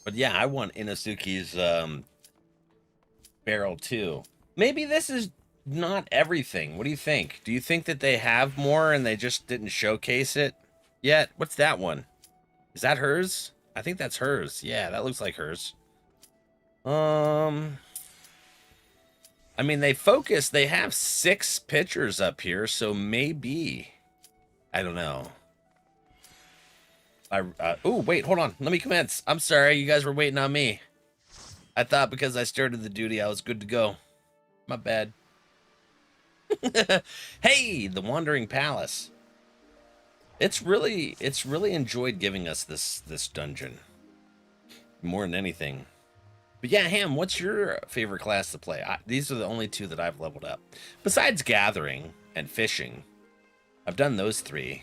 But yeah, I want Inosuke's barrel too. Maybe this is not everything. What do you think? Do you think that they have more and they just didn't showcase it yet? What's that one? Is that hers? I think that's hers. Yeah, that looks like hers. Um, I mean, they have 6 pictures up here, so maybe. I don't know. Oh, wait, hold on. Let me commence. I'm sorry, you guys were waiting on me. I thought because I started the duty, I was good to go. My bad. Hey, the Wandering Palace. It's really enjoyed giving us this dungeon more than anything. But yeah, Ham, what's your favorite class to play? These are the only 2 that I've leveled up. Besides gathering and fishing, I've done those 3.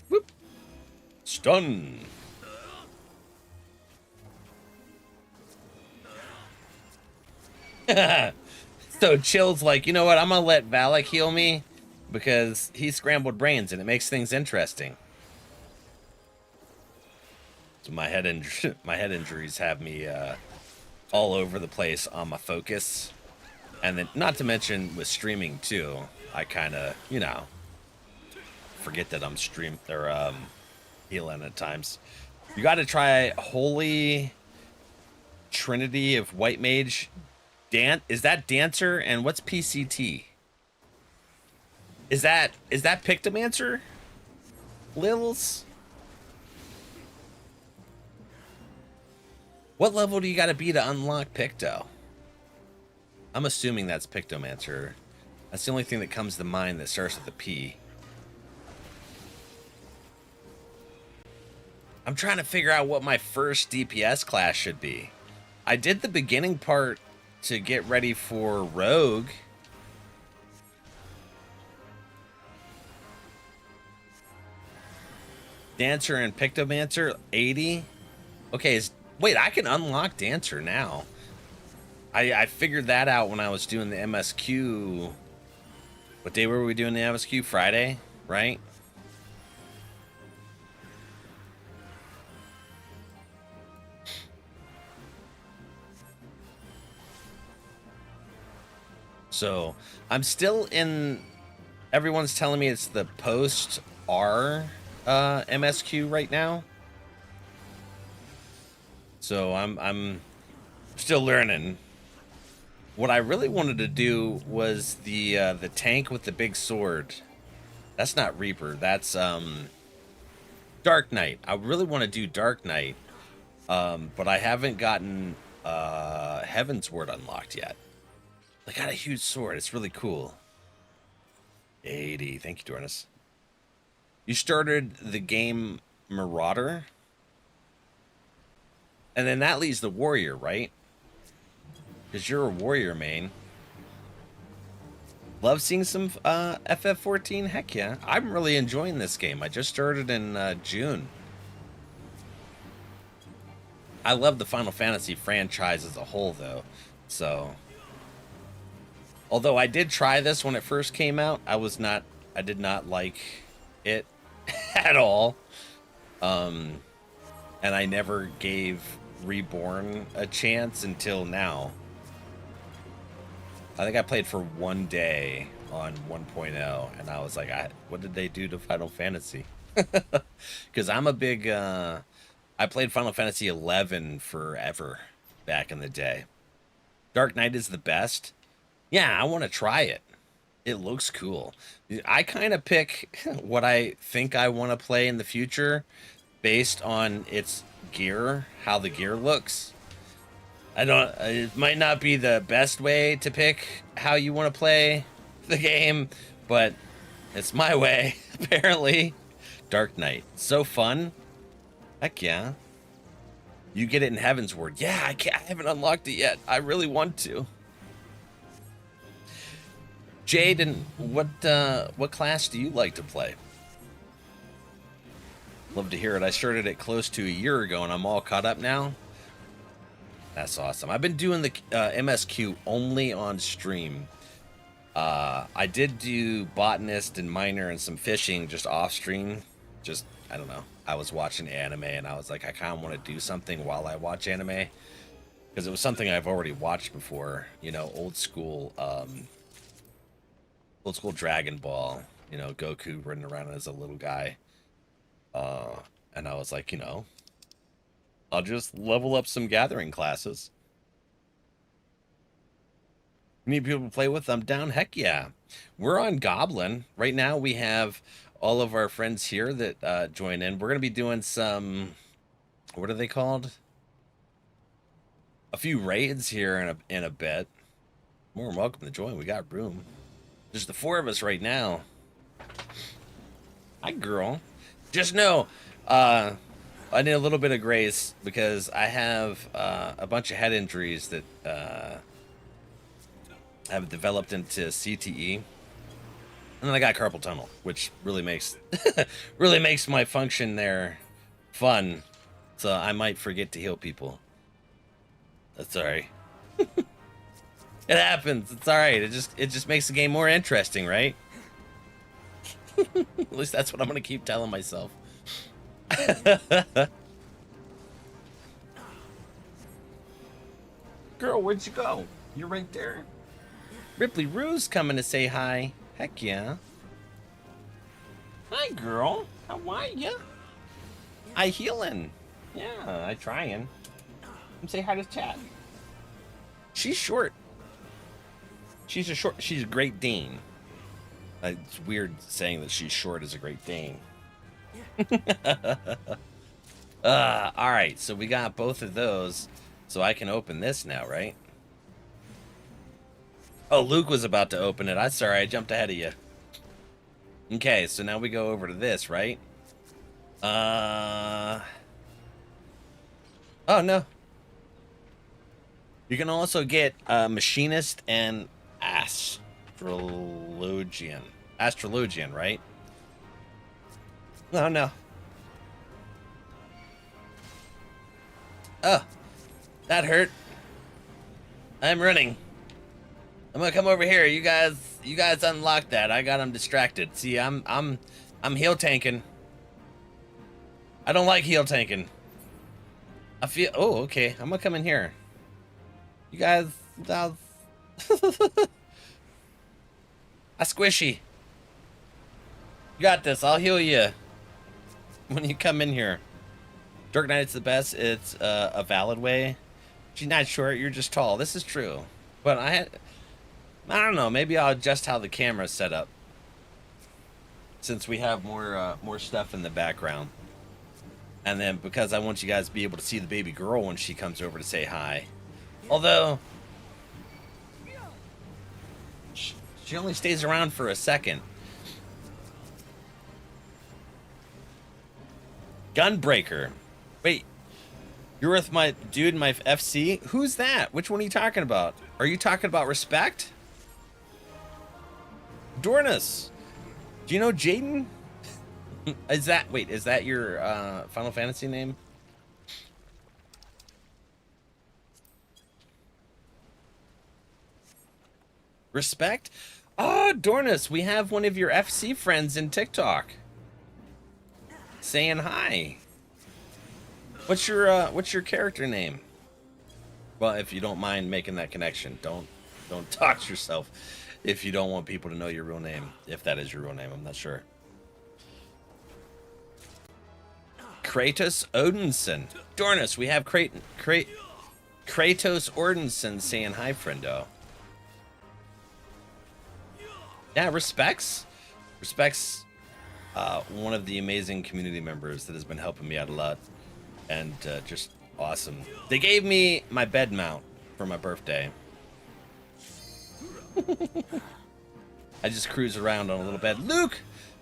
Whoop. Stun. So Chill's like, you know what? I'm gonna let Valak heal me because he scrambled brains and it makes things interesting. So my head injuries have me all over the place on my focus, and then not to mention with streaming too, I kind of forget that I'm healing at times. You got to try Holy Trinity of White Mage. Is that Dancer, and what's PCT? Is that Pictomancer? Lils? What level do you got to be to unlock Picto? I'm assuming that's Pictomancer. That's the only thing that comes to mind that starts with a P. I'm trying to figure out what my first DPS class should be. I did the beginning part to get ready for Rogue. Dancer and Pictomancer, 80. Okay, wait, I can unlock Dancer now. I figured that out when I was doing the MSQ. What day were we doing the MSQ? Friday, right? So I'm still in. Everyone's telling me it's the post-R MSQ right now. So I'm still learning. What I really wanted to do was the tank with the big sword. That's not Reaper. That's Dark Knight. I really want to do Dark Knight, but I haven't gotten Heavensward unlocked yet. I got a huge sword. It's really cool. 80. Thank you, Dornis. You started the game Marauder, and then that leaves the Warrior, right? Because you're a Warrior main. Love seeing some FF14? Heck yeah. I'm really enjoying this game. I just started in June. I love the Final Fantasy franchise as a whole, though. So, although I did try this when it first came out, I did not like it at all. And I never gave Reborn a chance until now. I think I played for 1 day on 1.0, and I was like, what did they do to Final Fantasy? Because I'm a big, I played Final Fantasy 11 forever back in the day. Dark Knight is the best. Yeah, I want to try it. It looks cool. I kind of pick what I think I want to play in the future based on its gear, how the gear looks. It might not be the best way to pick how you want to play the game, but it's my way, apparently. Dark Knight. So fun. Heck yeah. You get it in Heavensward. Yeah, I haven't unlocked it yet. I really want to. Jaden, what class do you like to play? Love to hear it. I started it close to a year ago, and I'm all caught up now. That's awesome. I've been doing the MSQ only on stream. I did do botanist and miner and some fishing just off stream, just I don't know, I was watching anime and I was like, I kind of want to do something while I watch anime, because it was something I've already watched before, you know, old school Dragon Ball, you know, Goku running around as a little guy. And I was like, you know, I'll just level up some gathering classes. Need people to play with? I'm down. Heck yeah. We're on Goblin. Right now we have all of our friends here that join in. We're going to be doing some, what are they called? A few raids here in a bit. More than welcome to join. We got room. There's the 4 of us right now. Hi, girl. Just know, I need a little bit of grace because I have a bunch of head injuries that have developed into CTE, and then I got carpal tunnel, which really makes really makes my function there fun. So I might forget to heal people. That's alright. It happens. It's alright. It just makes the game more interesting, right? At least that's what I'm gonna keep telling myself. Girl, where'd you go? You're right there. Ripley Ruse coming to say hi. Heck yeah. Hi, girl. How are ya? I healing. Yeah, I trying. Come say hi to chat. She's short. She's a Great Dane. It's weird saying that she's short as a Great Dane. All right, so we got both of those, so I can open this now, right? Oh, Luke was about to open it. I'm sorry, I jumped ahead of you. Okay, so now we go over to this, right? Oh, no. You can also get Machinist and Astrologian. Astrologian, right? Oh, no. Oh, that hurt. I'm running. I'm gonna come over here. You guys unlock that. I got him distracted. See, I'm heal tanking. I don't like heal tanking. I feel. Oh, okay. I'm gonna come in here. You guys, I squishy. You got this. I'll heal you when you come in here. Dark Knight, it's the best. It's a valid way. She's not short. You're just tall. This is true. But I don't know. Maybe I'll adjust how the camera's set up, since we have more stuff in the background. And then because I want you guys to be able to see the baby girl when she comes over to say hi. Although she only stays around for a second. Gunbreaker. Wait, you're with my dude, my FC? Who's that? Which one are you talking about? Are you talking about Respect? Dornus. Do you know Jaden? Is that your Final Fantasy name? Respect? Oh, Dornus, we have one of your FC friends in TikTok saying hi. What's your character name? Well, if you don't mind making that connection, don't dox yourself if you don't want people to know your real name. If that is your real name, I'm not sure. Kratos Odinson. Dornus, we have Kratos Odinson saying hi, friendo. Yeah, respects one of the amazing community members that has been helping me out a lot, and just awesome. They gave me my bed mount for my birthday. I just cruise around on a little bed. Luke,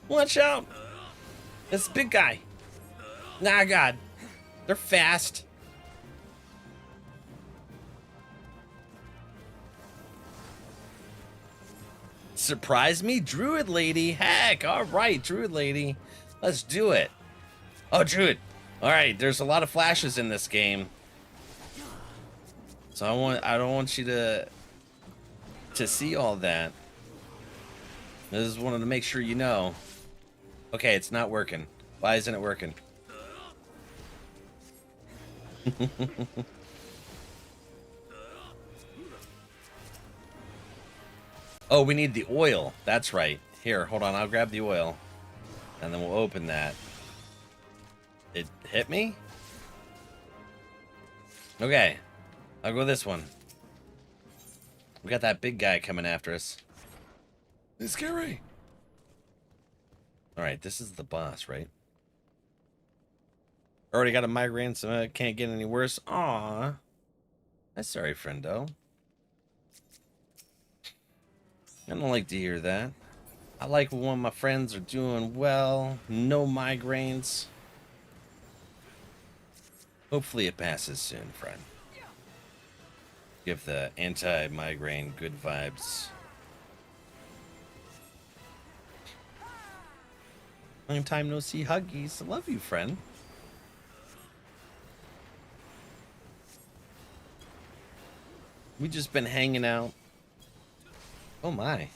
watch out! This big guy. Nah, God, they're fast. Surprise me, Druid Lady. Heck, all right, Druid Lady. Let's do it. Oh, Druid. All right, there's a lot of flashes in this game, so I don't want you to see all that. I just wanted to make sure you know. Okay, it's not working. Why isn't it working? Oh, we need the oil. That's right. Here, hold on. I'll grab the oil. And then we'll open that. It hit me? Okay. I'll go this one. We got that big guy coming after us. It's scary. Alright, this is the boss, right? Already got a migraine, so it can't get any worse. Aw. I'm sorry, friendo. I don't like to hear that. I like when my friends are doing well. No migraines. Hopefully it passes soon, friend. Give the anti-migraine good vibes. Long time no see, huggies. I love you, friend. We just been hanging out. Oh my.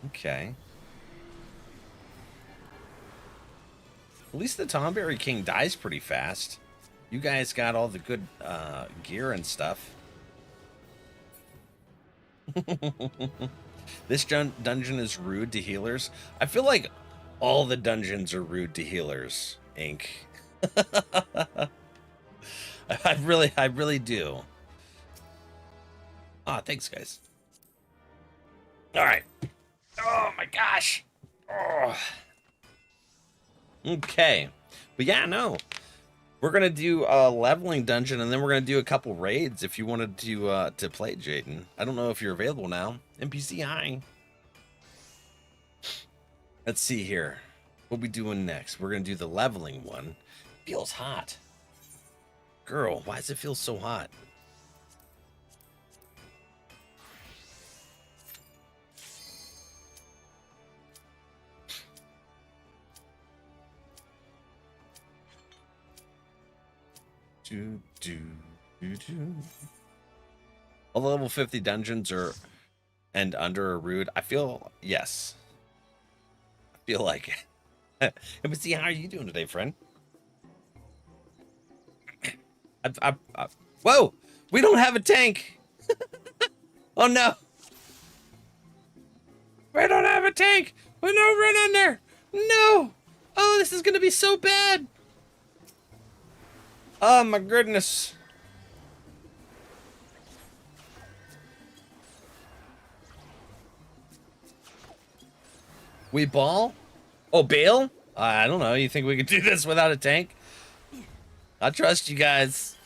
Okay. At least the Tomberry King dies pretty fast. You guys got all the good gear and stuff. This dungeon is rude to healers. I feel like all the dungeons are rude to healers, Ink. I really do. Ah, thanks, guys. All right. Oh my gosh. Oh. Okay. But yeah, no. We're gonna do a leveling dungeon, and then we're gonna do a couple raids if you wanted to play, Jayden. I don't know if you're available now. NPC, hi. Let's see here. What we doing next? We're gonna do the leveling one. Feels hot. Girl, why does it feel so hot? All the level 50 dungeons are and under are rude. I feel, yes. I feel like it. But see, how are you doing today, friend? Whoa! We don't have a tank! Oh no! We don't have a tank! We don't run in there! No! Oh, this is gonna be so bad! Oh my goodness. We ball? Oh, bail? I don't know. You think we could do this without a tank? I trust you guys.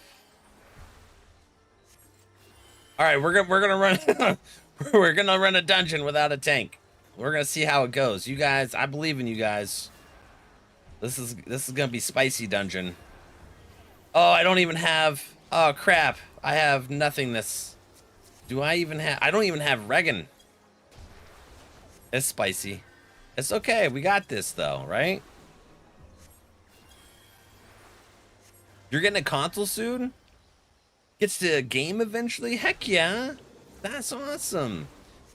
All right, we're gonna run we're gonna run a dungeon without a tank. We're gonna see how it goes. You guys, I believe in you guys. This is gonna be spicy dungeon. Oh, I don't even have... Oh, crap. I have nothingness. Do I even have... I don't even have Regan. It's spicy. It's okay. We got this, though, right? You're getting a console soon? Gets to a game eventually? Heck yeah. That's awesome.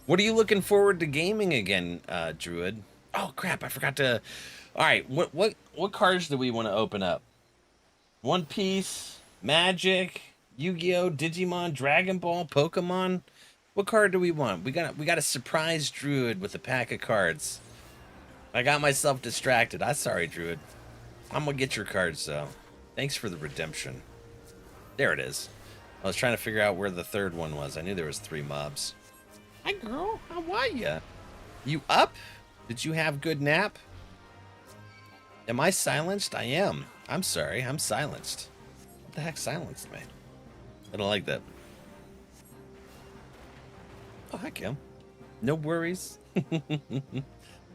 What are you looking forward to gaming again, Druid? Oh, crap. I forgot to... All right. What cards do we want to open up? One Piece, Magic, Yu-Gi-Oh, Digimon, Dragon Ball, Pokemon. What card do we want? We got a surprise Druid with a pack of cards. I got myself distracted. I'm sorry, Druid. I'm gonna get your cards though. Thanks for the redemption. There it is. I was trying to figure out where the third one was. I knew there was 3 mobs. Hi, girl. How are ya? You up? Did you have good nap? Am I silenced? I am. I'm sorry. I'm silenced. What the heck silenced me? I don't like that. Oh, hi, Kim. No worries.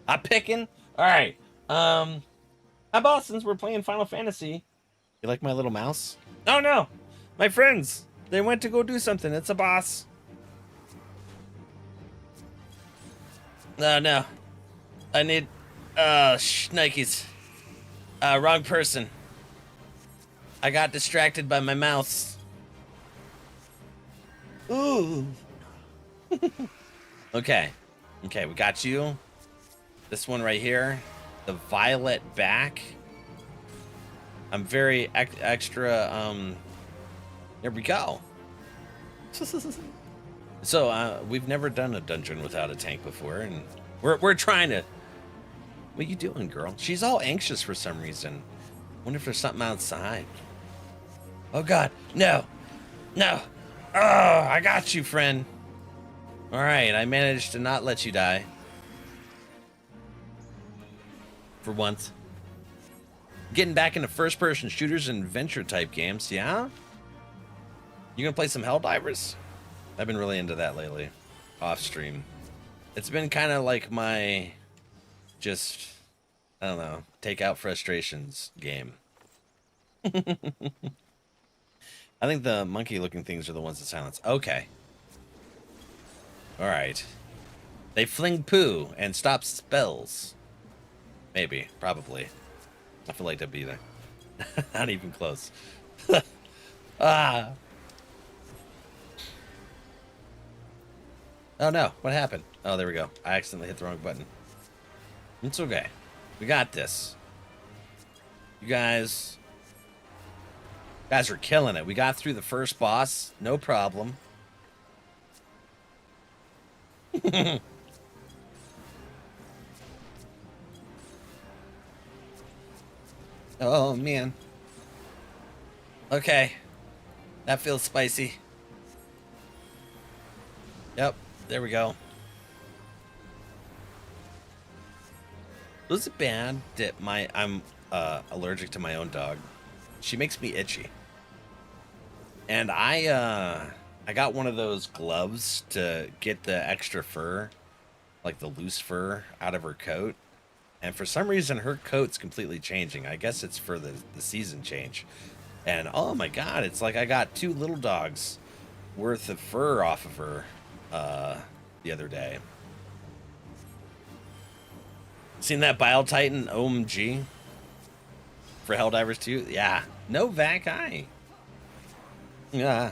I'm picking. All right. Hi, boss. Since we're playing Final Fantasy, you like my little mouse? Oh no, my friends. They went to go do something. It's a boss. No. I need. Nikes. Wrong person. I got distracted by my mouse. Ooh. Okay, we got you. This one right here. the violet back. I'm very extra. There we go. So we've never done a dungeon without a tank before, and we're trying to. What are you doing, girl? She's all anxious for some reason. Wonder if there's something outside. Oh God, no, no. Oh, I got you, friend. All right, I managed to not let you die. For once. Getting back into first-person shooters and adventure-type games, yeah? You gonna play some Helldivers? I've been really into that lately. Off-stream. It's been kind of like my... just... I don't know. Take out frustrations game. I think the monkey-looking things are the ones that silence. Okay. Alright. They fling poo and stop spells. Maybe. Probably. I feel like that'd be there. Not even close. Ah. Oh no. What happened? Oh, there we go. I accidentally hit the wrong button. It's okay. We got this. You guys are killing it. We got through the first boss. No problem. Oh, man. Okay. That feels spicy. Yep. There we go. Was it bad that I'm allergic to my own dog? She makes me itchy. And I got one of those gloves to get the extra fur, like the loose fur, out of her coat. And for some reason, her coat's completely changing. I guess it's for the season change. And oh my God, it's like I got 2 little dogs worth of fur off of her the other day. Seen that Bile Titan OMG for Helldivers 2? Yeah. No vac eye. Yeah.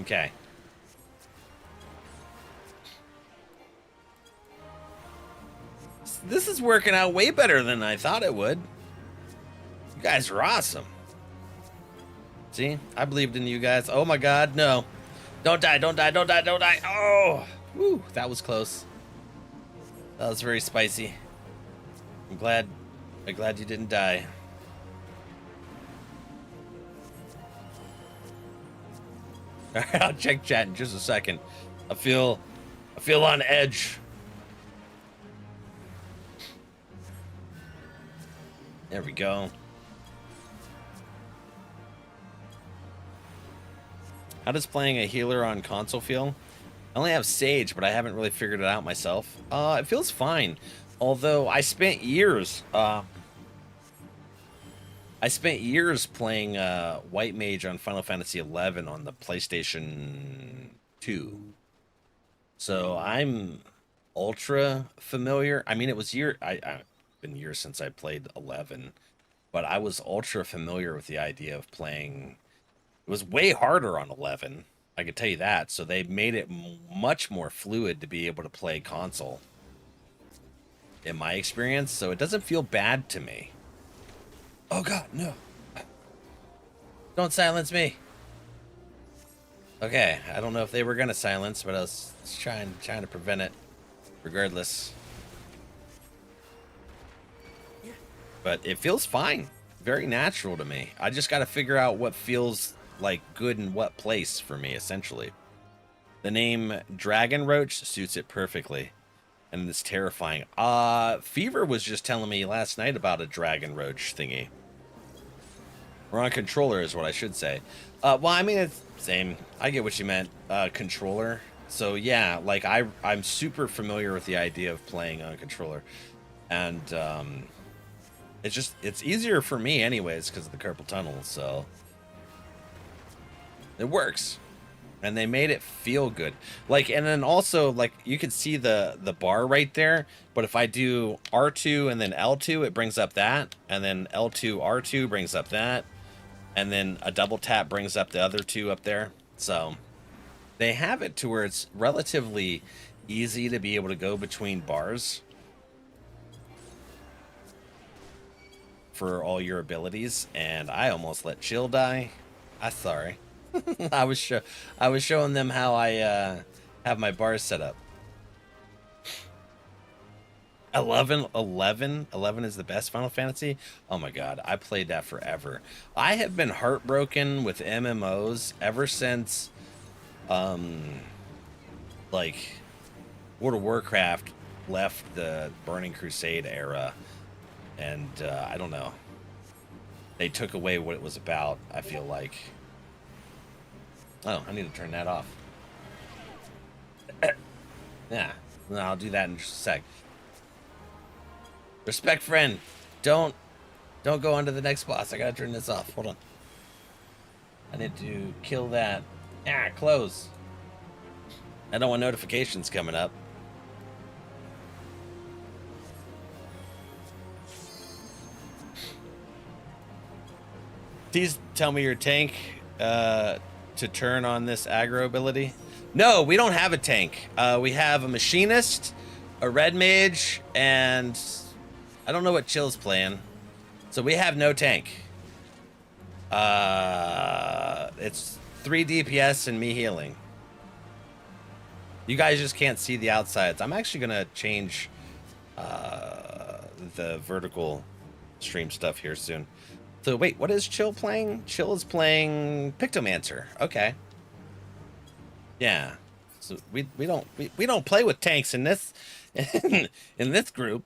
Okay. This is working out way better than I thought it would. You guys are awesome. See? I believed in you guys. Oh my God, no. Don't die, don't die, don't die, don't die. Oh! Woo, that was close. That was very spicy. I'm glad you didn't die. Alright, I'll check chat in just a second. I feel on edge. There we go. How does playing a healer on console feel? I only have Sage, but I haven't really figured it out myself. It feels fine. Although I spent years playing White Mage on Final Fantasy XI on the PlayStation 2. So I'm ultra familiar. I mean, it was been years since I played 11, but I was ultra familiar with the idea of playing. It was way harder on 11, I could tell you that. So they made it much more fluid to be able to play console, in my experience. So it doesn't feel bad to me. Oh God, no! Don't silence me. Okay, I don't know if they were gonna silence, but I was trying to prevent it, regardless. But it feels fine. Very natural to me. I just got to figure out what feels like good in what place for me, essentially. The name Dragon Roach suits it perfectly. And it's terrifying. Fever was just telling me last night about a Dragon Roach thingy. Or on controller is what I should say. Well, I mean, it's same. I get what you meant. Controller. So yeah, like I'm super familiar with the idea of playing on controller. And, it's easier for me anyways because of the carpal tunnel, so it works. And they made it feel good. Like, and then also, like, you can see the bar right there, but if I do R2 and then L2, it brings up that, and then L2, R2 brings up that, and then a double tap brings up the other 2 up there. So they have it to where it's relatively easy to be able to go between bars. for all your abilities, and I almost let Chill die. I'm sorry. I was showing them how I have my bars set up. 11 is the best Final Fantasy. Oh my god, I played that forever. I have been heartbroken with MMOs ever since like World of Warcraft left the Burning Crusade era, and I don't know, they took away what it was about, I feel like. Oh, I need to turn that off. Yeah, I'll do that in just a sec. Respect, friend. Don't go on to the next boss. I gotta turn this off. Hold on. I need to kill that. Ah, close. I don't want notifications coming up. Please tell me your tank to turn on this aggro ability. No, we don't have a tank. We have a machinist, a red mage, and I don't know what Chill's playing. So we have no tank. It's 3 DPS and me healing. You guys just can't see the outsides. I'm actually gonna change the vertical stream stuff here soon. So wait, what is Chill playing? Chill is playing Pictomancer. Okay. Yeah. So we don't play with tanks in this in this group.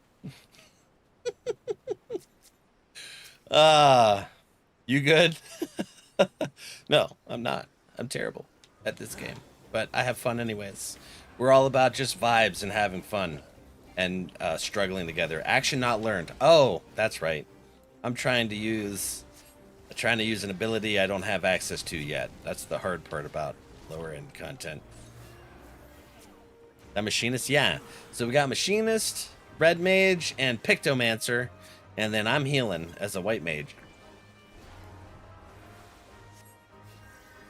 You good? No, I'm not. I'm terrible at this game, but I have fun anyways. We're all about just vibes and having fun and struggling together. Action not learned. Oh, that's right. I'm trying to use an ability I don't have access to yet. That's the hard part about lower end content. That machinist, yeah. So we got machinist, red mage, and Pictomancer, and then I'm healing as a white mage.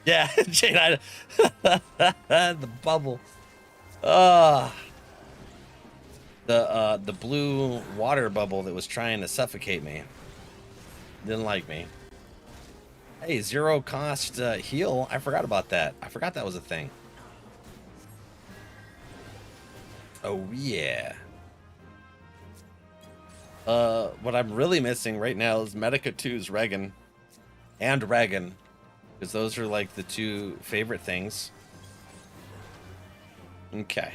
Yeah, Jade, the bubble. The blue water bubble that was trying to suffocate me. Didn't like me. Hey, 0 cost heal. I forgot about that. I forgot that was a thing. Oh yeah. What I'm really missing right now is Medica 2's Regan and Regan, because those are like the 2 favorite things. Okay.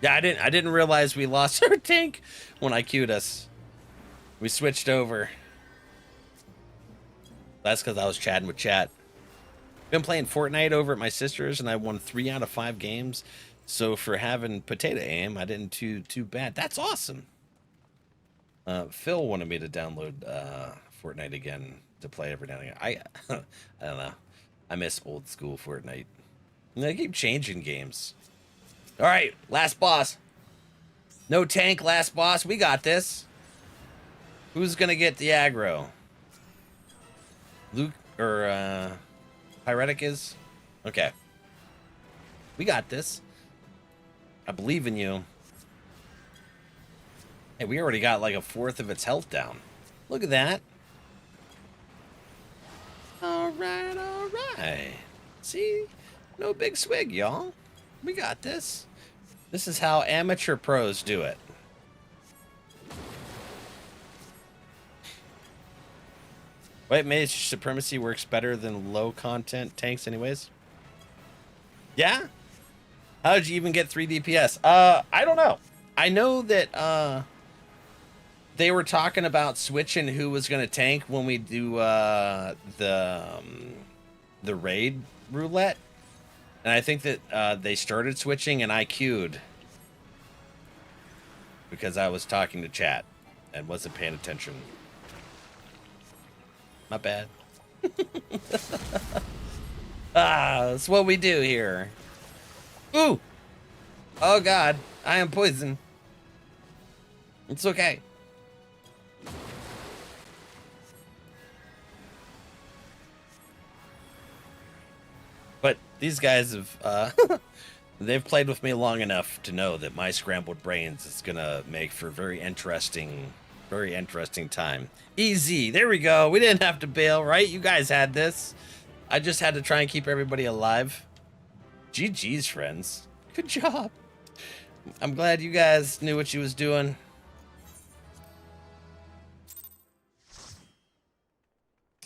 Yeah, I didn't realize we lost our tank when I queued us. We switched over. That's because I was chatting with chat. Been playing Fortnite over at my sister's, and I won 3 out of 5 games. So for having potato aim, I didn't do too bad. That's awesome. Phil wanted me to download Fortnite again to play every now and again. I don't know. I miss old school Fortnite. And they keep changing games. All right, last boss. No tank, last boss. We got this. Who's gonna get the aggro? Luke or Pyretic is? Okay. We got this. I believe in you. Hey, we already got like 1/4 of its health down. Look at that. Alright, alright. See? No big swig, y'all. We got this. This is how amateur pros do it. White mage supremacy works better than low content tanks anyways. Yeah? How did you even get 3 DPS? I don't know. I know that they were talking about switching who was going to tank when we do the raid roulette. And I think that they started switching and I queued because I was talking to chat and wasn't paying attention. Not bad. That's what we do here. Ooh! Oh god, I am poisoned. It's okay. But these guys have, they've played with me long enough to know that my scrambled brains is gonna make for very interesting Very interesting time. Easy. There we go. We didn't have to bail, right? You guys had this. I just had to try and keep everybody alive. GG's, friends. Good job. I'm glad you guys knew what you was doing.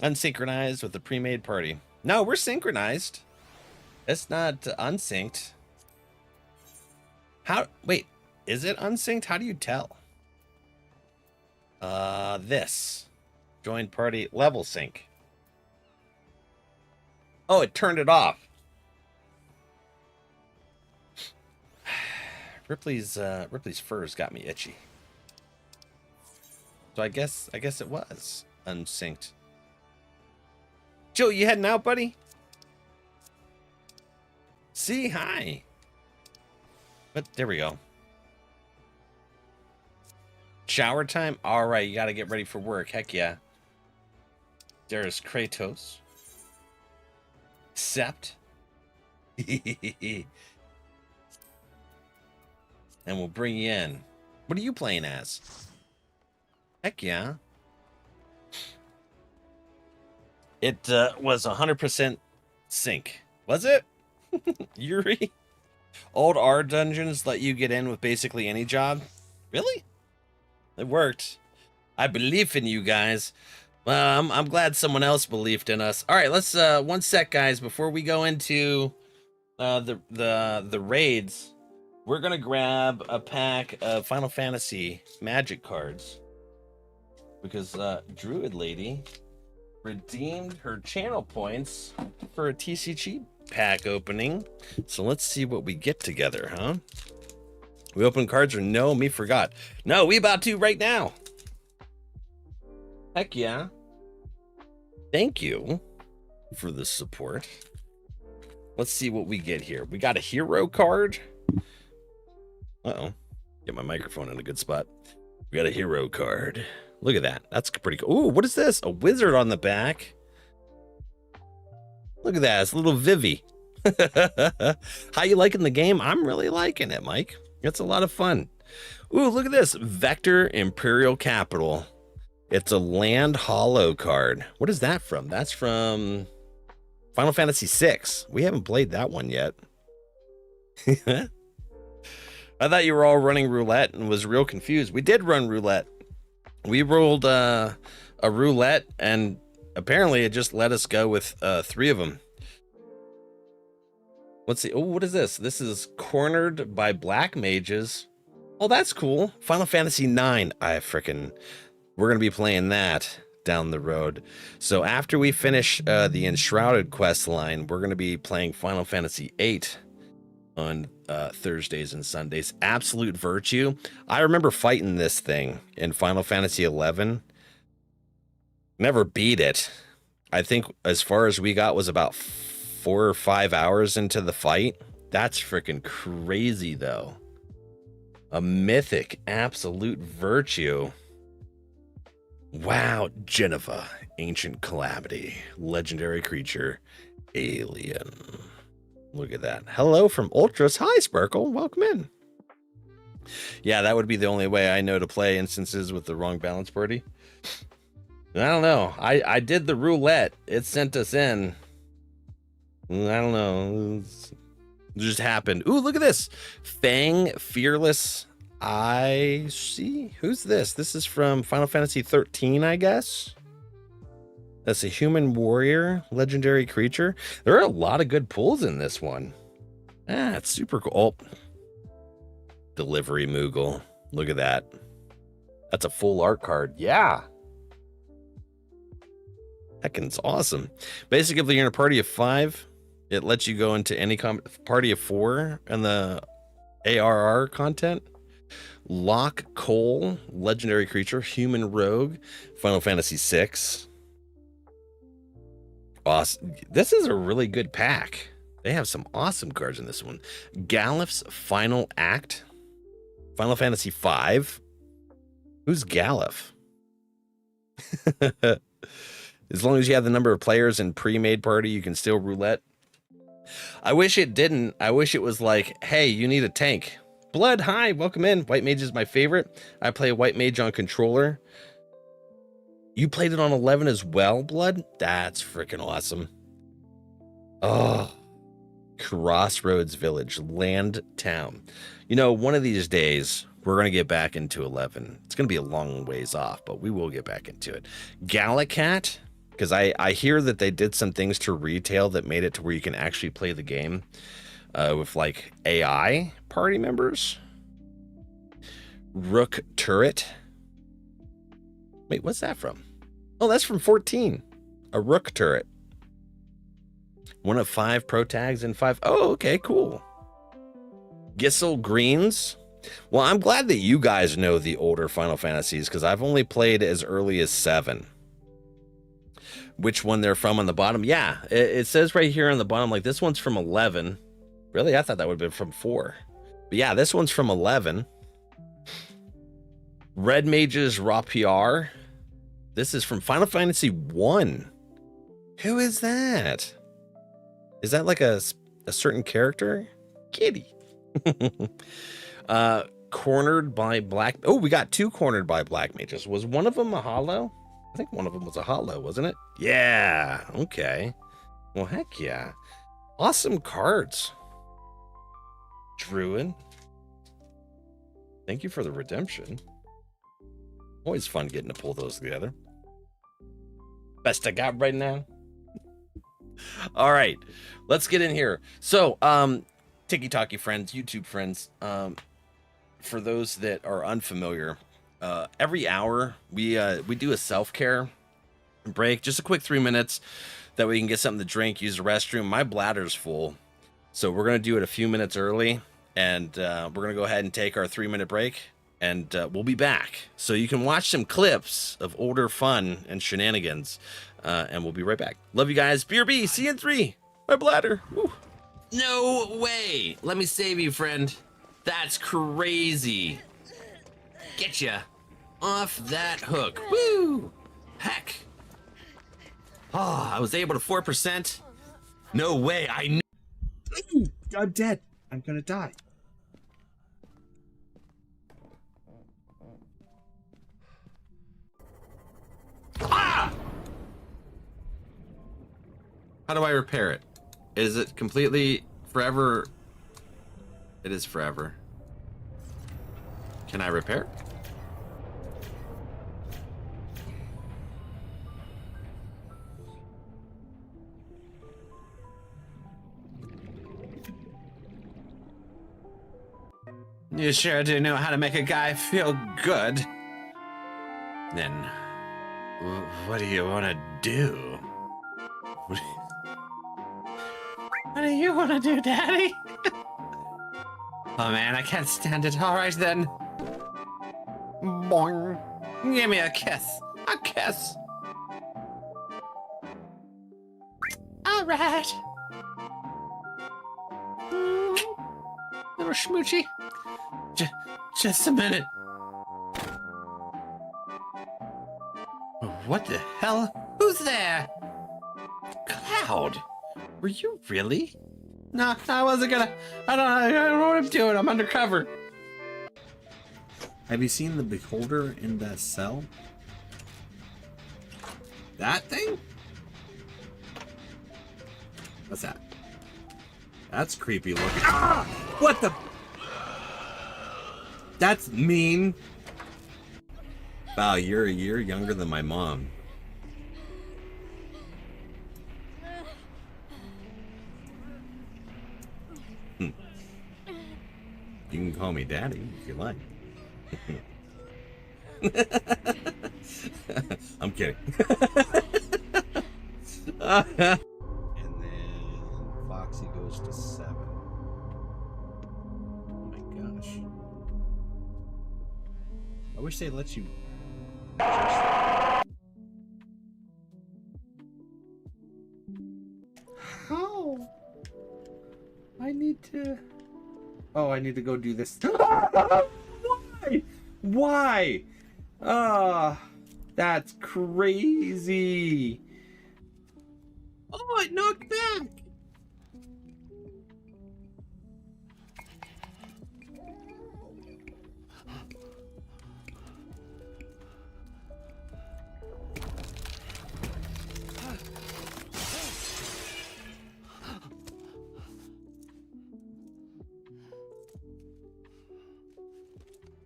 Unsynchronized with the pre-made party. No, we're synchronized. It's not unsynced. How? Wait, is it unsynced? How do you tell? This. Join party level sync. Oh, it turned it off. Ripley's furs got me itchy. So I guess it was unsynced. Joe, you heading out, buddy? See, hi. But there we go. Shower time? Alright, you gotta get ready for work. Heck yeah. There's Kratos. Sept. And we'll bring you in. What are you playing as? Heck yeah. It was 100% sync. Was it? Yuri? Old R dungeons let you get in with basically any job? Really? It worked. I believe in you guys. Well, I'm glad someone else believed in us. All right, let's one sec, guys, before we go into the raids. We're gonna grab a pack of Final Fantasy Magic cards because Druid Lady redeemed her channel points for a TCG pack opening. So let's see what we get together, huh? We open cards or no? Me forgot. No, we about to right now. Heck yeah. Thank you for the support. Let's see what we get here. We got a hero card. Uh-oh. Get my microphone in a good spot. We got a hero card. Look at that. That's pretty cool. Ooh, what is this? A wizard on the back. Look at that. It's a little Vivi. How you liking the game? I'm really liking it, Mike. It's a lot of fun. Ooh, look at this. Vector Imperial Capital. It's a land hollow card. What is that from? That's from Final Fantasy VI. We haven't played that one yet. I thought you were all running roulette and was real confused. We did run roulette. We rolled a roulette, and apparently it just let us go with 3 of them. Let's see. Oh, what is this? This is Cornered by Black Mages. Oh, that's cool. Final Fantasy IX. We're going to be playing that down the road. So after we finish the Enshrouded quest line, we're going to be playing Final Fantasy VIII on Thursdays and Sundays. Absolute Virtue. I remember fighting this thing in Final Fantasy XI. Never beat it. I think as far as we got was about 4 or 5 hours into the fight. That's freaking crazy, though. A mythic Absolute Virtue. Wow. Geneva. Ancient Calamity. Legendary creature. Alien. Look at that. Hello from Ultras. Hi, Sparkle. Welcome in. Yeah, that would be the only way I know to play instances with the wrong balance party. I don't know. I did the roulette. It sent us in. I don't know. It just happened. Ooh, look at this. Fang Fearless. I see. Who's this? This is from Final Fantasy 13, I guess. That's a human warrior, legendary creature. There are a lot of good pulls in this one. Ah, it's super cool. Oh. Delivery Moogle. Look at that. That's a full art card. Yeah. Heckin's awesome. Basically, if you're in a party of 5, it lets you go into any party of 4 and the ARR content. Lock Cole, legendary creature, human rogue, Final Fantasy VI. Awesome. This is a really good pack. They have some awesome cards in this one. Galif's Final Act, Final Fantasy V. Who's Galif? As long as you have the number of players in pre-made party, you can still roulette. I wish it didn't. I wish it was like, hey, you need a tank. Blood, hi, welcome in. White Mage is my favorite. I play White Mage on controller. You played it on 11 as well, Blood? That's freaking awesome. Oh, Crossroads Village, Land Town. You know, one of these days, we're going to get back into 11. It's going to be a long ways off, but we will get back into it. Gallicat, because I hear that they did some things to retail that made it to where you can actually play the game with like AI party members. Rook Turret. Wait, what's that from? Oh, that's from 14. A Rook Turret. One of 5 pro tags and 5. Oh, okay, cool. Gissel Greens. Well, I'm glad that you guys know the older Final Fantasies because I've only played as early as 7. Which one they're from on the bottom? Yeah, it says right here on the bottom, like this one's from 11. Really? I thought that would have been from 4. But yeah, this one's from 11. Red Mage's Rapiar. This is from Final Fantasy 1. Who is that? Is that like a certain character? Kitty. Cornered by Black. Oh, we got 2 cornered by Black Mages. Was one of them a hollow? I think one of them was a hollow, wasn't it? Yeah. Okay. Well, heck yeah. Awesome cards. Druid. Thank you for the redemption. Always fun getting to pull those together. Best I got right now. All right, let's get in here. So, Tiki-Taki friends, YouTube friends, for those that are unfamiliar, every hour we do a self-care break, just a quick 3 minutes that we can get something to drink, use the restroom. My bladder's full, so we're gonna do it a few minutes early, and we're gonna go ahead and take our 3-minute break, and we'll be back. So you can watch some clips of older fun and shenanigans, and we'll be right back. Love you guys. BRB, see you in 3. My bladder. Woo. No way. Let me save you, friend. That's crazy. Get ya off that hook. Woo. Heck. Oh, I was able to 4%. No way. I knew. I'm dead. I'm gonna die. Ah! How do I repair it? Is it completely forever? It is forever. Can I repair? You sure do know how to make a guy feel good. Then, what do you want to do? What do you want to do, Daddy? Oh man, I can't stand it. All right then. Boing. Give me a kiss. A kiss. All right. Little schmoochy. Just a minute. What the hell? Who's there? Cloud. Were you really? No, I wasn't gonna. I don't know what I'm doing. I'm undercover. Have you seen the beholder in that cell? That thing? What's that? That's creepy looking. Ah! What the? That's mean. Wow, you're a year younger than my mom. You can call me Daddy if you like. I'm kidding. And then Foxy goes to 7. Oh my gosh. I wish they let you. How? I need to. Oh, I need to go do this. Why? Why? Ah, that's crazy. Oh, it knocked back.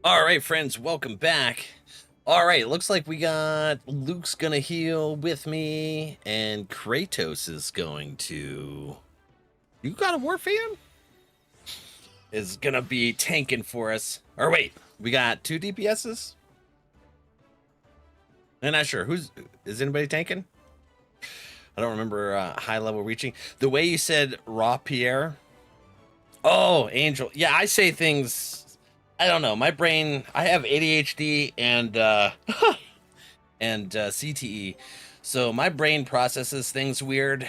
All right, friends, welcome back. All right, looks like we got Luke's gonna heal with me, and Kratos is going to. You got a war fan? Is gonna be tanking for us. Or wait, we got 2 DPSs? I'm not sure. Is anybody tanking? I don't remember high level reaching. The way you said Raw Pierre. Oh, Angel. Yeah, I say things. I don't know. My brain. I have ADHD and and CTE, so my brain processes things weird.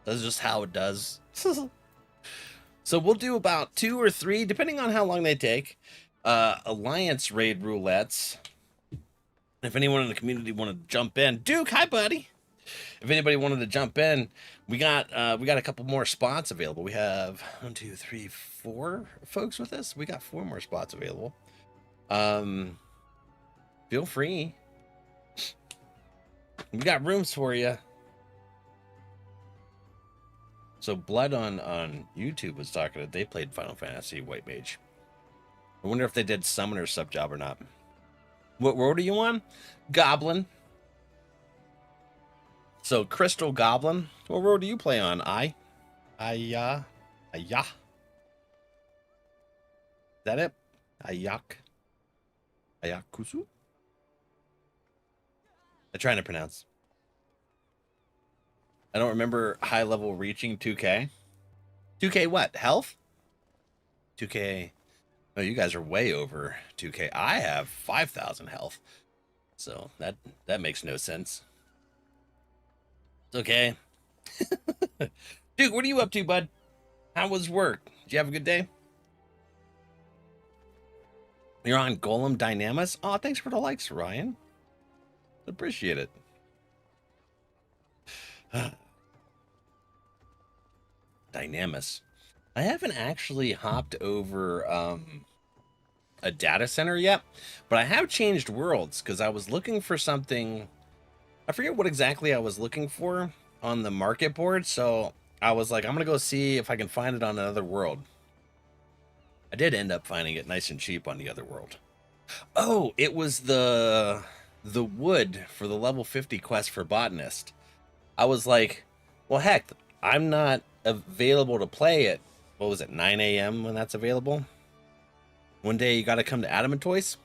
That's just how it does. So we'll do about 2 or 3, depending on how long they take. Alliance raid roulettes. If anyone in the community wanted to jump in, Duke, hi buddy. If anybody wanted to jump in, we got a couple more spots available. We have 1, 2, 3, 4 folks with us. We got 4 more spots available. Feel free. We got rooms for you. So Blood on YouTube was talking that they played Final Fantasy White Mage. I wonder if they did Summoner sub job or not. What world are you on? Goblin. So Crystal Goblin. What world do you play on? Is that it? Ayakusu? I'm trying to pronounce. I don't remember high level reaching 2K. 2K what? Health? 2K. Oh, you guys are way over 2K. I have 5,000 health. So that makes no sense. It's okay. Dude, what are you up to, bud? How was work? Did you have a good day? You're on Golem Dynamis? Oh, thanks for the likes, Ryan. Appreciate it. Dynamis. I haven't actually hopped over a data center yet, but I have changed worlds because I was looking for something. I forget what exactly I was looking for on the market board, so I was like, I'm gonna go see if I can find it on another world. I did end up finding it nice and cheap on the other world. Oh, it was the wood for the level 50 quest for botanist. I was like, well, heck, I'm not available to play at, what was it, 9 a.m. when that's available? One day you got to come to Adamantoise?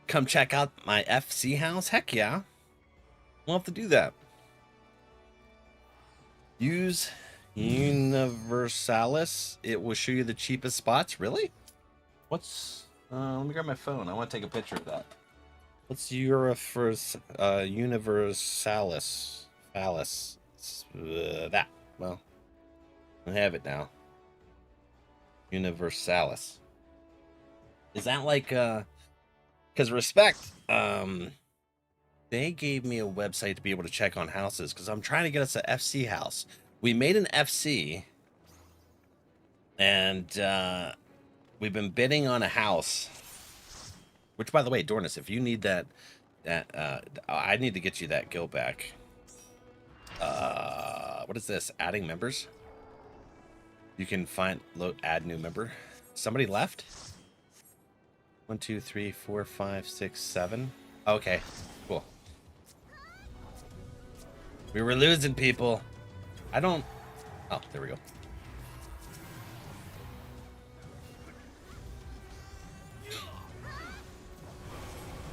Come check out my FC house? Heck yeah. We'll have to do that. Use Universalis. It will show you the cheapest spots. Really? What's... let me grab my phone. I want to take a picture of that. What's Universalis? Phallus. That. Well, I have it now. Universalis. Is that like because respect, they gave me a website to be able to check on houses because I'm trying to get us an FC house. We made an FC and we've been bidding on a house. Which, by the way, Dornis, if you need that I need to get you that guild back. What is this? Adding members? You can add new member. Somebody left? 1, 2, 3, 4, 5, 6, 7. Okay, cool. We were losing people. I don't... Oh, there we go.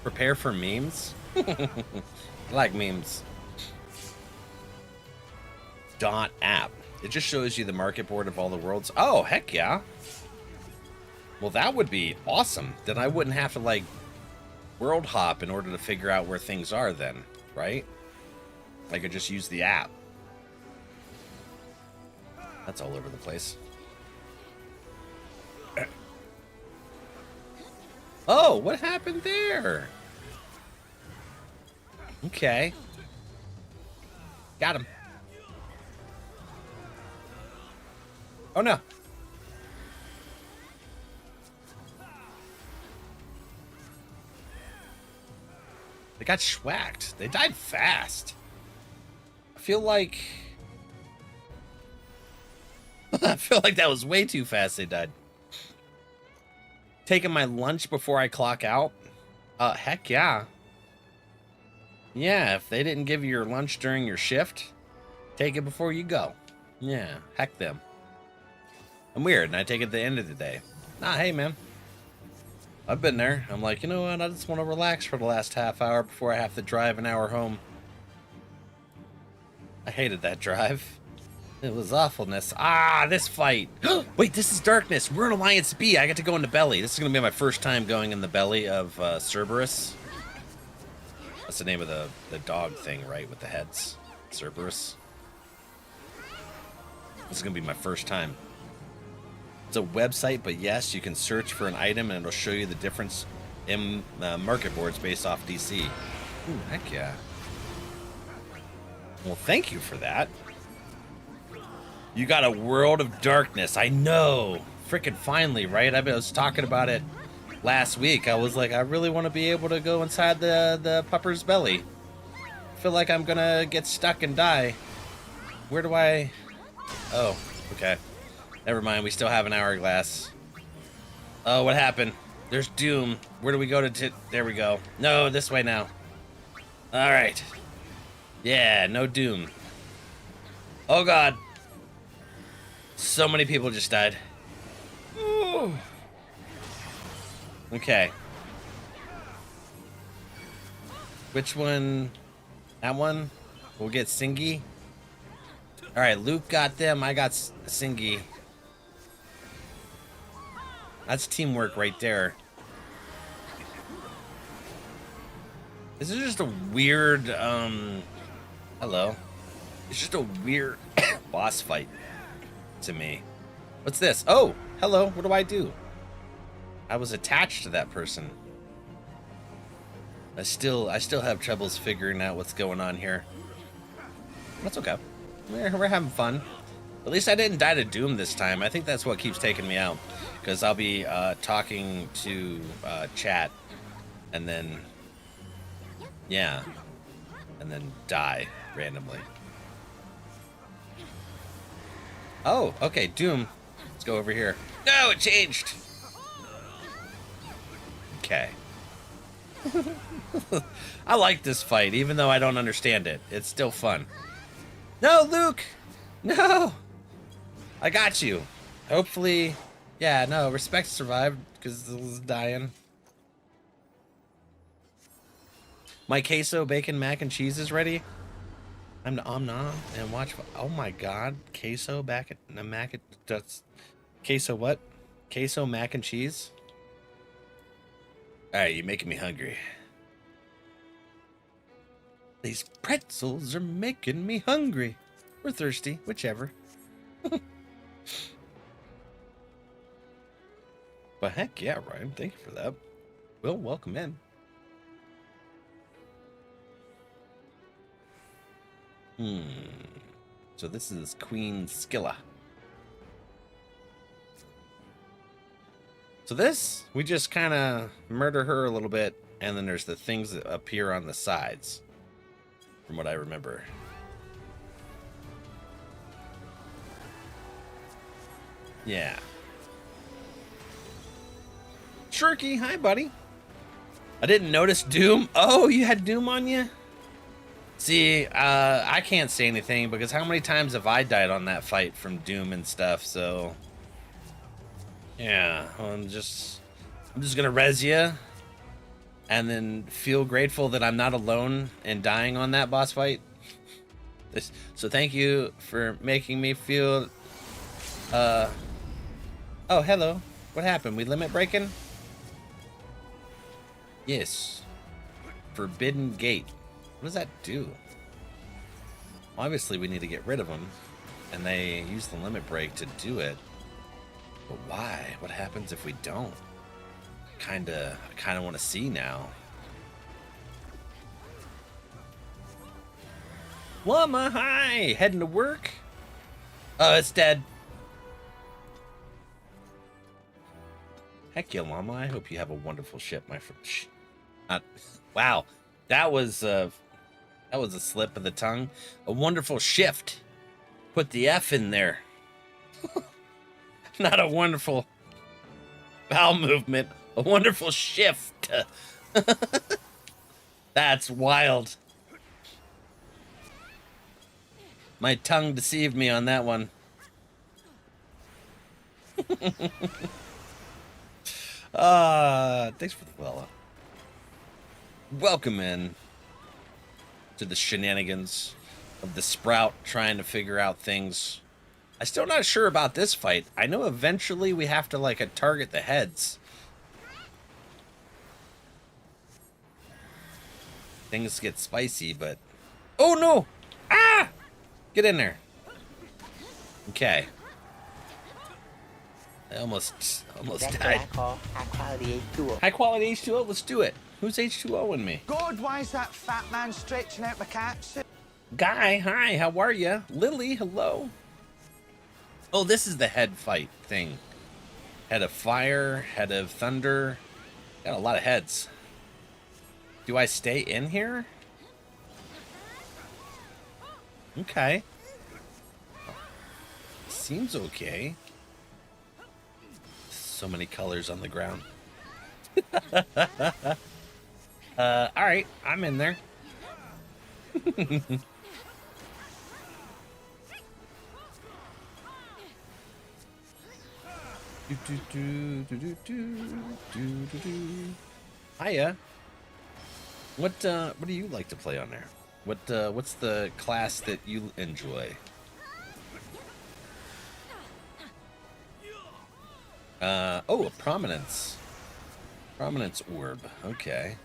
Prepare for memes? I like memes. .app. It just shows you the market board of all the worlds. Oh, heck yeah. Well, that would be awesome. Then I wouldn't have to, like, world hop in order to figure out where things are then, right? I could just use the app. That's all over the place. Oh, what happened there? Okay. Got him. Oh, no. They got schwacked. They died fast. I feel like... I feel like that was way too fast they died. taking my lunch before I clock out? Heck yeah. Yeah, if they didn't give you your lunch during your shift, take it before you go. Yeah, heck them. I'm weird, and I take it at the end of the day. Nah, hey, man. I've been there. I'm like, you know what? I just want to relax for the last half hour before I have to drive an hour home. I hated that drive. It was awfulness. Ah, this fight. Wait, this is Darkness. We're in Alliance B. I get to go in the belly. This is going to be my first time going in the belly of Cerberus. That's the name of the dog thing, right? With the heads. Cerberus. This is going to be my first time. It's a website, but yes, you can search for an item and it'll show you the difference in market boards based off DC. Ooh, heck yeah. Well, thank you for that. You got a World of Darkness. I know. Frickin' finally, right? I was talking about it last week. I was like, I really want to be able to go inside the pupper's belly. I feel like I'm gonna get stuck and die. Where do I... Oh, okay. Never mind. We still have an hourglass. Oh, what happened? There's Doom. Where do we go to... There we go. No, this way now. All right. Yeah, no Doom. Oh, God. So many people just died. Ooh. Okay. Which one? That one? We'll get Singy. All right, Luke got them. I got Singy. That's teamwork right there. This is just a weird, hello. It's just a weird boss fight to me. What's this? Oh, hello. What do I do? I was attached to that person. I still have troubles figuring out what's going on here. That's okay. We're having fun. At least I didn't die to Doom this time. I think that's what keeps taking me out. Because I'll be talking to chat and then, yeah, and then die randomly. Oh, okay, Doom. Let's go over here. No, it changed. Okay. I like this fight, even though I don't understand it. It's still fun. No, Luke! No! I got you. Hopefully... Yeah, no, Respect survived, because it was dying. My queso, bacon, mac, and cheese is ready. I'm the Omna, and watch... Oh my god, queso, mac, that's... Queso what? Queso, mac, and cheese? Alright, you're making me hungry. These pretzels are making me hungry. Or thirsty, whichever. But heck yeah, Ryan. Thank you for that. Well, welcome in. So this is Queen Skilla. So this, we just kind of murder her a little bit, and then there's the things that appear on the sides, from what I remember. Yeah. Shirky, hi, buddy. I didn't notice Doom. Oh, you had Doom on you? See, I can't say anything because how many times have I died on that fight from Doom and stuff, so... Yeah, I'm just gonna res you and then feel grateful that I'm not alone in dying on that boss fight. So thank you for making me feel, oh, hello. What happened? We limit breaking? Yes. Forbidden Gate. What does that do? Obviously, we need to get rid of them, and they use the limit break to do it. But why? What happens if we don't? I kind of want to see now. Llama, hi! Heading to work? Oh, it's dead. Heck yeah, Llama. I hope you have a wonderful ship, my friend. Wow, that was a slip of the tongue. A wonderful shift. Put the F in there. Not a wonderful. bowel movement. A wonderful shift. That's wild. My tongue deceived me on that one. Thanks for the follow. Welcome in to the shenanigans of the Sprout trying to figure out things. I'm still not sure about this fight. I know eventually we have to, like, target the heads. Things get spicy, but... Oh, no! Ah! Get in there. Okay. I almost died. High quality H2O. High quality H2O? Let's do it. Who's H2O in me? God, why is that fat man stretching out my cats? Guy, hi, how are you? Lily, hello. Oh, this is the head fight thing. Head of fire, head of thunder. Got a lot of heads. Do I stay in here? Okay. Seems okay. So many colors on the ground. Alright, I'm in there. Hiya. What do you like to play on there? What's the class that you enjoy? Oh, a prominence. Prominence orb. Okay.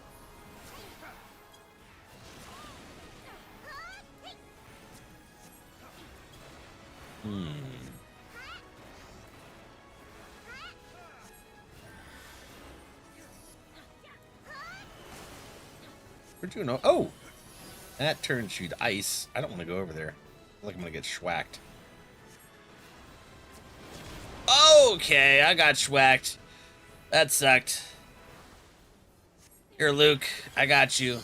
Where'd you know? Oh! That turns you to ice. I don't want to go over there. I feel like I'm going to get schwacked. Okay, I got schwacked. That sucked. Here, Luke. I got you.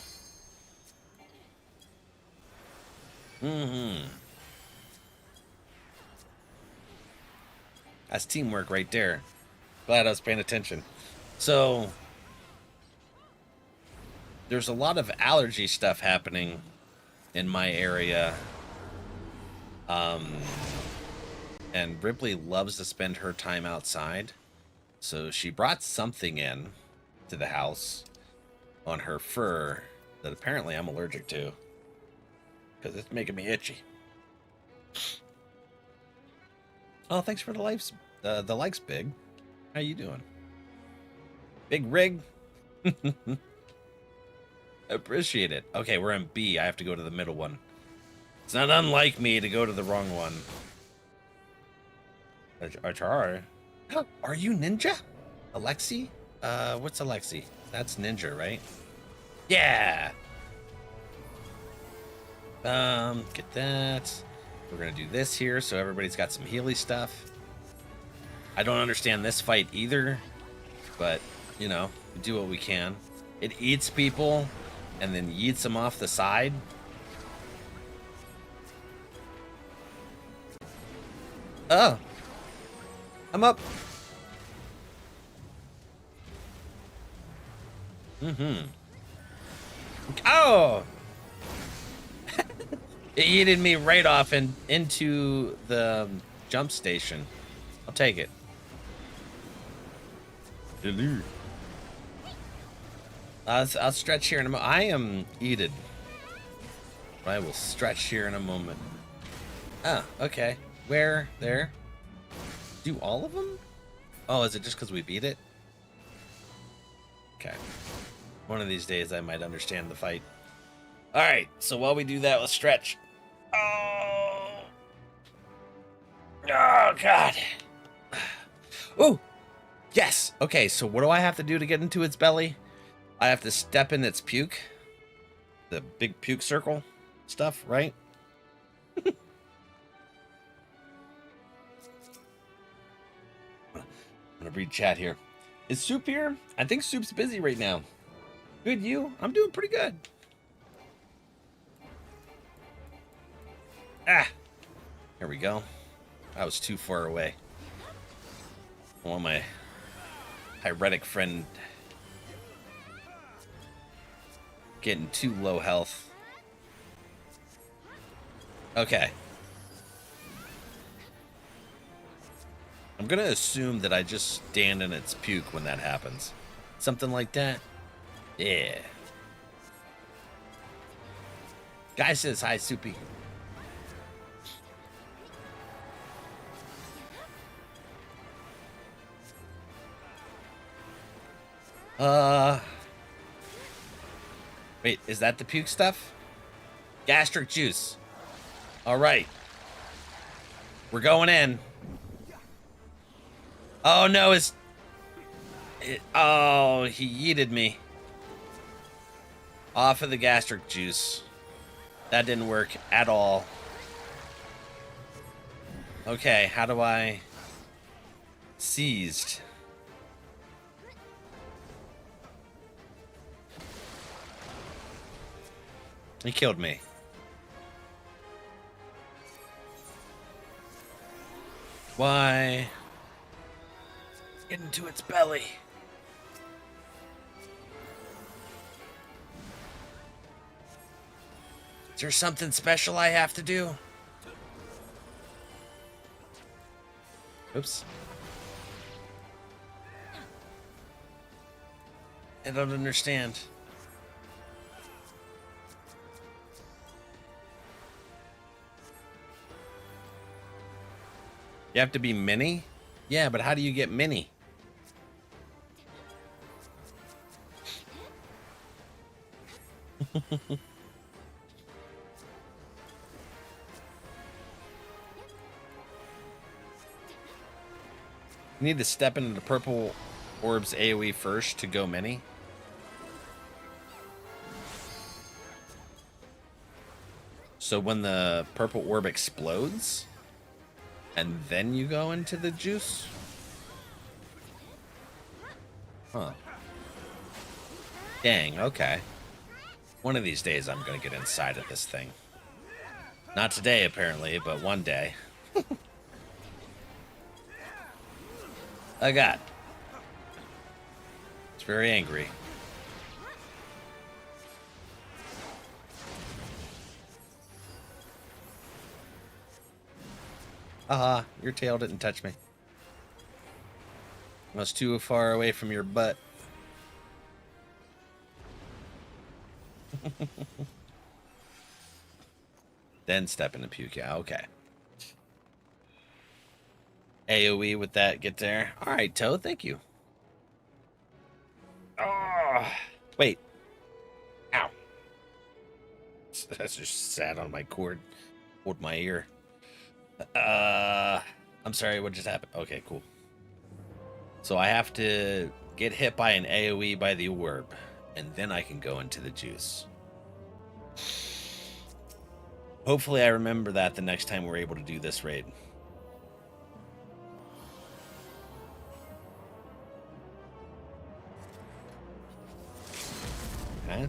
That's teamwork right there. Glad I was paying attention. So, there's a lot of allergy stuff happening in my area. And Ripley loves to spend her time outside. So she brought something in to the house on her fur that apparently I'm allergic to. Because it's making me itchy. Oh, thanks for the likes. The likes, Big. How you doing? Big Rig. Appreciate it. Okay, we're in B. I have to go to the middle one. It's not unlike me to go to the wrong one. Achar. Are you Ninja? Alexi? What's Alexi? That's Ninja, right? Yeah! Get that. We're gonna do this here so everybody's got some Healy stuff. I don't understand this fight either, but, you know, we do what we can. It eats people and then yeets them off the side. Oh. I'm up. Oh! It yeeted me right off and into the jump station. I'll take it. I'll stretch here in a moment. I am eated. I will stretch here in a moment. Oh, okay. Where? There? Do all of them? Oh, is it just because we beat it? Okay. One of these days I might understand the fight. Alright, so while we do that, let's stretch. Oh! Oh, God. Oh! Yes! Okay, so what do I have to do to get into its belly? I have to step in its puke. The big puke circle stuff, right? I'm gonna read chat here. Is Soup here? I think Soup's busy right now. Good, you? I'm doing pretty good. Ah! Here we go. I was too far away. I want my pyretic friend getting too low health. Okay. I'm gonna assume that I just stand in its puke when that happens. Something like that. Yeah. Guy says hi, Soupy. Wait, is that the puke stuff? Gastric juice. All right. We're going in. Oh, no, oh, he yeeted me. Off of the gastric juice. That didn't work at all. Okay, how do I... Seized. He killed me. Why? Get into its belly. Is there something special I have to do? Oops. I don't understand. You have to be mini? Yeah, but how do you get mini? You need to step into the purple orb's AoE first to go mini. So when the purple orb explodes, and then you go into the juice? Huh. Dang, okay. One of these days I'm gonna get inside of this thing. Not today, apparently, but one day. I got. It's very angry. Your tail didn't touch me. I was too far away from your butt. Then step into puke. Yeah, okay. AoE with that, get there. All right, Toe, thank you. Oh, wait. Ow. That's just sat on my cord. Hold my ear. I'm sorry, what just happened? Okay, cool. So I have to get hit by an AoE by the orb, and then I can go into the juice. Hopefully I remember that the next time we're able to do this raid. Okay.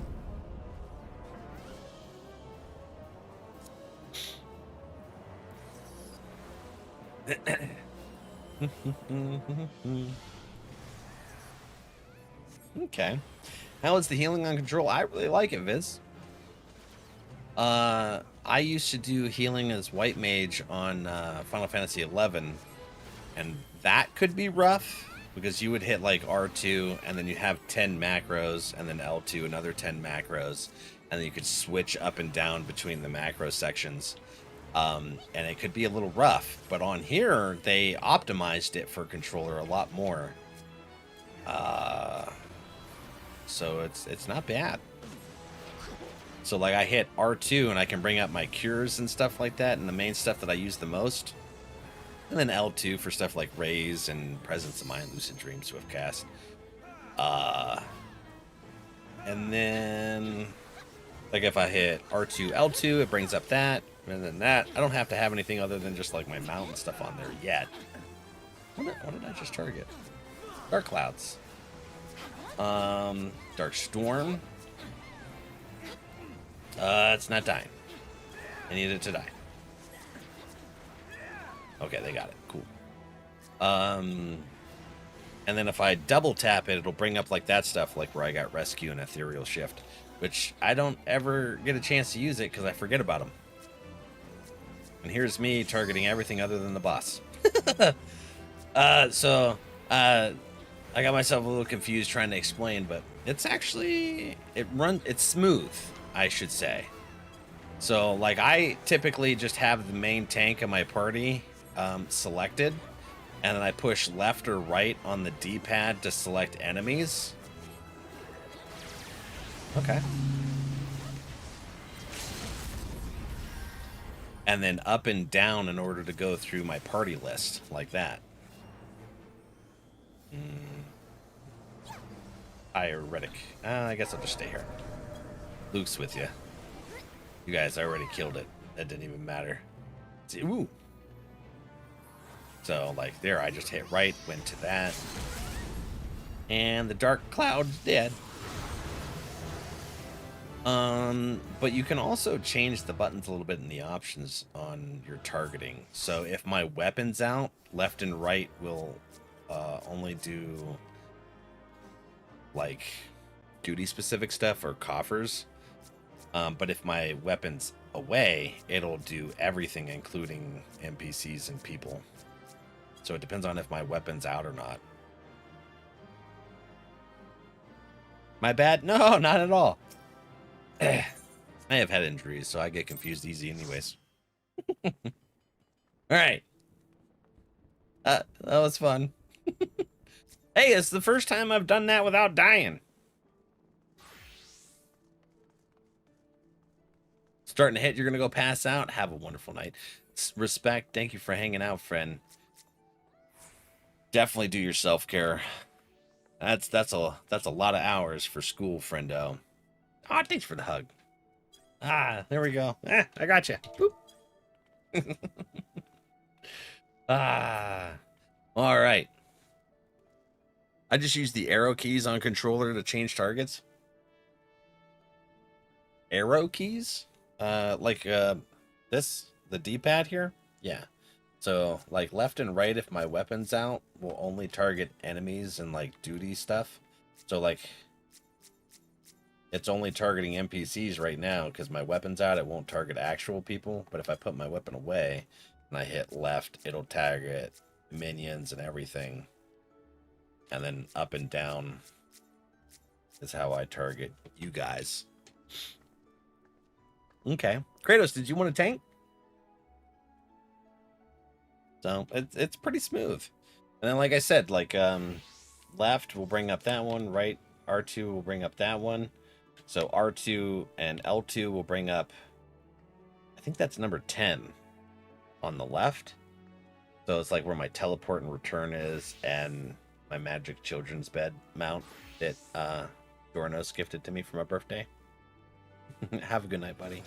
Okay. How is the healing on control? I really like it, Viz. I used to do healing as white mage on Final Fantasy XI, and that could be rough because you would hit like R2 and then you have 10 macros and then L2 another 10 macros, and then you could switch up and down between the macro sections. And it could be a little rough, but on here they optimized it for controller a lot more. So it's not bad. So like I hit R2 and I can bring up my cures and stuff like that, and the main stuff that I use the most. And then L2 for stuff like Raise and Presence of Mind, Lucid Dream, Swift Cast. And then like if I hit R2, L2, it brings up that. And then that. I don't have to have anything other than just like my mount and stuff on there yet. What did I just target? Dark Clouds. Dark Storm. It's not dying. I need it to die. Okay, they got it. Cool. And then if I double tap it, it'll bring up like that stuff, like where I got rescue and ethereal shift, which I don't ever get a chance to use it because I forget about them. And here's me targeting everything other than the boss. I got myself a little confused trying to explain, but it's actually, it's smooth, I should say. So like I typically just have the main tank of my party selected, and then I push left or right on the D-pad to select enemies. Okay. And then up and down in order to go through my party list, like that. Reddick. I guess I'll just stay here. Luke's with you. You guys already killed it. That didn't even matter. See, ooh. So, like, there, I just hit right, went to that. And the dark cloud's dead. But you can also change the buttons a little bit in the options on your targeting. So if my weapon's out, left and right will only do like duty specific stuff or coffers. But if my weapon's away, it'll do everything, including NPCs and people. So it depends on if my weapon's out or not. My bad? No, not at all. I have head injuries, so I get confused easy anyways. All right. That was fun. Hey, it's the first time I've done that without dying. Starting to hit, you're going to go pass out. Have a wonderful night. Respect. Thank you for hanging out, friend. Definitely do your self-care. That's a lot of hours for school, friendo. Ah, oh, thanks for the hug. Ah, there we go. I got you. Boop. All right. I just used the arrow keys on controller to change targets. Arrow keys? This, the D-pad here? Yeah. So, like, left and right, if my weapon's out, will only target enemies and, like, duty stuff. So, like, it's only targeting NPCs right now because my weapon's out. It won't target actual people. But if I put my weapon away and I hit left, it'll target minions and everything. And then up and down is how I target you guys. Okay. Kratos, did you want a tank? So it's pretty smooth. And then, like I said, like left will bring up that one, right R2 will bring up that one. So R2 and L2 will bring up, I think that's number 10 on the left. So it's like where my teleport and return is, and my magic children's bed mount that Dornos gifted to me for my birthday. Have a good night, buddy.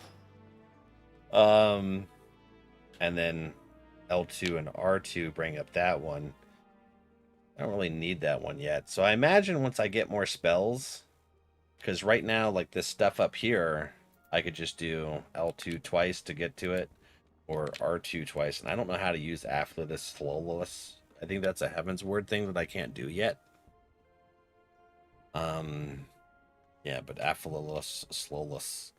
And then L2 and R2 bring up that one. I don't really need that one yet. So I imagine once I get more spells, because right now, like this stuff up here, I could just do L2 twice to get to it, or R2 twice. And I don't know how to use Afflatus Slowless. I think that's a Heavensward thing that I can't do yet. Yeah, but Afflatus Slowless,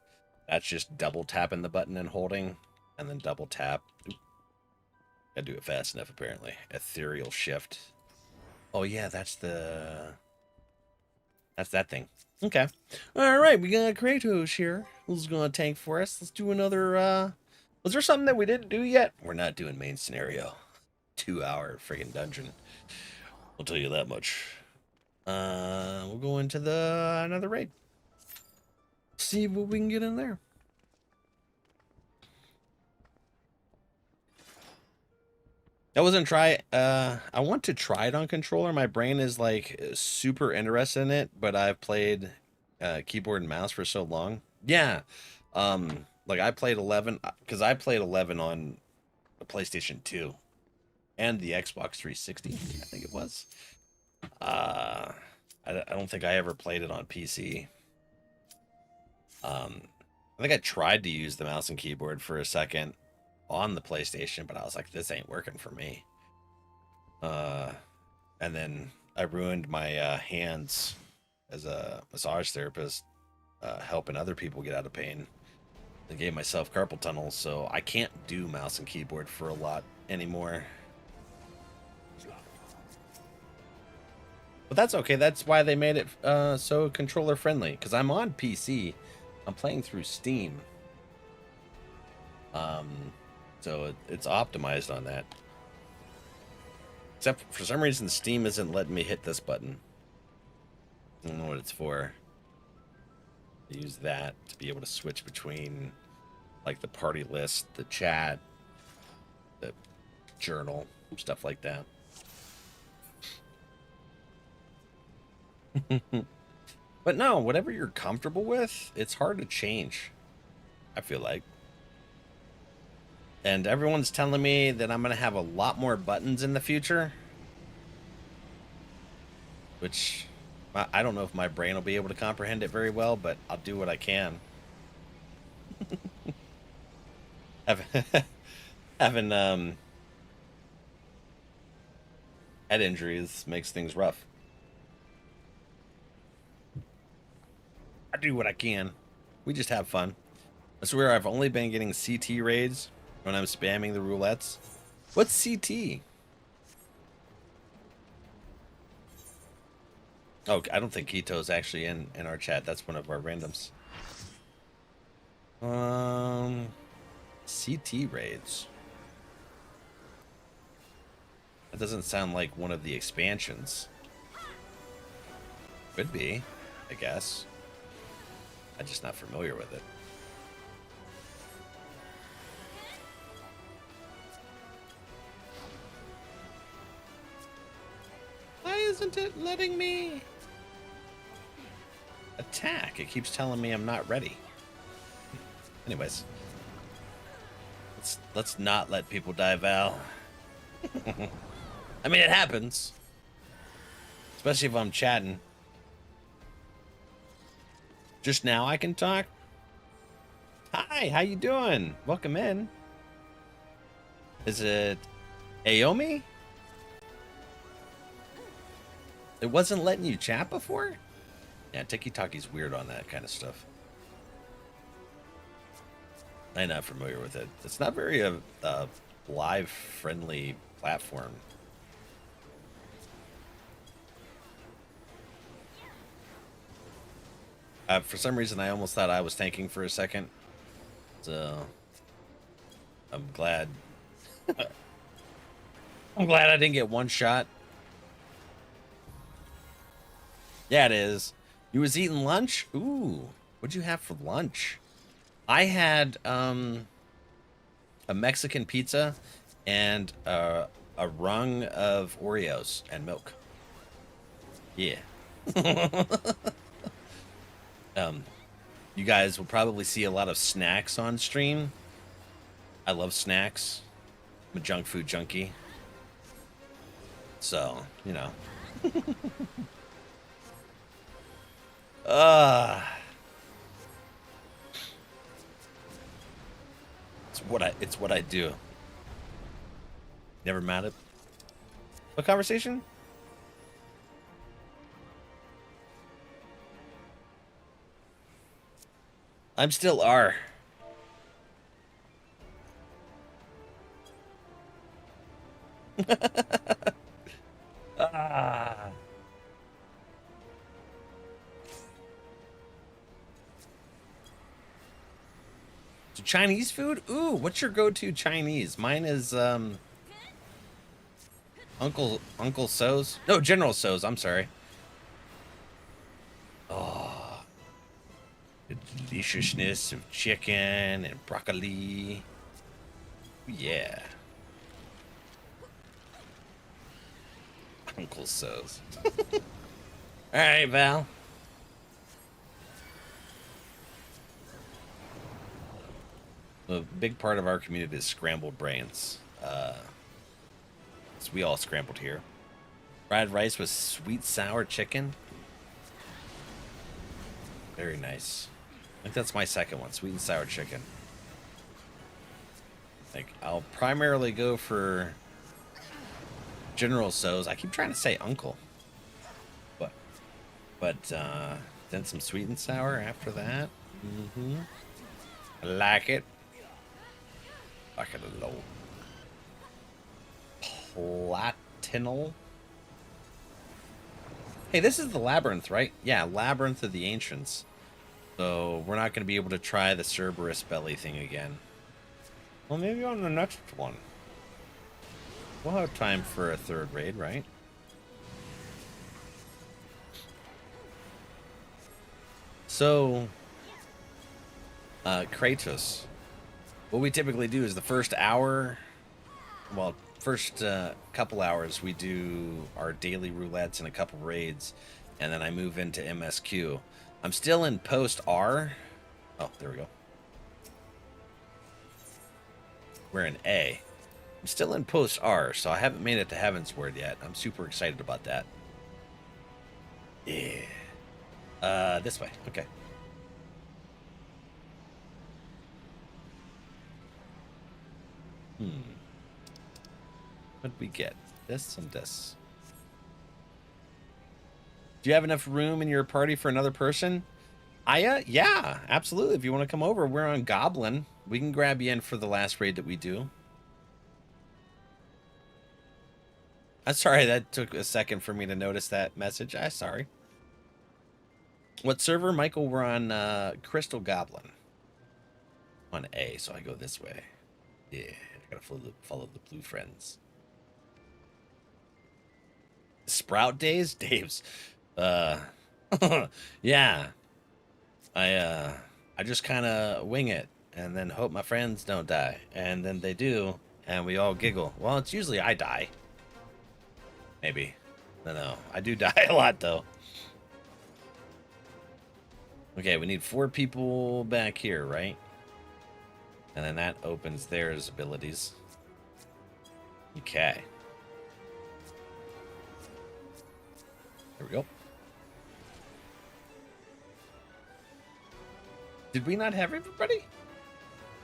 that's just double tapping the button and holding, and then double tap. Oop. Gotta do it fast enough, apparently. Ethereal shift. Oh yeah, that's that thing. Okay. All right, we got Kratos here. Who's gonna tank for us? Let's do another. Was there something that we didn't do yet? We're not doing main scenario. 2-hour friggin' dungeon. I'll tell you that much. We'll go into another raid. See what we can get in there. I wasn't I want to try it on controller. My brain is like super interested in it, but I've played keyboard and mouse for so long. Yeah. Like I played 11 because I played 11 on the PlayStation 2 and the Xbox 360, I think it was. I don't think I ever played it on PC. I think I tried to use the mouse and keyboard for a second on the PlayStation, but I was like, this ain't working for me. And then I ruined my hands as a massage therapist, helping other people get out of pain. I gave myself carpal tunnel, so I can't do mouse and keyboard for a lot anymore. But that's okay. That's why they made it so controller friendly. Because I'm on PC, I'm playing through Steam, so it's optimized on that. Except for some reason, Steam isn't letting me hit this button. I don't know what it's for. Use that to be able to switch between, like, the party list, the chat, the journal, stuff like that. But no, whatever you're comfortable with, it's hard to change, I feel like. And everyone's telling me that I'm going to have a lot more buttons in the future. Which, I don't know if my brain will be able to comprehend it very well, but I'll do what I can. Having head injuries makes things rough. I do what I can. We just have fun. I swear I've only been getting CT raids when I'm spamming the roulettes. What's CT? Oh, I don't think Kito's actually in our chat. That's one of our randoms. CT raids. That doesn't sound like one of the expansions. Could be, I guess. I'm just not familiar with it. Why isn't it letting me attack? It keeps telling me I'm not ready. Anyways, let's not let people die, Val. I mean, it happens, especially if I'm chatting. Just now I can talk. Hi, how you doing? Welcome in. Is it Aomi? It wasn't letting you chat before? Yeah, Tiki-Taki's weird on that kind of stuff. I'm not familiar with it. It's not very live-friendly platform. For some reason, I almost thought I was tanking for a second. So, I'm glad. I'm glad I didn't get one shot. Yeah, it is. You was eating lunch? Ooh, what'd you have for lunch? I had a Mexican pizza and a rung of Oreos and milk. Yeah. You guys will probably see a lot of snacks on stream. I love snacks. I'm a junk food junkie. So, you know. It's what I do. Never mad at. What conversation? I'm still R. So Chinese food? Ooh, what's your go-to Chinese? Mine is Uncle So's. No, General So's. I'm sorry. Oh. The deliciousness of chicken and broccoli. Yeah. Uncle So's. Alright, Val. A big part of our community is scrambled brains. So we all scrambled here. Fried rice with sweet sour chicken. Very nice. I think that's my second one, sweet and sour chicken. Like, I'll primarily go for General So's. I keep trying to say Uncle. But then some sweet and sour after that. I like it. Like it a little platinal. Hey, this is the labyrinth, right? Yeah, Labyrinth of the Ancients. So we're not going to be able to try the Cerberus belly thing again. Well, maybe on the next one. We'll have time for a third raid, right? So, Kratos. What we typically do is the first hour, well, first couple hours, we do our daily roulettes and a couple raids, and then I move into MSQ. I'm still in post R. Oh, there we go. We're in A. I'm still in post R, so I haven't made it to Heavensward yet. I'm super excited about that. Yeah. This way. Okay. What'd we get? This and this. Do you have enough room in your party for another person? Aya? Yeah, absolutely. If you want to come over, we're on Goblin. We can grab you in for the last raid that we do. I'm sorry, that took a second for me to notice that message. I'm sorry. What server? Michael, we're on Crystal Goblin. On A, so I go this way. Yeah, I gotta follow the blue friends. Sprout days? Dave's. Yeah. I just kind of wing it and then hope my friends don't die. And then they do, and we all giggle. Well, it's usually I die. Maybe. I don't know. I do die a lot, though. Okay, we need 4 people back here, right? And then that opens their abilities. Okay. There we go. Did we not have everybody?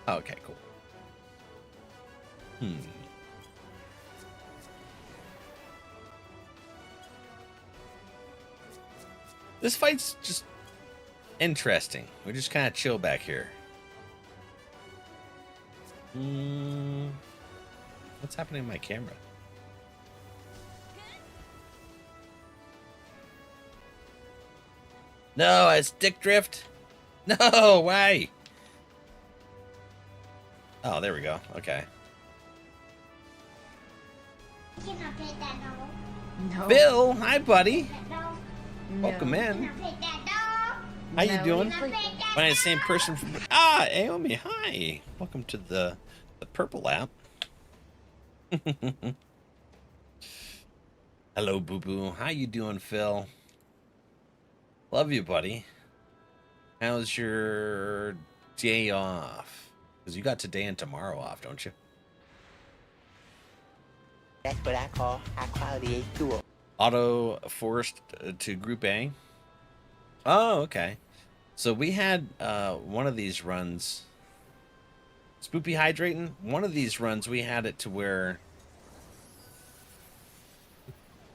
Oh, okay, cool. This fight's just interesting. We just kind of chill back here. What's happening in my camera? No, it's dick drift. No, why? Oh, there we go. Okay. No. Bill, hi, buddy. No. Welcome in. How you doing? My name's the same person from... Ah, Aomi, hi. Welcome to the purple app. Hello, boo-boo. How you doing, Phil? Love you, buddy. How's your day off? Because you got today and tomorrow off, don't you? That's what I call high quality 8 duo. Auto forced to Group A. Oh, okay. So we had one of these runs. Spoopy Hydrating? One of these runs, we had it to where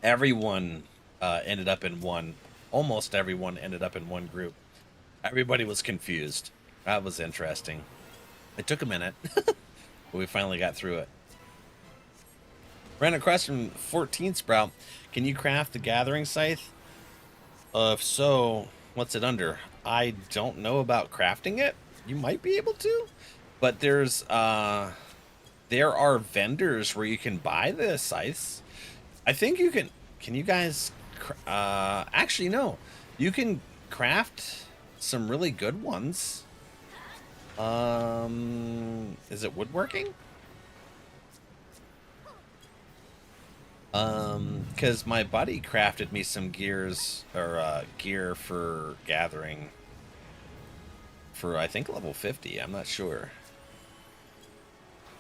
everyone ended up in one. Almost everyone ended up in one group. Everybody was confused. That was interesting. It took a minute, but we finally got through it. Ran across from 14 Sprout. Can you craft the Gathering Scythe? If so, what's it under? I don't know about crafting it. You might be able to, but there are vendors where you can buy the scythes. I think you can. Can you guys? Actually, no. You can craft some really good ones. Is it woodworking? Because my buddy crafted me some gear for gathering for, I think, level 50. I'm not sure.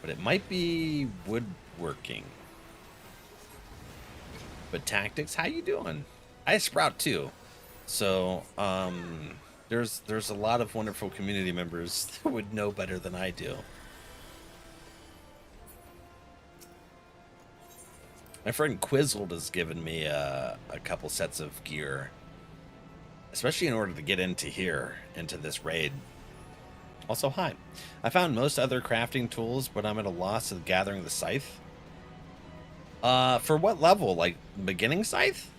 But it might be woodworking. But tactics, how you doing? I sprout too. So, there's a lot of wonderful community members that would know better than I do. My friend Quizzled has given me a couple sets of gear. especially in order to get into here, into this raid. Also, hi. I found most other crafting tools, but I'm at a loss of gathering the scythe. For what level? Like, beginning scythe?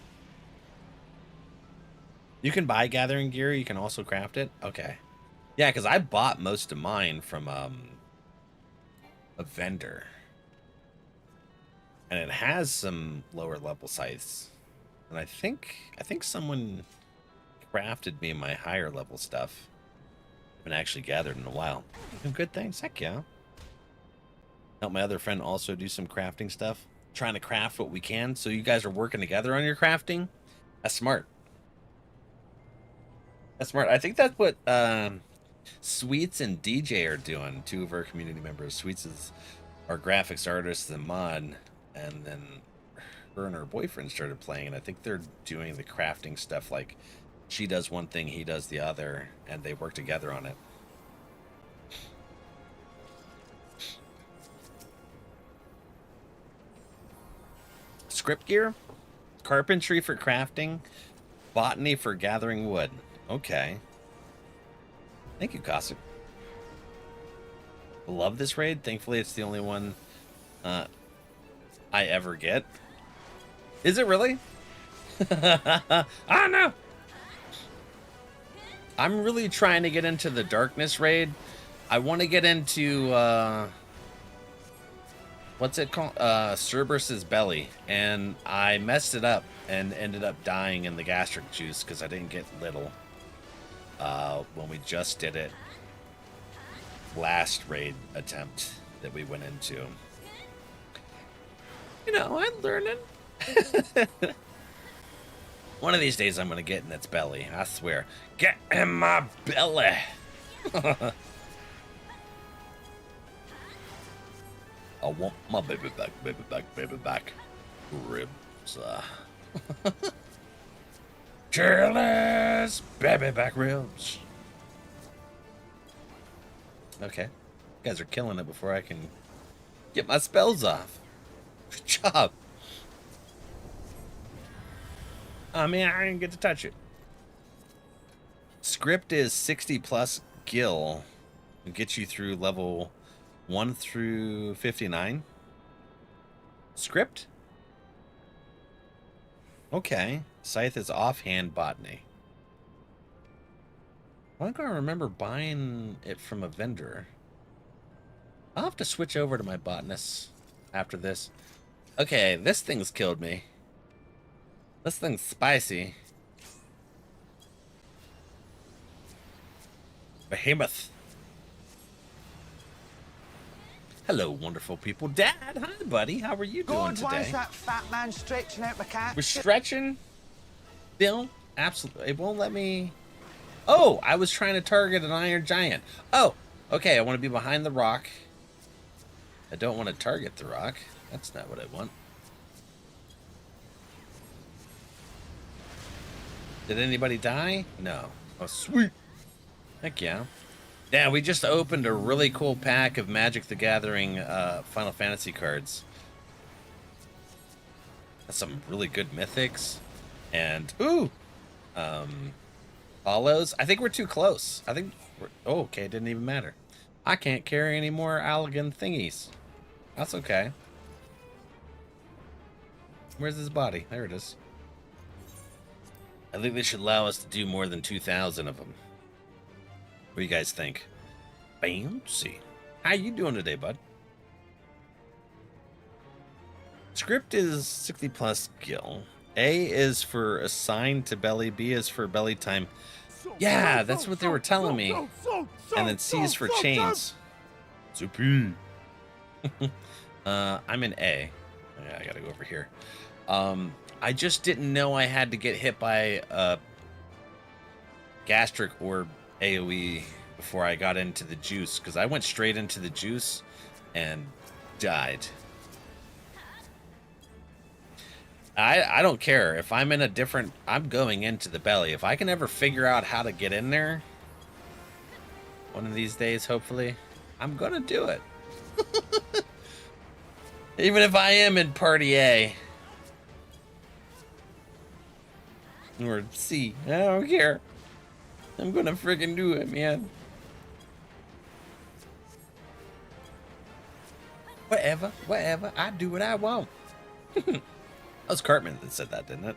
You can buy gathering gear, you can also craft it? Okay. Yeah, because I bought most of mine from, a vendor. And it has some lower level scythes. And I think someone crafted me my higher level stuff. Haven't actually gathered in a while. Good things, heck yeah. Help my other friend also do some crafting stuff. Trying to craft what we can, so you guys are working together on your crafting. That's smart. That's smart. I think that's what Sweets and DJ are doing. Two of our community members. Sweets is our graphics artist and mod, and then her and her boyfriend started playing, and I think they're doing the crafting stuff. Like, she does one thing, he does the other, and they work together on it. Script gear, carpentry for crafting, botany for gathering wood. Okay. Thank you, Cossack. Love this raid. Thankfully, it's the only one I ever get. Is it really? I don't know. I'm really trying to get into the darkness raid. I want to get into what's it called? Cerberus's belly, and I messed it up and ended up dying in the gastric juice because I didn't get little when we just did it last raid attempt that we went into. You know, I'm learning. One of these days I'm gonna get in its belly, I swear. Get in my belly! I want my baby back, baby back, baby back. Ribs. Careless baby back ribs. Okay. You guys are killing it before I can get my spells off. Good job. I mean, I didn't get to touch it. Script is 60 plus gil. It'll get you through level 1 through 59. Script? Okay. Scythe is offhand botany. I think I remember buying it from a vendor. I'll have to switch over to my botanist after this. Okay, this thing's killed me. This thing's spicy. Behemoth. Hello, wonderful people. Dad, hi, buddy. How are you doing God, why is today? that fat man stretching out my cat? We're stretching? Bill? Absolutely. It won't let me... Oh, I was trying to target an iron giant. Oh, okay. I want to be behind the rock. I don't want to target the rock. That's not what I want. Did anybody die? No. Oh, sweet. Heck yeah. Yeah, we just opened a really cool pack of Magic the Gathering Final Fantasy cards. That's some really good mythics. And, ooh! Hollows. I think we're too close. I think we're... Oh, okay, it didn't even matter. I can't carry any more Allegan thingies. That's okay. Where's his body? There it is. I think they should allow us to do more than 2,000 of them. What do you guys think? Fancy. How you doing today, bud? Script is 60 plus gil. A is for assigned to belly. B is for belly time. Yeah, that's what they were telling me. And then C is for chains. Super. I'm in A. Yeah, I gotta go over here. I just didn't know I had to get hit by a gastric or AoE before I got into the juice, because I went straight into the juice and died. I don't care. If I'm in a different... I'm going into the belly. If I can ever figure out how to get in there, one of these days, hopefully, I'm going to do it. Even if I am in Party A. Or C. I don't care. I'm gonna freaking do it, man. Whatever, whatever. I do what I want. That was Cartman that said that, didn't it?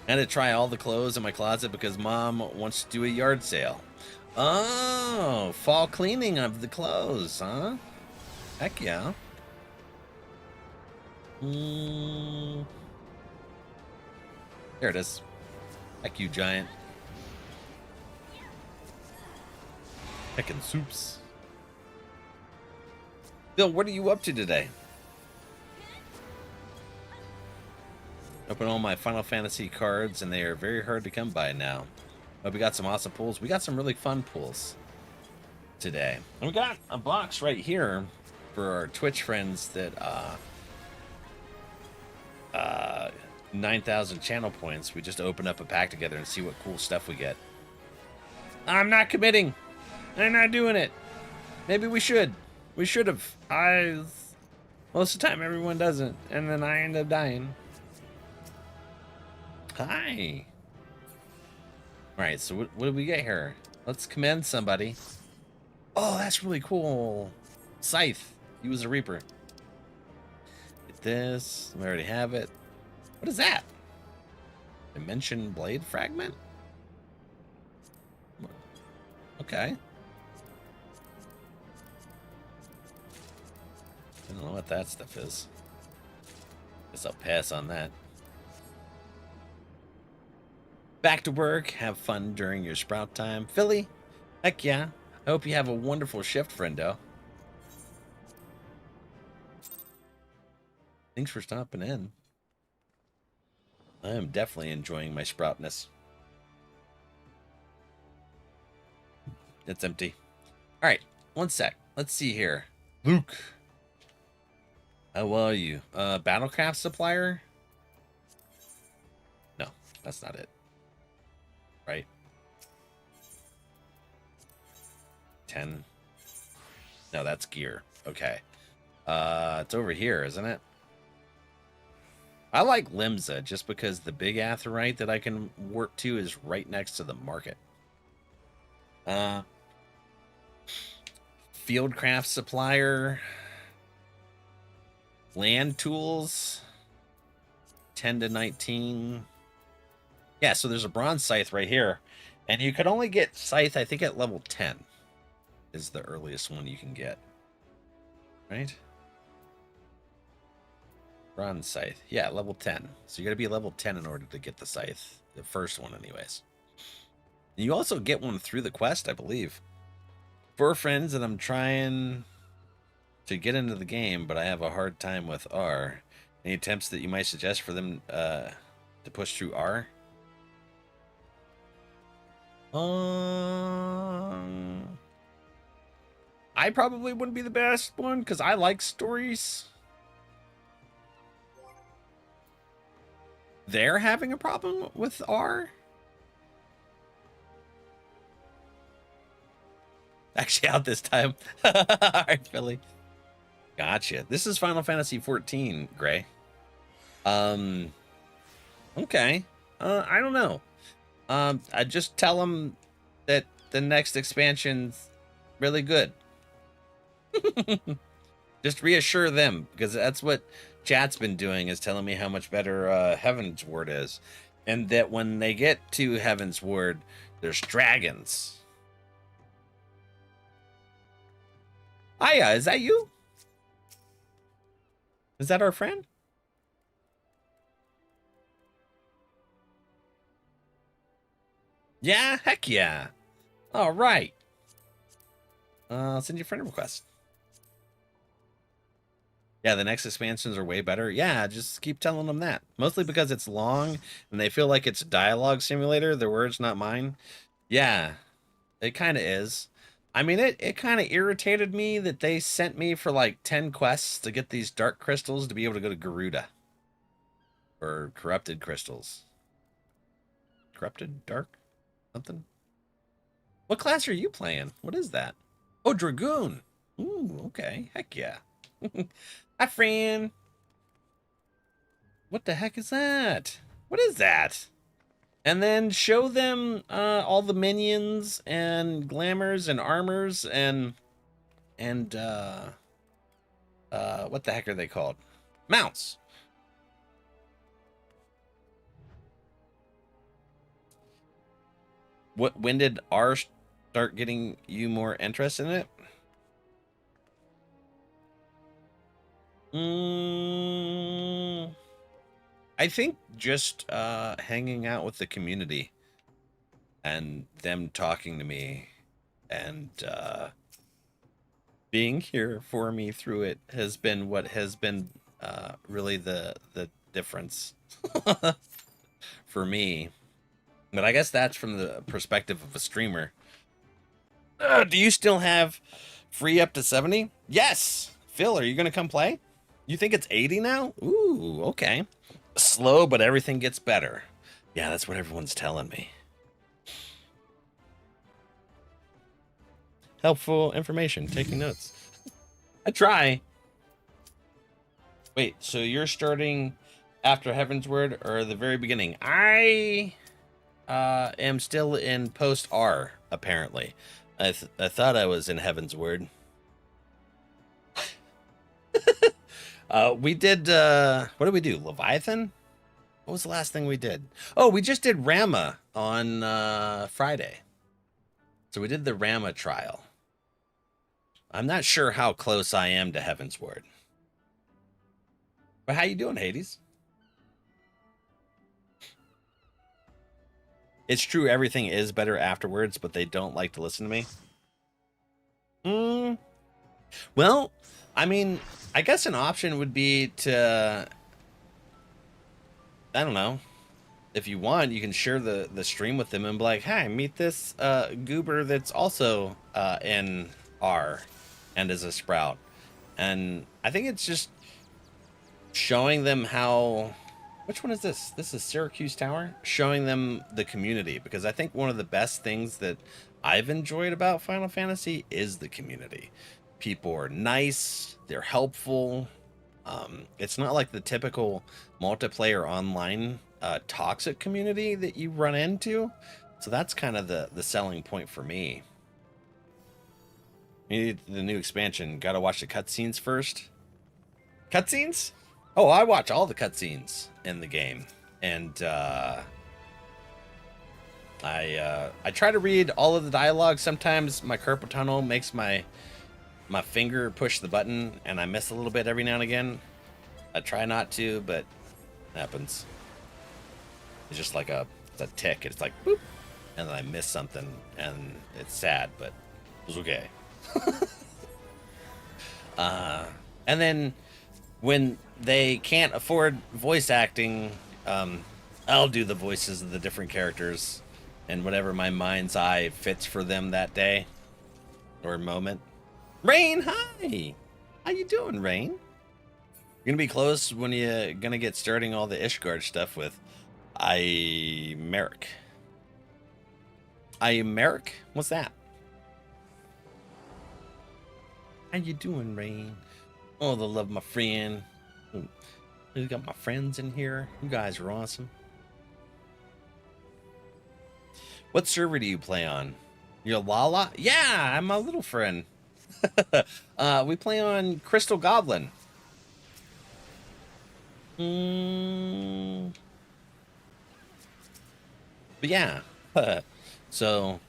I had to try all the clothes in my closet because Mom wants to do a yard sale. Oh, fall cleaning of the clothes, huh? Heck yeah. There it is. Heck you, giant. Heckin' soups. Bill, what are you up to today? Open all my Final Fantasy cards, and they are very hard to come by now. But we got some awesome pulls. We got some really fun pulls today. And we got a box right here for our Twitch friends that 9,000 channel points. We just open up a pack together and see what cool stuff we get. I'm not committing. I'm not doing it. Maybe we should. We should have. Most of the time everyone doesn't, and then I end up dying. Hi. Alright, so what did we get here? Let's commend somebody. Oh, that's really cool. Scythe. He was a Reaper. Get this. We already have it. What is that? Dimension Blade Fragment? Okay. I don't know what that stuff is. Guess I'll pass on that. Back to work. Have fun during your sprout time. Philly, heck yeah. I hope you have a wonderful shift, friendo. Thanks for stopping in. I am definitely enjoying my sproutness. It's empty. All right, one sec. Let's see here. Luke. How are you? Battlecraft supplier? No, that's not it. Right? 10. No, that's gear. Okay. It's over here, isn't it? I like Limsa just because the big aetheryte that I can work to is right next to the market. Fieldcraft supplier. Land tools. 10 to 19. Yeah, so there's a bronze scythe right here. And you could only get scythe, I think, at level 10. Is the earliest one you can get. Right? Bronze scythe. Yeah, level 10. So you gotta be level 10 in order to get the scythe. The first one, anyways. And you also get one through the quest, I believe. For friends that I'm trying to get into the game, but I have a hard time with R. Any attempts that you might suggest for them to push through R? I probably wouldn't be the best one because I like stories. They're having a problem with R? Actually out this time. Alright, Philly. Gotcha. This is Final Fantasy XIV, Gray. Okay. I don't know. I just tell them that the next expansion's really good. Just reassure them, because that's what chat's been doing, is telling me how much better Heavensward is. And that when they get to Heavensward, there's dragons. Aya, is that you? Is that our friend? Yeah, heck yeah. All right. I'll send you a friend request. Yeah, the next expansions are way better. Yeah, just keep telling them that. Mostly because it's long and they feel like it's a dialogue simulator. Their words, not mine. Yeah, it kind of is. I mean, it kind of irritated me that they sent me for like 10 quests to get these dark crystals to be able to go to Garuda. Or corrupted crystals. Corrupted dark? Something? What class are you playing? What is that? Oh, Dragoon. Ooh, okay. Heck yeah. Hi, friend. What the heck is that? What is that? and then show them all the minions and glamours and armors and what the heck are they called? Mounts. When did R start getting you more interest in it? I think just hanging out with the community and them talking to me and being here for me through it has been what has been really the difference for me. But I guess that's from the perspective of a streamer. Do you still have free up to 70? Yes. Phil, are you going to come play? You think it's 80 now? Ooh, okay. Slow, but everything gets better. Yeah, that's what everyone's telling me. Helpful information. Taking notes. I try. Wait, so you're starting after Heavensward or the very beginning? I am still in post R, apparently. I thought I was in Heavensward. We did, what did we do? Leviathan? What was the last thing we did? Oh, we just did Rama on Friday. So we did the Rama trial. I'm not sure how close I am to Heavensward. But how you doing, Hades? It's true everything is better afterwards, but they don't like to listen to me. Well, I mean, I guess an option would be to, I don't know, if you want, you can share the stream with them and be like, hey, meet this goober that's also in R and is a sprout. And I think it's just showing them how, which one is this? This is Syracuse Tower? Showing them the community, because I think one of the best things that I've enjoyed about Final Fantasy is the community. People are nice, they're helpful. It's not like the typical multiplayer online toxic community that you run into. So that's kind of the selling point for me. You need the new expansion. Gotta watch the cutscenes first. Cutscenes? Oh, I watch all the cutscenes in the game. And I try to read all of the dialogue. Sometimes my carpal tunnel makes my finger push the button and I miss a little bit every now and again. I try not to, but it happens. It's just like it's a tick. It's like boop, and then I miss something, and it's sad, but it's okay. And then when they can't afford voice acting, I'll do the voices of the different characters and whatever my mind's eye fits for them that day or moment. Rain, hi! How you doing, Rain? You're gonna be close when you gonna get starting all the Ishgard stuff with Merrick. Merrick? What's that? How you doing, Rain? Oh, the love, my friend. We got my friends in here. You guys are awesome. What server do you play on? Your Lala? Yeah, I'm a little friend. We play on Crystal Goblin. But yeah, so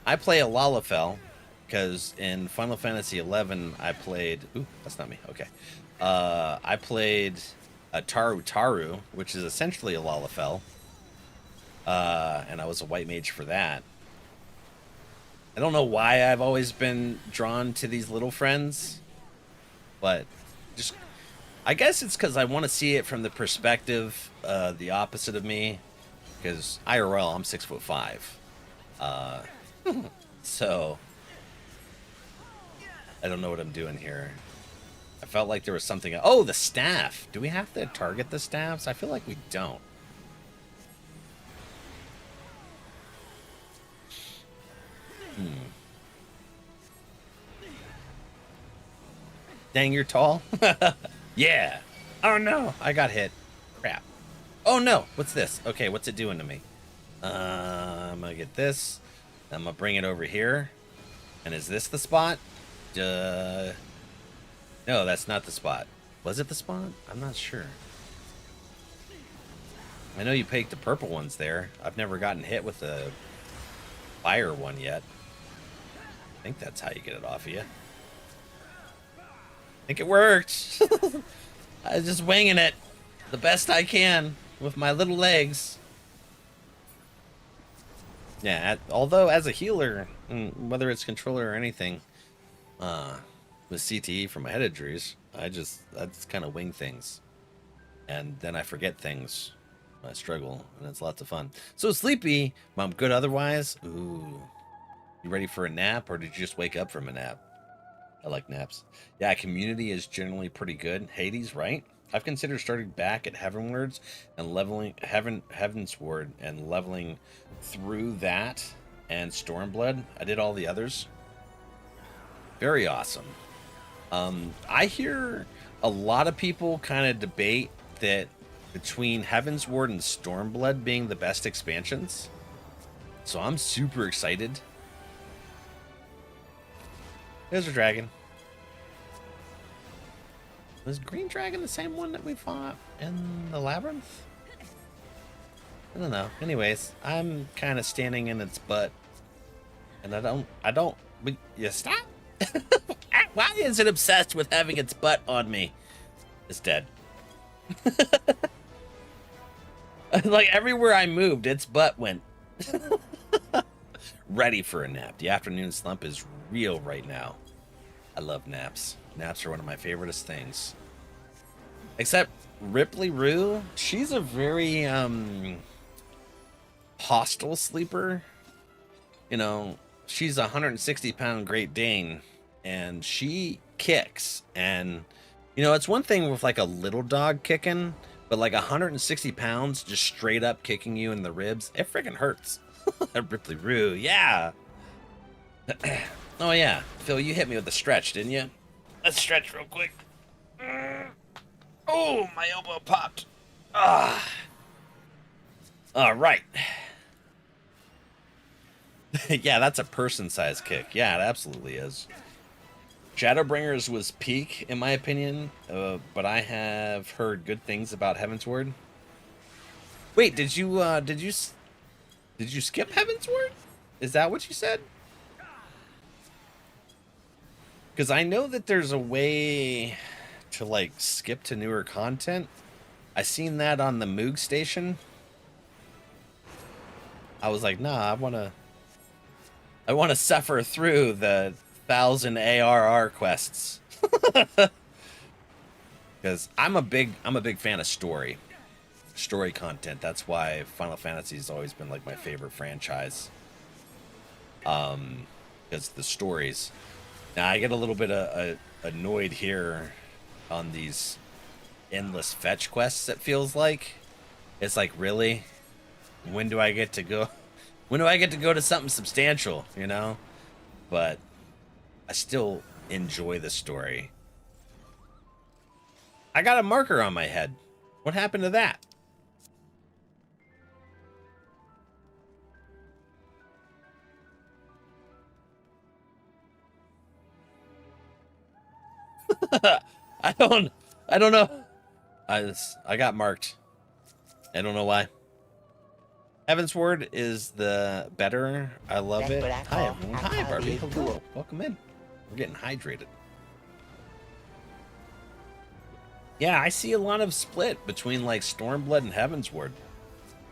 I play a Lalafell because in Final Fantasy XI I played. Ooh, that's not me. Okay, I played a Taru, which is essentially a Lalafell, and I was a white mage for that. I don't know why I've always been drawn to these little friends, but just I guess it's because I want to see it from the perspective, the opposite of me. Because IRL, I'm 6'5". So I don't know what I'm doing here. I felt like there was something. Oh, the staff. Do we have to target the staffs? I feel like we don't. Dang, you're tall. Yeah. Oh no, I got hit. Crap. Oh no, what's this? Okay, what's it doing to me? I'm gonna get this. I'm gonna bring it over here. And is this the spot? No, that's not the spot. Was it the spot? I'm not sure. I know you picked the purple ones there. I've never gotten hit with a fire one yet. I think that's how you get it off of you. I think it worked. I was just winging it the best I can with my little legs. Yeah, although as a healer, whether it's controller or anything, with CTE from my head injuries, I just kind of wing things. And then I forget things. I struggle, and it's lots of fun. So sleepy, but I'm good otherwise. Ooh. You ready for a nap, or did you just wake up from a nap? I like naps. Yeah, community is generally pretty good. Hades, right? I've considered starting back at Heavenwards and leveling Heavensward and leveling through that and Stormblood. I did all the others. Very awesome. I hear a lot of people kind of debate that between Heavensward and Stormblood being the best expansions. So I'm super excited. There's a dragon. Was Green Dragon the same one that we fought in the Labyrinth? I don't know. Anyways, I'm kind of standing in its butt. And you stop? Why is it obsessed with having its butt on me? It's dead. Like everywhere I moved, its butt went. Ready for a nap. The afternoon slump is real right now. I love naps. Naps are one of my favoriteest things. Except Ripley Rue, she's a very hostile sleeper. You know, she's a 160-pound Great Dane, and she kicks. And you know, it's one thing with like a little dog kicking, but like 160 pounds just straight up kicking you in the ribs, it freaking hurts. Ripley Rue, yeah. Oh yeah, Phil, you hit me with a stretch, didn't you? Let's stretch real quick. Oh, my elbow popped. Ah. All right. Yeah, that's a person-sized kick. Yeah, it absolutely is. Shadowbringers was peak, in my opinion, but I have heard good things about Heavensward. Wait, did you skip Heavensward? Is that what you said? Because I know that there's a way to like skip to newer content. I seen that on the Moog station. I was like, nah, I wanna suffer through the 1,000 ARR quests. Because I'm a big fan of story content. That's why Final Fantasy has always been like my favorite franchise. Because the stories. Now I get a little bit annoyed here on these endless fetch quests. It feels like it's like, really, when do I get to go? When do I get to go to something substantial? You know, but I still enjoy the story. I got a marker on my head. What happened to that? I don't know. I got marked. I don't know why. Heavensward is the better. I love it. Hi everyone. Hi Barbie. Hello. Welcome in. We're getting hydrated. Yeah, I see a lot of split between like Stormblood and Heavensward.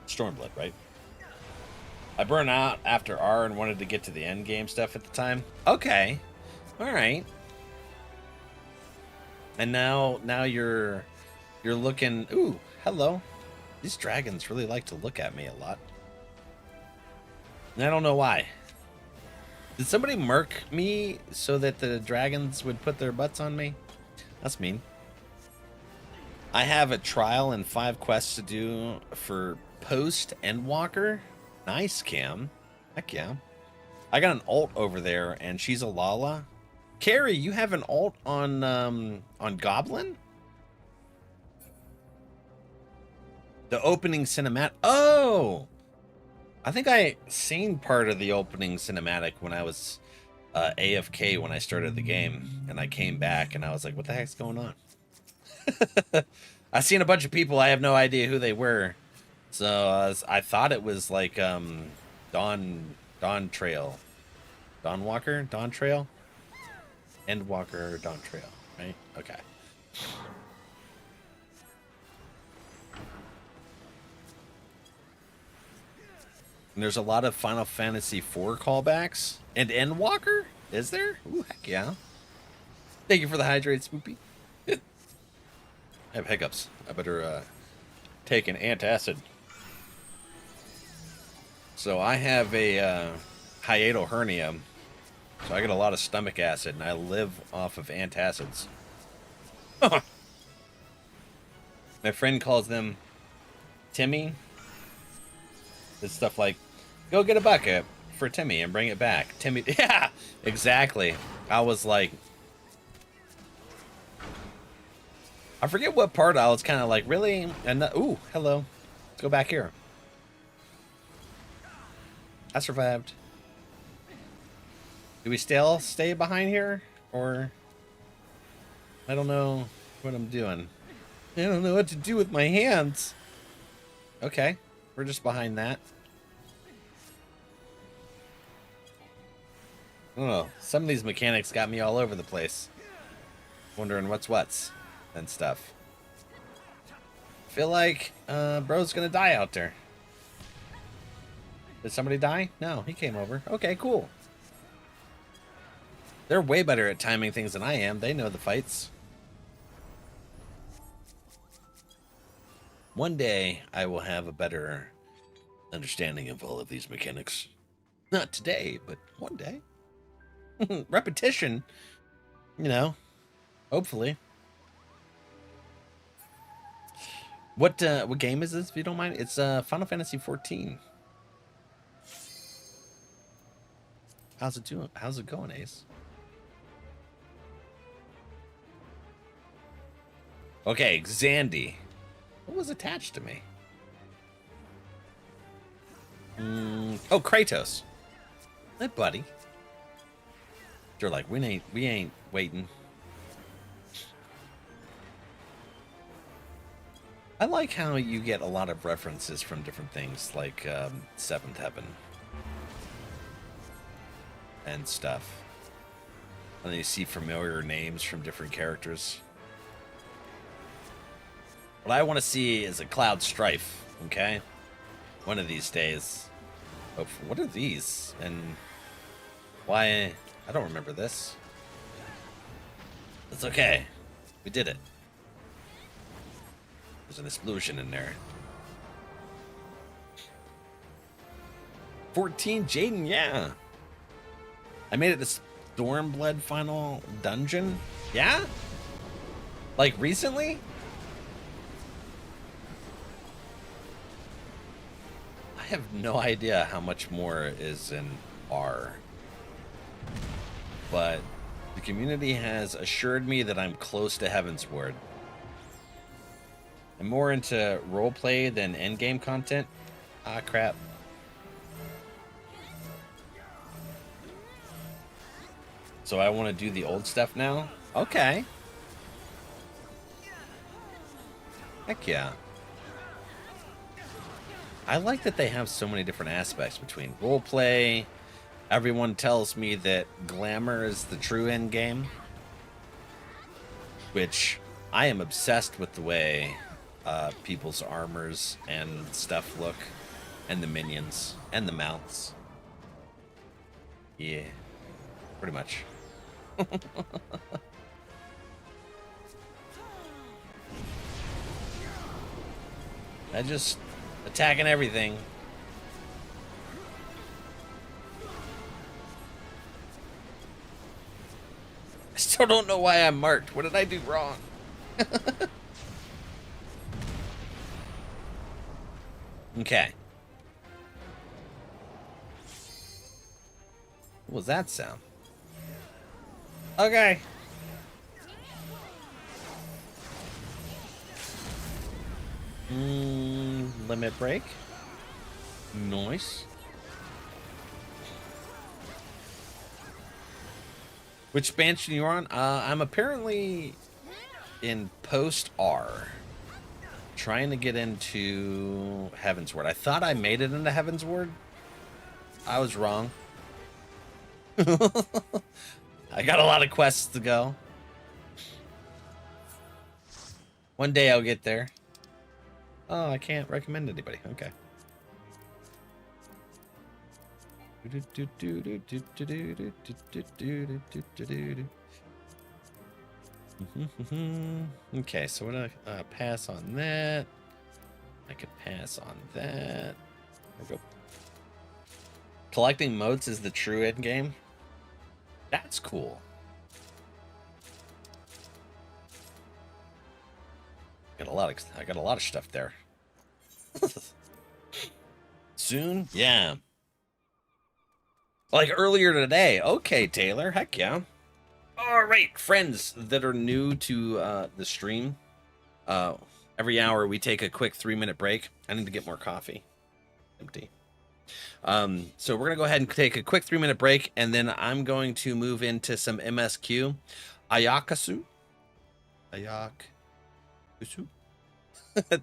Stormblood, right? I burned out after R and wanted to get to the end game stuff at the time. Okay. All right. And now you're looking. Ooh, hello. These dragons really like to look at me a lot. And I don't know why. Did somebody murk me so that the dragons would put their butts on me? That's mean. I have a trial and 5 quests to do for post-Endwalker. Nice, Cam. Heck yeah. I got an alt over there, and she's a Lala. Carrie, you have an alt on Goblin? The opening cinematic. Oh, I think I seen part of the opening cinematic when I was AFK when I started the game, and I came back and I was like, "What the heck's going on?" I seen a bunch of people. I have no idea who they were, so I thought it was like Dawn Trail, Dawn Walker, Dawn Trail, Endwalker, Dawn Trail, right? Okay. And there's a lot of Final Fantasy IV callbacks. And Endwalker? Is there? Ooh, heck yeah. Thank you for the hydrate, Spoopy. I have hiccups. I better take an antacid. So I have a hiatal hernia. So I get a lot of stomach acid, and I live off of antacids. My friend calls them Timmy. It's stuff like, go get a bucket for Timmy and bring it back. Timmy, yeah, exactly. I was like, I forget what part I was kind of like, really? And ooh, hello. Let's go back here. I survived. Do we still stay behind here? Or, I don't know what I'm doing. I don't know what to do with my hands. Okay, we're just behind that. I don't know. Some of these mechanics got me all over the place. Wondering what's and stuff. Feel like bro's gonna die out there. Did somebody die? No, he came over. Okay, cool. They're way better at timing things than I am. They know the fights. One day, I will have a better understanding of all of these mechanics. Not today, but one day. Repetition, you know, hopefully. What game is this, if you don't mind? It's Final Fantasy XIV. How's it doing? How's it going, Ace? Okay, Xandy. What was attached to me? Oh, Kratos. Hey, buddy. They're like, we ain't waiting. I like how you get a lot of references from different things, like Seventh Heaven and stuff. And then you see familiar names from different characters. What I want to see is a Cloud Strife, okay? One of these days. Oh, what are these? And why? I don't remember this. It's okay. We did it. There's an explosion in there. 14 Jaden, yeah. I made it to Stormblood final dungeon. Yeah? Like recently? I have no idea how much more is in R. But the community has assured me that I'm close to Heavensward. I'm more into roleplay than endgame content. Ah, crap. So I want to do the old stuff now? Okay. Heck yeah. I like that they have so many different aspects between roleplay. Everyone tells me that glamour is the true end game, which I am obsessed with the way people's armors and stuff look, and the minions and the mounts. Yeah, pretty much. I just attacking everything. I still don't know why I'm marked. What did I do wrong? Okay. What was that sound? Okay. limit break. Nice. Which expansion you on? I'm apparently in post-R. Trying to get into Heavensward. I thought I made it into Heavensward. I was wrong. I got a lot of quests to go. One day I'll get there. Oh, I can't recommend anybody. Okay. Okay, so what do I pass on that? I could pass on that. I'll go. Collecting motes is the true end game. That's cool. I got a lot of stuff there. Soon? Yeah. Like earlier today. Okay, Taylor. Heck yeah. All right, friends that are new to the stream. Every hour we take a quick 3-minute break. I need to get more coffee. Empty. So we're gonna go ahead and take a quick 3-minute break, and then I'm going to move into some MSQ. Ayakasu.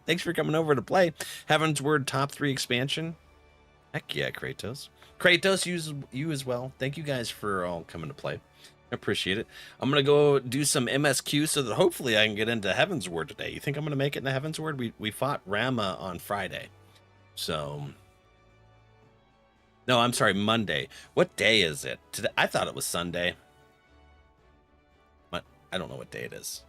Thanks for coming over to play. Heavensward top 3 expansion. Heck yeah, Kratos. Kratos, you as well. Thank you guys for all coming to play. I appreciate it. I'm going to go do some MSQ so that hopefully I can get into Heavensward today. You think I'm going to make it into Heavensward? We fought Rama on Friday. So... No, I'm sorry, Monday. What day is it? Today? I thought it was Sunday. But I don't know what day it is.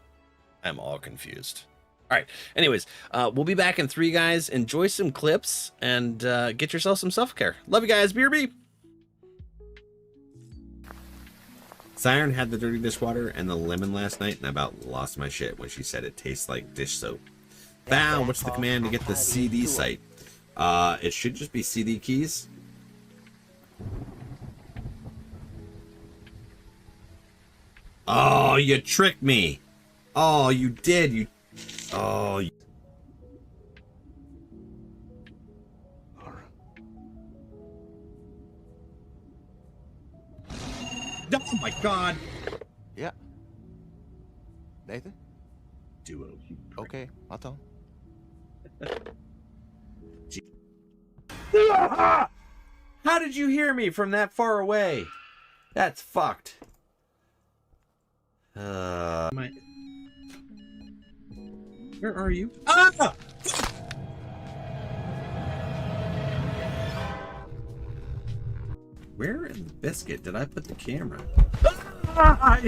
I'm all confused. All right. Anyways, we'll be back in 3, guys. Enjoy some clips and get yourself some self-care. Love you guys. BRB. Siren had the dirty dishwater and the lemon last night, and I about lost my shit when she said it tastes like dish soap. Val, what's the command to get the CD site? It should just be CD keys. Oh, you tricked me. Oh, you did. You. Oh. Oh my God. Yeah. Nathan? Duo. Okay, my turn. How did you hear me from that far away? That's fucked. Where are you? Ah! Where in the biscuit did I put the camera? God!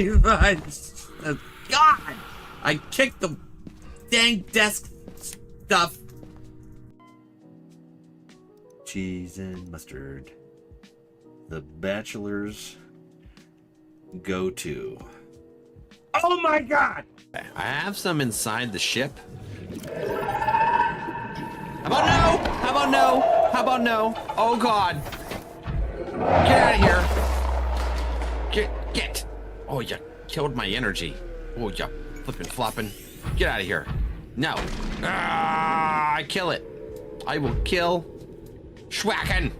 I kicked the dang desk stuff. Cheese and mustard. The bachelor's go-to. Oh my God! I have some inside the ship. How about no? How about no? How about no? Oh God! Get out of here! Get! Oh, you killed my energy. Oh, you flipping flopping. Get out of here! No! Ah! I kill it. I will kill Schwacken.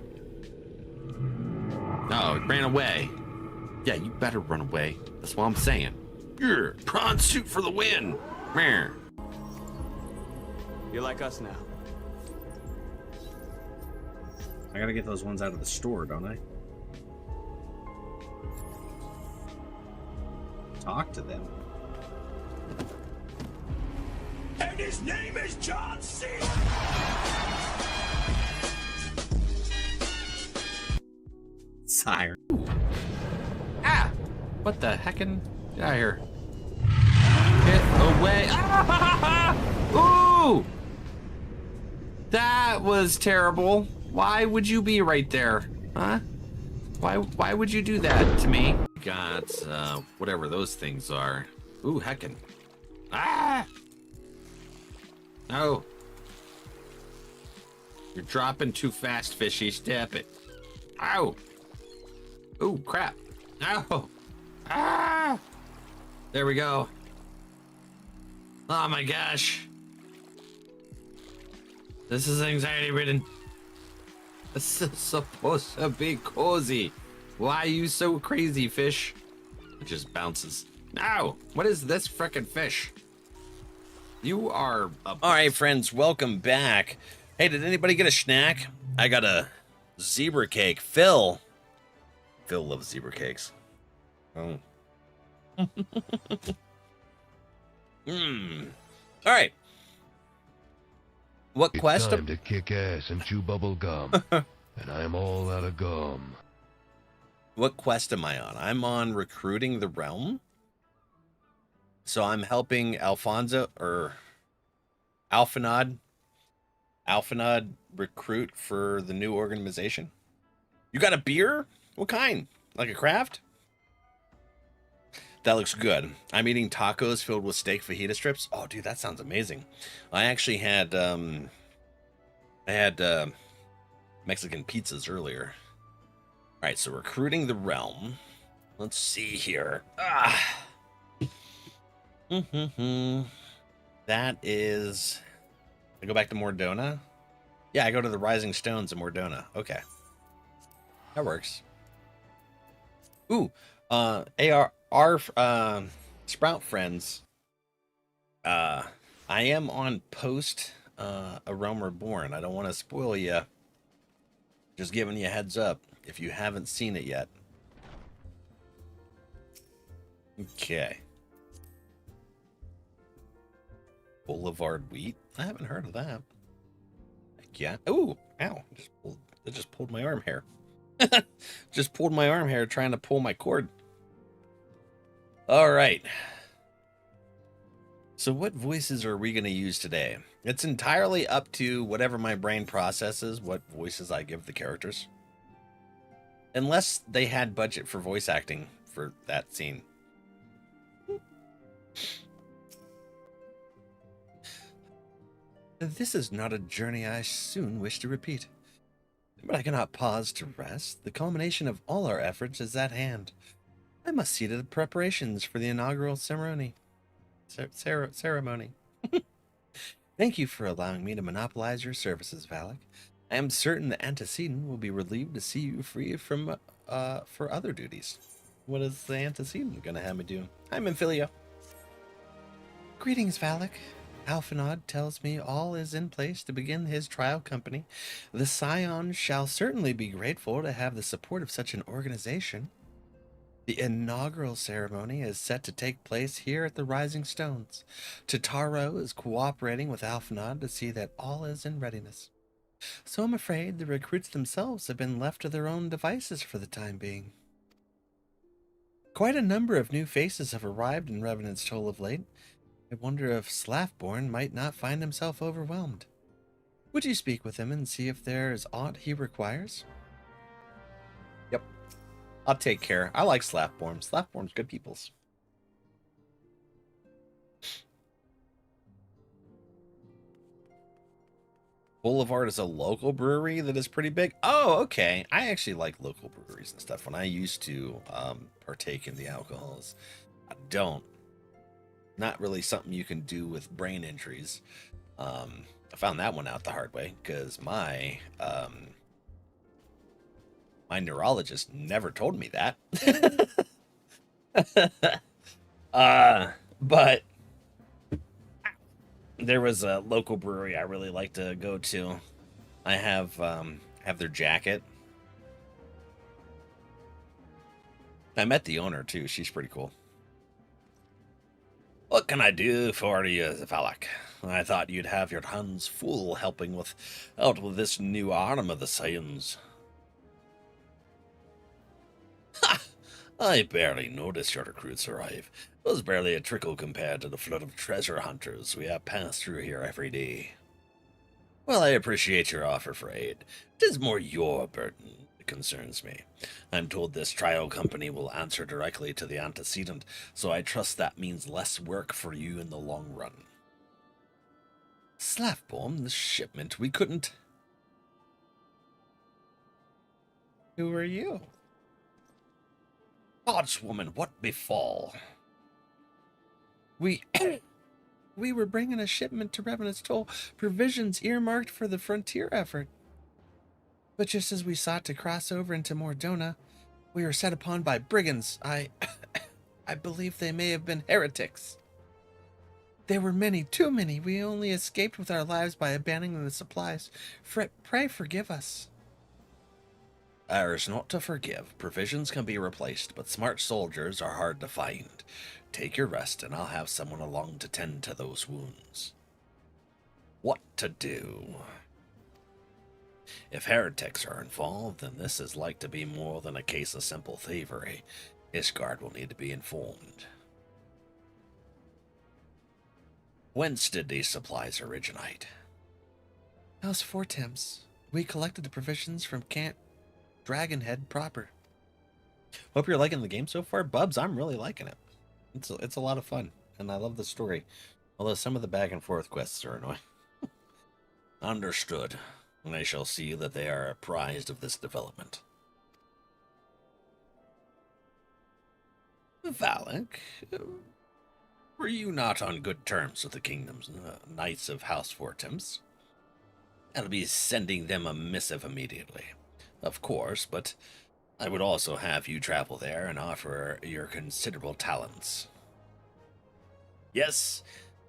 Oh, it ran away. Yeah, you better run away. That's what I'm saying. Prawn suit for the win. Meh. You're like us now. I gotta get those ones out of the store, don't I? Talk to them. And his name is John C. Sire. Ah! What the heckin'? Get out of here. Get away. Ah! Ooh! That was terrible. Why would you be right there? Huh? Why would you do that to me? Got, whatever those things are. Ooh, heckin'. Ah! No. You're dropping too fast, fishy. Step it. Ow! Ooh, crap. Ow! Ah! There we go. Oh my gosh. This is anxiety ridden. This is supposed to be cozy. Why are you so crazy, fish? It just bounces. No! What is this frickin' fish? You are a... Alright, friends, welcome back. Hey, did anybody get a snack? I got a zebra cake. Phil loves zebra cakes. Oh. Alright. What quest? It's time to kick ass and chew bubble gum. And I'm all out of gum. What quest am I on? I'm on recruiting the realm. So I'm helping Alfonso or Alfanad recruit for the new organization. You got a beer? What kind? Like a craft? That looks good. I'm eating tacos filled with steak fajita strips. Oh, dude, that sounds amazing. I actually had Mexican pizzas earlier. All right, so recruiting the realm. Let's see here. That is... I go back to Mordona? Yeah, I go to the Rising Stones in Mordona. Okay. That works. Ooh, our Sprout friends. I am on post A Realm Reborn. I don't want to spoil you. Just giving you a heads up if you haven't seen it yet. Okay. Boulevard Wheat? I haven't heard of that. Heck yeah. Ooh, ow. It just pulled my arm hair. Just pulled my arm hair trying to pull my cord. All right. So what voices are we going to use today? It's entirely up to whatever my brain processes, what voices I give the characters. Unless they had budget for voice acting for that scene. This is not a journey I soon wish to repeat. But I cannot pause to rest. The culmination of all our efforts is at hand. I must see to the preparations for the inaugural ceremony. Thank you for allowing me to monopolize your services, Valak. I am certain the antecedent will be relieved to see you free from for other duties. What is the antecedent going to have me do? I'm Infilio. Greetings, Valak. Alfanad tells me all is in place to begin his trial company. The Scion shall certainly be grateful to have the support of such an organization. The inaugural ceremony is set to take place here at the Rising Stones. Totaro is cooperating with Alfanad to see that all is in readiness. So I'm afraid the recruits themselves have been left to their own devices for the time being. Quite a number of new faces have arrived in Revenant's Toll of late. I wonder if Slaffborn might not find himself overwhelmed. Would you speak with him and see if there is aught he requires? Yep. I'll take care. I like Slaffborn. Slaffborn's good peoples. Boulevard is a local brewery that is pretty big. Oh, okay. I actually like local breweries and stuff. When I used to partake in the alcohols, I don't. Not really something you can do with brain injuries. I found that one out the hard way because my neurologist never told me that. But there was a local brewery I really like to go to. I have their jacket. I met the owner too. She's pretty cool. What can I do for you, Valak? I thought you'd have your hands full helping out with this new arm of the Scions. Ha! I barely noticed your recruits arrive. It was barely a trickle compared to the flood of treasure hunters we have passed through here every day. Well, I appreciate your offer for aid. 'Tis more your burden that concerns me. I'm told this trial company will answer directly to the antecedent, so I trust that means less work for you in the long run. Slaffborn, this shipment, we couldn't... Who are you? Godswoman, what befall? We We were bringing a shipment to Revenant's Toll, provisions earmarked for the frontier effort. But just as we sought to cross over into Mordona, we were set upon by brigands. I believe they may have been heretics. There were many, too many. We only escaped with our lives by abandoning the supplies. Pray forgive us. Ours not to forgive. Provisions can be replaced, but smart soldiers are hard to find. Take your rest, and I'll have someone along to tend to those wounds. What to do? If heretics are involved, then this is like to be more than a case of simple thievery. Ishgard will need to be informed. Whence did these supplies originate? House Fortemps. We collected the provisions from Camp Dragonhead proper. Hope you're liking the game so far, Bubs. I'm really liking it. It's a lot of fun, and I love the story. Although some of the back and forth quests are annoying. Understood. And I shall see that they are apprised of this development. Valak, were you not on good terms with the kingdom's knights of House Fortemps? I'll be sending them a missive immediately. Of course, but I would also have you travel there and offer your considerable talents. Yes,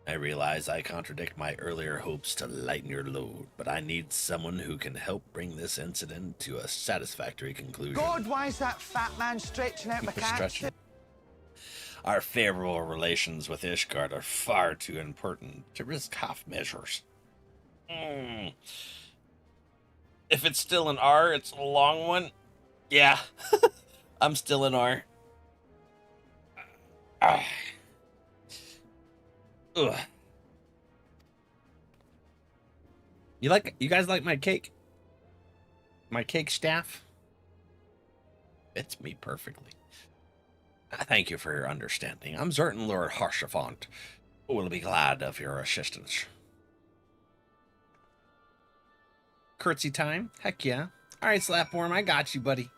I realize I contradict my earlier hopes to lighten your load, but I need someone who can help bring this incident to a satisfactory conclusion. God, why is that fat man stretching out my cat? Stretching. Our favorable relations with Ishgard are far too important to risk half measures. If it's still an R, it's a long one. Yeah, I'm still in R. Ugh. You guys like my cake? My cake staff? Fits me perfectly. Thank you for your understanding. I'm certain Lord Harshafont will be glad of your assistance. Curtsy time? Heck yeah. Alright, Slapworm, I got you, buddy.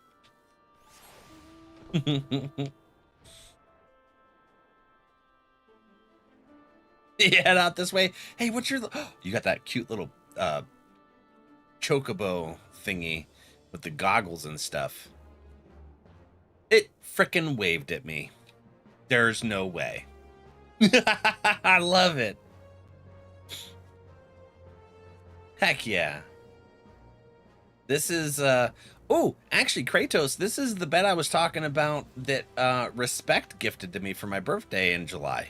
Head out this way. Hey, what's your... You got that cute little chocobo thingy with the goggles and stuff. It frickin' waved at me. There's no way. I love it. Heck yeah. This is, oh, actually, Kratos, this is the bed I was talking about that Respect gifted to me for my birthday in July.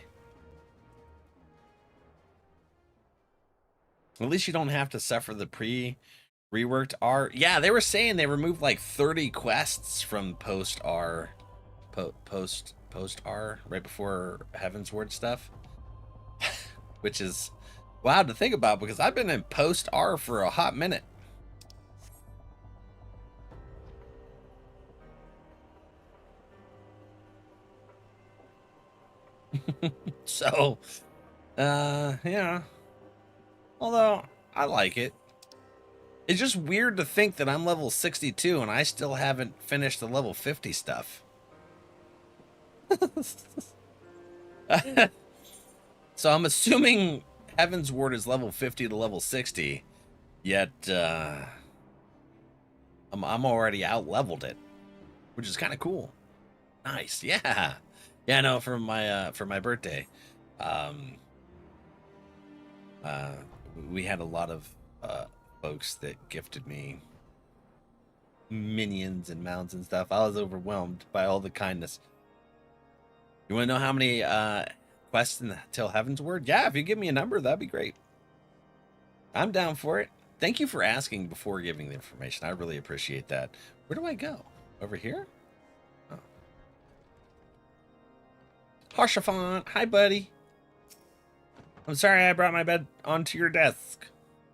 At least you don't have to suffer the reworked R. Yeah, they were saying they removed like 30 quests from post R, post R, right before Heavensward stuff. Which is wild to think about because I've been in post R for a hot minute. So, yeah. Although, I like it. It's just weird to think that I'm level 62 and I still haven't finished the level 50 stuff. So I'm assuming Heavensward is level 50 to level 60, yet I'm already out-leveled it, which is kind of cool. Nice, yeah. Yeah, no, for my birthday, we had a lot of folks that gifted me minions and mounts and stuff. I was overwhelmed by all the kindness. You want to know how many quests until Heavensward? Yeah, if you give me a number, that'd be great. I'm down for it. Thank you for asking before giving the information. I really appreciate that. Where do I go? Over here? Oh. Harshafont, hi buddy. I'm sorry I brought my bed onto your desk.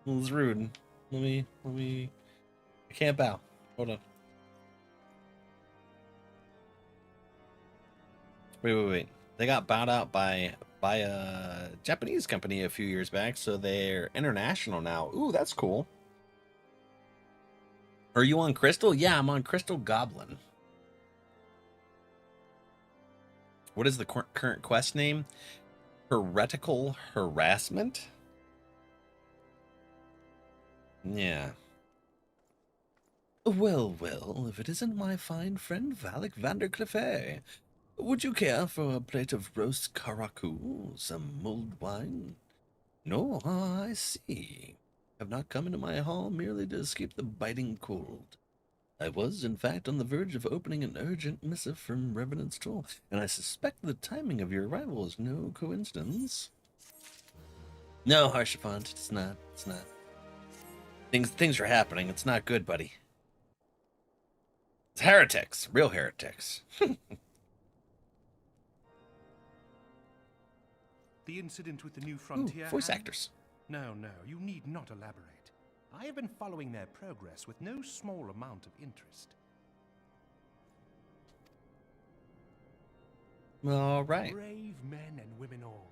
It was rude. Let me I can't bow. Hold on. Wait. They got bought out by a Japanese company a few years back, so they're international now. Ooh, that's cool. Are you on Crystal? Yeah, I'm on Crystal Goblin. What is the current quest name? Heretical harassment? Yeah. Well, well, if it isn't my fine friend Valak Vandercliffe. Would you care for a plate of roast karaku, some mulled wine? No, I see. Have not come into my hall merely to escape the biting cold. I was, in fact, on the verge of opening an urgent missive from Revenant's Toll, and I suspect the timing of your arrival is no coincidence. No, Harshafant, it's not. It's not. Things are happening. It's not good, buddy. It's heretics, real heretics. The incident with the new frontier. Ooh, voice hand? actors. No, you need not elaborate. I have been following their progress with no small amount of interest. All right. Brave men and women all.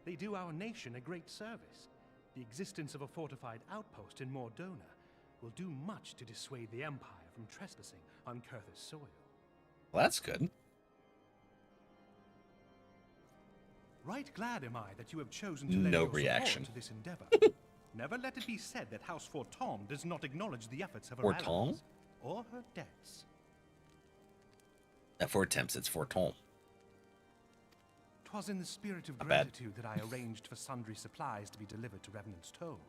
They do our nation a great service. The existence of a fortified outpost in Mordona will do much to dissuade the Empire from trespassing on Kurth's soil. Well, that's good. Right glad am I that you have chosen to lend No your reaction. support to this endeavor. Never let it be said that House Fortom does not acknowledge the efforts of her Fortom? allies or her debts. At 4 attempts, it's 4 tome. 'Twas in the spirit of Not bad. gratitude that I arranged for sundry supplies to be delivered to Revenant's Toll.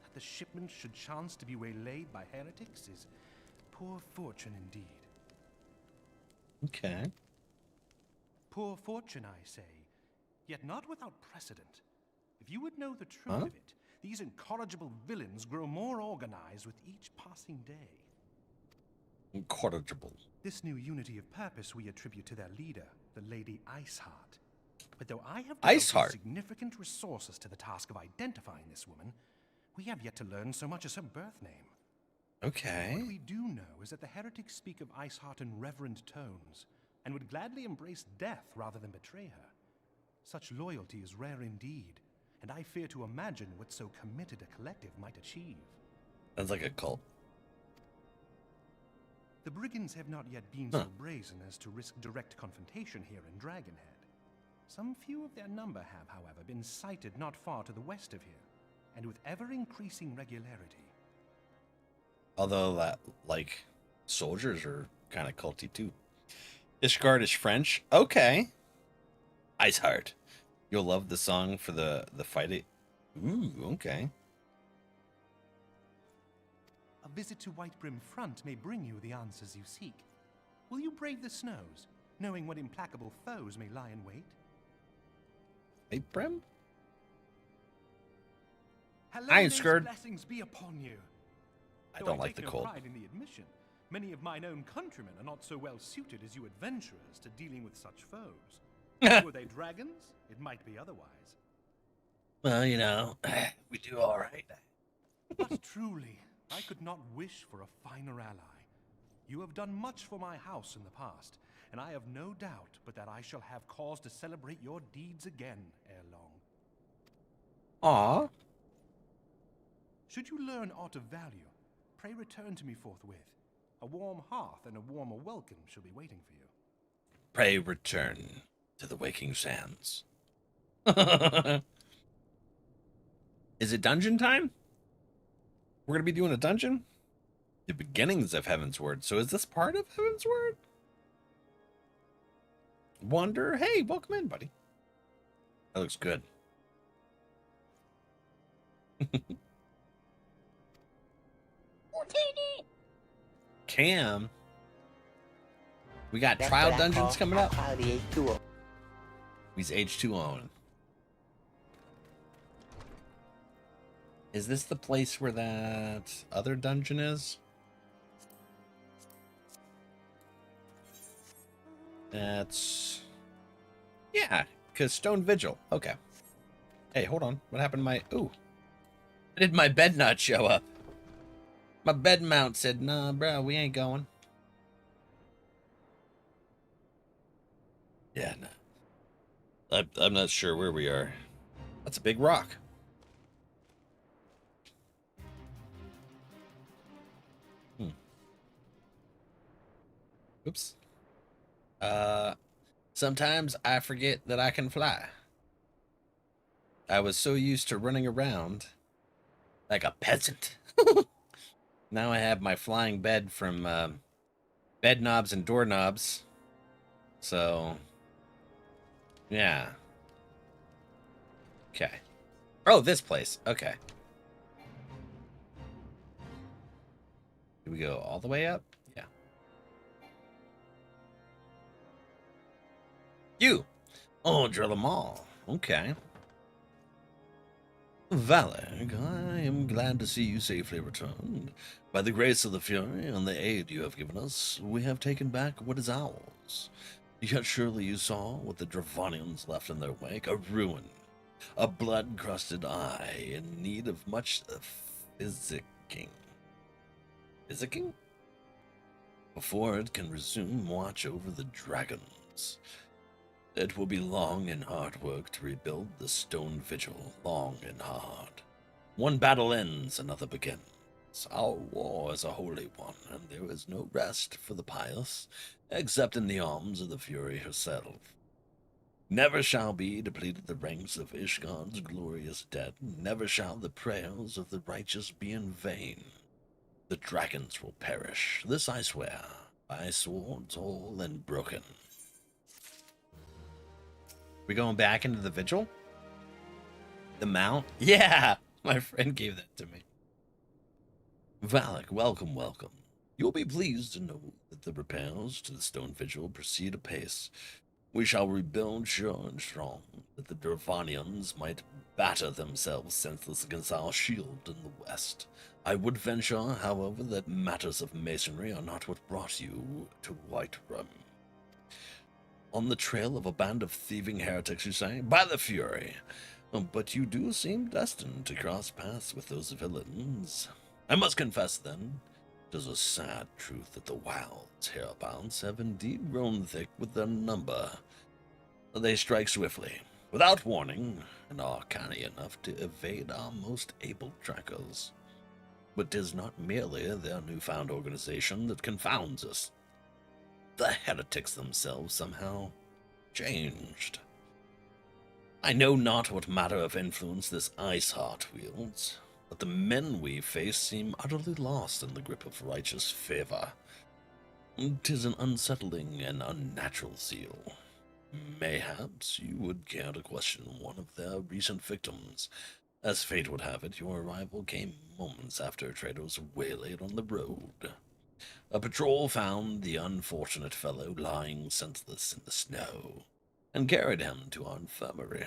That the shipment should chance to be waylaid by heretics is poor fortune indeed. Okay. Poor fortune, I say, yet not without precedent. If you would know the truth Huh? of it, these incorrigible villains grow more organized with each passing day. Incorrigible. This new unity of purpose we attribute to their leader, the Lady Iceheart. But though I have Iceheart? devoted significant resources to the task of identifying this woman, we have yet to learn so much as her birth name. Okay. What we do know is that the heretics speak of Iceheart in reverent tones, and would gladly embrace death rather than betray her. Such loyalty is rare indeed, and I fear to imagine what so committed a collective might achieve. Sounds like a cult. The brigands have not yet been so brazen as to risk direct confrontation here in Dragonhead. Some few of their number have, however, been sighted not far to the west of here, and with ever-increasing regularity. Although that, like, soldiers are kind of culty too. Ishgard is French. Okay. Iceheart. You'll love the song for the fight. Ooh, okay. A visit to Whitebrim Front may bring you the answers you seek. Will you brave the snows, knowing what implacable foes may lie in wait? Hey, Brim? Hello, I ain't these scared. blessings be upon you. I Though don't like take the no cold. pride in the admission, many of mine own countrymen are not so well suited as you adventurers to dealing with such foes. Were they dragons? It might be otherwise. Well, you know, we do all right. But truly, I could not wish for a finer ally. You have done much for my house in the past, and I have no doubt but that I shall have cause to celebrate your deeds again ere long. Aw. Should you learn aught of value, pray return to me forthwith. A warm hearth and a warmer welcome shall be waiting for you. Pray return to the waking sands. Is it dungeon time? We're going to be doing a dungeon? The beginnings of Heavensward. So is this part of Heavensward? Wonder. Hey, welcome in, buddy. That looks good. Cam. We got That's trial what I dungeons call coming up. high-quality H2O. He's H2 on. Is this the place where that other dungeon is? That's... Yeah, because Stone Vigil. Okay. Hey, hold on. What happened to my... Ooh. Why did my bed not show up? My bed mount said, nah, bro, we ain't going. Yeah, no. I'm not sure where we are. That's a big rock. Oops. Sometimes I forget that I can fly. I was so used to running around like a peasant. Now I have my flying bed from bed knobs and doorknobs. So, yeah. Okay. Oh, this place. Okay. Do we go all the way up? Yeah. You! Oh, drill them all. Okay. Valak, I am glad to see you safely returned. By the grace of the Fury and the aid you have given us, we have taken back what is ours. Yet surely you saw what the Dravonians left in their wake, a ruin. A blood-crusted eye in need of much physicking. Physicking? Before it can resume watch over the dragons. It will be long and hard work to rebuild the stone vigil, long and hard. One battle ends, another begins. Our war is a holy one, and there is no rest for the pious, except in the arms of the Fury herself. Never shall be depleted the ranks of Ishgard's glorious dead, never shall the prayers of the righteous be in vain. The dragons will perish, this I swear, by swords all and broken. We going back into the vigil? The mount? Yeah! My friend gave that to me. Valak, welcome, welcome. You'll be pleased to know that the repairs to the stone vigil proceed apace. We shall rebuild sure and strong, that the Dravonians might batter themselves senseless against our shield in the west. I would venture, however, that matters of masonry are not what brought you to Whiterun. On the trail of a band of thieving heretics, you say? By the Fury! But you do seem destined to cross paths with those villains. I must confess, then, it is a sad truth that the wilds hereabouts have indeed grown thick with their number. They strike swiftly, without warning, and are canny enough to evade our most able trackers. But 'tis not merely their newfound organization that confounds us. The heretics themselves somehow changed. I know not what matter of influence this Iceheart wields, but the men we face seem utterly lost in the grip of righteous favor. 'Tis an unsettling and unnatural zeal. Mayhaps you would care to question one of their recent victims. As fate would have it, your arrival came moments after a trader was waylaid on the road. A patrol found the unfortunate fellow lying senseless in the snow, and carried him to our infirmary.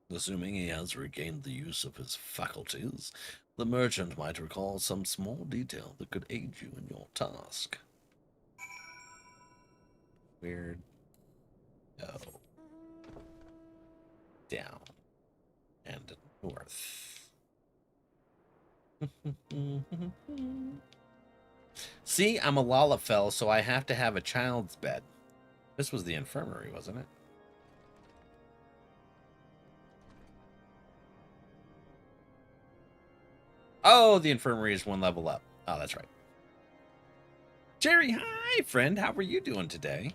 Assuming he has regained the use of his faculties, the merchant might recall some small detail that could aid you in your task. Weird. Go. Down. And north. See, I'm a Lalafell, so I have to have a child's bed. This was the infirmary, wasn't it? Oh, the infirmary is one level up. Oh, that's right. Jerry, hi, friend. How are you doing today?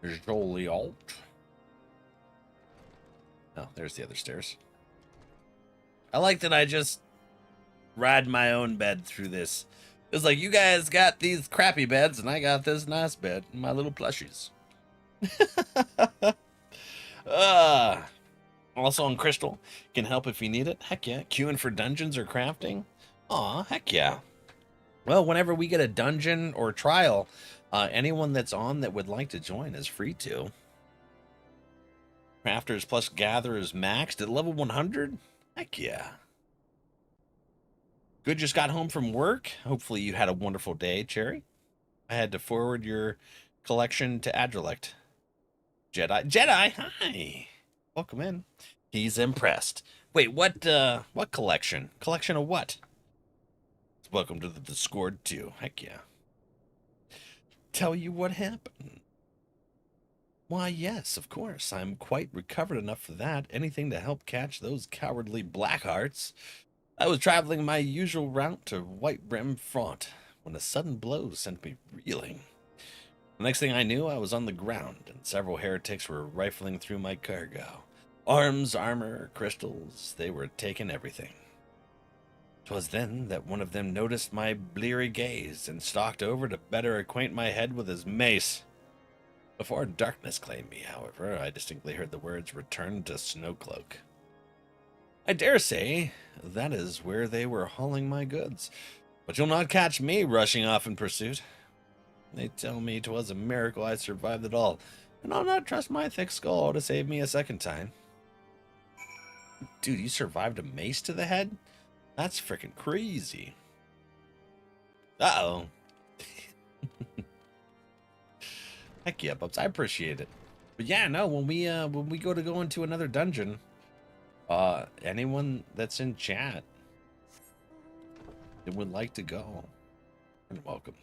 Joliot. Oh, there's the other stairs. I like that I just ride my own bed through this. It's like, you guys got these crappy beds, and I got this nice bed, and my little plushies. Also on Crystal, can help if you need it. Heck yeah. Queuing for dungeons or crafting? Aw, heck yeah. Well, whenever we get a dungeon or trial, anyone that's on that would like to join is free to. Crafters plus gatherers maxed at level 100? Heck yeah. Good, just got home from work. Hopefully you had a wonderful day, Cherry. I had to forward your collection to NRValeck. Jedi, hi. Welcome in. He's impressed. Wait, what collection? Collection of what? Welcome to the Discord too. Heck yeah. Tell you what happened. Why, yes, of course. I'm quite recovered enough for that. Anything to help catch those cowardly Blackhearts. I was traveling my usual route to Whiterun Front when a sudden blow sent me reeling. The next thing I knew, I was on the ground, and several heretics were rifling through my cargo. Arms, armor, crystals, they were taking everything. 'Twas then that one of them noticed my bleary gaze and stalked over to better acquaint my head with his mace. Before darkness claimed me, however, I distinctly heard the words, "Return to Snowcloak." I dare say that is where they were hauling my goods, but you'll not catch me rushing off in pursuit. They tell me 'twas a miracle I survived it all, and I'll not trust my thick skull to save me a second time. Dude, you survived a mace to the head? That's freaking crazy. Uh-oh. Heck yeah, Bubs. I appreciate it. But yeah, no, when we go into another dungeon, anyone that's in chat that would like to go, you're welcome.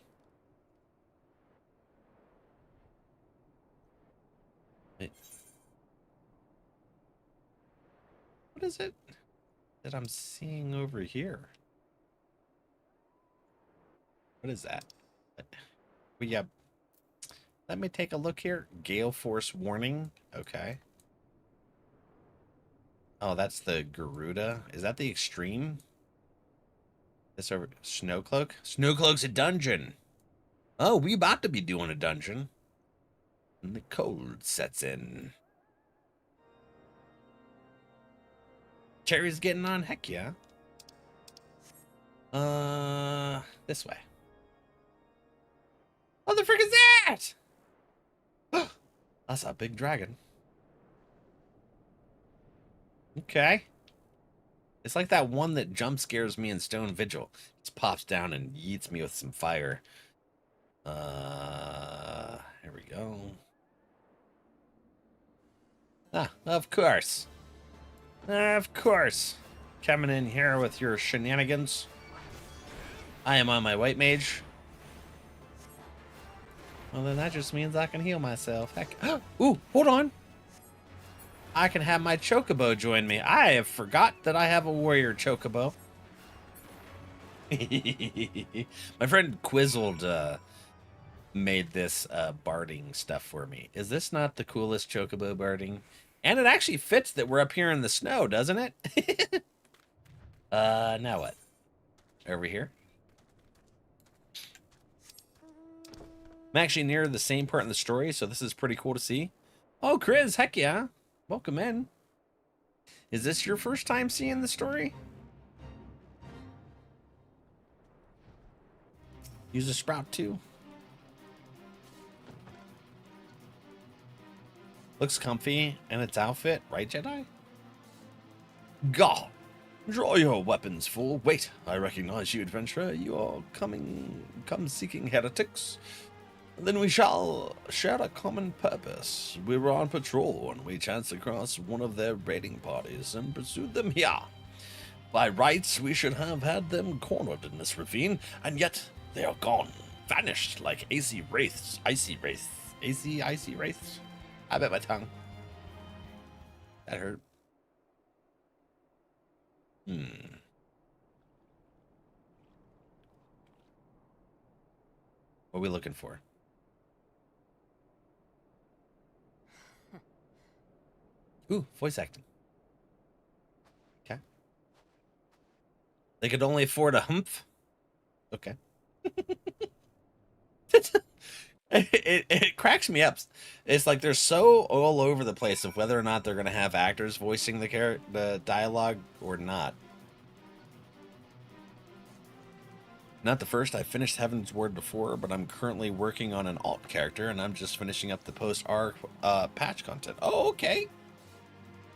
What is it that I'm seeing over here? What is that? We have. Let me take a look here. Gale force warning. Okay. Oh, that's the Garuda. Is that the extreme? This over Snowcloak? Snowcloak's a dungeon. Oh, we about to be doing a dungeon. And the cold sets in. Cherry's getting on. Heck yeah. This way. What the frick is that? That's a big dragon. Okay. It's like that one that jump scares me in Stone Vigil. It just pops down and yeets me with some fire. Here we go. Ah, of course. Of course. Coming in here with your shenanigans. I am on my white mage. Well, then that just means I can heal myself. Heck. Ooh, hold on. I can have my chocobo join me. I have forgot that I have a warrior chocobo. My friend Quizzled made this barding stuff for me. Is this not the coolest chocobo barding? And it actually fits that we're up here in the snow, doesn't it? Now what? Over here? I'm actually near the same part in the story, so this is pretty cool to see. Oh, Chris, heck yeah. Welcome in. Is this your first time seeing the story? Use a sprout too. Looks comfy in its outfit, right, Jedi? God, draw your weapons full. Wait, I recognize you, adventurer. You are come seeking heretics. Then we shall share a common purpose. We were on patrol and we chanced across one of their raiding parties and pursued them here. By rights, we should have had them cornered in this ravine, and yet they are gone, vanished like icy wraiths. Icy wraiths. I bit my tongue. That hurt. What are we looking for? Ooh, voice acting. Okay. They could only afford a humph? Okay. It cracks me up. It's like they're so all over the place of whether or not they're going to have actors voicing the dialogue or not. Not the first. I finished Heavensward before, but I'm currently working on an alt character, and I'm just finishing up the post-arc patch content. Oh, okay.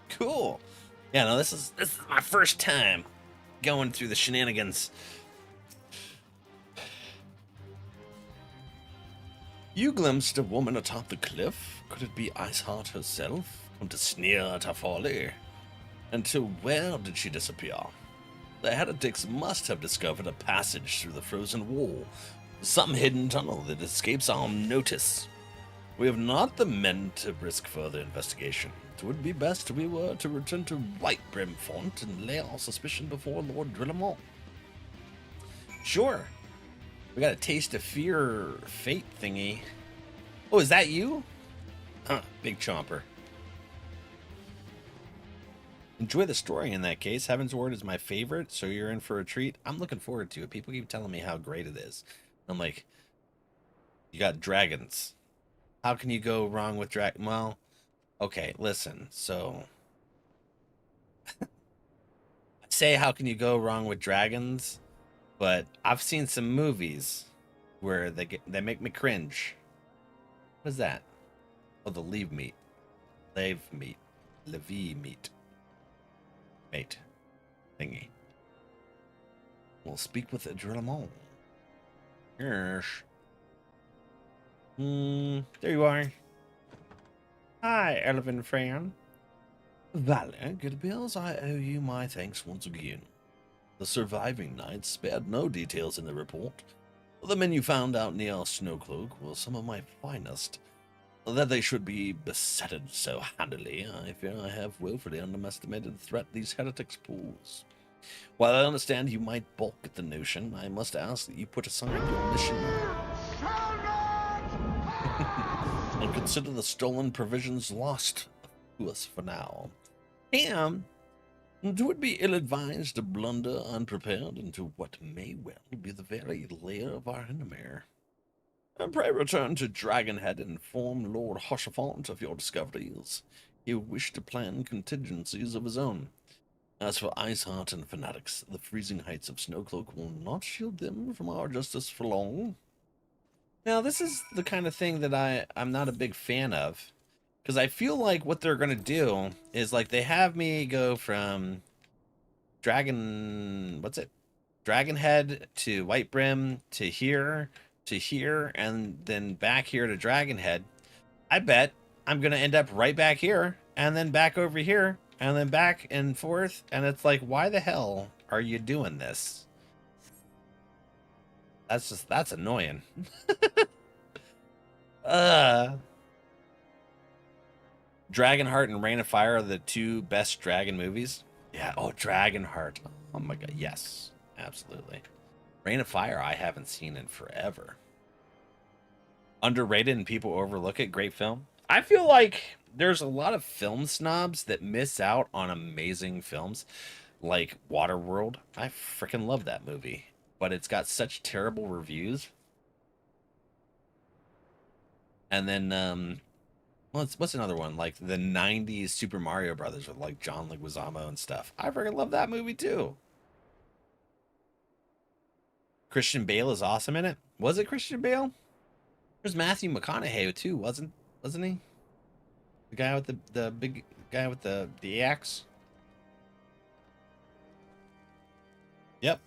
Cool. Yeah, no, this is my first time going through the shenanigans. You glimpsed a woman atop the cliff. Could it be Iceheart herself? Come to sneer at her folly? And to where did she disappear? The heretics must have discovered a passage through the frozen wall, some hidden tunnel that escapes our notice. We have not the men to risk further investigation. It would be best we were to return to White Brimfont and lay our suspicion before Lord Drillamore. Sure. We got a taste of fear fate thingy. Oh, is that you? Huh, big chomper. Enjoy the story in that case. Heavensward is my favorite, so you're in for a treat. I'm looking forward to it. People keep telling me how great it is. I'm like, you got dragons. How can you go wrong with Well, okay, listen. So, say how can you go wrong with dragons? But I've seen some movies where they make me cringe. What is that? Oh, the leave meat. Lave meat. Levy meat. Mate. Thingy. We'll speak with Adrenaline. Yes. There you are. Hi, elephant friend. Valak, it appears I owe you my thanks once again. The surviving knights spared no details in the report. The men you found out near Snowcloak were some of my finest. That they should be besetted so handily, I fear I have willfully underestimated the threat these heretics pose. While I understand you might balk at the notion, I must ask that you put aside your mission and consider the stolen provisions lost to us for now. And it would be ill-advised to blunder unprepared into what may well be the very lair of our enemy. And pray return to Dragonhead and inform Lord Hoshafont of your discoveries. He will wish to plan contingencies of his own. As for Iceheart and fanatics, the freezing heights of Snowcloak will not shield them from our justice for long. Now, this is the kind of thing that I'm not a big fan of. Because I feel like what they're going to do is, like, they have me go from Dragonhead to Whitebrim to here, and then back here to Dragonhead. I bet I'm going to end up right back here, and then back over here, and then back and forth. And it's like, why the hell are you doing this? That's annoying. Dragonheart and Rain of Fire are the two best dragon movies. Yeah, oh, Dragonheart. Oh my god, yes, absolutely. Rain of Fire I haven't seen in forever. Underrated and people overlook it. Great film. I feel like there's a lot of film snobs that miss out on amazing films like Waterworld. I freaking love that movie, but it's got such terrible reviews. And then what's another one? Like the 90s Super Mario Brothers with like John Leguizamo and stuff. I freaking love that movie too. Christian Bale is awesome in it. Was it Christian Bale? There's Matthew McConaughey too, wasn't he? The guy with the big guy with the axe. Yep.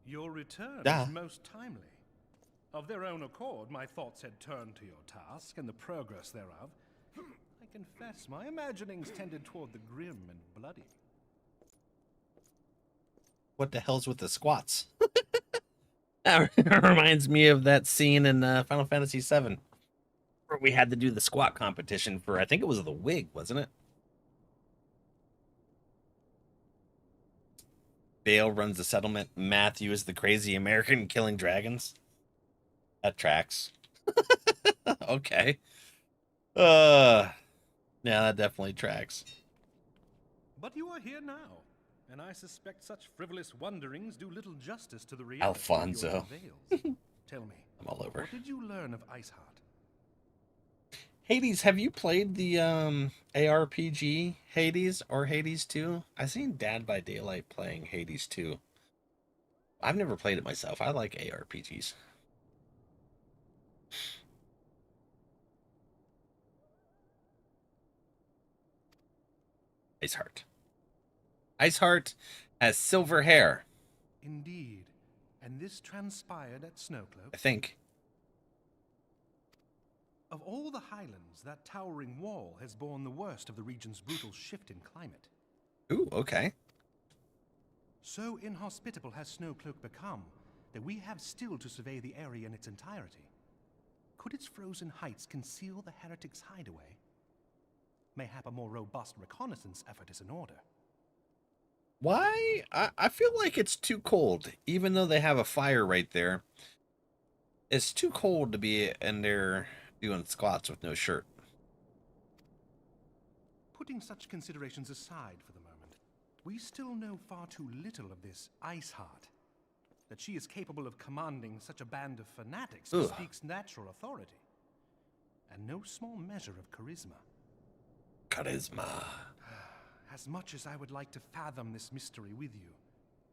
Your return Yeah. is most timely. Of their own accord, my thoughts had turned to your task and the progress thereof. I confess my imaginings tended toward the grim and bloody. What the hell's with the squats? That reminds me of that scene in Final Fantasy VII where we had to do the squat competition for, I think it was the wig, wasn't it? Bale runs the settlement. Matthew is the crazy American killing dragons. That tracks. Okay. Yeah, that definitely tracks. But you are here now, and I suspect such frivolous wonderings do little justice to the reality Alfonso. of your travails. Tell me, I'm all over. what did you learn of Iceheart? Hades, have you played the ARPG Hades or Hades 2? I've seen Dad by Daylight playing Hades 2. I've never played it myself. I like ARPGs. Iceheart. Iceheart has silver hair, Indeed, and this transpired at Snowcloak. I think. Of all the highlands, that towering wall has borne the worst of the region's brutal shift in climate. Ooh, okay. So inhospitable has Snowcloak become that we have still to survey the area in its entirety. Could its frozen heights conceal the heretics' hideaway? Mayhap a more robust reconnaissance effort is in order. Why? I feel like it's too cold, even though they have a fire right there. It's too cold to be in there doing squats with no shirt. Putting such considerations aside for the moment, we still know far too little of this Ice Heart. That she is capable of commanding such a band of fanatics bespeaks natural authority, and no small measure of charisma. Charisma. As much as I would like to fathom this mystery with you,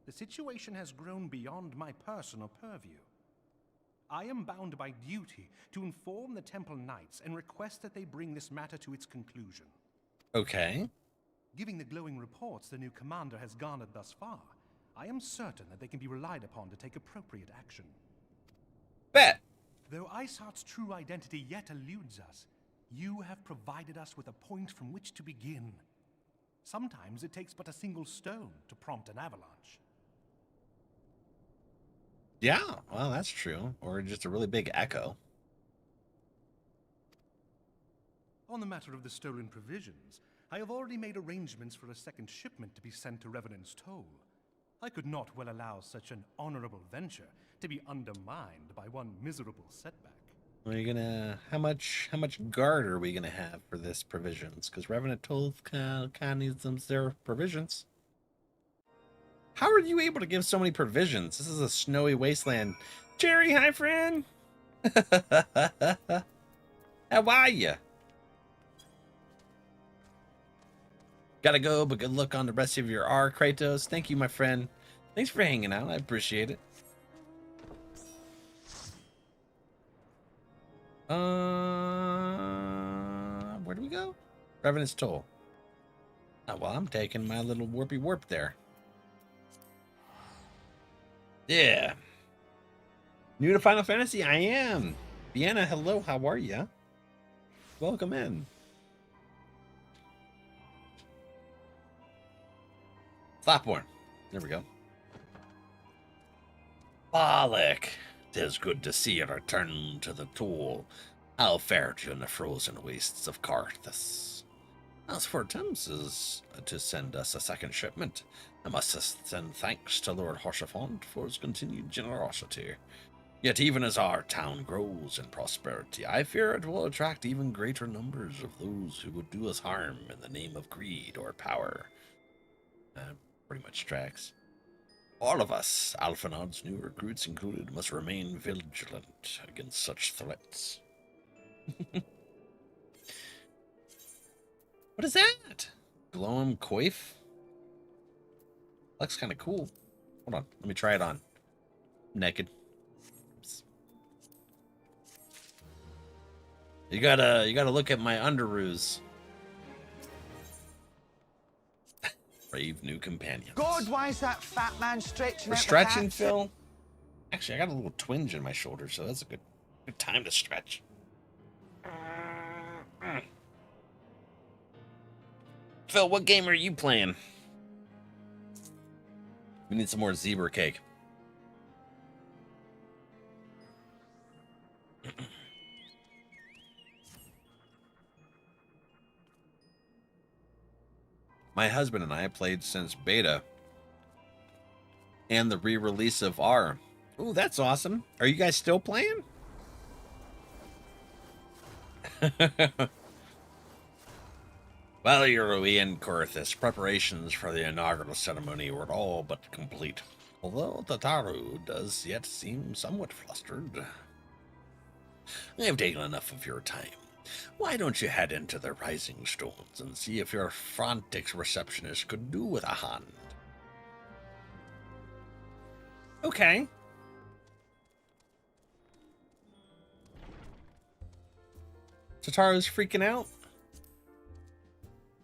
the situation has grown beyond my personal purview. I am bound by duty to inform the Temple Knights and request that they bring this matter to its conclusion. Okay. Given the glowing reports the new commander has garnered thus far, I am certain that they can be relied upon to take appropriate action. Bet. Though Iceheart's true identity yet eludes us, you have provided us with a point from which to begin. Sometimes it takes but a single stone to prompt an avalanche. Yeah, well, that's true. Or just a really big echo. On the matter of the stolen provisions, I have already made arrangements for a second shipment to be sent to Revenant's Toll. I could not well allow such an honorable venture to be undermined by one miserable setback. Are you gonna? How much guard are we gonna have for this provisions? Because Revenant Toll kind of needs them their provisions. How are you able to give so many provisions? This is a snowy wasteland. Jerry, hi friend. How are you? Gotta go, but good luck on the rest of your R, Kratos. Thank you, my friend. Thanks for hanging out. I appreciate it. Where do we go? Revenant's Toll. Oh, well, I'm taking my little warpy warp there. Yeah. New to Final Fantasy? I am. Vienna, hello. How are ya? Welcome in. Slapborn. There we go. Valak. 'Tis good to see you return to the Toll. How fared you in the frozen wastes of Karthus? As for attempts to send us a second shipment, I must send thanks to Lord Hoshafont for his continued generosity. Yet even as our town grows in prosperity, I fear it will attract even greater numbers of those who would do us harm in the name of greed or power. Pretty much tracks. All of us, Alphanod's new recruits included, must remain vigilant against such threats. What is that? Glowum coif? Looks kind of cool. Hold on, let me try it on. Naked. Oops. You gotta look at my underoos. Brave new companions. God, why is that fat man stretching We're out stretching, the cat? Phil. Actually, I got a little twinge in my shoulder, so that's a good time to stretch. Phil, what game are you playing? We need some more zebra cake. My husband and I played since beta and the re-release of R. Ooh, that's awesome. Are you guys still playing? Well, you're in Karthus. Preparations for the inaugural ceremony were all but complete, although Tataru does yet seem somewhat flustered. I've taken enough of your time. Why don't you head into the Rising Stones and see if your frantic receptionist could do with a hand? Okay. Tataru's freaking out.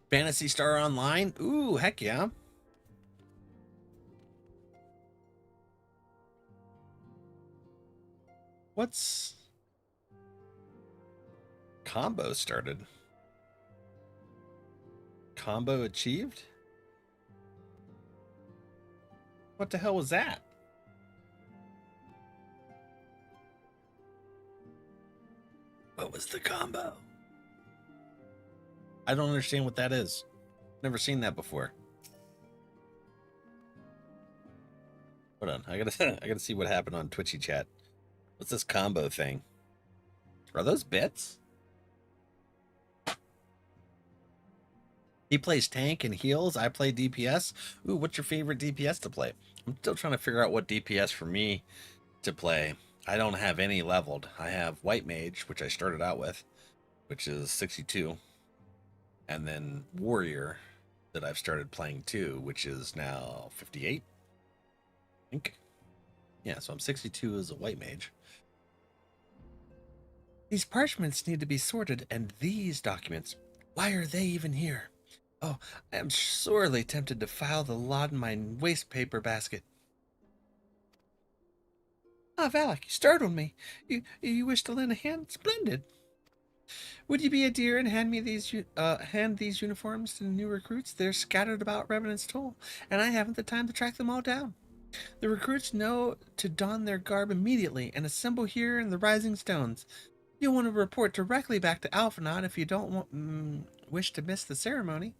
Phantasy Star Online? Ooh, heck yeah. What's... Combo started. Combo achieved? What the hell was that? What was the combo? I don't understand what that is. Never seen that before. Hold on, I gotta see what happened on Twitchy chat. What's this combo thing? Are those bits? He plays tank and heals. I play DPS. Ooh, what's your favorite DPS to play? I'm still trying to figure out what DPS for me to play. I don't have any leveled. I have White Mage, which I started out with, which is 62. And then Warrior that I've started playing too, which is now 58. I think. Yeah, so I'm 62 as a White Mage. These parchments need to be sorted, and these documents, why are they even here? Oh, I am sorely tempted to file the lot in my waste paper basket. Ah, Valak, you startled me. You wish to lend a hand? Splendid. Would you be a dear and hand these uniforms to the new recruits? They're scattered about Revenant's Toll, and I haven't the time to track them all down. The recruits know to don their garb immediately and assemble here in the Rising Stones. You'll want to report directly back to Alphanod if you don't wish to miss the ceremony.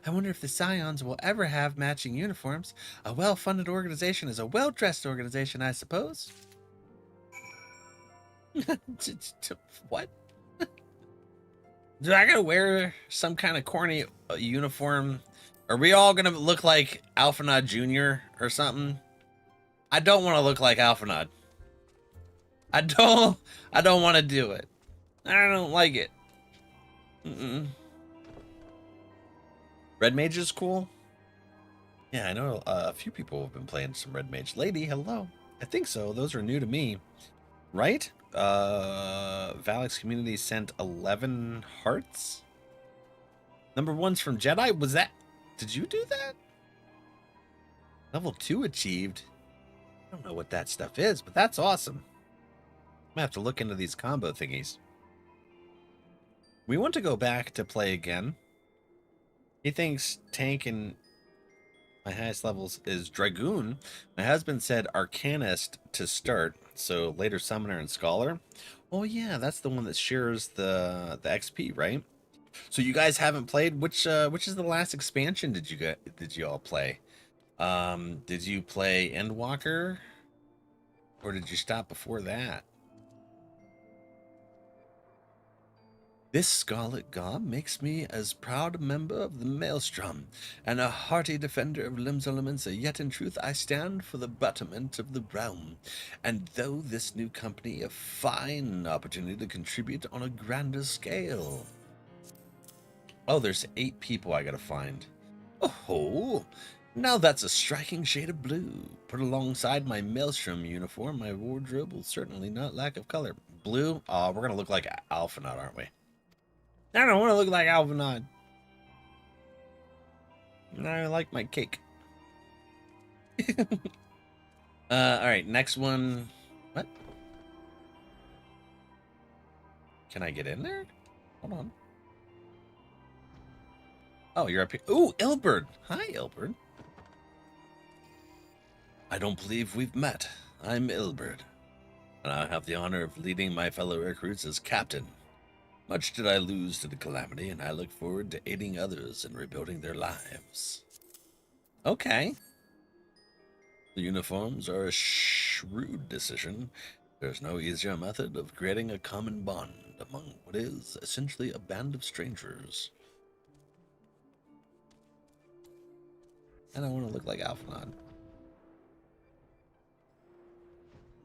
I wonder if the Scions will ever have matching uniforms. A well-funded organization is a well-dressed organization, I suppose. What? Do I gotta wear some kind of corny uniform? Are we all gonna look like Alphanod Jr. or something? I don't want to look like Alphanod. I don't want to do it. I don't like it. Red Mage is cool. Yeah, I know a few people have been playing some Red Mage. Lady, hello. I think so. Those are new to me. Right? Valak's community sent 11 hearts. Number 1's from Jedi. Was that... Did you do that? Level 2 achieved. I don't know what that stuff is, but that's awesome. I'm gonna have to look into these combo thingies. We want to go back to play again. He thinks tank and my highest levels is Dragoon. My husband said Arcanist to start, so later Summoner and Scholar. Oh yeah, that's the one that shares the XP, right? So you guys haven't played. Which is the last expansion did you all play? Did you play Endwalker, or did you stop before that? This scarlet garb makes me as proud a member of the Maelstrom, and a hearty defender of Lim's elements, yet in truth I stand for the betterment of the realm. And though this new company a fine opportunity to contribute on a grander scale. Oh, there's 8 people I gotta find. Oh, now that's a striking shade of blue. Put alongside my Maelstrom uniform, my wardrobe will certainly not lack of color. Blue? Oh, we're gonna look like Alphanod, aren't we? I don't want to look like Alphanod. I like my cake. Alright, next one. What? Can I get in there? Hold on. Oh, you're up here. Ooh, Ilberd. Hi, Ilberd. I don't believe we've met. I'm Ilberd, and I have the honor of leading my fellow recruits as captain. Much did I lose to the calamity, and I look forward to aiding others in rebuilding their lives. Okay. The uniforms are a shrewd decision. There's no easier method of creating a common bond among what is essentially a band of strangers. I don't want to look like Alphanod.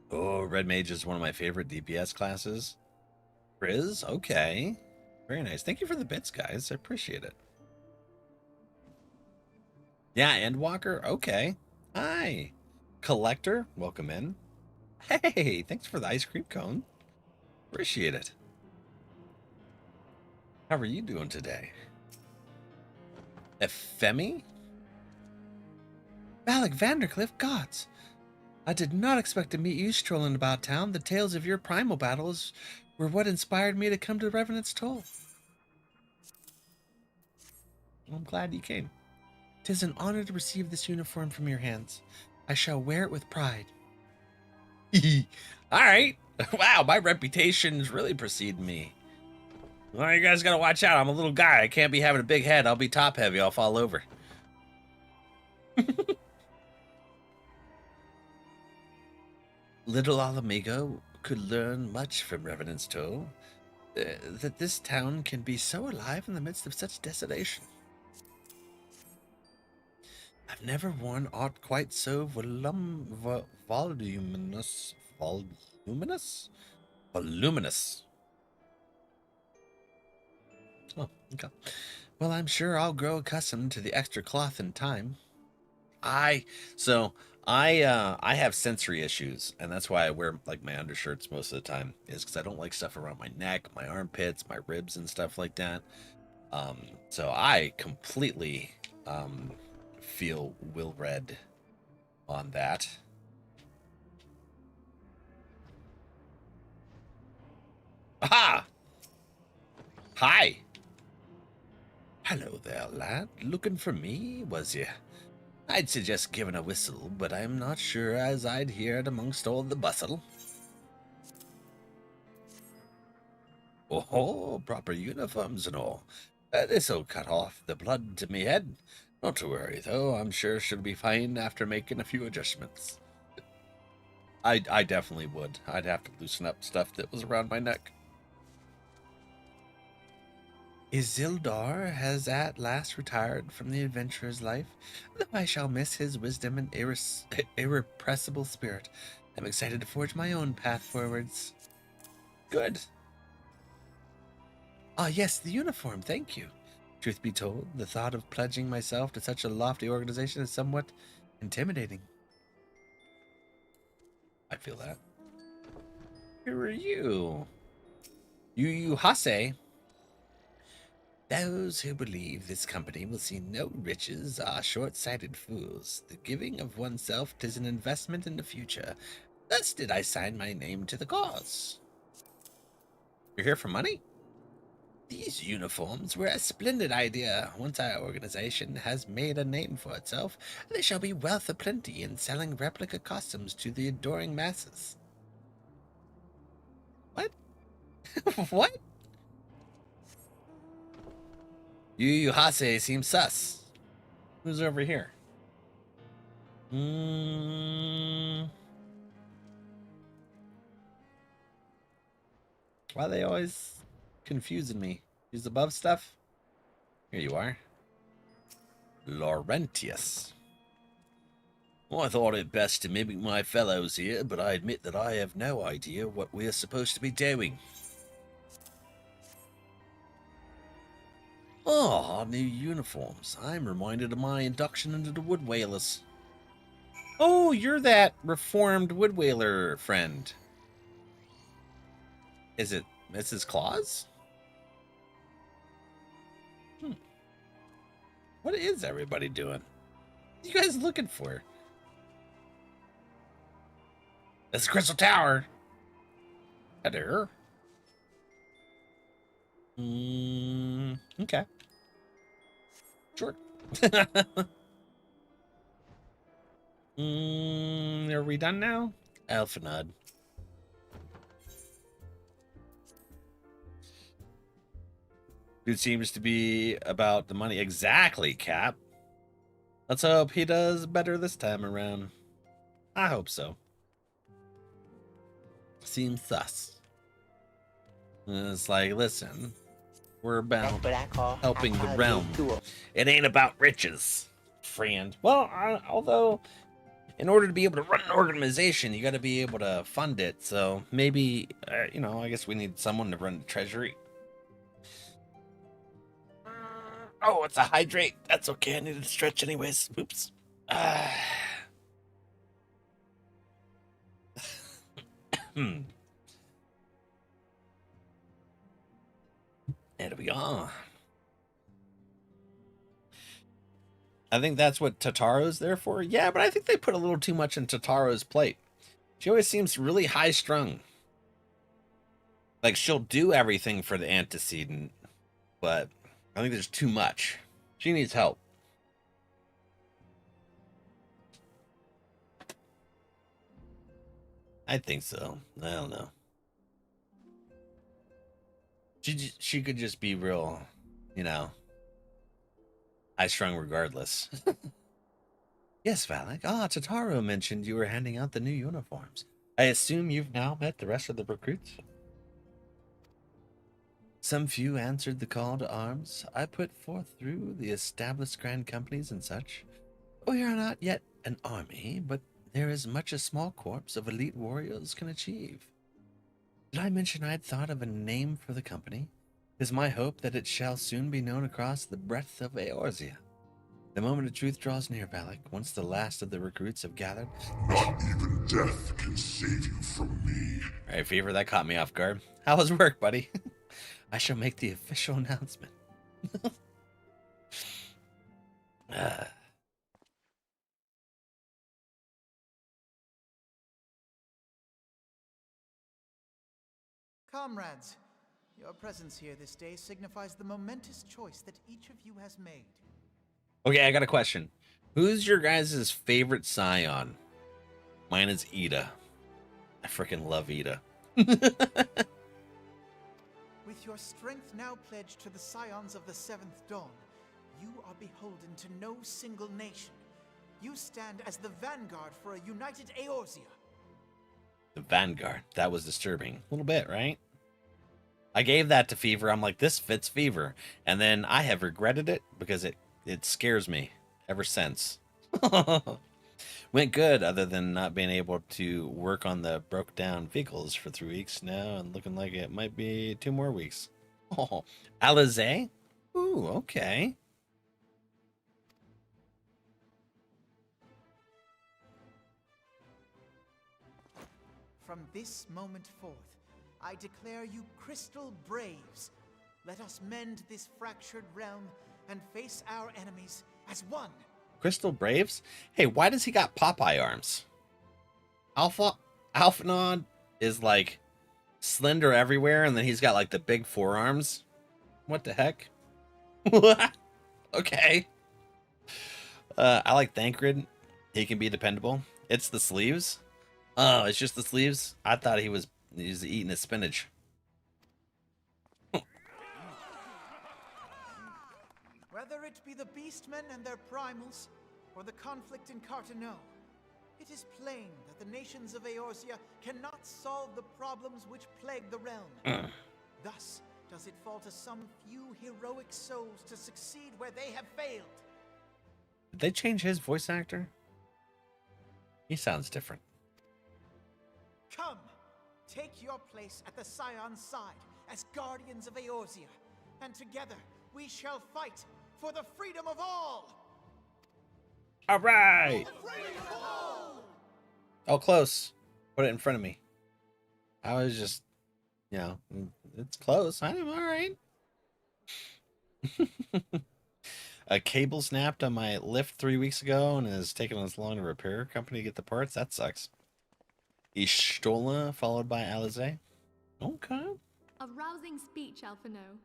Oh, Red Mage is one of my favorite DPS classes. Riz? Okay. Very nice. Thank you for the bits, guys. I appreciate it. Yeah, Endwalker? Okay. Hi. Collector? Welcome in. Hey, thanks for the ice cream cone. Appreciate it. How are you doing today? Ephemi? Valak Vandercliff, gods. I did not expect to meet you strolling about town. The tales of your primal battles were what inspired me to come to Revenant's Toll. I'm glad you came. 'Tis an honor to receive this uniform from your hands. I shall wear it with pride. Alright. Wow, my reputation's really preceding me. Well, you guys gotta watch out. I'm a little guy. I can't be having a big head. I'll be top heavy. I'll fall over. little Alamigo could learn much from Revenant's Toe. That this town can be so alive in the midst of such desolation. I've never worn aught quite so voluminous. Voluminous? Voluminous. Oh, okay. Well, I'm sure I'll grow accustomed to the extra cloth in time. I have sensory issues, and that's why I wear like my undershirts most of the time, is because I don't like stuff around my neck, my armpits, my ribs, and stuff like that. So I completely feel Will Red on that. Aha! Hi! Hello there, lad. Looking for me, was ye? I'd suggest giving a whistle, but I'm not sure as I'd hear it amongst all the bustle. Oh, proper uniforms and all. This'll cut off the blood to me head. Not to worry, though. I'm sure she'll be fine after making a few adjustments. I definitely would. I'd have to loosen up stuff that was around my neck. Isildur has at last retired from the adventurer's life, though I shall miss his wisdom and irrepressible spirit. I'm excited to forge my own path forwards. Good. Ah, yes, the uniform, thank you. Truth be told, the thought of pledging myself to such a lofty organization is somewhat intimidating. I feel that. Who are you? You Hase. Those who believe this company will see no riches are short-sighted fools. The giving of oneself 'tis an investment in the future. Thus did I sign my name to the cause. You're here for money? These uniforms were a splendid idea. Once our organization has made a name for itself, there shall be wealth aplenty in selling replica costumes to the adoring masses. What? What? Yu Hase seems sus. Who's over here? Why are they always confusing me? He's above stuff? Here you are. Laurentius. Well, I thought it best to mimic my fellows here, but I admit that I have no idea what we're supposed to be doing. Oh, new uniforms. I'm reminded of my induction into the Wood Whalers. Oh, you're that reformed Wood Whaler friend. Is it Mrs. Claus? What is everybody doing? What are you guys looking for? That's Crystal Tower. Hello. Okay. Sure. Are we done now? Elfinod. Dude seems to be about the money. Exactly, Cap. Let's hope he does better this time around. I hope so. Seems sus. And it's like, listen, we're about helping the realm. It ain't about riches, friend. Well, although, in order to be able to run an organization, you got to be able to fund it. So maybe, you know, I guess we need someone to run the treasury. Oh, it's a hydrate. That's okay. I needed to stretch anyways. Oops. There we are. I think that's what Tataro's there for. Yeah, but I think they put a little too much in Tataro's plate. She always seems really high-strung. Like, she'll do everything for the antecedent, but I think there's too much. She needs help. I think so. I don't know. She could just be real, you know, high-strung regardless. Yes, Valak. Ah, Tataro mentioned you were handing out the new uniforms. I assume you've now met the rest of the recruits? Some few answered the call to arms I put forth through the established grand companies and such. We are not yet an army, but there is much a small corps of elite warriors can achieve. Did I mention I had thought of a name for the company? It is my hope that it shall soon be known across the breadth of Eorzea. The moment of truth draws near, Valak. Once the last of the recruits have gathered. Not even death can save you from me. All right, Fever, that caught me off guard. How was work, buddy? I shall make the official announcement. Comrades, your presence here this day signifies the momentous choice that each of you has made. Okay, I got a question. Who's your guys' favorite scion? Mine is Ida. I freaking love Ida. With your strength now pledged to the scions of the Seventh Dawn, you are beholden to no single nation. You stand as the vanguard for a united Eorzea. The Vanguard. That was disturbing. A little bit, right? I gave that to Fever. I'm like, this fits Fever. And then I have regretted it because it scares me ever since. Went good other than not being able to work on the broke down vehicles for 3 weeks now and looking like it might be 2 more weeks. Oh, Alizé? Ooh, okay. From this moment forth, I declare you crystal braves. Let us mend this fractured realm and face our enemies as one. Crystal Braves? Hey, why does he got Popeye arms? Alphanod is like slender everywhere, and then he's got like the big forearms. What the heck? Okay. I like Thancred. He can be dependable. It's the sleeves. Oh, it's just the sleeves? I thought he was eating his spinach. Whether it be the beastmen and their primals, or the conflict in Carteneau, it is plain that the nations of Eorzea cannot solve the problems which plague the realm. Thus, does it fall to some few heroic souls to succeed where they have failed. Did they change his voice actor? He sounds different. Come, take your place at the Scion's side as guardians of Eorzea, and together we shall fight for the freedom of all! All right! Oh, close. Put it in front of me. I was just, you know, it's close. I'm all right. A cable snapped on my lift 3 weeks ago and is taking us long to repair company to get the parts. That sucks. Ishtola followed by Alizé. Okay. A rousing speech, Alphino.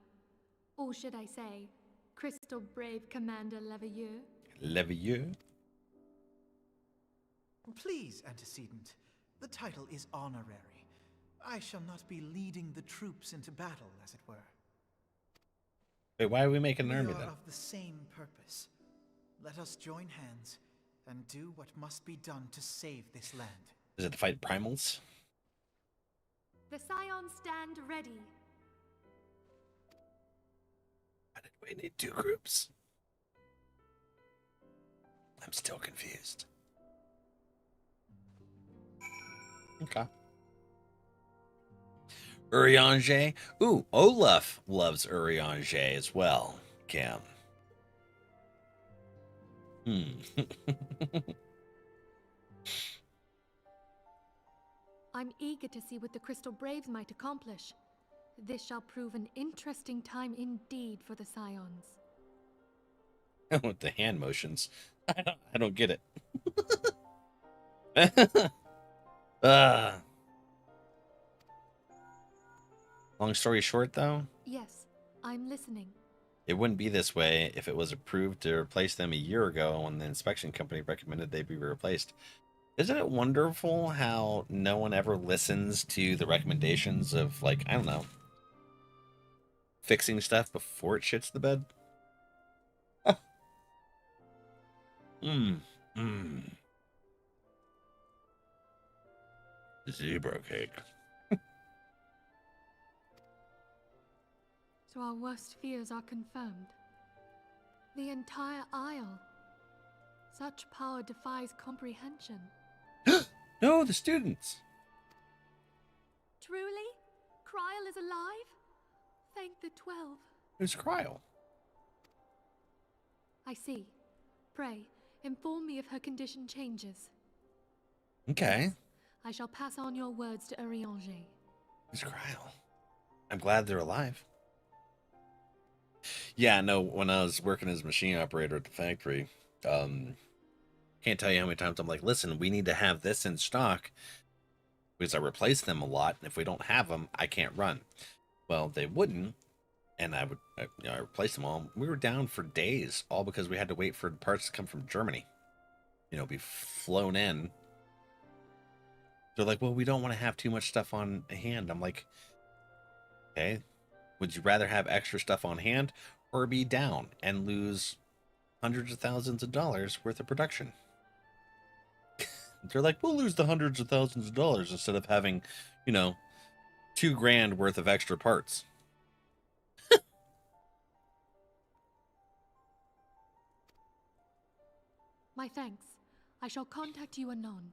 Or should I say, Crystal Brave Commander Leveilleur? Leveilleur. Please, antecedent. The title is honorary. I shall not be leading the troops into battle, as it were. Wait, why are we making an army We then? are of the same purpose. Let us join hands and do what must be done to save this land. Is it to fight primals? The Scions stand ready. Why did we need 2 groups? I'm still confused. Okay. Urianger. Ooh, Olaf loves Urianger as well. Cam. I'm eager to see what the Crystal Braves might accomplish. This shall prove an interesting time indeed for the Scions. With the hand motions. I don't get it. Long story short, though, Yes, I'm listening. it wouldn't be this way if it was approved to replace them a year ago when the inspection company recommended they be replaced. Isn't it wonderful how no one ever listens to the recommendations of, like, I don't know, fixing stuff before it shits the bed? Zebra cake. So our worst fears are confirmed. The entire Isle. Such power defies comprehension. No, the students. Truly? Kryl is alive? Thank the 12. Who's Kryl? I see. Pray, inform me if her condition changes. Okay. I shall pass on your words to Eorzea. Who's Kryl? I'm glad they're alive. Yeah, no, when I was working as a machine operator at the factory, can't tell you how many times I'm like, listen, we need to have this in stock because I replace them a lot, and if we don't have them, I can't run. Well, they wouldn't, and I would I replace them all. We were down for days, all because we had to wait for parts to come from Germany, be flown in. They're like, well, we don't want to have too much stuff on hand. I'm like, okay, would you rather have extra stuff on hand or be down and lose hundreds of thousands of dollars worth of production? They're like, we'll lose the hundreds of thousands of dollars instead of having, $2,000 worth of extra parts. My thanks. I shall contact you anon.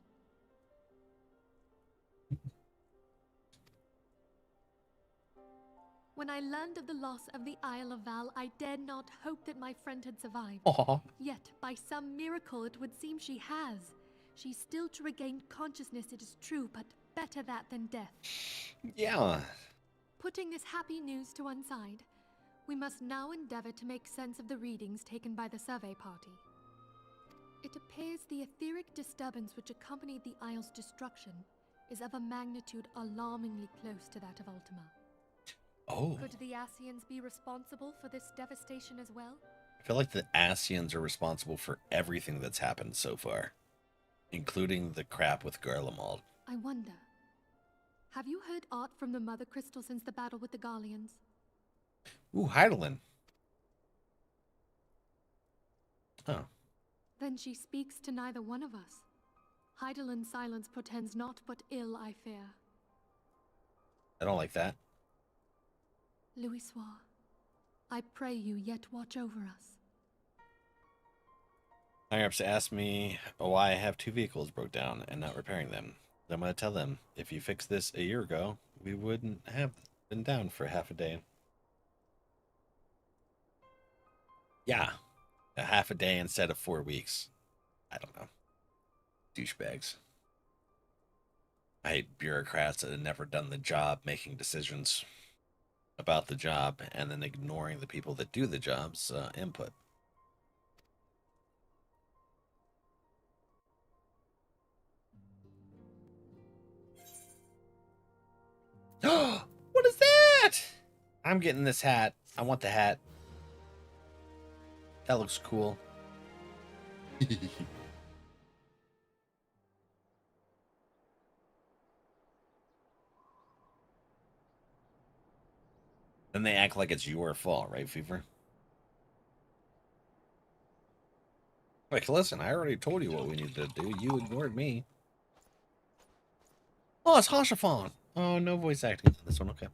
When I learned of the loss of the Isle of Val, I dared not hope that my friend had survived. Aww. Yet, by some miracle, it would seem she has. She's still to regain consciousness, it is true, but better that than death. Yeah. Putting this happy news to one side, we must now endeavor to make sense of the readings taken by the survey party. It appears the etheric disturbance which accompanied the Isle's destruction is of a magnitude alarmingly close to that of Ultima. Oh. Could the Ascians be responsible for this devastation as well? I feel like the Ascians are responsible for everything that's happened so far, including the crap with Garlemald. I wonder. Have you heard aught from the Mother Crystal since the battle with the Garleans? Ooh, Heidelin. Oh. Then she speaks to neither one of us. Heidelin's silence portends naught but ill, I fear. I don't like that. Louisoix, I pray you yet watch over us. Higher-ups asked me why I have 2 vehicles broke down and not repairing them. I'm going to tell them, if you fixed this a year ago, we wouldn't have been down for half a day. Yeah, a half a day instead of 4 weeks. I don't know. Douchebags. I hate bureaucrats that have never done the job making decisions about the job and then ignoring the people that do the job's input. What is that? I'm getting this hat. I want the hat. That looks cool. Then they act like it's your fault, right, Fever? Like, listen, I already told you what we needed to do. You ignored me. Oh, it's Hashafon. Oh, no voice acting on this one. Okay.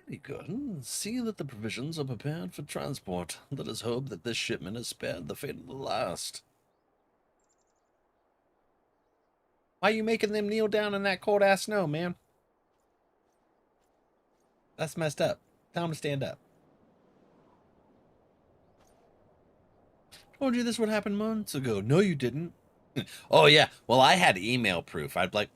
Very good. See that the provisions are prepared for transport. Let us hope that this shipment has spared the fate of the last. Why are you making them kneel down in that cold-ass snow, man? That's messed up. Tell them to stand up. Told you this would happen months ago. No, you didn't. Oh, yeah. Well, I had email proof. I'd be like,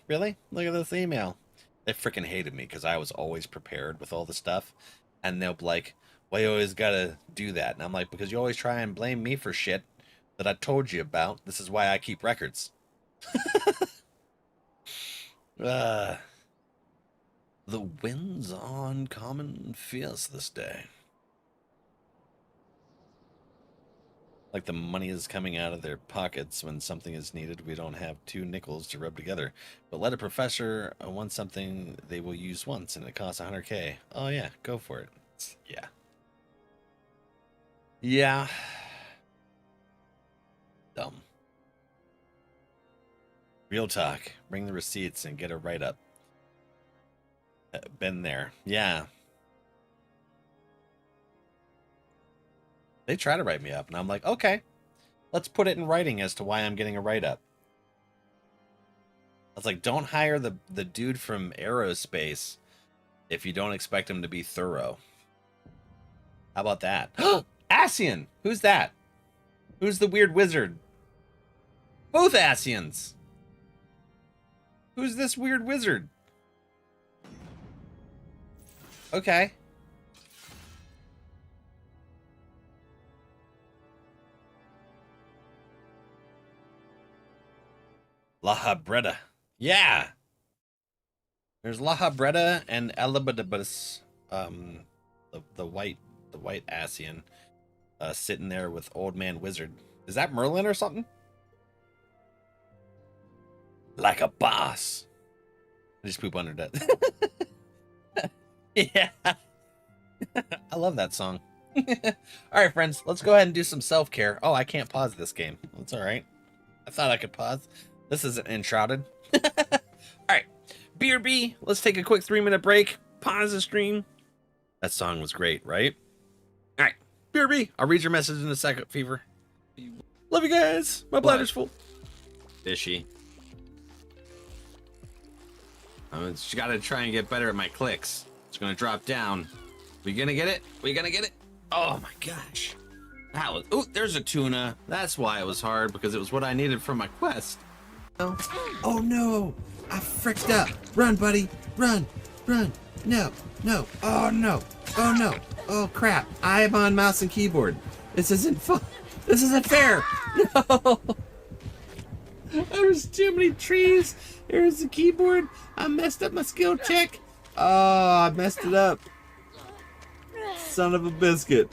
really? Look at this email. They freaking hated me because I was always prepared with all the stuff. And they'll be like, well, you always got to do that. And I'm like, because you always try and blame me for shit that I told you about. This is why I keep records. The winds are uncommon and fierce this day. Like the money is coming out of their pockets when something is needed. We don't have 2 nickels to rub together. But let a professor want something they will use once and it costs 100K. Oh yeah, go for it. Yeah. Yeah. Dumb. Real talk. Bring the receipts and get a write-up. Been there. Yeah. They try to write me up, and I'm like, okay, let's put it in writing as to why I'm getting a write-up. I was like, don't hire the dude from aerospace if you don't expect him to be thorough. How about that? Asian! Who's that? Who's the weird wizard? Both Asians! Who's this weird wizard? Okay. La Habretta. Yeah! There's La Habretta and Elabadabus, the white Asian, sitting there with Old Man Wizard. Is that Merlin or something? Like a boss. I just poop under that. Yeah. I love that song. Alright, friends, let's go ahead and do some self-care. Oh, I can't pause this game. That's alright. I thought I could pause. This isn't Enshrouded. Alright. BRB, let's take a quick 3-minute break. Pause the stream. That song was great, right? Alright. BRB, I'll read your message in a second, Fever. Love you guys. My bladder's full. Fishy. I just gotta try and get better at my clicks. It's gonna drop down. We gonna get it? We gonna get it? Oh my gosh. That was... Ooh, there's a tuna. That's why it was hard, because it was what I needed for my quest. Oh no! I fricked up! Run, buddy! Run! Run! No! No! Oh no! Oh no! Oh crap! I am on mouse and keyboard. This isn't fun. This isn't fair! No! There's too many trees. There's the keyboard. I messed up my skill check. Oh, I messed it up. Son of a biscuit.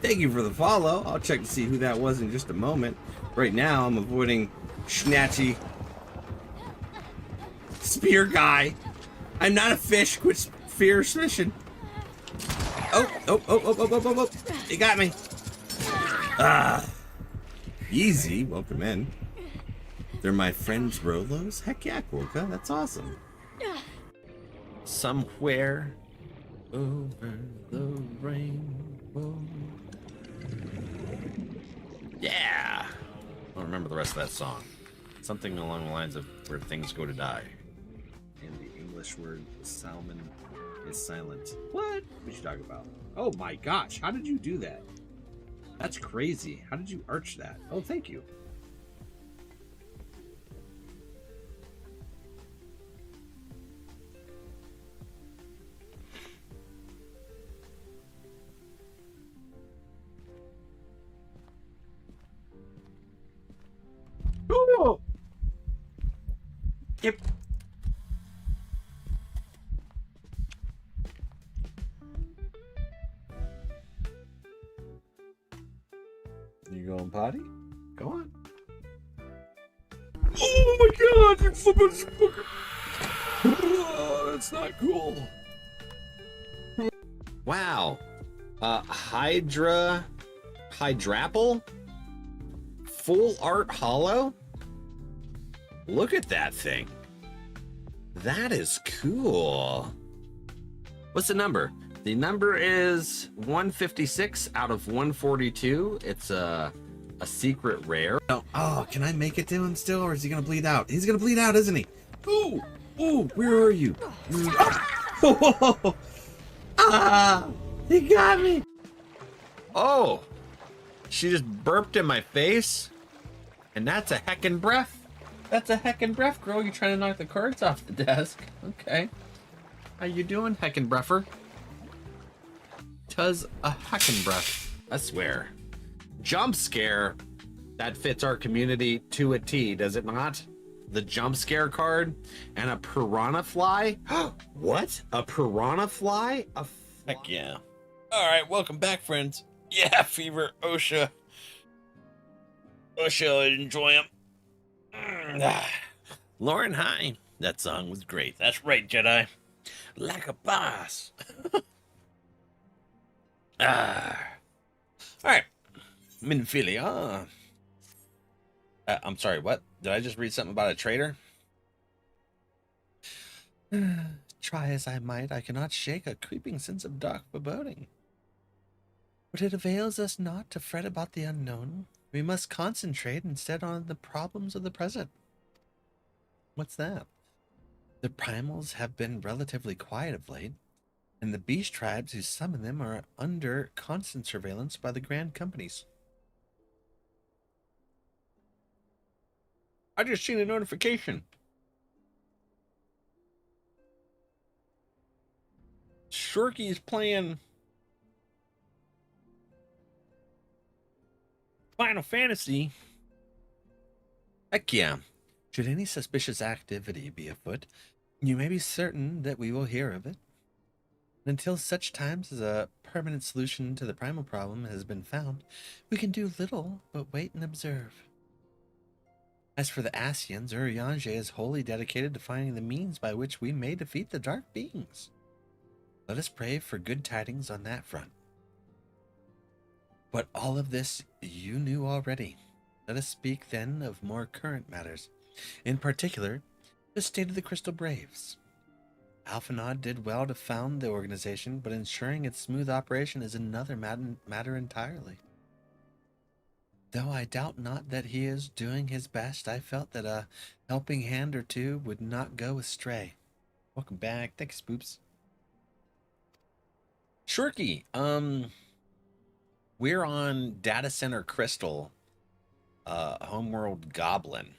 Thank you for the follow. I'll check to see who that was in just a moment. Right now, I'm avoiding Schnatchy Spear Guy. I'm not a fish. Quit fear fishing. Oh. He got me. Easy. Welcome in. They're my friends, Rolos? Heck yeah, Quokka. That's awesome. Somewhere over the rainbow. Yeah. I don't remember the rest of that song. Something along the lines of where things go to die. And the English word salmon is silent. What? What you talking about? Oh my gosh, how did you do that? That's crazy. How did you arch that? Oh, thank you. Oh! Yep. You going potty? Go on. Oh my god, you flippin' oh, that's not cool. Wow. Hydrapple? Full art hollow? Look at that thing. That is cool. What's the number? The number is 156 out of 142. It's a secret rare. Oh, can I make it to him still, or is he gonna bleed out? He's gonna bleed out, isn't he? Ooh, ooh, where are you? Oh, ah, he got me. Oh, she just burped in my face, and that's a heckin' breath. That's a heckin' breath, girl. You're trying to knock the cards off the desk. Okay. How you doing, heckin' breffer? Tuz a heckin' breath. I swear. Jump scare. That fits our community to a T, does it not? The jump scare card and a piranha fly. What? A piranha fly? A fly? Heck yeah. All right, welcome back, friends. Yeah, Fever, OSHA. OSHA, enjoy him. Lauren, hi. That song was great. That's right, Jedi. Like a boss. All right. Minfilia. I'm sorry, what? Did I just read something about a traitor? Try as I might, I cannot shake a creeping sense of dark foreboding. But it avails us not to fret about the unknown. We must concentrate instead on the problems of the present. What's that? The primals have been relatively quiet of late, and the beast tribes who summon them are under constant surveillance by the grand companies. I just seen a notification. Shorky's playing Final Fantasy. Heck yeah. Should any suspicious activity be afoot, you may be certain that we will hear of it. Until such times as a permanent solution to the primal problem has been found, we can do little but wait and observe. As for the Asians, Eorzea is wholly dedicated to finding the means by which we may defeat the dark beings. Let us pray for good tidings on that front. But all of this you knew already. Let us speak then of more current matters. In particular, the state of the Crystal Braves. Alphanod did well to found the organization, but ensuring its smooth operation is another matter entirely. Though I doubt not that he is doing his best, I felt that a helping hand or two would not go astray. Welcome back. Thanks, Spoops. Shorky, we're on Data Center Crystal, Homeworld Goblin.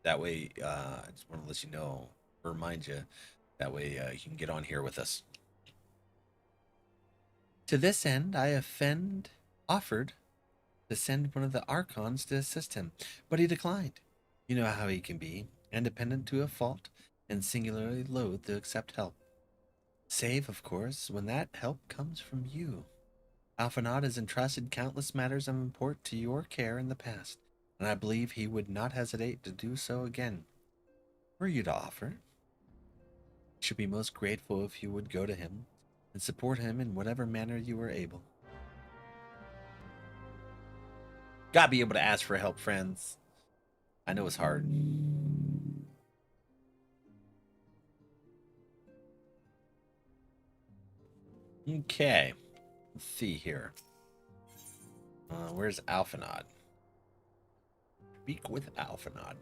That way, I just want to let you know, remind you, that way you can get on here with us. To this end, I offered to send one of the Archons to assist him, but he declined. You know how he can be, independent to a fault, and singularly loath to accept help. Save, of course, when that help comes from you. Alphanod has entrusted countless matters of import to your care in the past, and I believe he would not hesitate to do so again. Were you to offer? I should be most grateful if you would go to him and support him in whatever manner you are able. Gotta be able to ask for help, friends. I know it's hard. Okay. Let's see here. Where's Alphanod? Speak with Alphanod.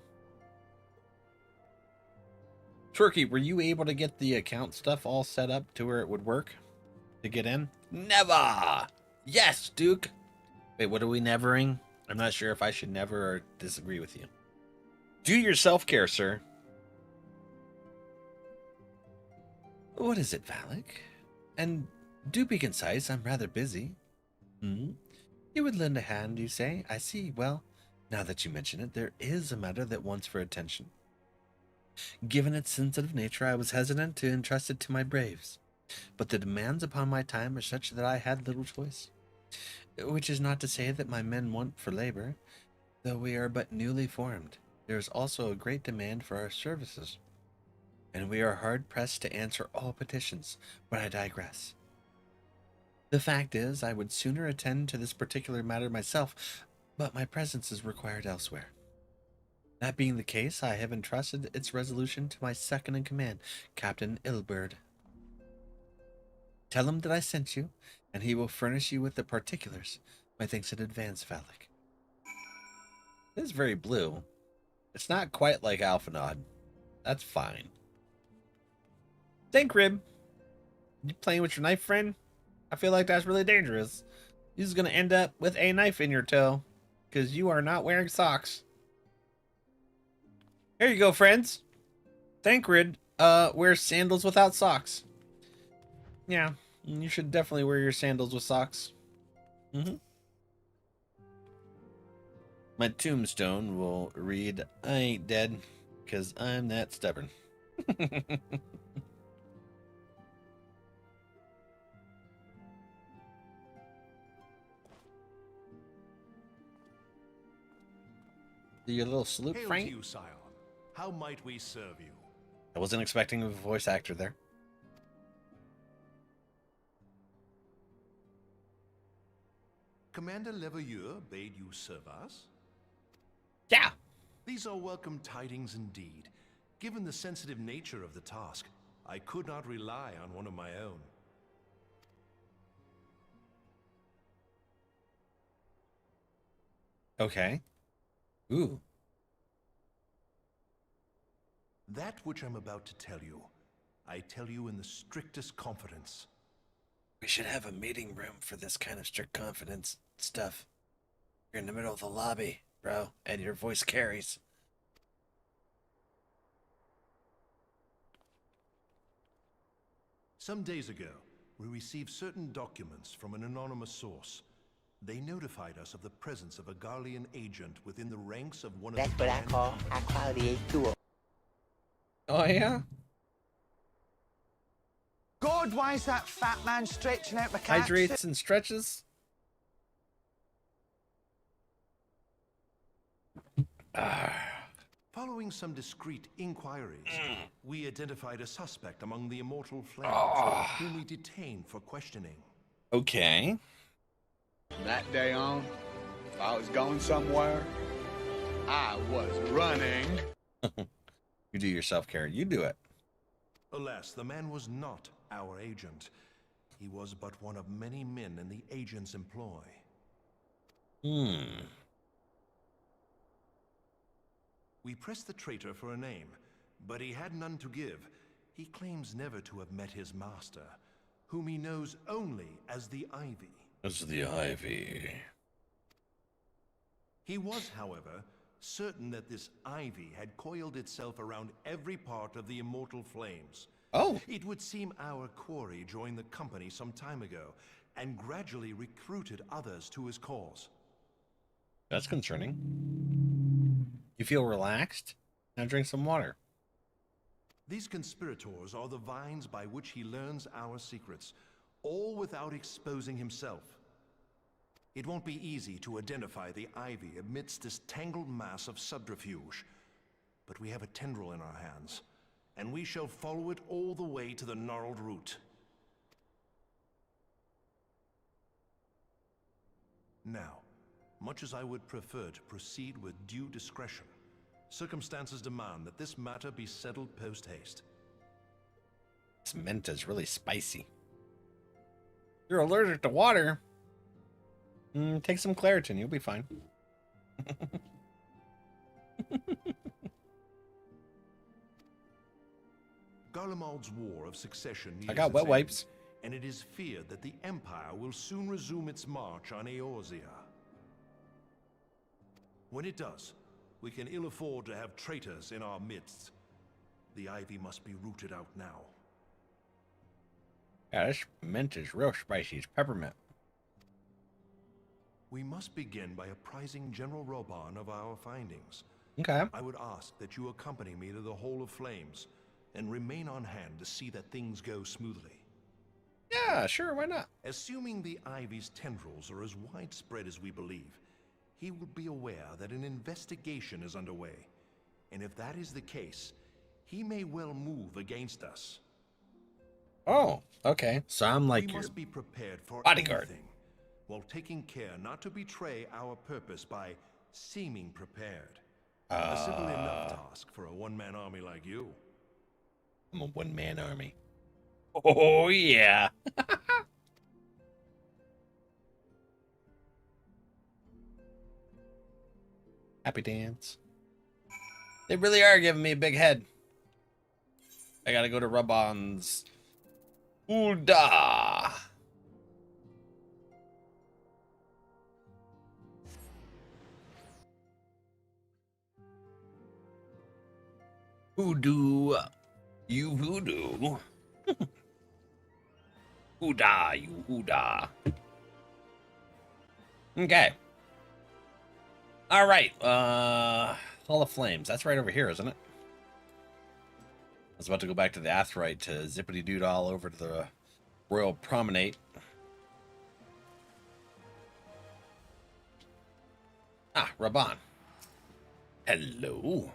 Turkey, were you able to get the account stuff all set up to where it would work to get in? Never! Yes, Duke! Wait, what are we nevering? I'm not sure if I should never or disagree with you. Do your self-care, sir. What is it, Valak? And do be concise, I'm rather busy. You would lend a hand, you say? I see. Well, now that you mention it, there is a matter that wants for attention. Given its sensitive nature, I was hesitant to entrust it to my braves, but the demands upon my time are such that I had little choice. Which is not to say that my men want for labor. Though we are but newly formed, there is also a great demand for our services, and we are hard-pressed to answer all petitions, but I digress. The fact is, I would sooner attend to this particular matter myself, but my presence is required elsewhere. That being the case, I have entrusted its resolution to my second-in-command, Captain Ilberd. Tell him that I sent you, and he will furnish you with the particulars. My thanks in advance, Valak. This is very blue. It's not quite like Alphanod. That's fine. Think, Rib. You playing with your knife, friend? I feel like that's really dangerous. You're just gonna end up with a knife in your toe, because you are not wearing socks. Here you go, friends. Thancred wears sandals without socks. Yeah, you should definitely wear your sandals with socks. My tombstone will read, I ain't dead, because I'm that stubborn. Do your little salute, Hail Frank? to you, Scion. How might we serve you? I wasn't expecting a voice actor there. Commander Leveilleur bade you serve us? Yeah. These are welcome tidings indeed. Given the sensitive nature of the task, I could not rely on one of my own. Okay. Ooh. That which I'm about to tell you, I tell you in the strictest confidence. We should have a meeting room for this kind of strict confidence stuff. You're in the middle of the lobby, bro, and your voice carries. Some days ago, we received certain documents from an anonymous source. They notified us of the presence of a Garlean agent within the ranks of one of That's the what I call high quality A2. Oh, yeah? God, why is that fat man stretching out the cat? Hydrates and stretches? Following some discreet inquiries, we identified a suspect among the immortal flames, whom we detained for questioning. Okay. From that day on, if I was going somewhere, I was running. You do yourself, Karen. You do it. Alas, the man was not our agent. He was but one of many men in the agent's employ. We pressed the traitor for a name, but he had none to give. He claims never to have met his master, whom he knows only as the Ivy. As the Ivy. He was, however, certain that this Ivy had coiled itself around every part of the immortal flames. Oh. It would seem our quarry joined the company some time ago, and gradually recruited others to his cause. That's concerning. You feel relaxed? Now drink some water. These conspirators are the vines by which he learns our secrets, all without exposing himself. It won't be easy to identify the Ivy amidst this tangled mass of subterfuge, but we have a tendril in our hands, and we shall follow it all the way to the gnarled root. Now, much as I would prefer to proceed with due discretion, circumstances demand that this matter be settled post-haste. This menta's really spicy. You're allergic to water. Take some Claritin, you'll be fine. Garlemald's War of Succession nears I got its wet end, wipes. and it is feared that the Empire will soon resume its march on Eorzea. When it does, we can ill afford to have traitors in our midst. The Ivy must be rooted out now. Yeah, this mint is real spicy. It's peppermint. We must begin by apprising General Roban of our findings. Okay. I would ask that you accompany me to the Hall of Flames and remain on hand to see that things go smoothly. Yeah, sure, why not? Assuming the Ivy's tendrils are as widespread as we believe, he will be aware that an investigation is underway. And if that is the case, he may well move against us. Oh, okay. So I'm like we your must be prepared for bodyguard. anything, while taking care not to betray our purpose by seeming prepared. A simple enough task for a one-man army like you. I'm a one-man army. Oh, yeah. Happy dance. They really are giving me a big head. I gotta go to Rubon's. Ooda. Hoodoo. You voodoo. Ooda, you ooda. Okay. All right. Hall of Flames. That's right over here, isn't it? I was about to go back to the Atheryte to zippity dood all over to the Royal Promenade. Ah, Raban. Hello.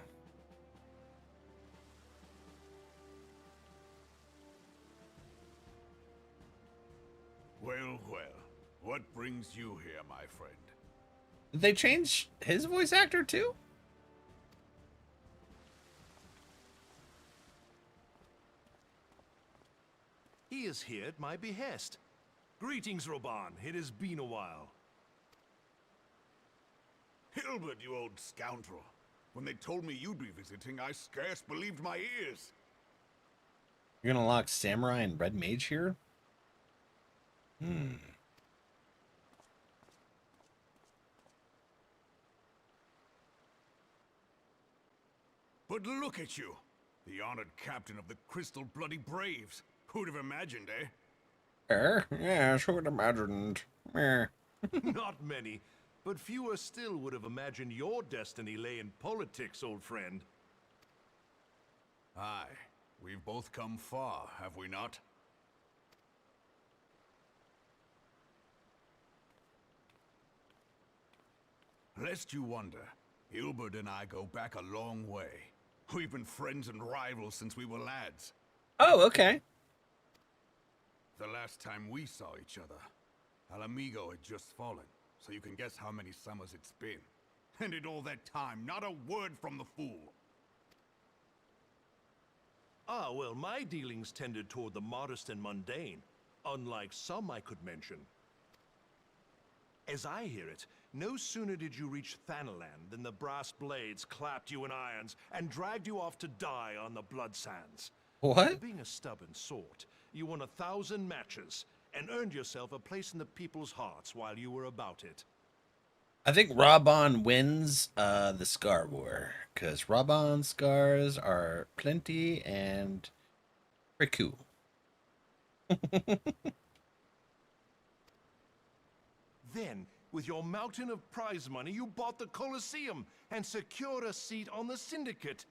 Well, well. What brings you here, my friend? Did they change his voice actor too? he is here at my behest. Greetings, Roban. It has been a while. Hilbert, you old scoundrel. When they told me you'd be visiting, I scarce believed my ears. You're gonna lock Samurai and Red Mage here? But look at you, the honored captain of the Crystal Bloody Braves. Who'd have imagined, eh? Yes, who would have imagined? Not many, but fewer still would have imagined your destiny lay in politics, old friend. Aye, we've both come far, have we not? Lest you wonder, Hilbert and I go back a long way. We've been friends and rivals since we were lads. Oh, okay. The last time we saw each other, Alamigo had just fallen, so you can guess how many summers it's been. And in all that time, not a word from the fool. Ah, well, my dealings tended toward the modest and mundane, unlike some I could mention. As I hear it, no sooner did you reach Thanalan than the brass blades clapped you in irons and dragged you off to die on the blood sands. What? Being a stubborn sort, you won 1,000 matches and earned yourself a place in the people's hearts while you were about it. I think Raban wins the Scar War, because Raban's scars are plenty and pretty cool. Then, with your mountain of prize money, you bought the Colosseum and secured a seat on the Syndicate.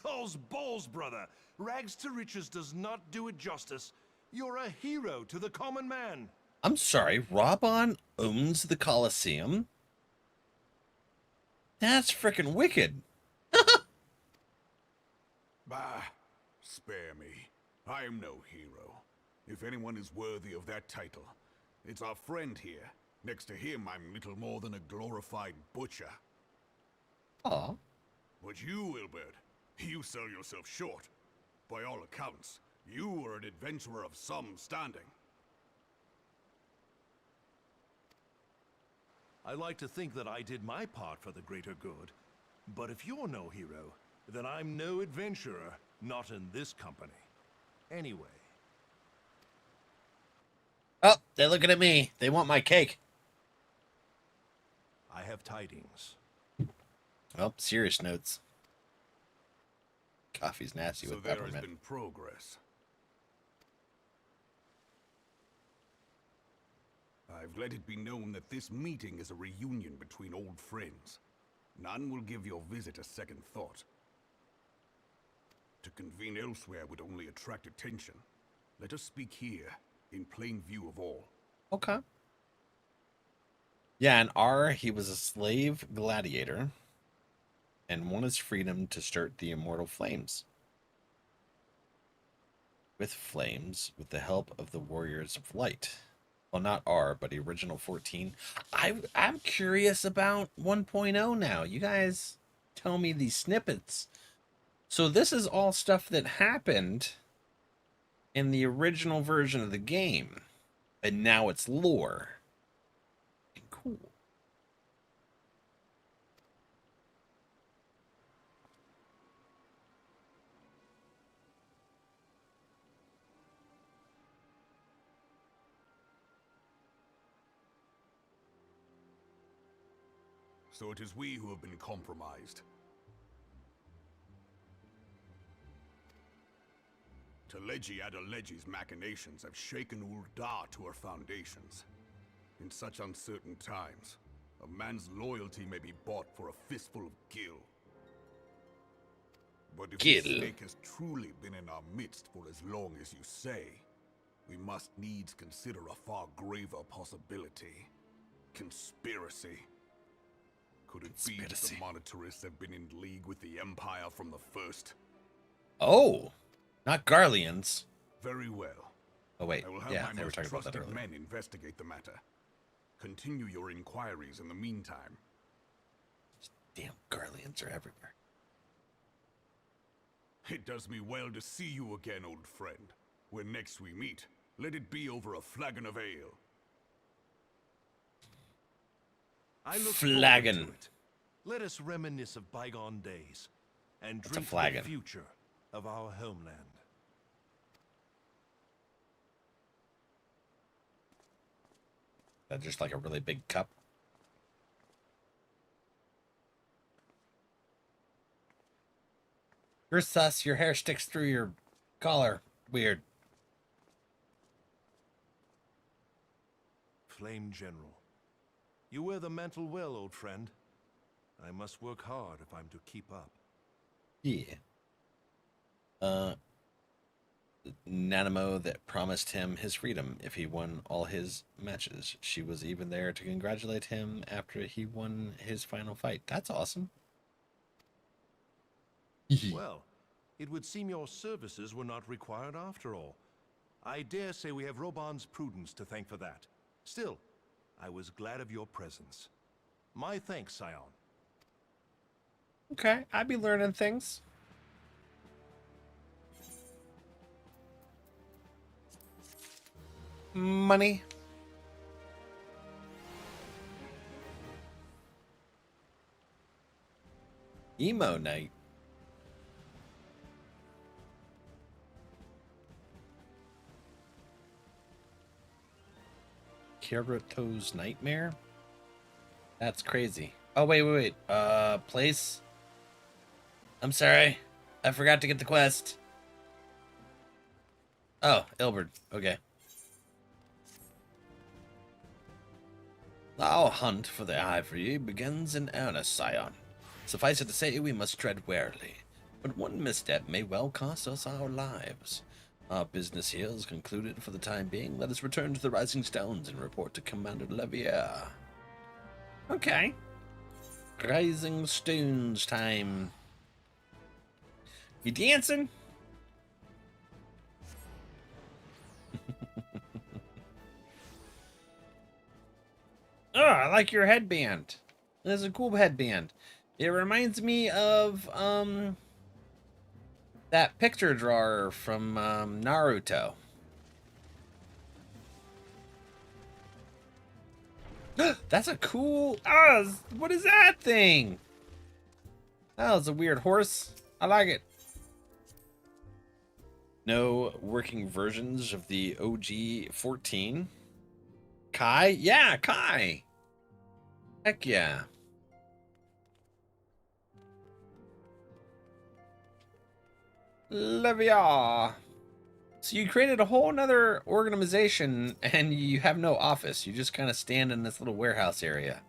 Those balls, brother! Rags to riches does not do it justice. You're a hero to the common man. I'm sorry, Raban owns the Colosseum? That's frickin' wicked. Bah, spare me. I am no hero. If anyone is worthy of that title, it's our friend here. Next to him, I'm little more than a glorified butcher. Aw. But you, Wilbert, you sell yourself short. By all accounts, you are an adventurer of some standing. I like to think that I did my part for the greater good. But if you're no hero, then I'm no adventurer, not in this company. Anyway. Oh, they're looking at me. They want my cake. I have tidings. Oh, serious notes. Coffee's nasty So with there peppermint. has been progress. I've let it be known that this meeting is a reunion between old friends. None will give your visit a second thought. To convene elsewhere would only attract attention. Let us speak here, in plain view of all. Okay. Yeah, in R, he was a slave gladiator and won his freedom to start the immortal flames. With flames, with the help of the warriors of light. Well, not R, but the original 14. I'm curious about 1.0 now. You guys tell me these snippets. So this is all stuff that happened in the original version of the game. And now it's lore. Cool. So it is we who have been compromised. Teleji Adeleji's machinations have shaken Ul'dah to her foundations. In such uncertain times, a man's loyalty may be bought for a fistful of gil. But if the snake has truly been in our midst for as long as you say, we must needs consider a far graver possibility. Conspiracy. Could it be that the monetarists have been in league with the Empire from the first? Oh, not Garleans. Very well. Oh wait, I will have yeah, my they were most talking about that trusted earlier. men investigate the matter. Continue your inquiries in the meantime. Damn, Garleans are everywhere. It does me well to see you again, old friend. When next we meet, Let it be over a flagon of ale. I look Flagon. forward to it. Let us reminisce of bygone days and What's a drink to flagon? the future of our homeland. That's just like a really big cup. You're sus. Your hair sticks through your collar. Weird. Flame General, you wear the mantle well, old friend. I must work hard if I'm to keep up. Yeah. Nanamo that promised him his freedom if he won all his matches. She was even there to congratulate him after he won his final fight. That's awesome. Well, it would seem your services were not required after all. I dare say we have Roban's prudence to thank for that. Still, I was glad of your presence. My thanks, Scion. Okay, I'd be learning things. Money. Emo night. Kirito's nightmare? That's crazy. Oh, wait. Place? I'm sorry. I forgot to get the quest. Oh, Ilberd. Okay. Our hunt for the ivory begins in earnest, Scion. Suffice it to say, we must tread warily. But one misstep may well cost us our lives. Our business here is concluded for the time being. Let us return to the Rising Stones and report to Commander Levier. Okay. Rising Stones time. You dancing? Oh, I like your headband. It's a cool headband. It reminds me of that picture drawer from Naruto. That's a cool. What is that thing? That was a weird horse. I like it. No working versions of the OG 14. Kai? Yeah, Kai. Heck yeah. Levier. So you created a whole nother organization and you have no office. You just kind of stand in this little warehouse area.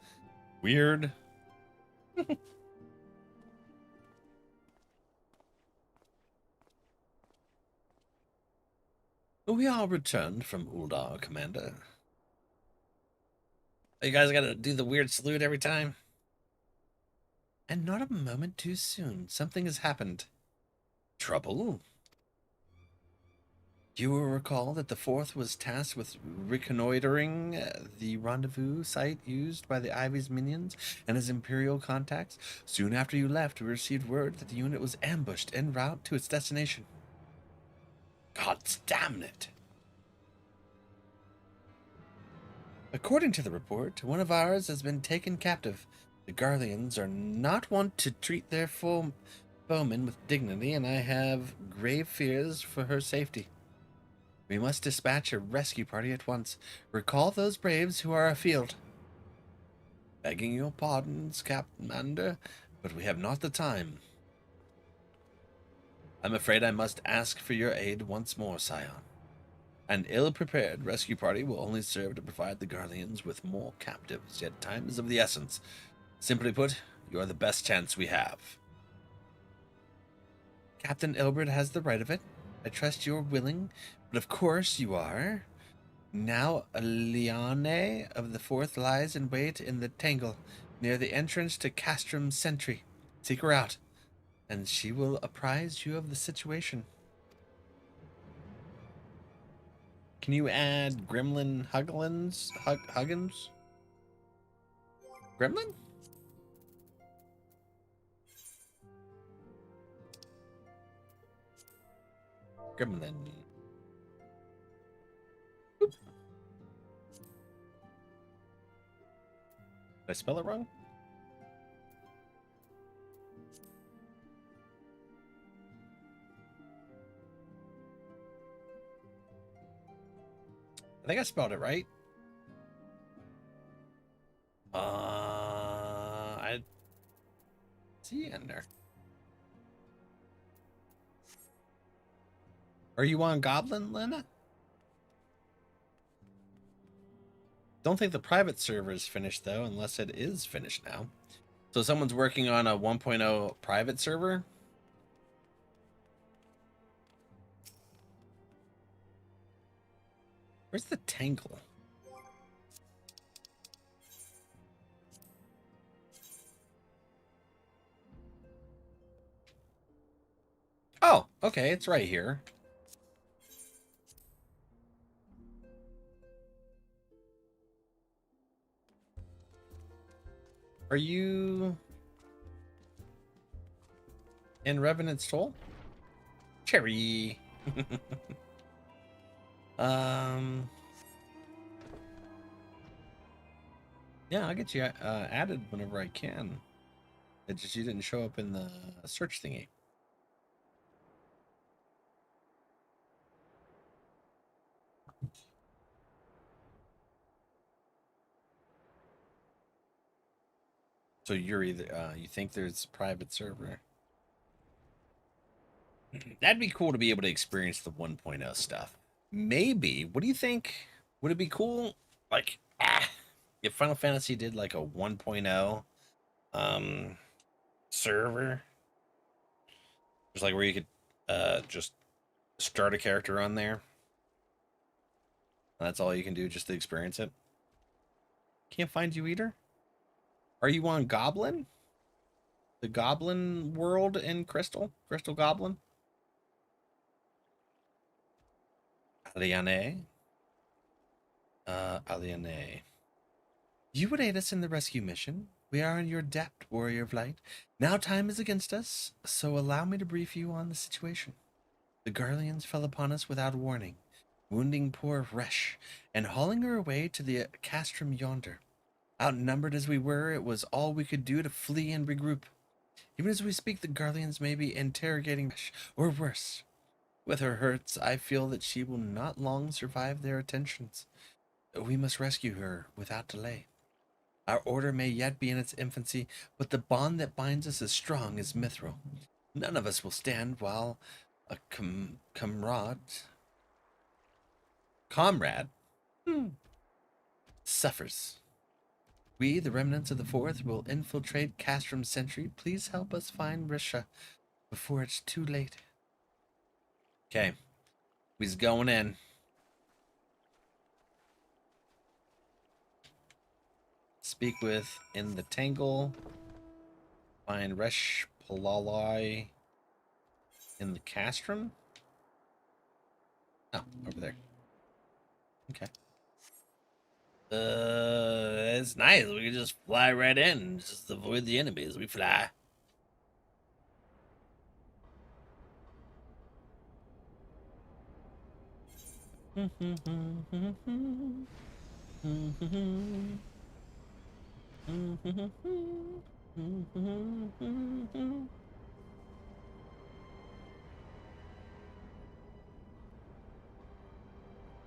Weird. We all returned from Uldar, Commander. You guys gotta do the weird salute every time? And not a moment too soon. Something has happened. Trouble? You will recall that the Fourth was tasked with reconnoitering the rendezvous site used by the Ivy's minions and his Imperial contacts. Soon after you left, we received word that the unit was ambushed en route to its destination. God damn it! According to the report, one of ours has been taken captive. The Garleans are not wont to treat their foemen with dignity, and I have grave fears for her safety. We must dispatch a rescue party at once. Recall those braves who are afield. Begging your pardons, Commander, but we have not the time. I'm afraid I must ask for your aid once more, Scion. An ill-prepared rescue party will only serve to provide the Garleans with more captives, yet time is of the essence. Simply put, you are the best chance we have. Captain Ilberd has the right of it. I trust you're willing, but of course you are. Now Liane of the Fourth lies in wait in the Tangle, near the entrance to Castrum Sentry. Seek her out, and she will apprise you of the situation. Can you add Gremlin Huggins? Huggins? Gremlin? Gremlin. I spell it wrong? I think I spelled it right. I see in there. Are you on Goblin, Lena? Don't think the private server is finished though, unless it is finished now. So someone's working on a 1.0 private server. Where's the Tangle? Oh, okay, it's right here. Are you in Revenant's Toll? Cherry. Yeah, I'll get you added whenever I can. It just you didn't show up in the search thingy. So you're either you think there's a private server. That'd be cool to be able to experience the 1.0 stuff. Maybe. What do you think? Would it be cool like if Final Fantasy did like a 1.0 server? Just like where you could just start a character on there. That's all you can do just to experience it. Can't find you either? Are you on Goblin? The Goblin world in Crystal? Crystal Goblin? Aliane? Aliane. You would aid us in the rescue mission. We are in your debt, warrior of light. Now time is against us, so allow me to brief you on the situation. The Garleans fell upon us without warning, wounding poor Resh, and hauling her away to the castrum yonder. Outnumbered as we were, it was all we could do to flee and regroup. Even as we speak, the Garleans may be interrogating Resh, or worse. With her hurts, I feel that she will not long survive their attentions. We must rescue her without delay. Our order may yet be in its infancy, but the bond that binds us is strong as mithril. None of us will stand while a comrade suffers. We, the remnants of the Fourth, will infiltrate Castrum Sentry. Please help us find Risha before it's too late. Okay. We's going in. Speak with in the Tangle. Find Resh Palalai in the Castrum. Oh, over there. Okay. It's nice. We can just fly right in. Just avoid the enemy as we fly.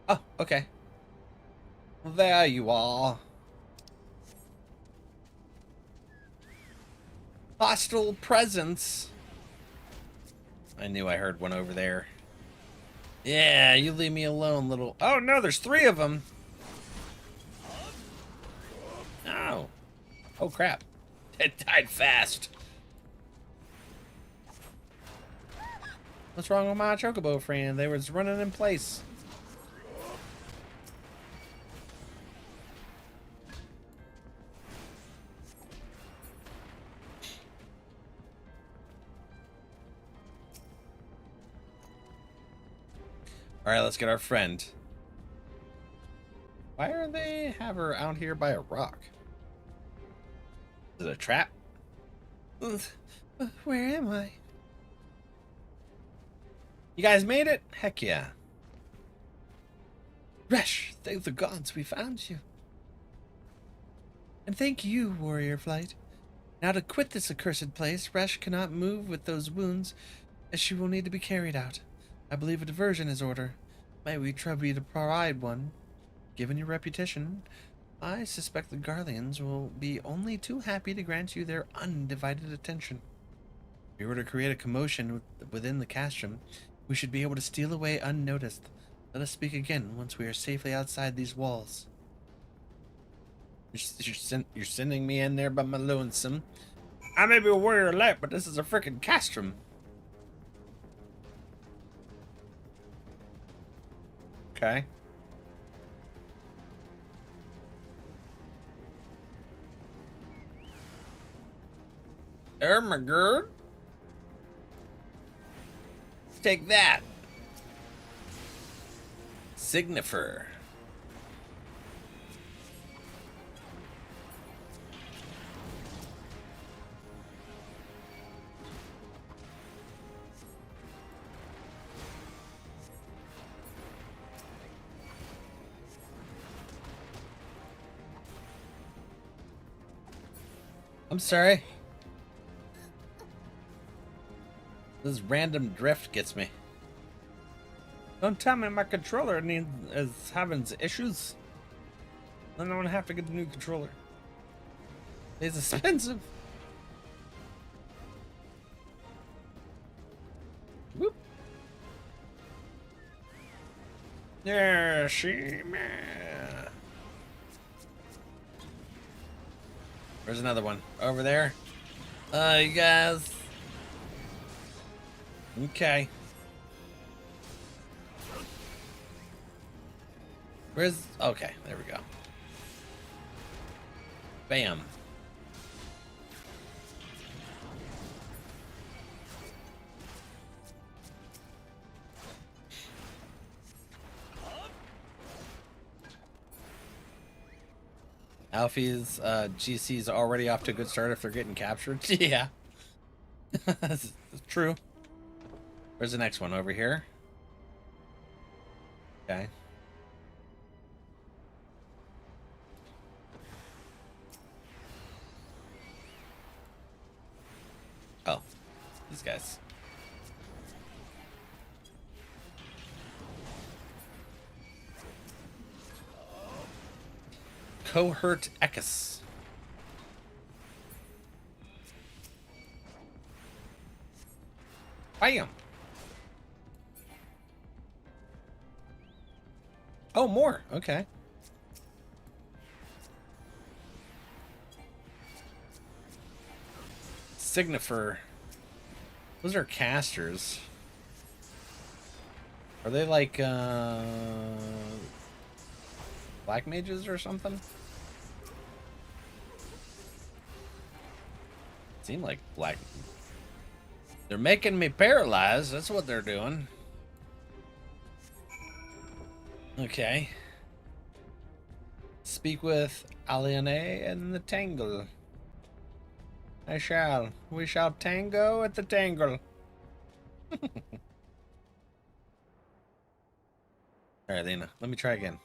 Oh, okay. There you are. Hostile presence. I knew I heard one over there. Yeah, you leave me alone, little... Oh, no, there's 3 of them. Oh. Oh, crap. It died fast. What's wrong with my chocobo friend? They were just running in place. Alright, let's get our friend. Why are they have her out here by a rock? Is it a trap? Where am I? You guys made it? Heck yeah. Resh, thank the gods we found you. And thank you, Warrior Flight. Now to quit this accursed place, Resh cannot move with those wounds, as she will need to be carried out. I believe a diversion is order. May we trouble you to provide one. Given your reputation, I suspect the Garleans will be only too happy to grant you their undivided attention. If we were to create a commotion within the castrum, we should be able to steal away unnoticed. Let us speak again once we are safely outside these walls. You're sending me in there by my lonesome. I may be a warrior elect, but this is a frickin' castrum. Okay. Ermagerd? Take that. Signifer. I'm sorry. This random drift gets me. Don't tell me my controller is having issues. Then I'm gonna have to get a new controller. It's expensive. Whoop. Yeah, Where's another one? Over there? You guys. Okay. Where's... Okay, there we go. Bam. Alfie's GC's already off to a good start if they're getting captured. Yeah. That's true. Where's the next one? Over here? Okay. Oh. These guys. Cohort Ekis. Bam. Oh, more. Okay. Signifer. Those are casters. Are they like black mages or something? Seem like black. They're making me paralyzed. That's what they're doing. Okay. Speak with Aliene and the Tangle. I shall. We shall tango at the tangle. Alright, Lena. Let me try again.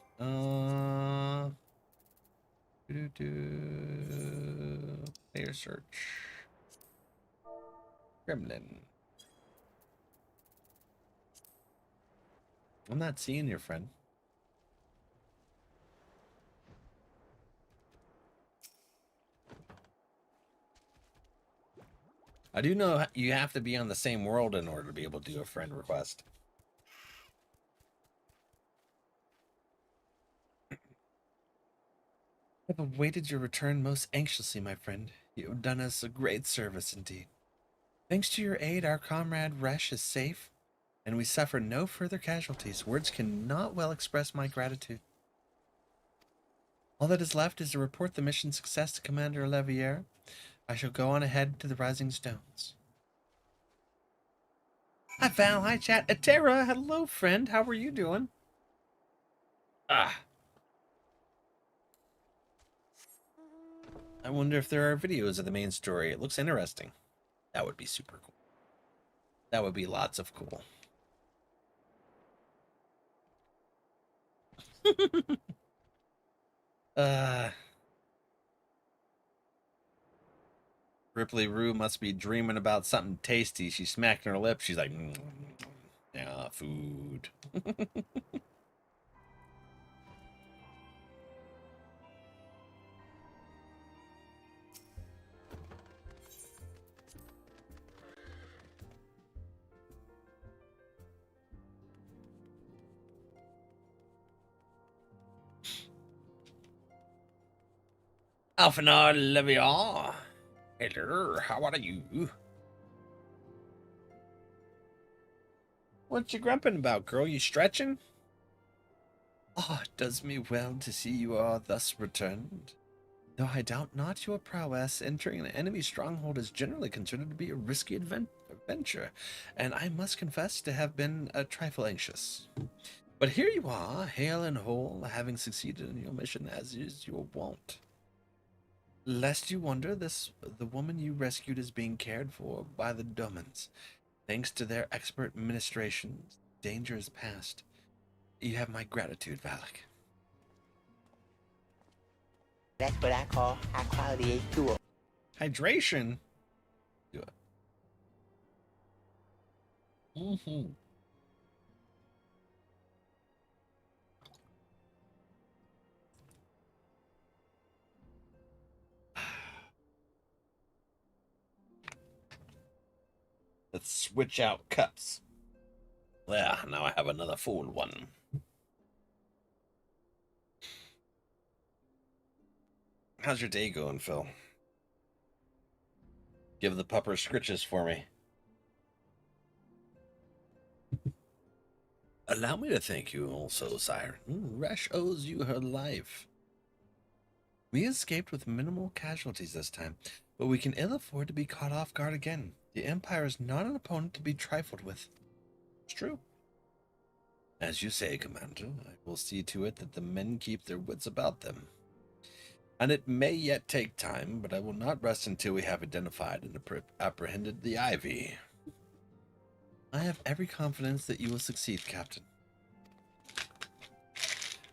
Player search. Gremlin. I'm not seeing your friend. I do know you have to be on the same world in order to be able to do a friend request. I've awaited your return most anxiously, my friend. You have done us a great service indeed. Thanks to your aid, our comrade Resh is safe, and we suffer no further casualties. Words cannot well express my gratitude. All that is left is to report the mission success to Commander Levier. I shall go on ahead to the Rising Stones. Hi, Val. Hi, chat. Atera. Hello, friend. How are you doing? I wonder if there are videos of the main story. It looks interesting. That would be super cool. That would be lots of cool. Ripley Rue must be dreaming about something tasty. She's smacking her lips. She's like, yeah, food. Alphanar Leviar. Hello, how are you? What you grumping about, girl? You stretching? Ah, it does me well to see you are thus returned. Though I doubt not your prowess, entering an enemy stronghold is generally considered to be a risky adventure, and I must confess to have been a trifle anxious. But here you are, hale and whole, having succeeded in your mission as is your wont. Lest you wonder, the woman you rescued is being cared for by the Domans. Thanks to their expert ministrations, danger is past. You have my gratitude, Valak. That's what I call high quality H2O. Hydration? Do it. Mm-hmm. Let's switch out cups. There, now I have another full one. How's your day going, Phil? Give the pupper scritches for me. Allow me to thank you also, sire. Resh owes you her life. We escaped with minimal casualties this time, but we can ill afford to be caught off guard again. The Empire is not an opponent to be trifled with. It's true. As you say, Commander, I will see to it that the men keep their wits about them. And it may yet take time, but I will not rest until we have identified and apprehended the Ivy. I have every confidence that you will succeed, Captain.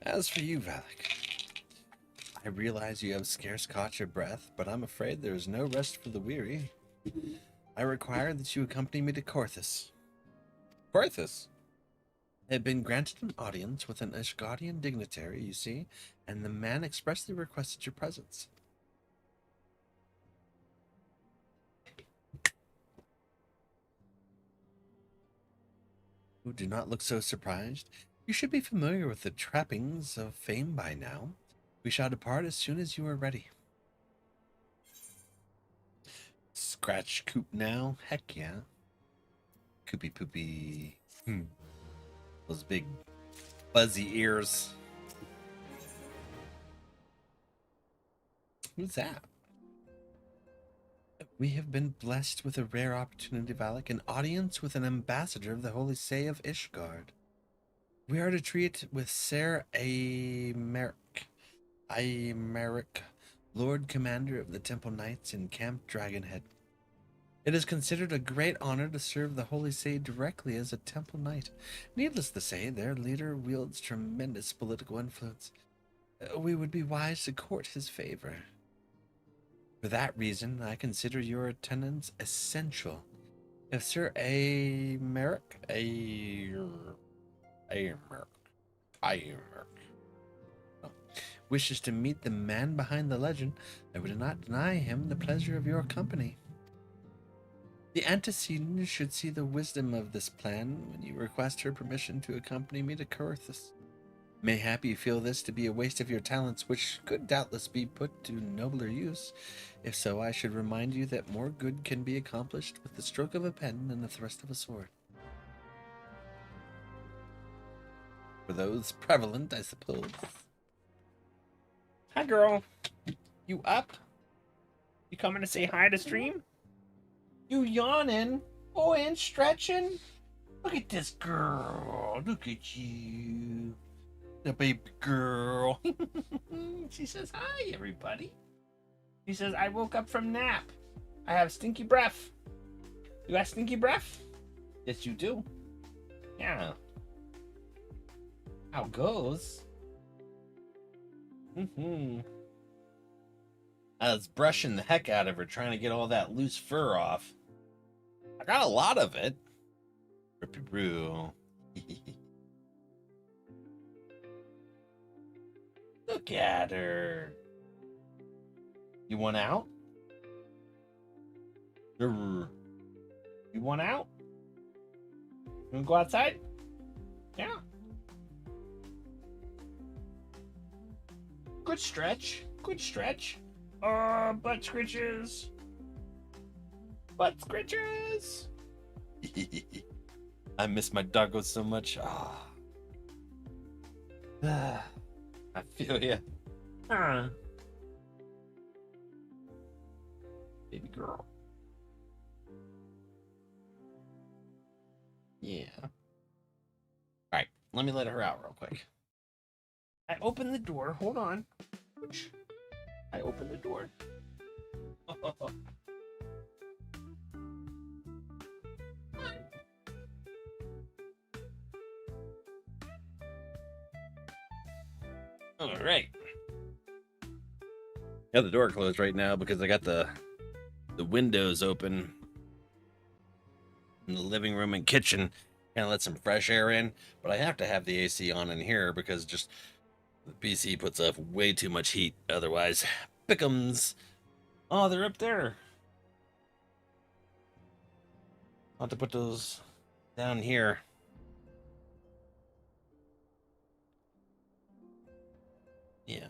As for you, Valak, I realize you have scarce caught your breath, but I'm afraid there is no rest for the weary. I require that you accompany me to Korthus. Korthus? I have been granted an audience with an Ishgardian dignitary, you see, and the man expressly requested your presence. Do not look so surprised. You should be familiar with the trappings of fame by now. We shall depart as soon as you are ready. Scratch coop now? Heck yeah. Coopy poopy. Those big fuzzy ears. Who's that? We have been blessed with a rare opportunity, Valak, an audience with an ambassador of the Holy Say of Ishgard. We are to treat with Ser Aymeric, Lord Commander of the Temple Knights in Camp Dragonhead. It is considered a great honor to serve the Holy Say directly as a Temple Knight. Needless to say, their leader wields tremendous political influence. We would be wise to court his favor. For that reason, I consider your attendance essential. If Sir Aymeric wishes to meet the man behind the legend, I would not deny him the pleasure of your company. The antecedent should see the wisdom of this plan when you request her permission to accompany me to Korthus. Mayhap you feel this to be a waste of your talents, which could doubtless be put to nobler use. If so, I should remind you that more good can be accomplished with the stroke of a pen and the thrust of a sword. For those prevalent, I suppose. Hi, girl. You up? You coming to say hi to stream? You yawning? Oh, and stretching? Look at this girl. Look at you. The baby girl. She says, hi, everybody. She says, I woke up from nap. I have stinky breath. You got stinky breath? Yes, you do. Yeah. How it goes. I was brushing the heck out of her, trying to get all that loose fur off. I got a lot of it. Rippy brew. Look at her. You want out? You want out? You want to go outside? Yeah. Good stretch. Good stretch. Butt scritches. Butt scritches. I miss my doggo so much. I feel ya. Baby girl. Yeah. Alright, let me let her out real quick. I opened the door. Hold on. I opened the door. All right. Got the door closed right now because I got the windows open in the living room and kitchen and let some fresh air in. But I have to have the AC on in here because just the PC puts off way too much heat otherwise. Pick'ems. Oh, they're up there. I'll have to put those down here. Yeah.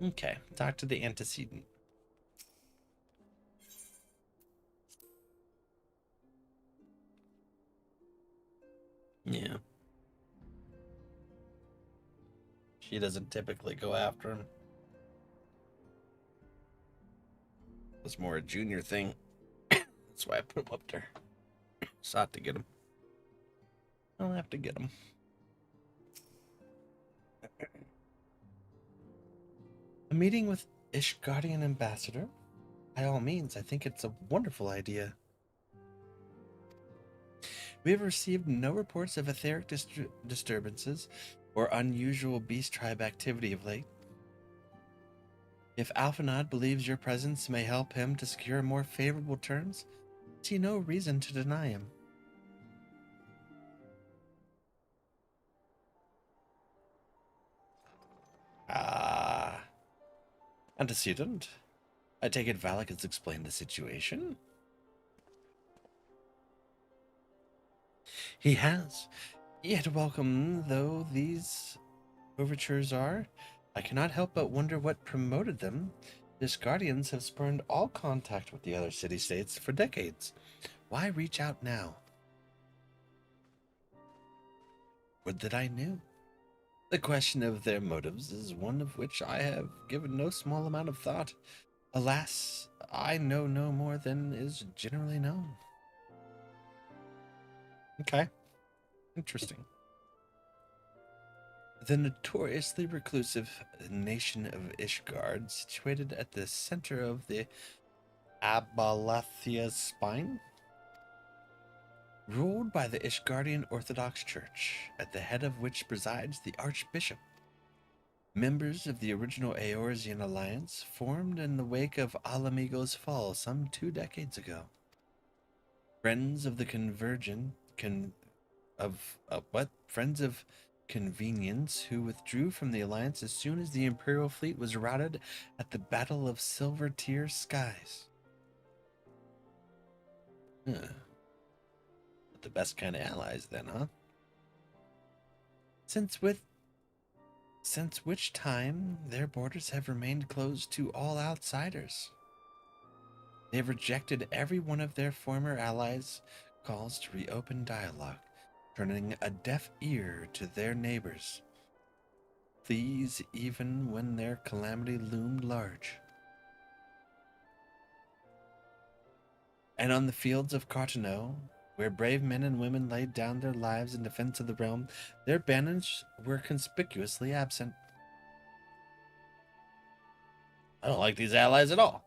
Okay, talk to the antecedent. Yeah. She doesn't typically go after him. It's more a junior thing. That's why I put him up there. Sought to get him. I'll have to get him. A meeting with Ishgardian ambassador? By all means, I think it's a wonderful idea. We have received no reports of etheric disturbances or unusual beast tribe activity of late. If Alphanod believes your presence may help him to secure more favorable terms, I see no reason to deny him. Antecedent? I take it Valak has explained the situation? He has. Yet welcome though these overtures are, I cannot help but wonder what promoted them. This guardians have spurned all contact with the other city-states for decades. Why reach out now? Would that I knew. The question of their motives is one of which I have given no small amount of thought. Alas, I know no more than is generally known. Okay. Interesting. The notoriously reclusive nation of Ishgard, situated at the center of the Abalathia Spine, ruled by the Ishgardian Orthodox Church, at the head of which presides the Archbishop. Members of the original Eorzean alliance formed in the wake of Alamigo's fall some 2 decades ago. Friends of the Friends of Convenience, who withdrew from the alliance as soon as the Imperial fleet was routed at the Battle of Silver Tier Skies. The best kind of allies then, huh? Since which time their borders have remained closed to all outsiders. They have rejected every one of their former allies' calls to reopen dialogue, turning a deaf ear to their neighbors. These even when their calamity loomed large. And on the fields of Cartano, where brave men and women laid down their lives in defense of the realm, their banners were conspicuously absent. I don't like these allies at all.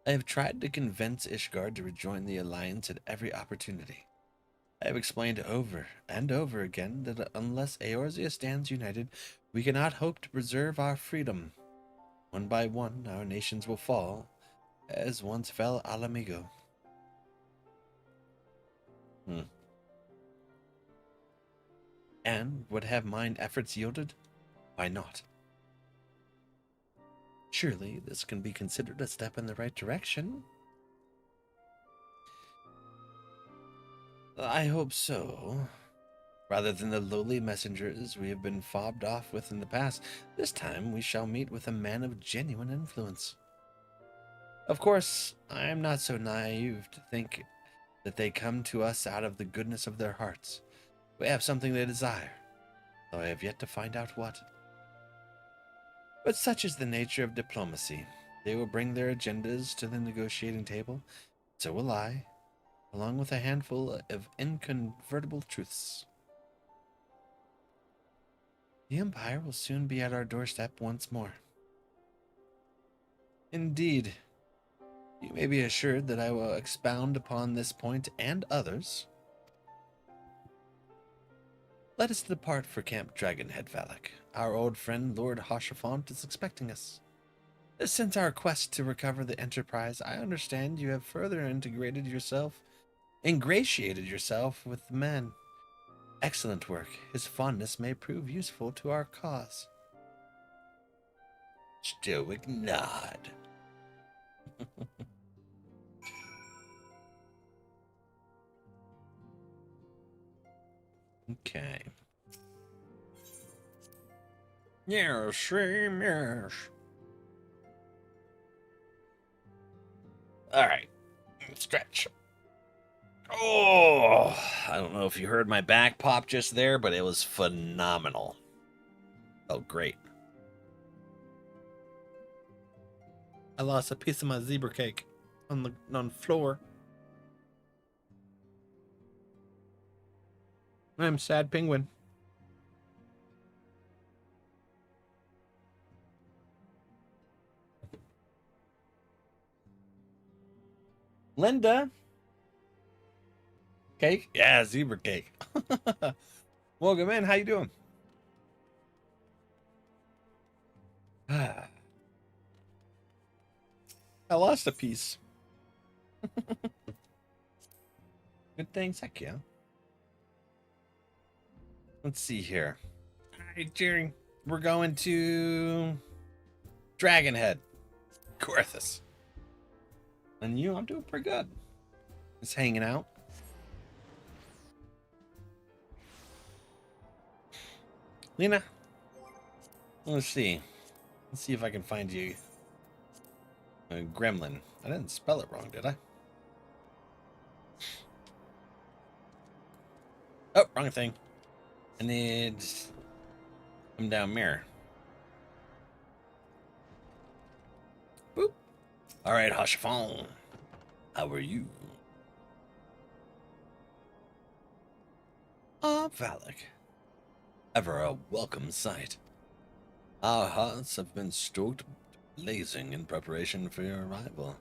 I have tried to convince Ishgard to rejoin the alliance at every opportunity. I have explained over and over again that unless Eorzea stands united, we cannot hope to preserve our freedom. One by one, our nations will fall, as once fell Alamigo. And what have mine efforts yielded? Why not? Surely this can be considered a step in the right direction. I hope so. Rather than the lowly messengers we have been fobbed off with in the past, this time we shall meet with a man of genuine influence. Of course, I am not so naive to think that they come to us out of the goodness of their hearts. We have something they desire, though I have yet to find out what. But such is the nature of diplomacy. They will bring their agendas to the negotiating table. So will I, along with a handful of incontrovertible truths. The Empire will soon be at our doorstep once more. Indeed, you may be assured that I will expound upon this point and others. Let us depart for Camp Dragonhead, Valak. Our old friend Lord Hoshafont is expecting us. Since our quest to recover the Enterprise, I understand you have further ingratiated yourself with the man. Excellent work. His fondness may prove useful to our cause. Stoic nod. Okay. Yes, same, yes. Alright. Stretch. Oh, I don't know if you heard my back pop just there, but it was phenomenal. Oh, great. I lost a piece of my zebra cake on the floor. I'm sad penguin. Linda. Cake? Yeah, zebra cake. Welcome in. How you doing? I lost a piece. Good things. Heck yeah. Let's see here. All right, Jerry. We're going to Dragonhead. Corthus. And you? I'm doing pretty good. Just hanging out. Lena. Let's see. Let's see if I can find you a gremlin. I didn't spell it wrong, did I? Oh, wrong thing. I need come down mirror. Boop. All right, Hoshafon. How are you? Valak. Ever a welcome sight. Our hearts have been stoked blazing in preparation for your arrival.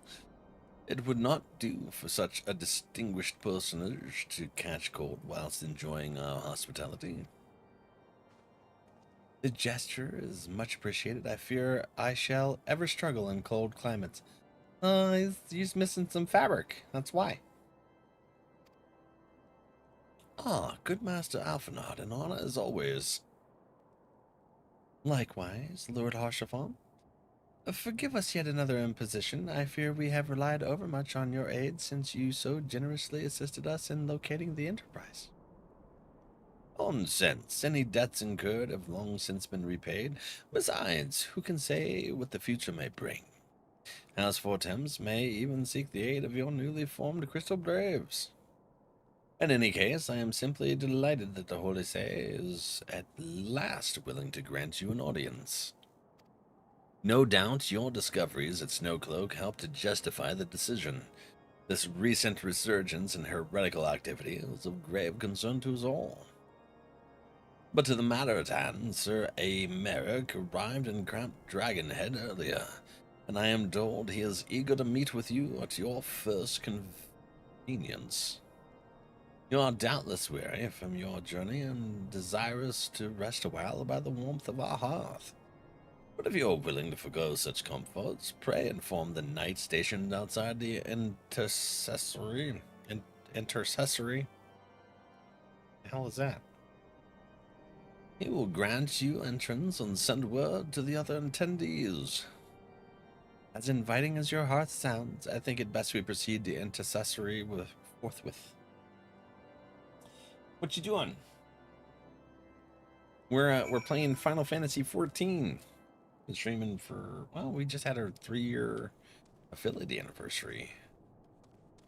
It would not do for such a distinguished personage to catch cold whilst enjoying our hospitality. The gesture is much appreciated. I fear I shall ever struggle in cold climates. He's missing some fabric. That's why. Good Master Alphanod, an honor as always. Likewise, Lord Harshafon. Forgive us yet another imposition. I fear we have relied overmuch on your aid since you so generously assisted us in locating the Enterprise. Nonsense. Any debts incurred have long since been repaid. Besides, who can say what the future may bring? House Fortems may even seek the aid of your newly formed Crystal Braves. In any case, I am simply delighted that the Holy See is at last willing to grant you an audience. No doubt your discoveries at Snowcloak helped to justify the decision. This recent resurgence in heretical activity is of grave concern to us all. But to the matter at hand, Sir A. Merrick arrived in Camp Dragonhead earlier, and I am told he is eager to meet with you at your first convenience. You are doubtless weary from your journey and desirous to rest a while by the warmth of our hearth. But if you're willing to forgo such comforts, pray inform the knight stationed outside the intercessory. Intercessory? The hell is that? He will grant you entrance and send word to the other attendees. As inviting as your heart sounds, I think it best we proceed to intercessory forthwith. What you doing? We're playing Final Fantasy XIV. Been streaming for, well, we just had our 3-year affiliate anniversary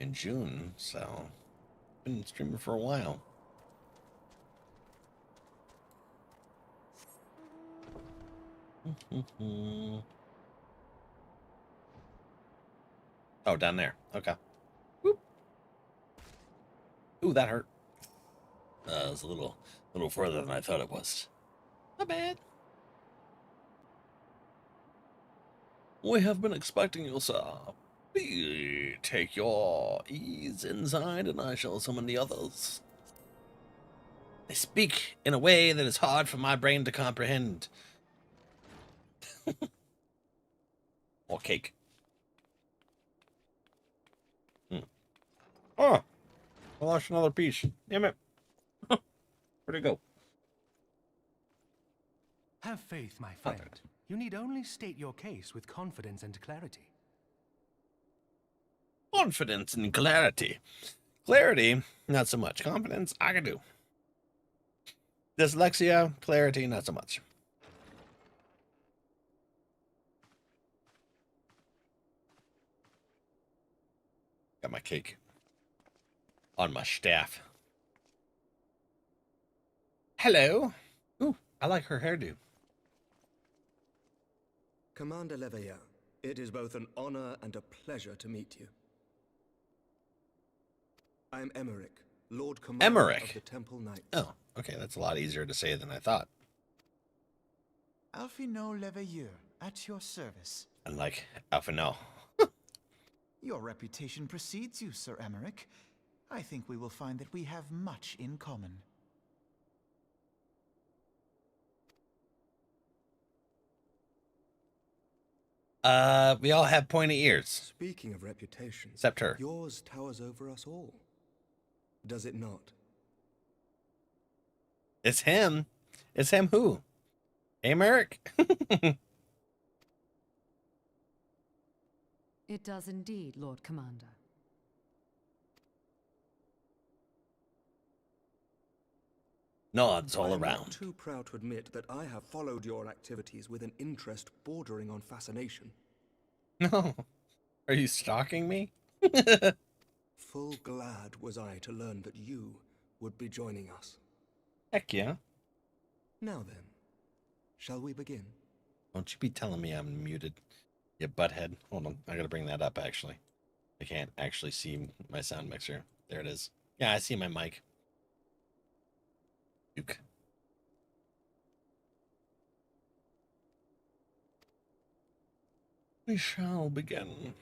in June, so been streaming for a while. Oh, down there. Okay. Whoop. Ooh, that hurt. It was a little further than I thought it was. Not bad. We have been expecting you, sir. Please take your ease inside, and I shall summon the others. They speak in a way that is hard for my brain to comprehend. Or cake. Oh, I lost another piece. Damn it. Where'd it go? Have faith, my friend. You need only state your case with confidence and clarity. Confidence and clarity. Clarity, not so much. Confidence, I can do. Dyslexia, clarity, not so much. Got my cake on my staff. Hello. Ooh, I like her hairdo. Commander Leveilleur, it is both an honor and a pleasure to meet you. I am Emmerich, Lord Commander of the Temple Knights. Oh, okay, that's a lot easier to say than I thought. Alphino Leveilleur, at your service. Unlike Alphino. Your reputation precedes you, Sir Emmerich. I think we will find that we have much in common. We all have pointy ears. Speaking of reputation, except her. Yours towers over us all. Does it not? It's him. It's him who? Emmerich? It does indeed, Lord Commander. Nods all I'm around. not too proud to admit that I have followed your activities with an interest bordering on fascination. No. Are you stalking me? Full glad was I to learn that you would be joining us. Heck yeah. Now then, shall we begin? Don't you be telling me I'm muted, you butthead. Hold on, I gotta bring that up, actually. I can't actually see my sound mixer. There it is. Yeah, I see my mic. Duke. We shall begin.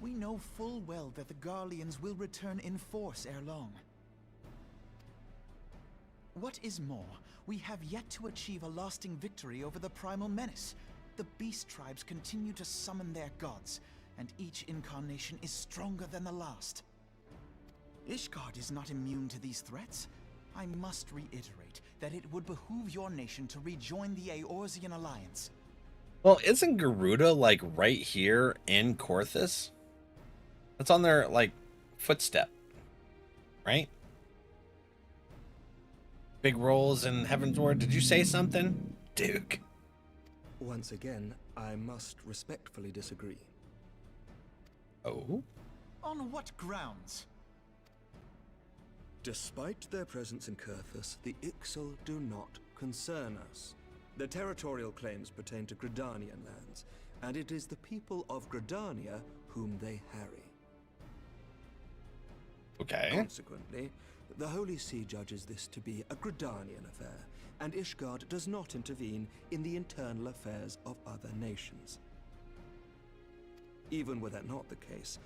We know full well that the Garleans will return in force ere long. What is more, we have yet to achieve a lasting victory over the primal menace. The beast tribes continue to summon their gods, and each incarnation is stronger than the last. Ishgard is not immune to these threats. I must reiterate that it would behoove your nation to rejoin the Eorzean alliance. Well, isn't Garuda, like, right here in Korthus? That's on their, like, footstep, right? Big rolls in Heavensward. Did you say something, Duke? Once again, I must respectfully disagree. Oh? On what grounds? Despite their presence in Kurthus, the Ixal do not concern us. Their territorial claims pertain to Gridanian lands, and it is the people of Gridania whom they harry. Okay. Consequently, the Holy See judges this to be a Gridanian affair, and Ishgard does not intervene in the internal affairs of other nations. Even were that not the case,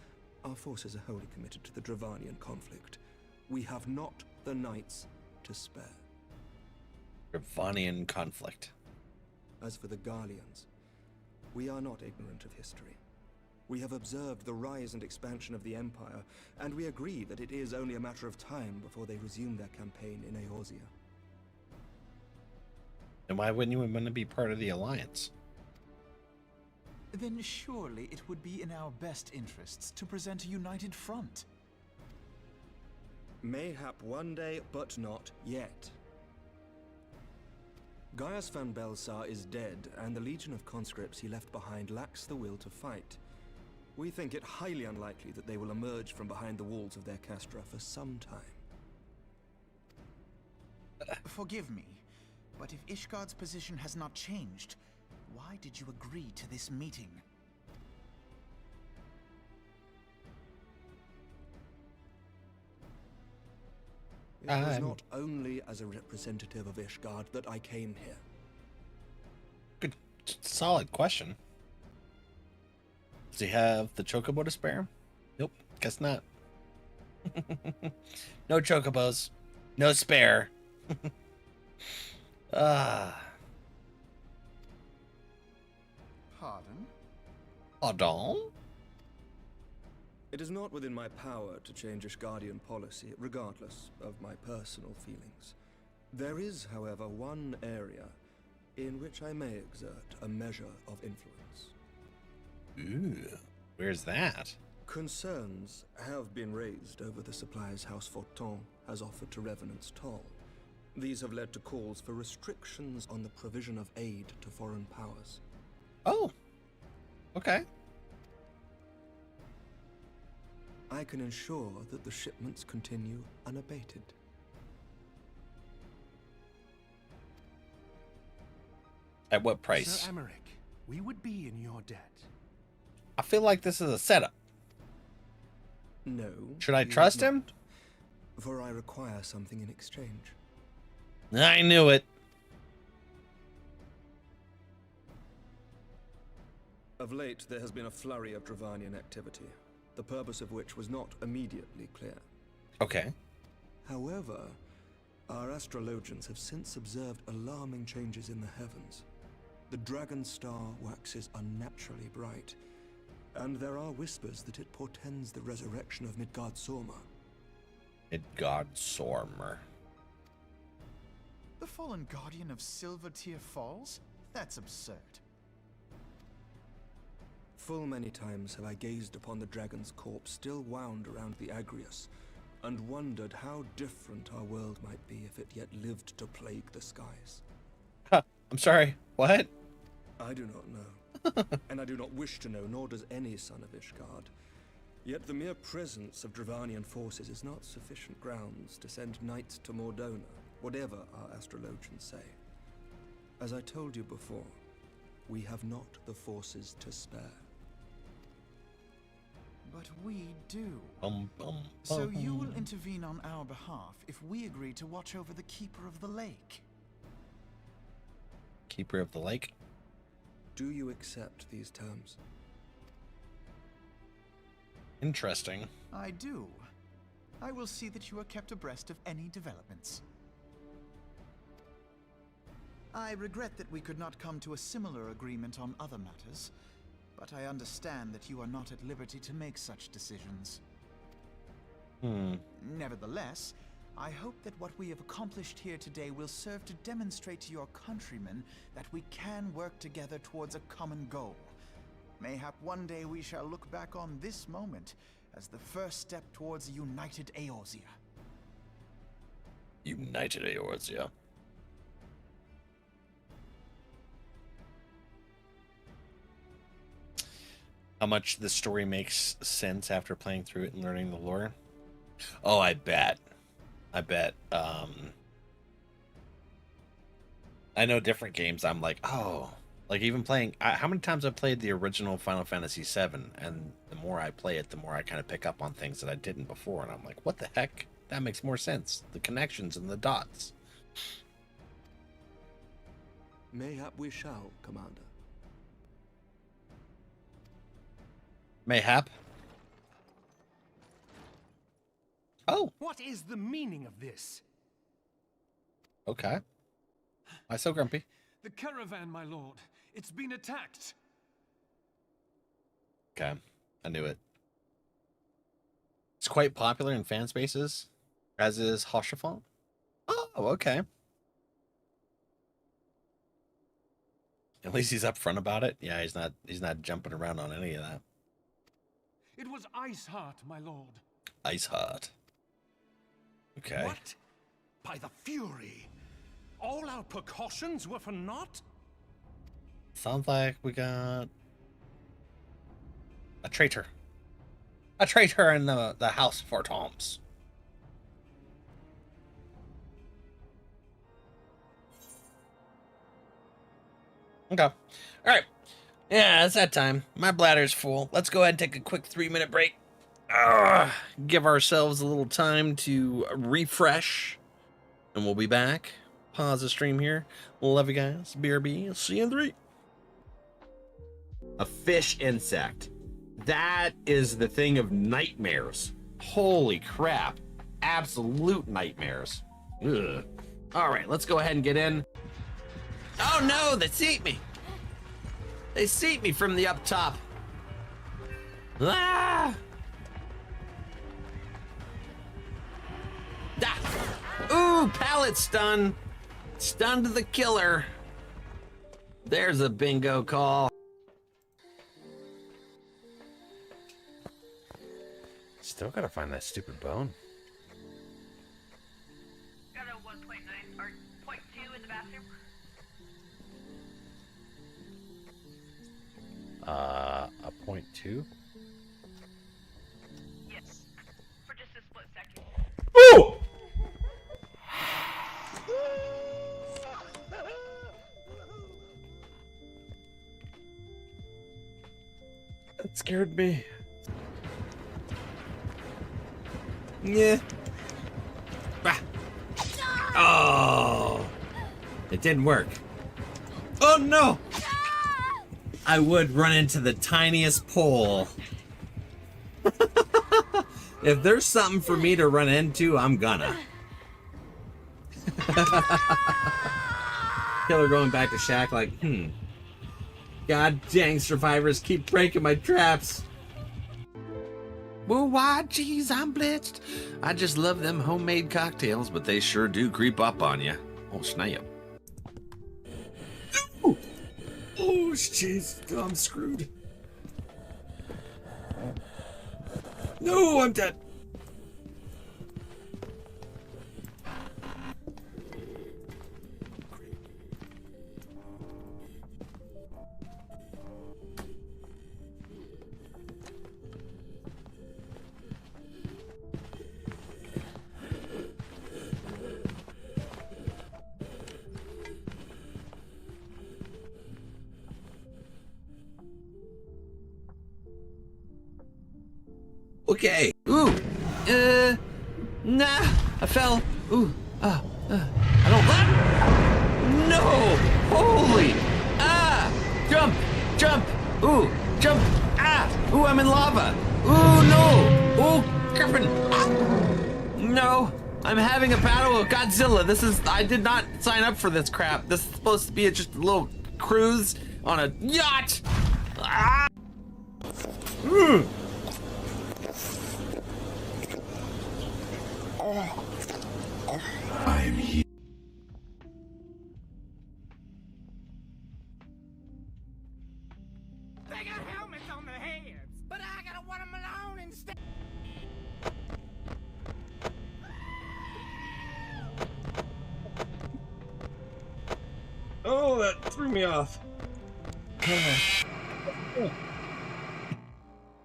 our forces are wholly committed to the Dravanian conflict. We have not the knights to spare. Rivanian conflict. As for the Garleans, we are not ignorant of history. We have observed the rise and expansion of the Empire, and we agree that it is only a matter of time before they resume their campaign in Eorzea. And why wouldn't you want to be part of the Alliance? Then surely it would be in our best interests to present a united front. Mayhap one day, but not yet. Gaius van Belsar is dead, and the legion of conscripts he left behind lacks the will to fight. We think it highly unlikely that they will emerge from behind the walls of their castra for some time. Forgive me, but if Ishgard's position has not changed, why did you agree to this meeting? It was not only as a representative of Ishgard that I came here. Good, solid question. Does he have the chocobo to spare? Nope, guess not. No chocobos, no spare. Pardon? Pardon? It is not within my power to change Ishgardian policy, regardless of my personal feelings. There is, however, one area in which I may exert a measure of influence. Ooh, where's that? Concerns have been raised over the supplies House Fortin has offered to Revenant's Toll. These have led to calls for restrictions on the provision of aid to foreign powers. Oh, okay. I can ensure that the shipments continue unabated. At what price? Sir Emmerich, we would be in your debt. I feel like this is a setup. No. Should I trust him? For I require something in exchange. I knew it. Of late, there has been a flurry of Dravanian activity, the purpose of which was not immediately clear. Okay. However, our astrologians have since observed alarming changes in the heavens. The dragon star waxes unnaturally bright, and there are whispers that it portends the resurrection of Midgard Sorma. Midgard Sormer. The fallen guardian of Silvertear Falls? That's absurd. Full many times have I gazed upon the dragon's corpse still wound around the Agrius, and wondered how different our world might be if it yet lived to plague the skies. Huh, I'm sorry, what? I do not know. And I do not wish to know, nor does any son of Ishgard. Yet the mere presence of Dravanian forces is not sufficient grounds to send knights to Mordona, whatever our astrologians say. As I told you before, we have not the forces to spare. But we do. So you will intervene on our behalf if we agree to watch over the Keeper of the Lake. Keeper of the Lake? Do you accept these terms? Interesting. I do. I will see that you are kept abreast of any developments. I regret that we could not come to a similar agreement on other matters, but I understand that you are not at liberty to make such decisions. Nevertheless, I hope that what we have accomplished here today will serve to demonstrate to your countrymen that we can work together towards a common goal. Mayhap one day we shall look back on this moment as the first step towards a united Eorzea. United Eorzea. How much the story makes sense after playing through it and learning the lore? Oh, I bet. I know different games. I'm like, oh, like even playing. How many times I've played the original Final Fantasy VII, and the more I play it, the more I kind of pick up on things that I didn't before, and I'm like, what the heck? That makes more sense. The connections and the dots. Mayhap we shall, Commander. Mayhap. Oh. What is the meaning of this? Okay. Why so grumpy? The caravan, my lord. It's been attacked. Okay, I knew it. It's quite popular in fan spaces, as is Hoshafon. Oh, okay. At least he's upfront about it. Yeah, he's not jumping around on any of that. It was Iceheart, my lord. Iceheart. Okay. What? By the Fury! All our precautions were for naught? Sounds like we got a traitor. A traitor in the House for Toms. Okay. All right. Yeah, it's that time. My bladder's full. Let's go ahead and take a quick 3-minute break. Give ourselves a little time to refresh. And we'll be back. Pause the stream here. Love you guys. BRB. See you in 3. A fish insect. That is the thing of nightmares. Holy crap. Absolute nightmares. Ugh. All right, let's go ahead and get in. Oh no, they seat me. They seat me from the up top. Ah! Ooh, pallet stun. Stun to the killer. There's a bingo call. Still gotta find that stupid bone. Got a 1.9 or 0.2 in the bathroom. A 0.2? Yes. For just a split second. Ooh! That scared me. Yeah. Oh, it didn't work. Oh no! I would run into the tiniest pole. If there's something for me to run into, I'm gonna. Killer going back to Shack like, God dang, survivors keep breaking my traps. Well, why, geez, I'm blitzed. I just love them homemade cocktails, but they sure do creep up on you. Oh, snap. Oh, jeez, I'm screwed. No, I'm dead. Okay. Ooh. Nah. I fell. Ooh. I don't. No. Holy. Ah. Jump. Jump. Ooh. Jump. Ah. Ooh. I'm in lava. Ooh. No. Ooh. Griffin. No. I'm having a battle with Godzilla. This is. I did not sign up for this crap. This is supposed to be just a little cruise on a yacht. Ah. I'm here. They got helmets on their heads, but I gotta want them alone instead. Oh, that threw me off.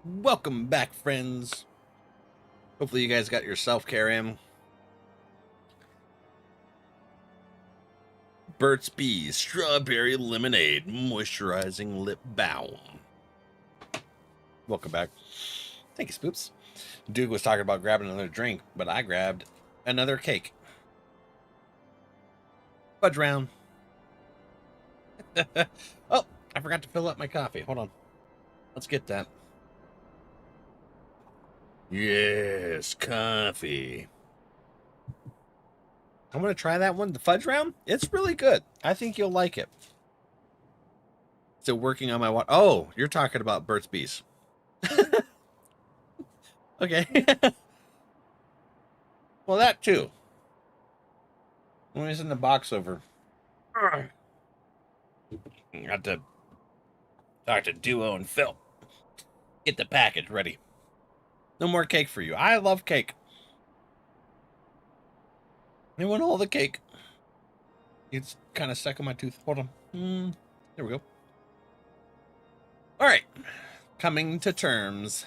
Welcome back, friends. Hopefully you guys got your self-care in. Burt's Bees Strawberry Lemonade Moisturizing Lip Balm. Welcome back. Thank you, Spoops. Duke was talking about grabbing another drink, but I grabbed another cake. Fudge round. Oh, I forgot to fill up my coffee. Hold on. Let's get that. Yes, coffee. I'm going to try that one. The fudge round, it's really good. I think you'll like it. Still working on my water. Oh, you're talking about Burt's Bees. Okay. Well, that too. Let me send the box over. Got to talk to Duo and Phil. Get the package ready. No more cake for you. I love cake. I want all the cake. It's kind of stuck in my tooth. Hold on. There we go. All right. Coming to terms.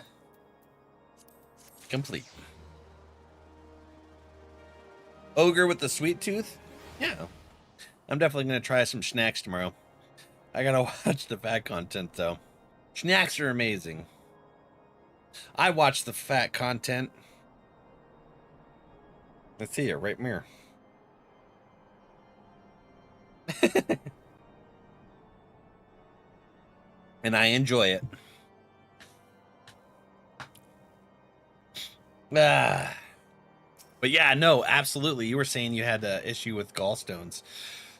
Complete. Ogre with the sweet tooth? Yeah. I'm definitely going to try some snacks tomorrow. I got to watch the fat content, though. Snacks are amazing. I watch the fat content. Let's see it right mirror. And I enjoy it. But yeah, no, absolutely. You were saying you had an issue with gallstones.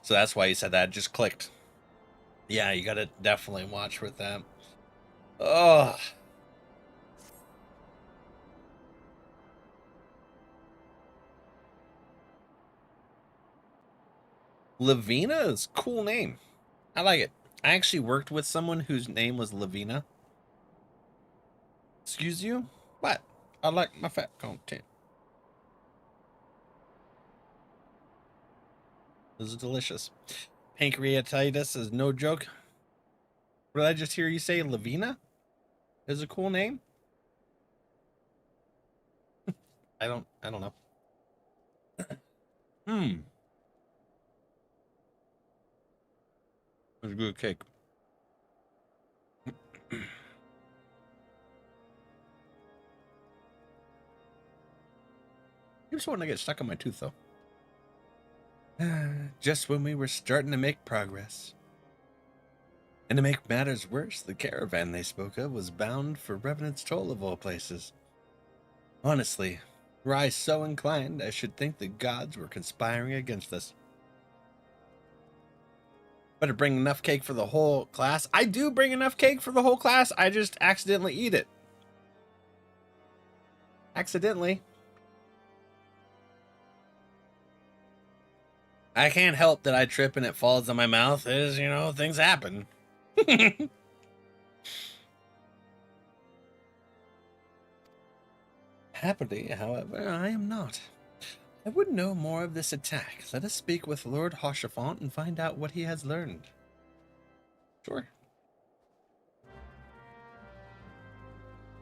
So that's why you said that. It just clicked. Yeah, you got to definitely watch with them. Oh. Lavina is a cool name. I like it. I actually worked with someone whose name was Lavina. Excuse you? What? I like my fat content. This is delicious. Pancreatitis is no joke. What did I just hear you say? Lavina is a cool name? I don't know. It's a good cake. Here's one to get stuck in my tooth, though. Just when we were starting to make progress. And to make matters worse, the caravan they spoke of was bound for Revenant's Toll of all places. Honestly, were I so inclined, I should think the gods were conspiring against us. Better bring enough cake for the whole class. I do bring enough cake for the whole class. I just accidentally eat it. Accidentally. I can't help that I trip and it falls in my mouth. Is, you know, things happen. Happily, however, I am not. I would know more of this attack. Let us speak with Lord Hoshafont and find out what he has learned. Sure.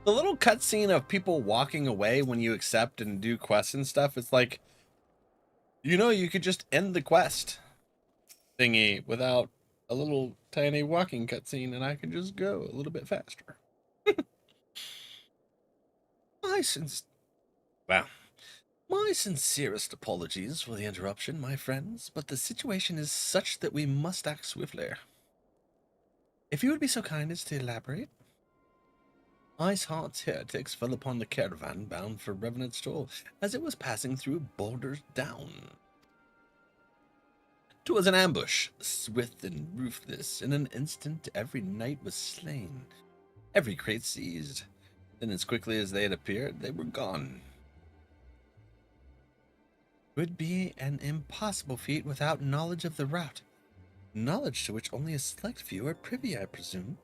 The little cutscene of people walking away when you accept and do quests and stuff, it's like, you know, you could just end the quest thingy without a little tiny walking cutscene and I could just go a little bit faster. My sincerest apologies for the interruption, my friends, but the situation is such that we must act swiftly. If you would be so kind as to elaborate. Iceheart's heretics fell upon the caravan bound for Revenant's Toll as it was passing through Baldur's Down. 'Twas an ambush, swift and ruthless. In an instant, every knight was slain, every crate seized. Then, as quickly as they had appeared, they were gone. It would be an impossible feat without knowledge of the route, knowledge to which only a select few are privy, I presume.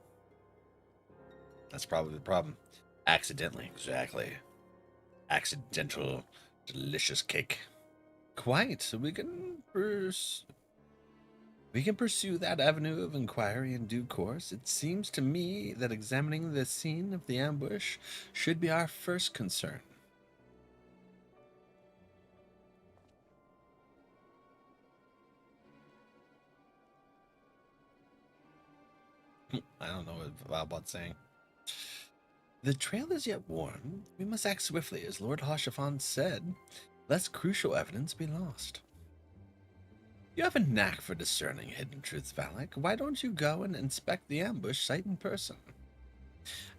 That's probably the problem. Accidentally, exactly. Accidental, delicious cake. Quite. So we can pursue that avenue of inquiry in due course. It seems to me that examining the scene of the ambush should be our first concern. I don't know what Valbot's saying. The trail is yet warm. We must act swiftly, as Lord Hoshafon said, lest crucial evidence be lost. You have a knack for discerning hidden truths, Valak. Why don't you go and inspect the ambush site in person?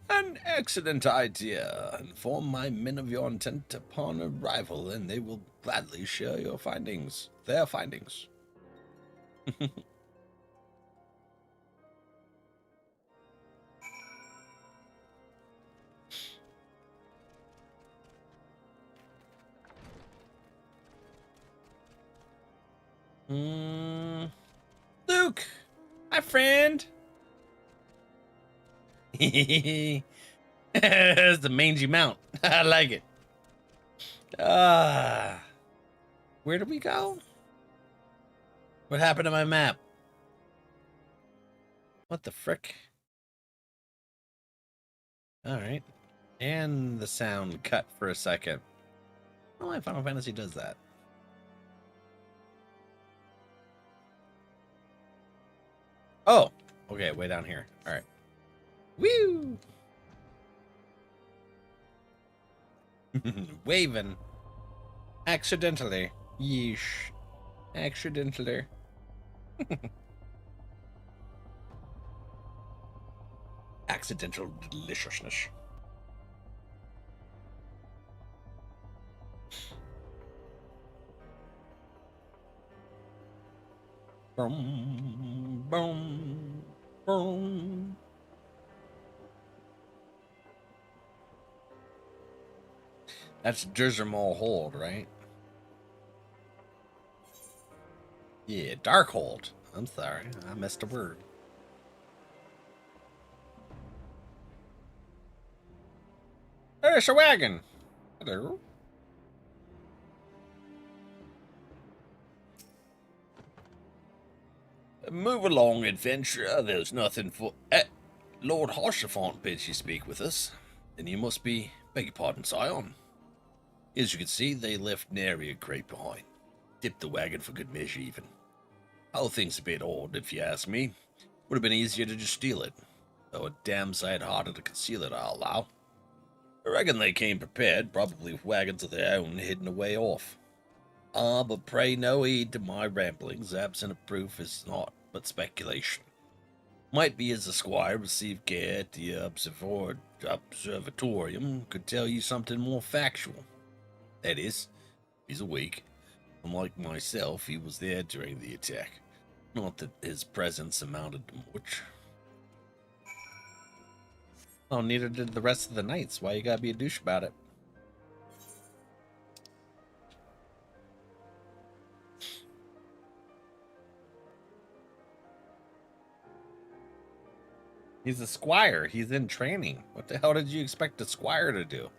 An excellent idea. Inform my men of your intent upon arrival, and they will gladly share your findings. Their findings. Luke, my friend. It's the mangy mount. I like it. Where did we go? What happened to my map? What the frick? Alright. And the sound cut for a second. I don't know why Final Fantasy does that. Oh! Okay, way down here. Alright. Woo! Waving. Accidentally. Yeesh. Accidentally. Accidental deliciousness. Boom, boom, boom. That's Jerzermal Hold, right? Yeah, Darkhold. I'm sorry, I missed a word. There's a wagon. Hello. Move along, adventurer. There's nothing for... Lord Harshaphant bids you speak with us. Then you must be... Beg your pardon, Scion. As you can see, they left nary a crate behind. Dipped the wagon for good measure, even. Whole thing's a bit odd, if you ask me. Would have been easier to just steal it. Though a damn sight harder to conceal it, I'll allow. I reckon they came prepared, probably with wagons of their own hidden away off. But pray no heed to my ramblings. Absent of proof is naught but speculation. Might be as the squire received care at the observatorium could tell you something more factual. That is, he's awake. Unlike myself, he was there during the attack. Not that his presence amounted to much. Oh, neither did the rest of the knights. Why you gotta be a douche about it? He's a squire. He's in training. What the hell did you expect a squire to do?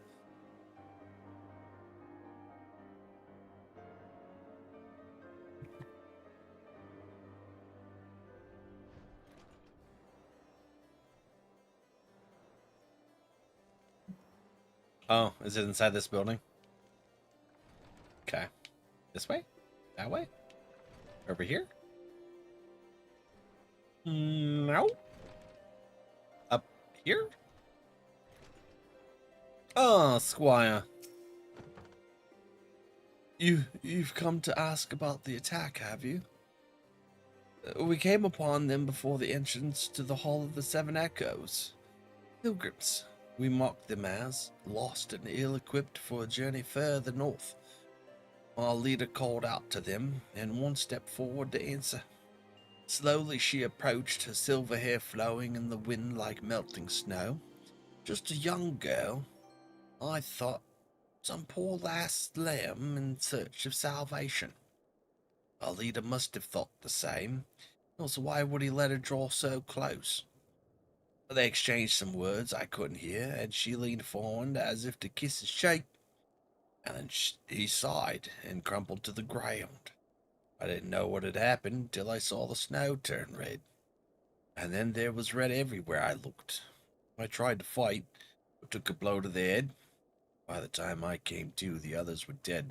Oh, is it inside this building? Okay. This way? That way? Over here? No. Up here? Oh, Squire. You've come to ask about the attack, have you? We came upon them before the entrance to the Hall of the Seven Echoes. Pilgrims. We mocked them as lost and ill-equipped for a journey further north. Our leader called out to them, and one stepped forward to answer. Slowly she approached, her silver hair flowing in the wind like melting snow. Just a young girl. I thought, some poor last lamb in search of salvation. Our leader must have thought the same, else why would he let her draw so close? They exchanged some words I couldn't hear, and she leaned forward as if to kiss his cheek. And then he sighed and crumpled to the ground. I didn't know what had happened till I saw the snow turn red. And then there was red everywhere I looked. I tried to fight, but took a blow to the head. By the time I came to, the others were dead.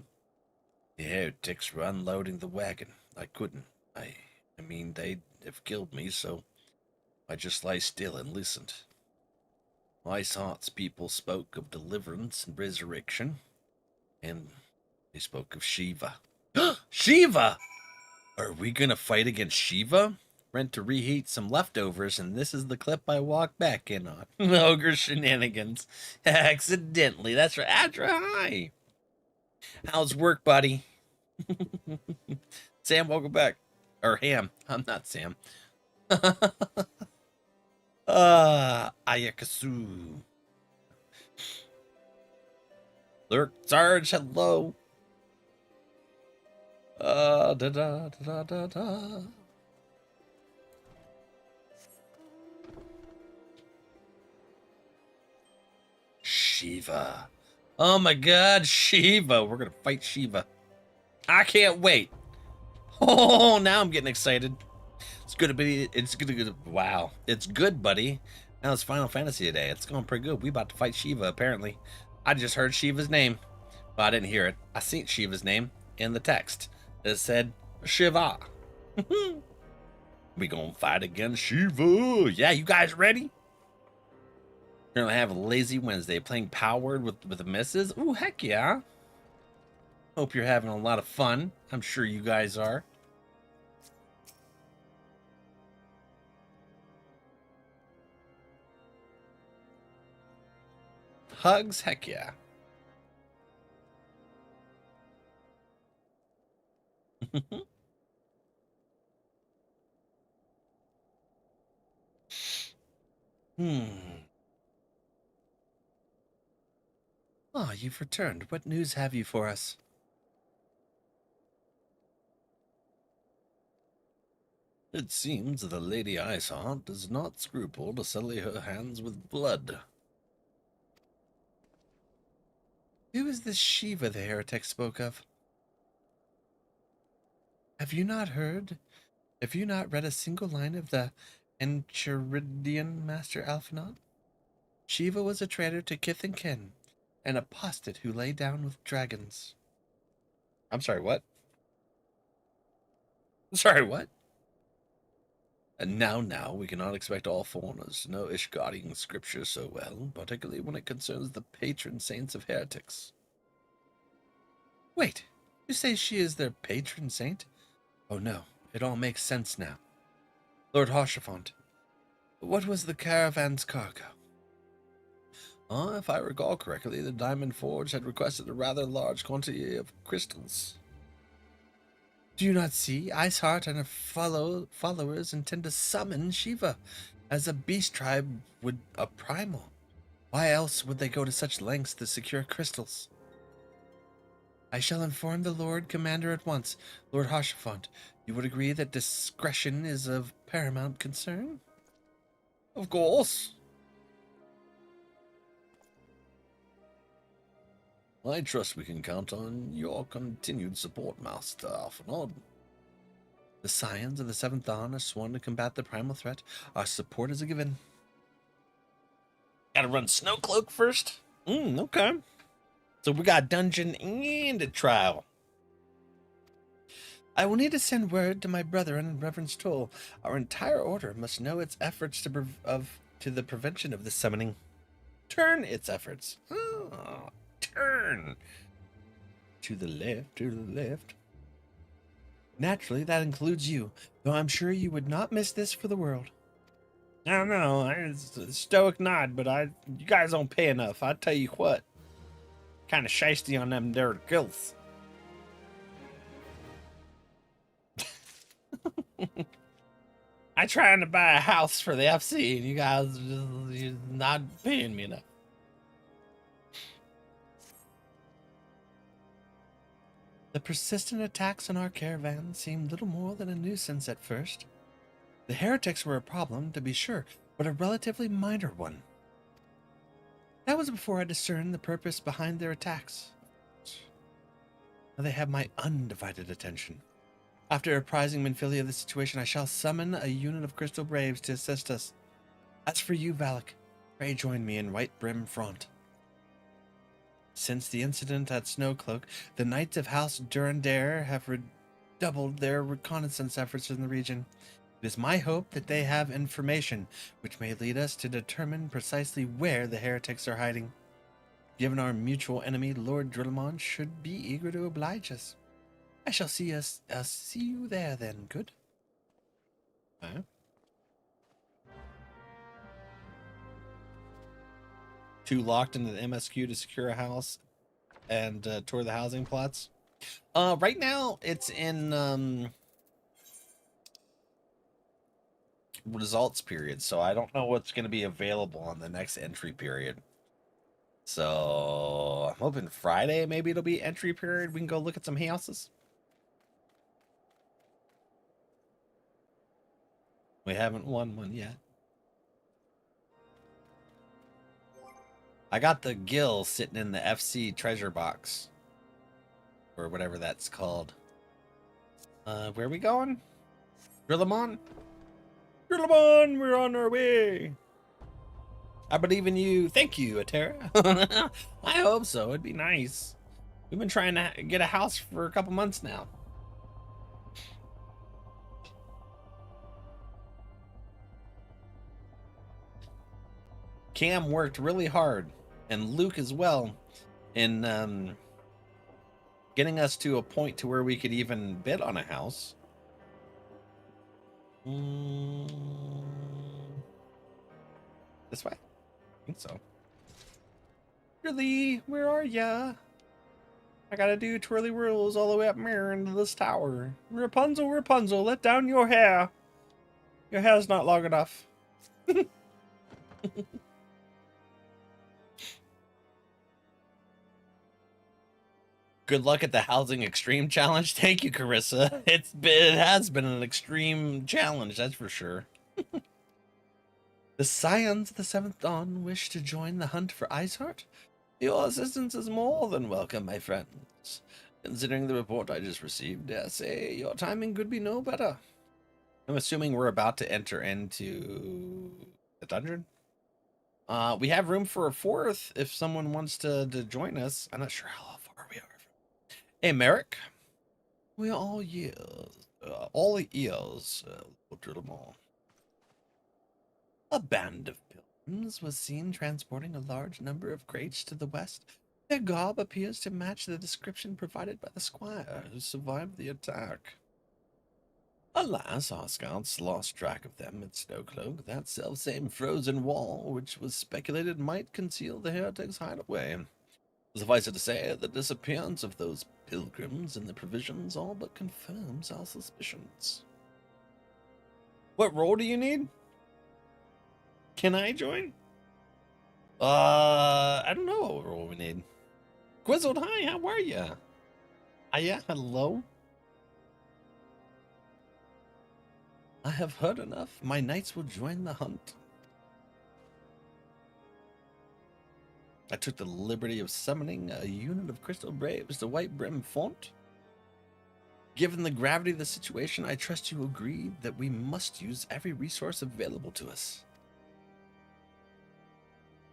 The heretics were unloading the wagon. I couldn't. I mean, they'd have killed me, so I just lay still and listened. Iceheart's people spoke of deliverance and resurrection, and they spoke of Shiva. Shiva! Are we gonna fight against Shiva? went to reheat some leftovers, and this is the clip I walked back in on. Ogre shenanigans. Accidentally. That's right. Adra, hi. How's work, buddy? Sam, welcome back. Or Ham. I'm not Sam. Ayakasu. Lurk Sarge, hello. Da da da da da da. Shiva. Oh my god, Shiva. We're gonna fight Shiva. I can't wait. Oh, now I'm getting excited. It's good to be, wow. It's good, buddy. Now it's Final Fantasy today. It's going pretty good. We about to fight Shiva, apparently. I just heard Shiva's name. Well, I didn't hear it. I seen Shiva's name in the text. It said Shiva. We gonna fight against Shiva. Yeah, you guys ready? We're gonna have a lazy Wednesday playing Powered with the missus. Ooh, heck yeah. Hope you're having a lot of fun. I'm sure you guys are. Hugs, heck yeah. Ah, you've returned. What news have you for us? It seems the Lady Iceheart does not scruple to sully her hands with blood. Who is this Shiva the heretic spoke of? Have you not heard? Have you not read a single line of the Enchiridion Master Alphinaud? Shiva was a traitor to kith and kin, an apostate who lay down with dragons. I'm sorry, what? Sorry, what? And now, we cannot expect all foreigners to know Ishgarian scripture so well, particularly when it concerns the patron saints of heretics. Wait, you say she is their patron saint? Oh no, it all makes sense now. Lord Haurchefant, what was the caravan's cargo? If I recall correctly, the Diamond Forge had requested a rather large quantity of crystals. Do you not see? Iceheart and her followers intend to summon Shiva, as a beast tribe would a primal. Why else would they go to such lengths to secure crystals? I shall inform the Lord Commander at once. Lord Haurchefant, you would agree that discretion is of paramount concern? Of course. I trust we can count on your continued support, Master Alphinaud. The Scions of the Seventh Dawn are sworn to combat the primal threat. Our support is a given. Gotta run Snowcloak first? Okay. So we got dungeon and a trial. I will need to send word to my brethren in Reverend Toll. Our entire order must know its efforts to the prevention of this summoning. Turn its efforts. Turn. To the left. Naturally, that includes you, though I'm sure you would not miss this for the world. I don't know. It's a stoic nod, but you guys don't pay enough. I tell you what. Kind of shiesty on them there gills. I trying to buy a house for the FC, and you guys you're not paying me enough. The persistent attacks on our caravan seemed little more than a nuisance at first. The heretics were a problem, to be sure, but a relatively minor one. That was before I discerned the purpose behind their attacks. Now they have my undivided attention. After apprising Minfilia of the situation, I shall summon a unit of Crystal Braves to assist us. As for you, Valak, pray join me in White Brim Front. Since the incident at Snowcloak, the Knights of House Durandare have redoubled their reconnaissance efforts in the region. It is my hope that they have information which may lead us to determine precisely where the heretics are hiding. Given our mutual enemy, Lord Drillamon should be eager to oblige us. I shall see you there then, good? Okay. Too locked into the MSQ to secure a house and tour the housing plots. Right now it's in results period, so I don't know what's going to be available on the next entry period. So I'm hoping Friday maybe it'll be entry period. We can go look at some houses. We haven't won one yet. I got the gill sitting in the FC treasure box. Or whatever that's called. Where are we going? Grillamon? Grillamon, we're on our way. I believe in you. Thank you, Atera. I hope so. It'd be nice. We've been trying to get a house for a couple months now. Cam worked really hard, and Luke as well, in getting us to a point to where we could even bid on a house. This way? I think so. Really? Where are ya? I gotta do twirly whirls all the way up here into this tower. Rapunzel, Rapunzel, let down your hair. Your hair's not long enough. Good luck at the Housing Extreme Challenge. Thank you, Carissa. It has been an extreme challenge, that's for sure. The Scions of the Seventh Dawn wish to join the hunt for Iceheart? Your assistance is more than welcome, my friends. Considering the report I just received, dare say your timing could be no better. I'm assuming we're about to enter into the dungeon. We have room for a fourth if someone wants to join us. I'm not sure how far we are. Hey, Merrick. We are all ears. All ears, A band of pilgrims was seen transporting a large number of crates to the west. Their garb appears to match the description provided by the squire who survived the attack. Alas, our scouts lost track of them at Snowcloak, that self-same frozen wall which was speculated might conceal the heretics' hideaway. Suffice it to say, the disappearance of those pilgrims and the provisions all but confirms our suspicions. What role do you need? Can I join? I don't know what role we need. Quizzled, hi, how are ya? Yeah, hello? I have heard enough. My knights will join the hunt. I took the liberty of summoning a unit of Crystal Braves to White Brim Font. Given the gravity of the situation, I trust you agree that we must use every resource available to us.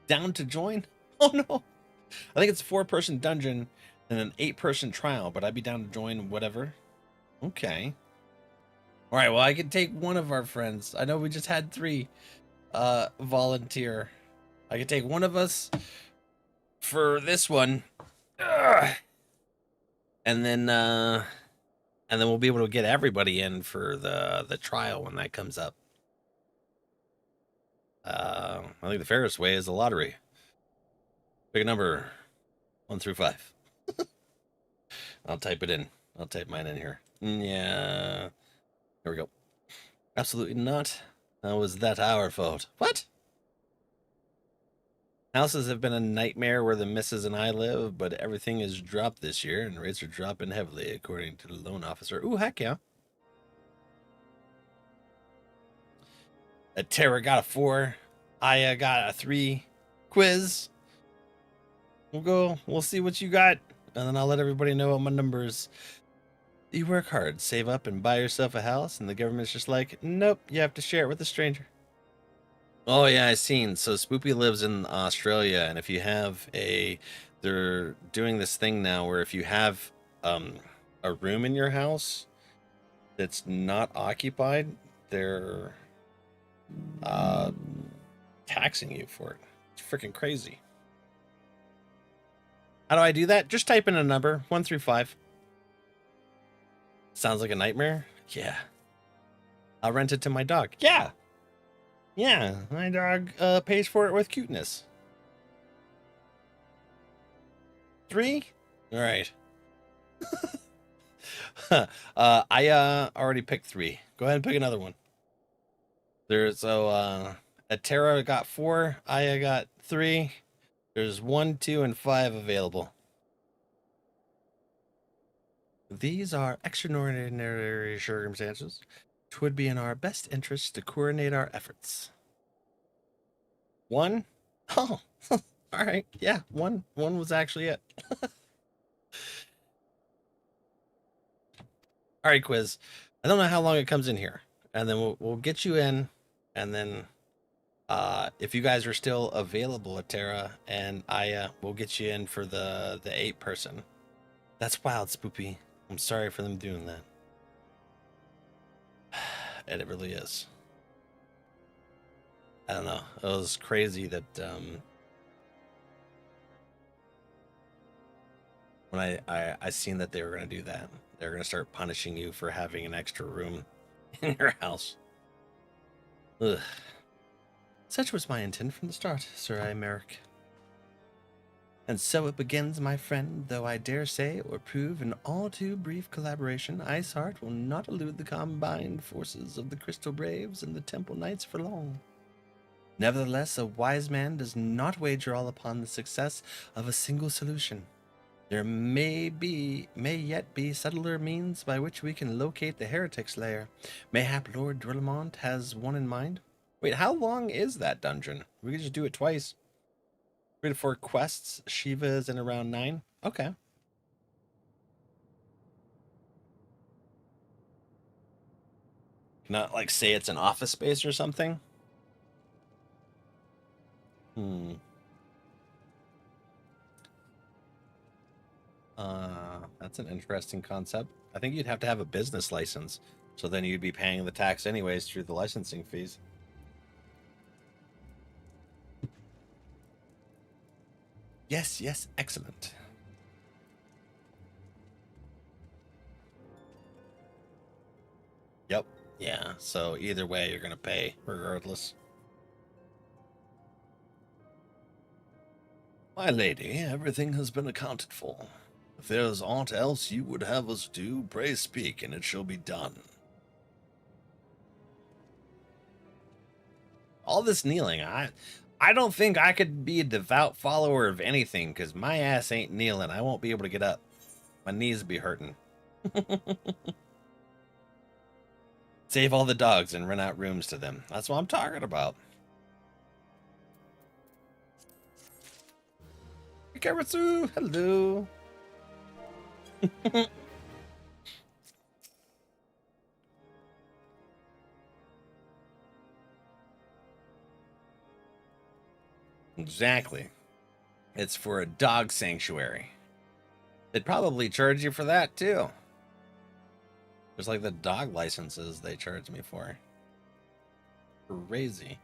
Down to join? Oh no! I think it's a 4-person dungeon and an 8-person trial, but I'd be down to join whatever. Okay. Alright, well I can take one of our friends. I know we just had 3 volunteer. I can take one of us for this one. Ugh. And then we'll be able to get everybody in for the trial when that comes up. I think the fairest way is the lottery. Pick a number 1 through 5. I'll type it in. I'll type mine in here. Yeah. There we go. Absolutely not. How was that our fault? What? Houses have been a nightmare where the missus and I live, but everything is dropped this year, and rates are dropping heavily, according to the loan officer. Ooh, heck yeah. A Terra got a 4. I got a 3. Quiz. We'll see what you got, and then I'll let everybody know what my number is. You work hard, save up, and buy yourself a house, and the government's just like, nope, you have to share it with a stranger. Oh yeah, I seen. So Spoopy lives in Australia, and if you have they're doing this thing now where if you have a room in your house that's not occupied, they're taxing you for it. It's freaking crazy. How do I do that? Just type in a number, 1 through 5. Sounds like a nightmare? Yeah. I'll rent it to my dog. Yeah. Yeah, my dog pays for it with cuteness. 3? All right. I already picked 3. Go ahead and pick another one. Atera got 4. Aya got 3. There's 1, 2, and 5 available. These are extraordinary circumstances. 'Twould be in our best interest to coordinate our efforts. 1? Oh, all right. Yeah, 1 was actually it. All right, quiz. I don't know how long it comes in here, and then we'll get you in, and then if you guys are still available, Atera and Aya, we'll get you in for the 8-person. That's wild, Spoopy. I'm sorry for them doing that. And it really is. I don't know. It was crazy that when I seen that they were going to do that. They're going to start punishing you for having an extra room in your house. Ugh. Such was my intent from the start, Sir Imeric. And so it begins, my friend, though I dare say or prove in all too brief collaboration, Iceheart will not elude the combined forces of the Crystal Braves and the Temple Knights for long. Nevertheless, a wise man does not wager all upon the success of a single solution. There may yet be subtler means by which we can locate the heretic's lair. Mayhap Lord Drillamont has one in mind. Wait, how long is that dungeon? We could just do it twice. 3 to 4 quests. Shiva is in around 9. Okay. Not like say it's an office space or something? That's an interesting concept. I think you'd have to have a business license, so then you'd be paying the tax anyways through the licensing fees. Yes, excellent. Yep, yeah, so either way you're gonna pay regardless. My lady, everything has been accounted for. If there is aught else you would have us do, pray speak, and it shall be done. All this kneeling, I don't think I could be a devout follower of anything, because my ass ain't kneeling. I won't be able to get up. My knees be hurting. Save all the dogs and rent out rooms to them. That's what I'm talking about. Karatsu, hello. Exactly. It's for a dog sanctuary. They'd probably charge you for that too. Just like the dog licenses they charge me for. Crazy.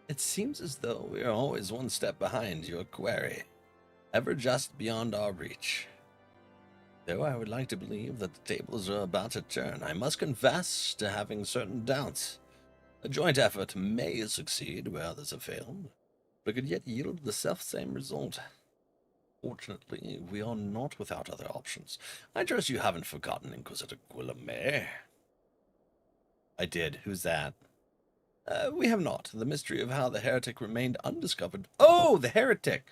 It seems as though we are always one step behind your query, ever just beyond our reach. Though I would like to believe that the tables are about to turn, I must confess to having certain doubts. A joint effort may succeed where others have failed, but could yet yield the self-same result. Fortunately, we are not without other options. I trust you haven't forgotten Inquisitor Guillaume. I did. Who's that? We have not. The mystery of how the heretic remained undiscovered. Oh, the heretic!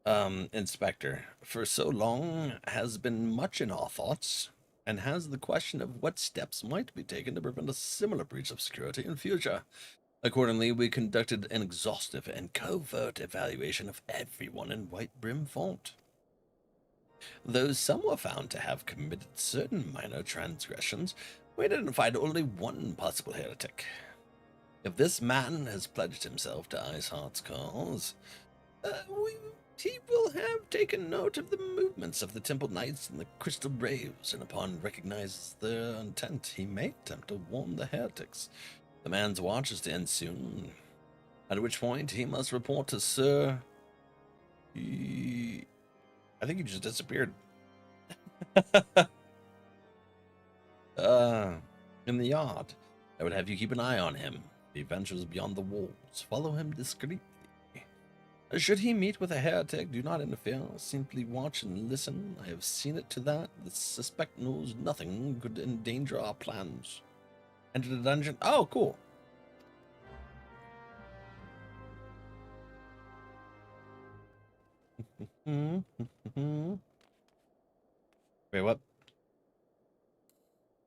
Inspector, for so long has been much in our thoughts, and has the question of what steps might be taken to prevent a similar breach of security in future. Accordingly, we conducted an exhaustive and covert evaluation of everyone in White Brim Fort. Though some were found to have committed certain minor transgressions, we identified only one possible heretic. If this man has pledged himself to Iceheart's cause, he will have taken note of the movements of the Temple Knights and the Crystal Braves, and upon recognizing their intent, he may attempt to warn the heretics. The man's watch is to end soon, at which point he must report to Sir... I think he just disappeared. in the yard. I would have you keep an eye on him. If he ventures beyond the walls, follow him discreetly. Should he meet with a heretic, do not interfere. Simply watch and listen. I have seen it to that. The suspect knows nothing could endanger our plans. Enter the dungeon. Oh, cool. Wait, what?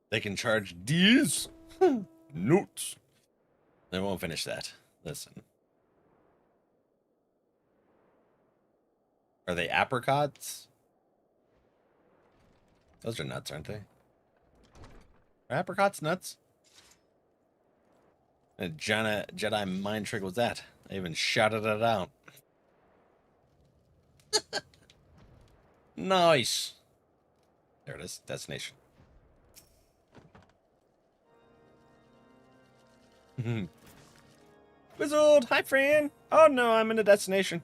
They can charge these? Notes. They won't finish that. Listen. Are they apricots? Those are nuts, aren't they? Are apricots nuts? A Jedi mind trick was that? I even shouted it out. Nice. There it is. Destination. Wizard, hi friend. Oh no, I'm in a destination.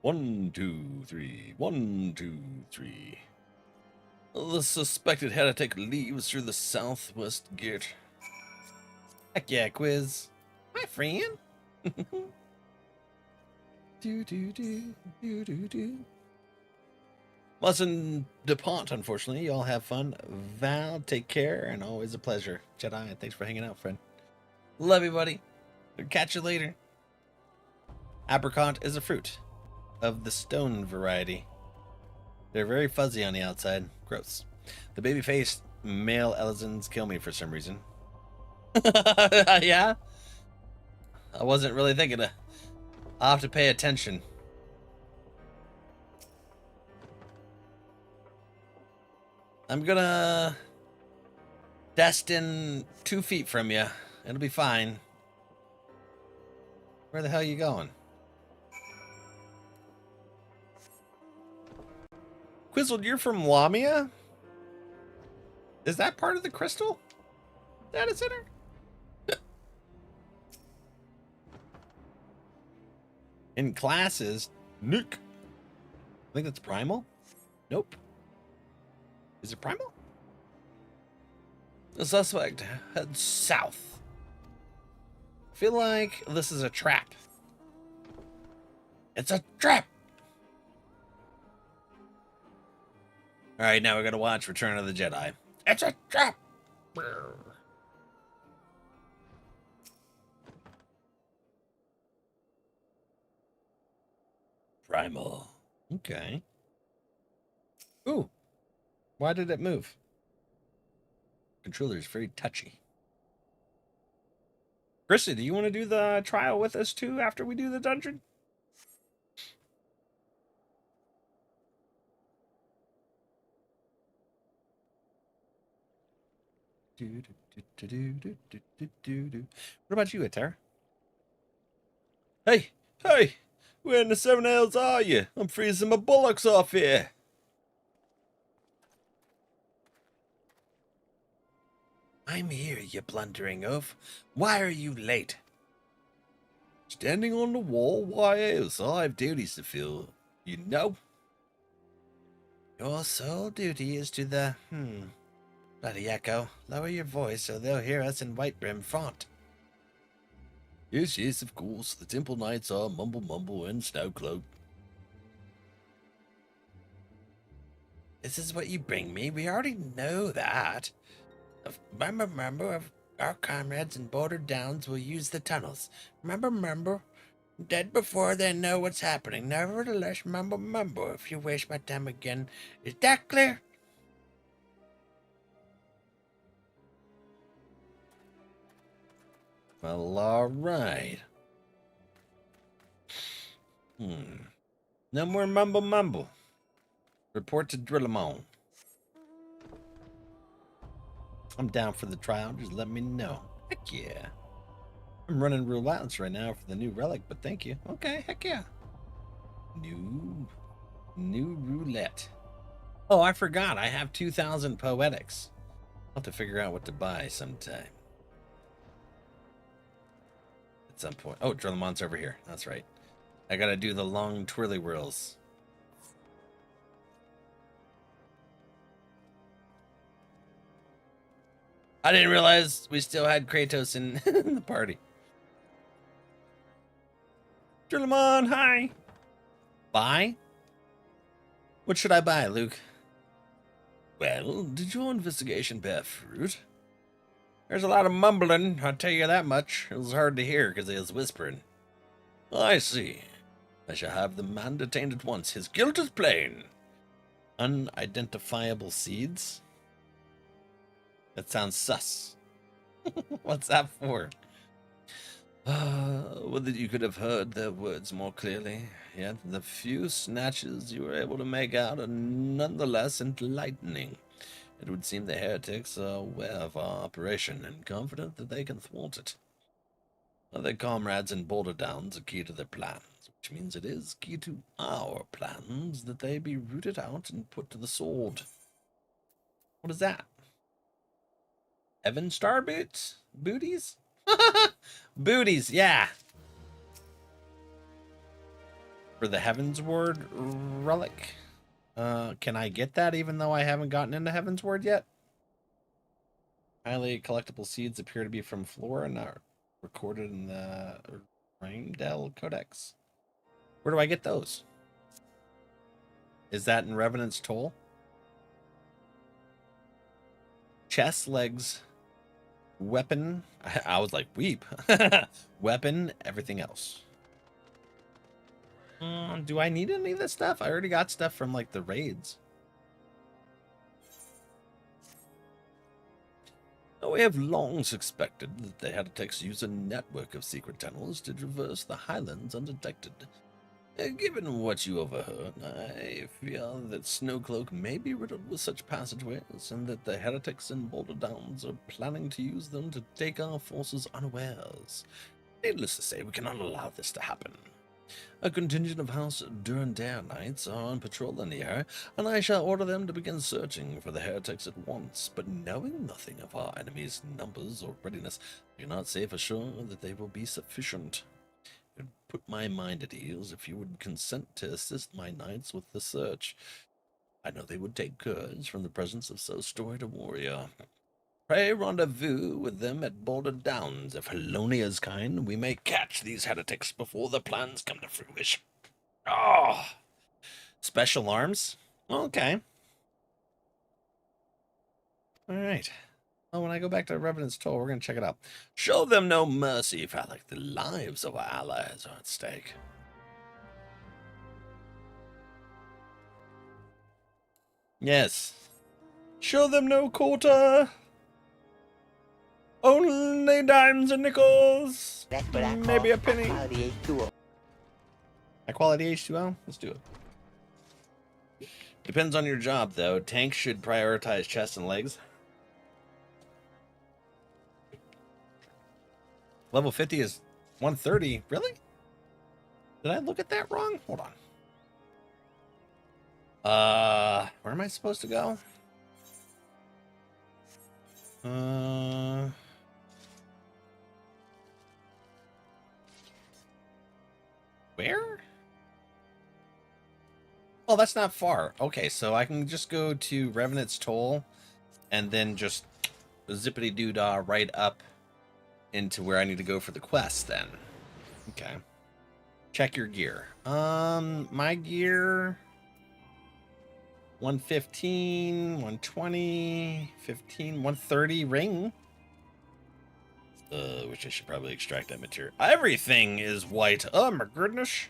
One, two, three. 1, 2, 3. The suspected heretic leaves through the southwest gate. Heck yeah, quiz. Hi, friend. Mustn't depart, unfortunately. Y'all have fun. Val, take care, and always a pleasure. Jedi, thanks for hanging out, friend. Love you, buddy. Catch you later. Apricot is a fruit of the stone variety. They're very fuzzy on the outside. Gross. The baby-faced male Elizans kill me for some reason. Yeah? I wasn't really thinking of... I'll have to pay attention. I'm gonna... destine 2 feet from you. It'll be fine. Where the hell are you going? Quizzled, you're from Lamia? Is that part of the crystal? Data center? In classes, nuke. I think that's primal. Nope. Is it primal? The suspect heads south. I feel like this is a trap. It's a trap. All right, now we're gonna watch Return of the Jedi. It's a trap. Primal. Okay. Ooh. Why did it move? Controller is very touchy. Chrissy, do you want to do the trial with us too after we do the dungeon? What about you, Atara? Hey, where in the 7 hells are you? I'm freezing my bullocks off here. I'm here, you blundering oaf. Why are you late? Standing on the wall? Why else? I have duties to fill, you know. Your sole duty is to the, Bloody echo. Lower your voice so they'll hear us in White Brim font. Yes, of course. The Temple Knights are Mumble and Snowcloak. This is what you bring me? We already know that. Remember, our comrades in Border Downs will use the tunnels. Remember, dead before they know what's happening. Nevertheless, remember, if you waste my time again. Is that clear? Well, alright. No more mumble. Report to Drillamon. I'm down for the trial, just let me know. Heck yeah. I'm running roulettes right now for the new relic, but thank you. Okay, heck yeah. New roulette. Oh, I forgot. I have 2,000 poetics. I'll have to figure out what to buy sometime. At some point. Oh, Drillemont's over here. That's right. I gotta do the long twirly whirls. I didn't realize we still had Kratos in, in the party. Drillemon, hi. Buy? What should I buy, Luke? Well, did your investigation bear fruit? There's a lot of mumbling, I'll tell you that much. It was hard to hear because he was whispering. I see. I shall have the man detained at once. His guilt is plain. Unidentifiable seeds? That sounds sus. What's that for? Would that you could have heard their words more clearly, yet the few snatches you were able to make out are nonetheless enlightening. It would seem the heretics are aware of our operation and confident that they can thwart it. Their comrades in Boulder Downs are key to their plans, which means it is key to our plans that they be rooted out and put to the sword. What is that? Evan Star Boots? Booties? Booties, yeah. For the Heavensward relic. Can I get that even though I haven't gotten into Heavensward yet? Highly collectible seeds appear to be from flora, not recorded in the Reimdel Codex. Where do I get those? Is that in Revenant's Toll? Chest, legs, weapon. I was like, weep. Weapon, everything else. Do I need any of this stuff? I already got stuff from like the raids. We have long suspected that the heretics use a network of secret tunnels to traverse the highlands undetected. Given what you overheard, I fear that Snowcloak may be riddled with such passageways, and that the heretics in Boulder Downs are planning to use them to take our forces unawares. Needless to say, we cannot allow this to happen. A contingent of House Durandare Knights are on patrol in the air, and I shall order them to begin searching for the heretics at once. But knowing nothing of our enemies' numbers or readiness, I cannot say for sure that they will be sufficient. It would put my mind at ease if you would consent to assist my knights with the search. I know they would take courage from the presence of so storied a warrior. Pray rendezvous with them at Boulder Downs. If Helonia is kind, we may catch these heretics before the plans come to fruition. Oh! Special arms? Okay. Alright. Oh, when I go back to Revenant's Toll, we're going to check it out. Show them no mercy, Valak. The lives of our allies are at stake. Yes. Show them no quarter. Only dimes and nickels. That's what I call maybe a penny. high quality H2O. High quality H2O? Let's do it. Depends on your job, though. Tanks should prioritize chest and legs. Level 50 is 130. Really? Did I look at that wrong? Hold on. Where am I supposed to go? Where? Oh, that's not far. Okay, so I can just go to Revenant's Toll and then just zippity-doo-dah right up into where I need to go for the quest then. Okay. Check your gear. My gear 115, 120, 15, 130 ring. Which I should probably extract that material. Everything is white. Oh my goodness.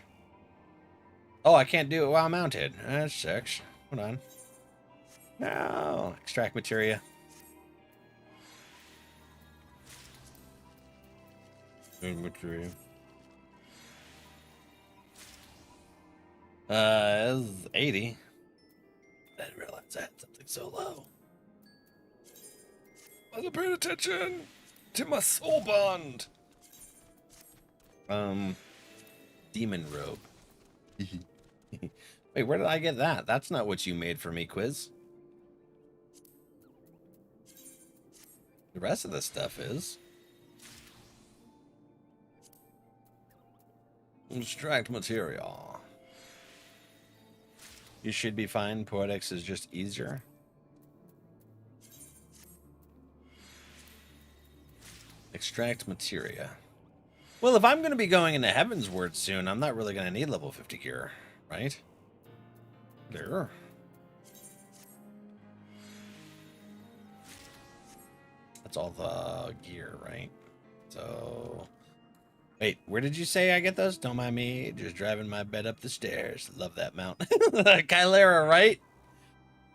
Oh, I can't do it while mounted. That sucks. Hold on. No. Extract materia. Materia. This is 80. I didn't realize that. Something so low. I wasn't paying attention to my soul bond. Demon robe. Wait, where did I get that? That's not what you made for me, quiz. The rest of the stuff is. Extract material. You should be fine. Poetics is just easier. Extract materia. Well, if I'm going to be going into Heavensward soon, I'm not really going to need level 50 gear, right? There. That's all the gear, right? So... Wait, where did you say I get those? Don't mind me, just driving my bed up the stairs. Love that mount. Kylera, right?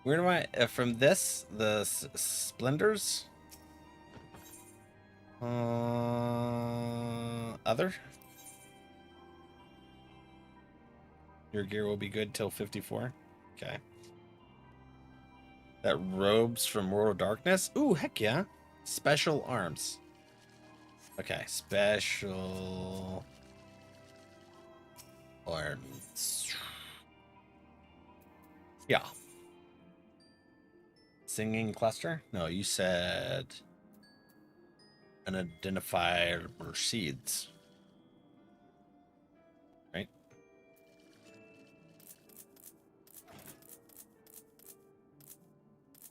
Where do I... from this? The Splendors? Other? Your gear will be good till 54? Okay. That robes from Mortal Darkness? Ooh, heck yeah. Special arms. Okay, special arms. Yeah. Singing cluster? No, you said unidentifiable seeds. Right?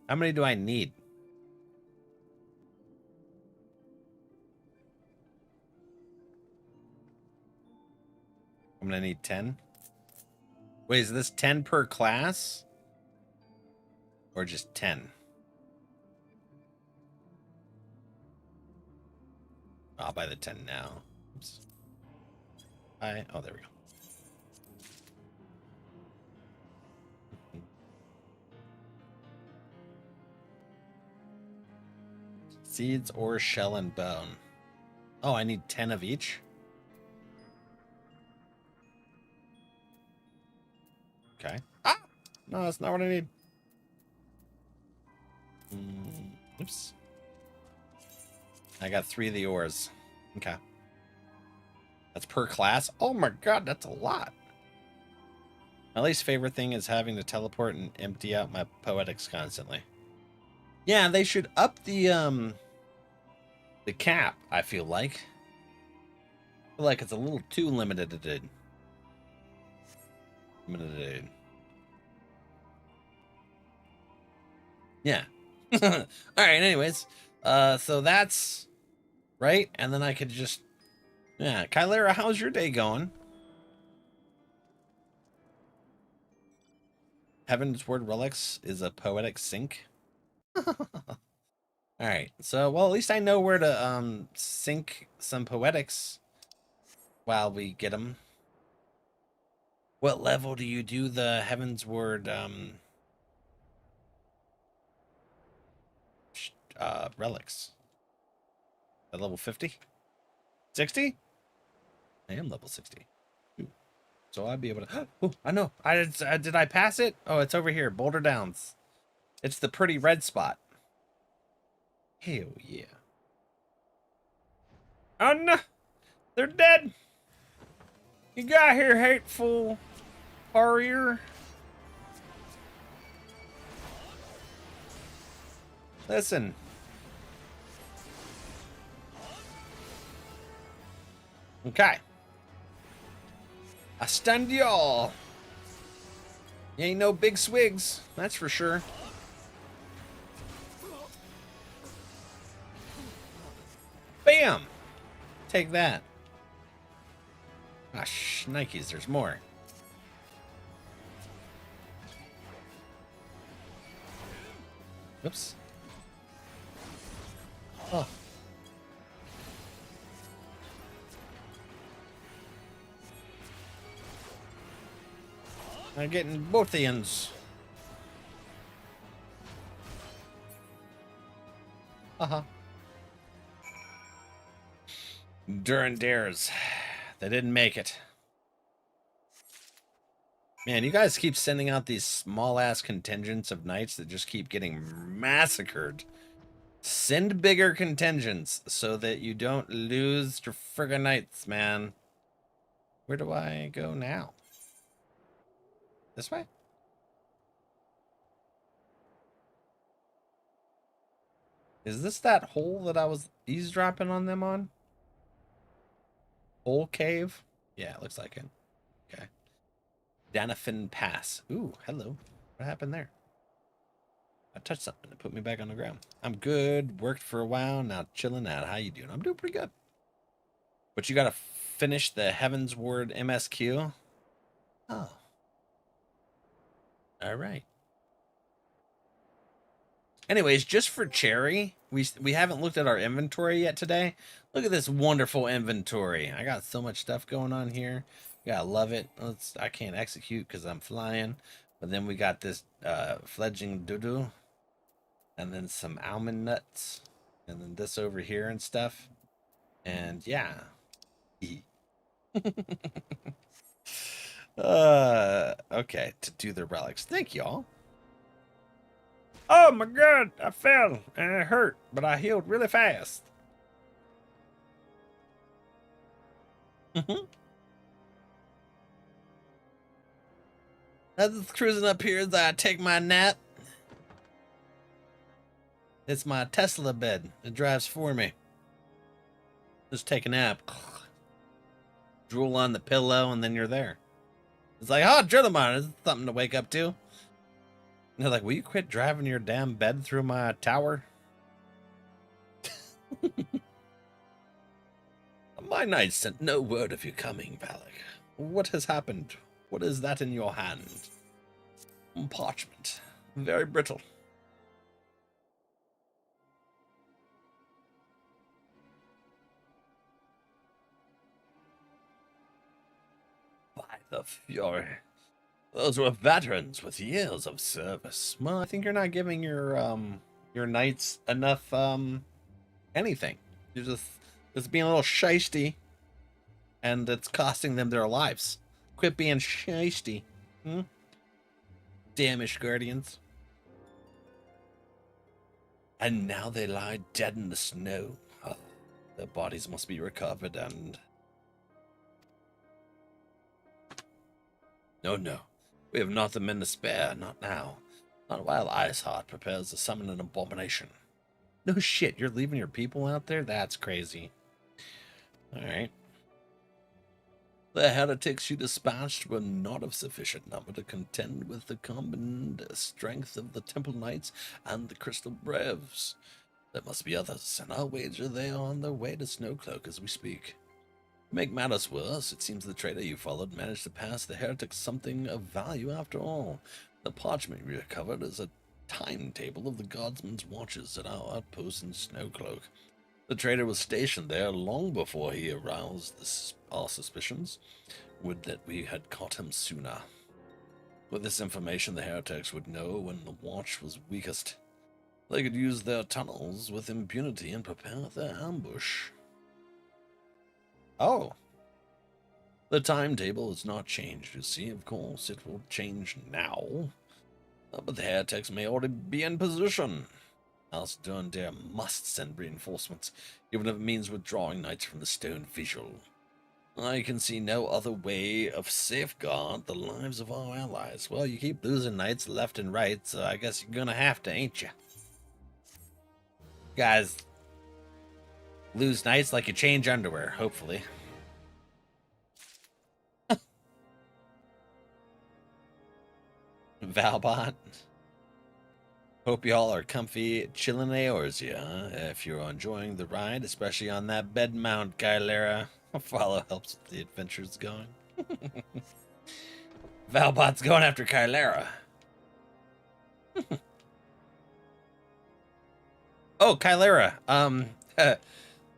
How many do I need? I'm gonna need 10. Wait, is this 10 per class? Or just 10? I'll buy the 10 now. Oops. Oh, there we go. Seeds or shell and bone. Oh, I need 10 of each? Okay. Ah! No, that's not what I need. Oops. I got 3 of the ores. Okay. That's per class? Oh my god, that's a lot. My least favorite thing is having to teleport and empty out my poetics constantly. Yeah, they should up the cap, I feel like. I feel like it's a little too limited. Limited. Yeah. Alright, anyways. So that's right, and then I could just... Yeah, Kylera, how's your day going? Heavensward Relics is a poetic sync. Alright, so, well, at least I know where to, sync some poetics while we get them. What level do you do the Heavensward, relics? At level 50? 60? I am level 60. Ooh. So I'd be able to... Oh, I know. Did I pass it? Oh, it's over here. Boulder Downs. It's the pretty red spot. Hell yeah. Oh no! They're dead! You got here, hateful warrior. Listen. Okay. I stunned y'all. You ain't no big swigs, that's for sure. Bam! Take that. Ah, shnikes, there's more. Oops. Oh. I'm getting both the ends. Uh-huh. Durandares. They didn't make it. Man, you guys keep sending out these small-ass contingents of knights that just keep getting massacred. Send bigger contingents so that you don't lose your friggin' knights, man. Where do I go now? This way? Is this that hole that I was eavesdropping on them on? Hole cave? Yeah, it looks like it. Okay. Danafin Pass. Ooh, hello. What happened there? I touched something that put me back on the ground. I'm good. Worked for a while. Now chilling out. How you doing? I'm doing pretty good. But you got to finish the Heavensward MSQ. Oh. All right. Anyways, just for Cherry, we haven't looked at our inventory yet today. Look at this wonderful inventory. I got so much stuff going on here. You gotta love it. I can't execute because I'm flying. But then we got this fledgling doodoo. And then some almond nuts. And then this over here and stuff. And yeah. Okay, to do the relics. Thank y'all. Oh my god, I fell and it hurt, but I healed really fast. As it's cruising up here as I take my nap. It's my Tesla bed. It drives for me. Just take a nap. Drool on the pillow and then you're there. It's like, oh, Drillamon, is something to wake up to? And they're like, will you quit driving your damn bed through my tower? My knight sent no word of you coming, Valak. What has happened? What is that in your hand? Parchment. Very brittle. By the fury. Those were veterans with years of service. Well, I think you're not giving your knights enough anything. You're just being a little shisty, and it's costing them their lives. Quit being shisty. Damnish guardians. And now they lie dead in the snow. Oh, their bodies must be recovered and... No. We have not the men to spare, not now. Not while Iceheart prepares to summon an abomination. No shit, you're leaving your people out there? That's crazy. Alright. The heretics you dispatched were not of sufficient number to contend with the combined strength of the Temple Knights and the Crystal Braves. There must be others, and I'll wager they are on their way to Snowcloak as we speak. To make matters worse, it seems the trader you followed managed to pass the heretics something of value after all. The parchment we recovered is a timetable of the guardsman's watches at our outpost in Snowcloak. The trader was stationed there long before he aroused our suspicions. Would that we had caught him sooner. With this information, the heretics would know when the watch was weakest. They could use their tunnels with impunity and prepare their ambush. Oh. The timetable has not changed, you see. Of course, it will change now. But the heretics may already be in position. House Dundare must send reinforcements, even if it means withdrawing knights from the stone visual. I can see no other way of safeguard the lives of our allies. Well, you keep losing knights left and right, so I guess you're gonna have to, ain't you? Guys, lose knights like you change underwear, hopefully. Valbot. Hope y'all are comfy chilling in Eorzea. If you're enjoying the ride, especially on that bed mount, Kylera. A follow helps with the adventures going. Valbot's going after Kylera. Oh, Kylera.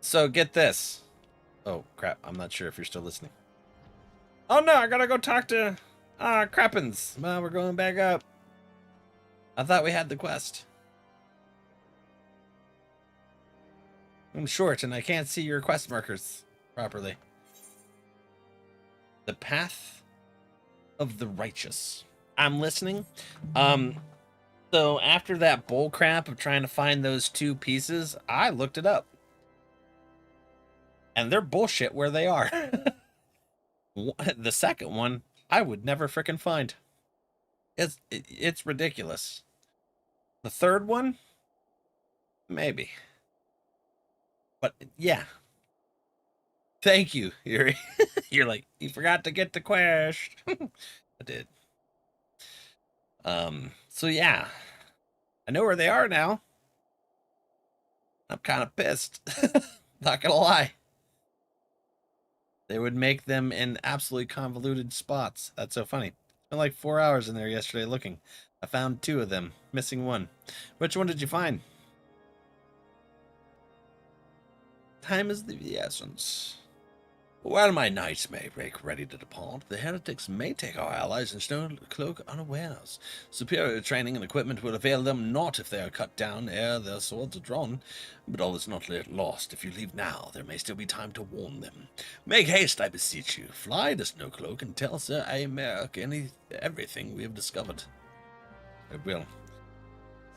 So get this. Oh, crap. I'm not sure if you're still listening. Oh, no. I gotta go talk to Crappens. Well, we're going back up. I thought we had the quest. I'm short and I can't see your quest markers properly. The Path of the Righteous. I'm listening. So after that bull crap of trying to find those two pieces, I looked it up. And they're bullshit where they are. The second one, I would never frickin' find. It's ridiculous. The third one, maybe. But yeah. Thank you, Yuri. You're like, you forgot to get the quest. I did. So yeah. I know where they are now. I'm kind of pissed. Not gonna lie. They would make them in absolutely convoluted spots. That's so funny. Spent like 4 hours in there yesterday looking. I found 2 of them, missing 1. Which one did you find? Time is the essence. While my knights may break ready to depart, the heretics may take our allies and Stone Cloak unawares. Superior training and equipment will avail them not if they are cut down ere their swords are drawn. But all is not lost. If you leave now, there may still be time to warn them. Make haste, I beseech you. Fly to Snow Cloak and tell Sir Aymerk everything we have discovered. I will.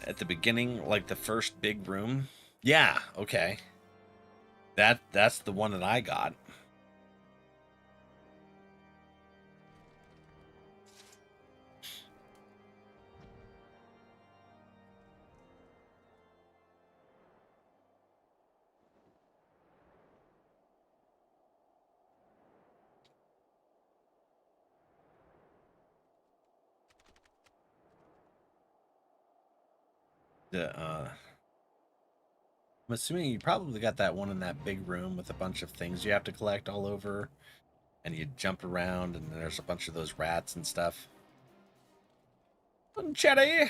At the beginning, like the first big room. Yeah, okay. That's the one that I got. I'm assuming you probably got that one in that big room with a bunch of things you have to collect all over, and you jump around, and there's a bunch of those rats and stuff. Chetty!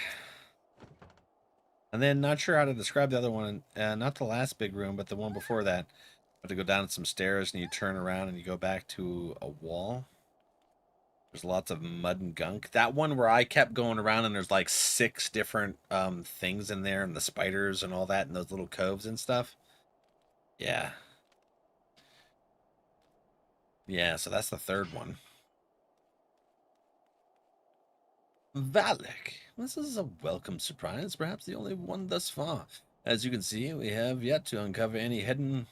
And then, not sure how to describe the other one, not the last big room, but the one before that. You have to go down some stairs, and you turn around, and you go back to a wall. There's lots of mud and gunk. That one where I kept going around, and there's like 6 different things in there, and the spiders and all that, and those little coves and stuff. Yeah. Yeah, so that's the third one. Valek. This is a welcome surprise, perhaps the only one thus far. As you can see, we have yet to uncover any hidden...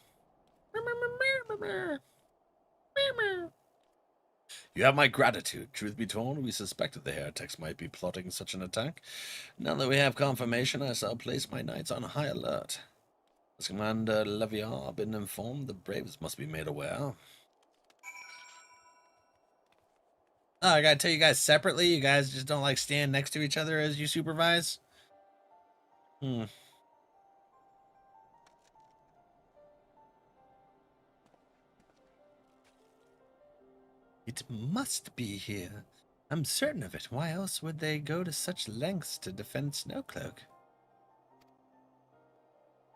You have my gratitude. Truth be told, we suspected the heretics might be plotting such an attack. Now that we have confirmation, I shall place my knights on high alert. Has Commander Leviar been informed? The braves must be made aware. Oh, I gotta tell you guys separately? You guys just don't like stand next to each other as you supervise? It must be here. I'm certain of it. Why else would they go to such lengths to defend Snowcloak?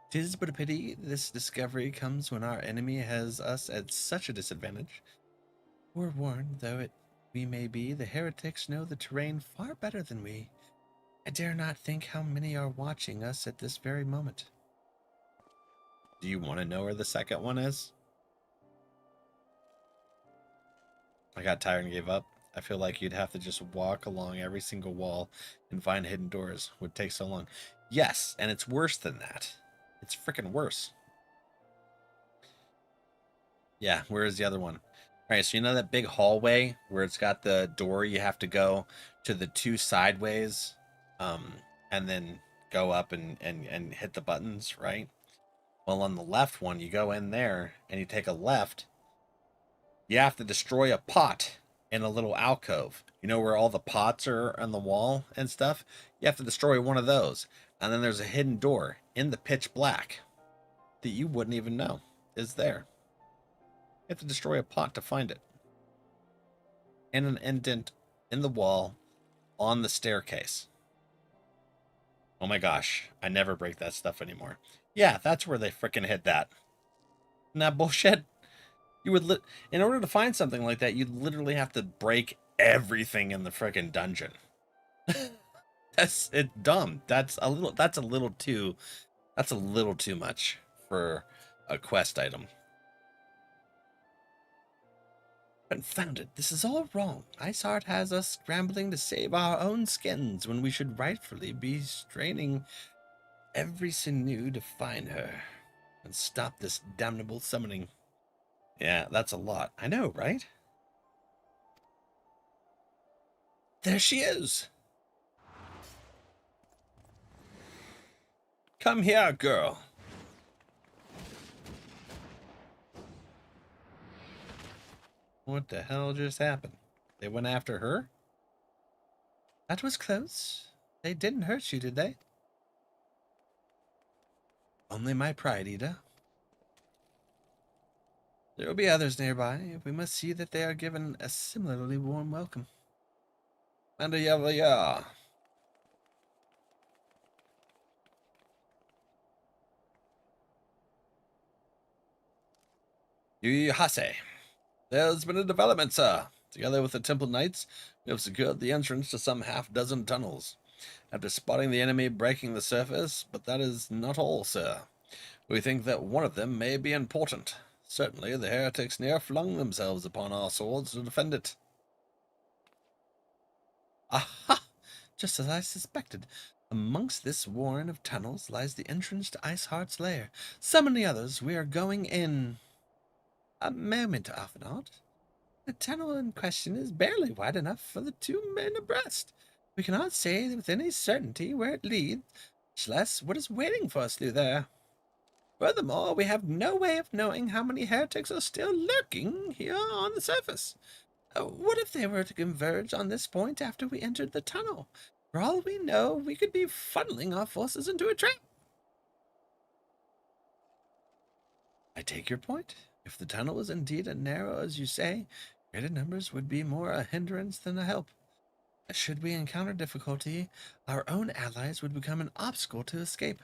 'Tis but a pity this discovery comes when our enemy has us at such a disadvantage. Forewarned though we may be, the heretics know the terrain far better than we. I dare not think how many are watching us at this very moment. Do you want to know where the second one is? I got tired and gave up. I feel like you'd have to just walk along every single wall and find hidden doors. It would take so long. Yes, and it's worse than that. It's freaking worse. Yeah, where is the other one? All right, so you know that big hallway where it's got the door you have to go to the 2 sideways, and then go up and hit the buttons, right? Well, on the left one, you go in there and you take a left. You have to destroy a pot in a little alcove. You know where all the pots are on the wall and stuff? You have to destroy one of those. And then there's a hidden door in the pitch black that you wouldn't even know is there. You have to destroy a pot to find it. And an indent in the wall on the staircase. Oh my gosh, I never break that stuff anymore. Yeah, that's where they frickin' hid that. Isn't that bullshit? You would in order to find something like that, you'd literally have to break everything in the frickin' dungeon. It's dumb. That's a little too much for a quest item. Confounded, this is all wrong. Iceheart has us scrambling to save our own skins when we should rightfully be straining every sinew to find her and stop this damnable summoning. Yeah, that's a lot. I know, right? There she is. Come here, girl. What the hell just happened? They went after her? That was close. They didn't hurt you, did they? Only my pride, Ida. There will be others nearby. We must see that they are given a similarly warm welcome. NRValeck. Hase. There's been a development, sir. Together with the Temple Knights, we have secured the entrance to some half-dozen tunnels. After spotting the enemy breaking the surface, but that is not all, sir. We think that one of them may be important. Certainly, the heretics near flung themselves upon our swords to defend it. Aha! Just as I suspected. Amongst this warren of tunnels lies the entrance to Iceheart's lair. Summon the others. We are going in. A moment, Arfanaut. The tunnel in question is barely wide enough for the 2 men abreast. We cannot say with any certainty where it leads, much less what is waiting for us through there. Furthermore, we have no way of knowing how many heretics are still lurking here on the surface. What if they were to converge on this point after we entered the tunnel? For all we know, we could be funneling our forces into a trap. I take your point. If the tunnel is indeed as narrow as you say, greater numbers would be more a hindrance than a help. Should we encounter difficulty, our own allies would become an obstacle to escape.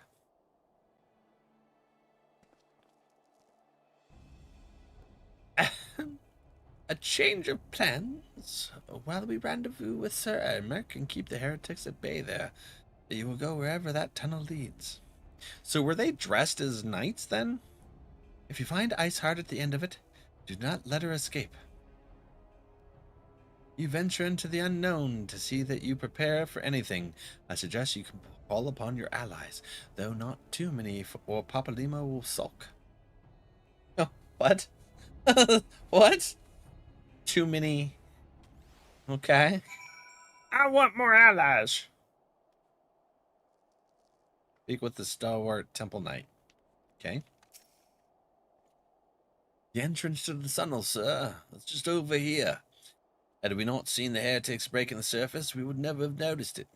A change of plans. While we rendezvous with Sir Ermek and keep the heretics at bay there, you will go wherever that tunnel leads. So were they dressed as knights then? If you find Iceheart at the end of it, do not let her escape. You venture into the unknown to see that you prepare for anything. I suggest you can call upon your allies, though not too many, or Papalima will sulk. Oh, what? What? Too many. Okay. I want more allies. Speak with the stalwart Temple Knight. Okay. The entrance to the tunnel, sir. It's just over here. Had we not seen the heretics breaking the surface, we would never have noticed it.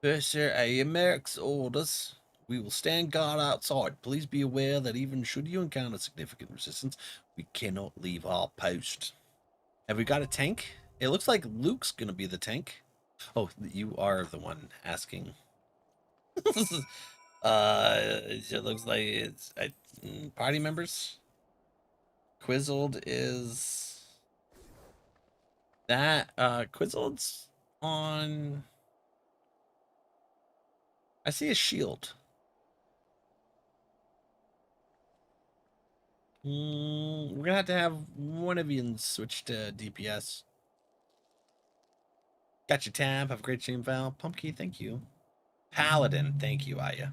Per Sir Ermek's orders, we will stand guard outside. Please be aware that even should you encounter significant resistance, we cannot leave our post. Have we got a tank? It looks like Luke's gonna be the tank. Oh, you are the one asking. It looks like it's party members. Quizzled is that Quizzled's on. I see a shield. We're gonna have to have one of you switch to DPS. Got your tab. Have a great stream, Val. Pumpkin, thank you. Paladin, thank you, Aya.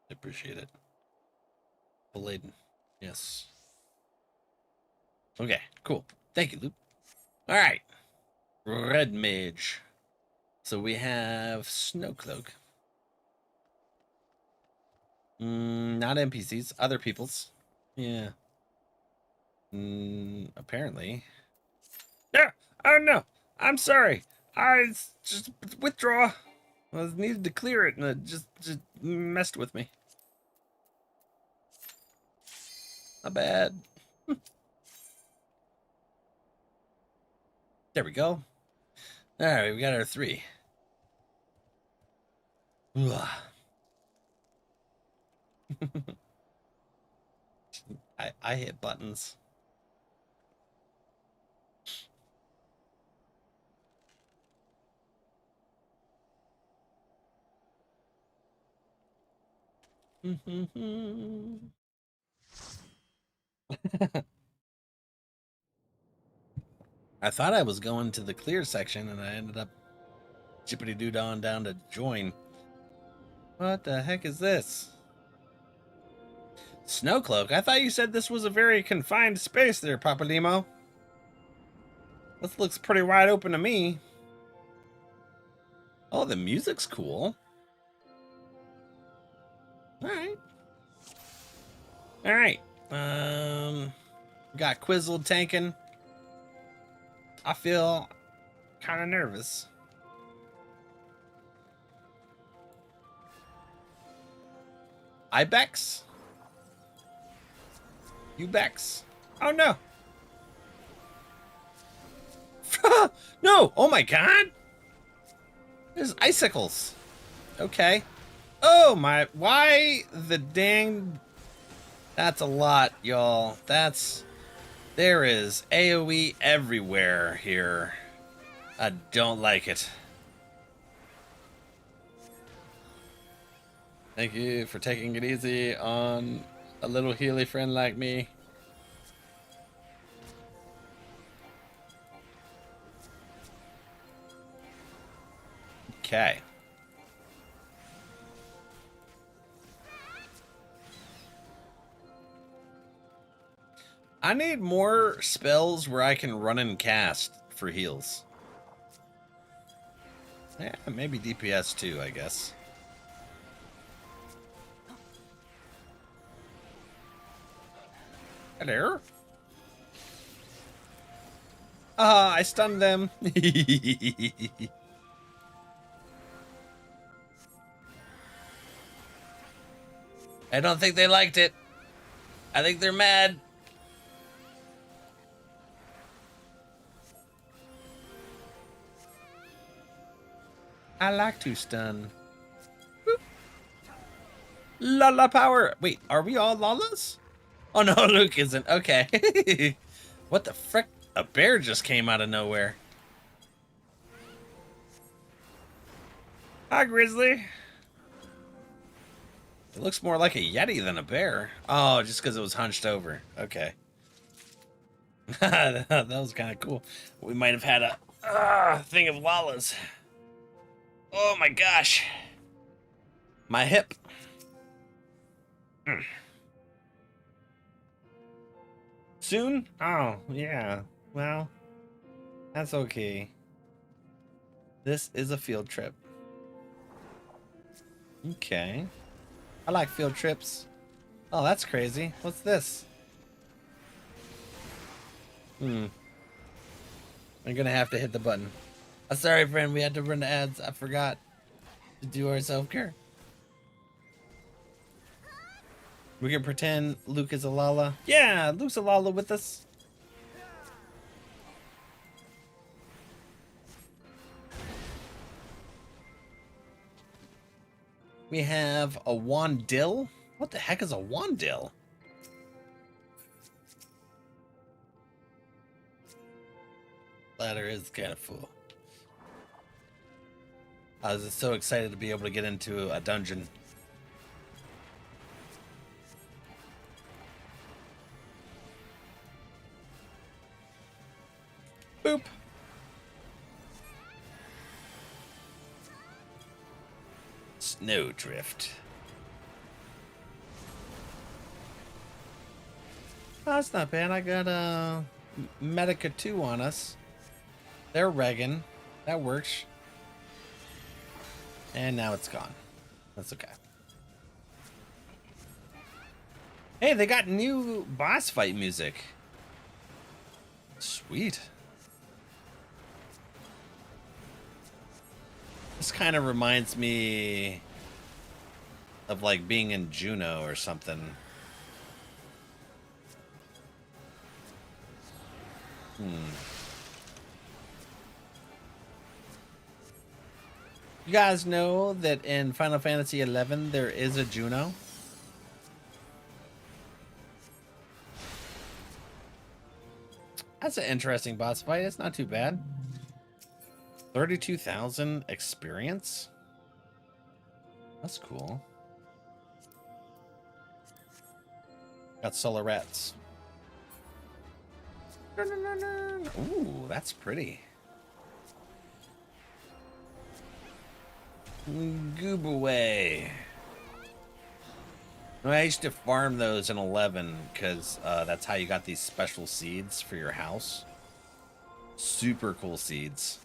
I appreciate it. Paladin, yes. Okay, cool. Thank you, Luke. All right, Red Mage. So we have Snowcloak. Not NPCs, other people's. Yeah. Apparently. Yeah. Oh no. I'm sorry. I just withdraw. I needed to clear it, and it just messed with me. Not bad. There we go. All right, we got our 3. I hit buttons. I thought I was going to the clear section, and I ended up jippity-doo-don down to join. What the heck is this? Snowcloak? I thought you said this was a very confined space there, Papa Limo. This looks pretty wide open to me. Oh, the music's cool. All right. Got Quizzled tanking. I feel kind of nervous. Ibex? Ubex? Oh no. No! Oh my god! There's icicles. Okay. Oh my, why the dang... That's a lot, y'all. There is AoE everywhere here. I don't like it. Thank you for taking it easy on a little Healy friend like me. Okay. I need more spells where I can run and cast for heals. Yeah, maybe DPS too, I guess. Hello? I stunned them. I don't think they liked it. I think they're mad. I like to stun. Boop. Lala power. Wait, are we all Lalas? Oh no, Luke isn't. Okay. What the frick? A bear just came out of nowhere. Hi, Grizzly. It looks more like a Yeti than a bear. Oh, just because it was hunched over. Okay. That was kind of cool. We might have had a thing of Lalas. Oh my gosh. My hip. Soon? Oh, yeah. Well, that's okay. This is a field trip. Okay. I like field trips. Oh, that's crazy. What's this? I'm gonna have to hit the button. Sorry, friend. We had to run the ads. I forgot to do our self-care. We can pretend Luke is a Lala. Yeah, Luke's a Lala with us. We have a Wandil. What the heck is a Wandil? Ladder is kind of full. I was just so excited to be able to get into a dungeon. Boop. Snowdrift. Oh, that's not bad. I got Medica 2 on us. They're regging. That works. And now it's gone. That's okay. Hey, they got new boss fight music. Sweet. This kind of reminds me of like being in Juno or something. You guys know that in Final Fantasy XI there is a Juno? That's an interesting boss fight. It's not too bad. 32,000 experience? That's cool. Got solar rats. Ooh, that's pretty. Goob away. I used to farm those in 11 because that's how you got these special seeds for your house. Super cool seeds.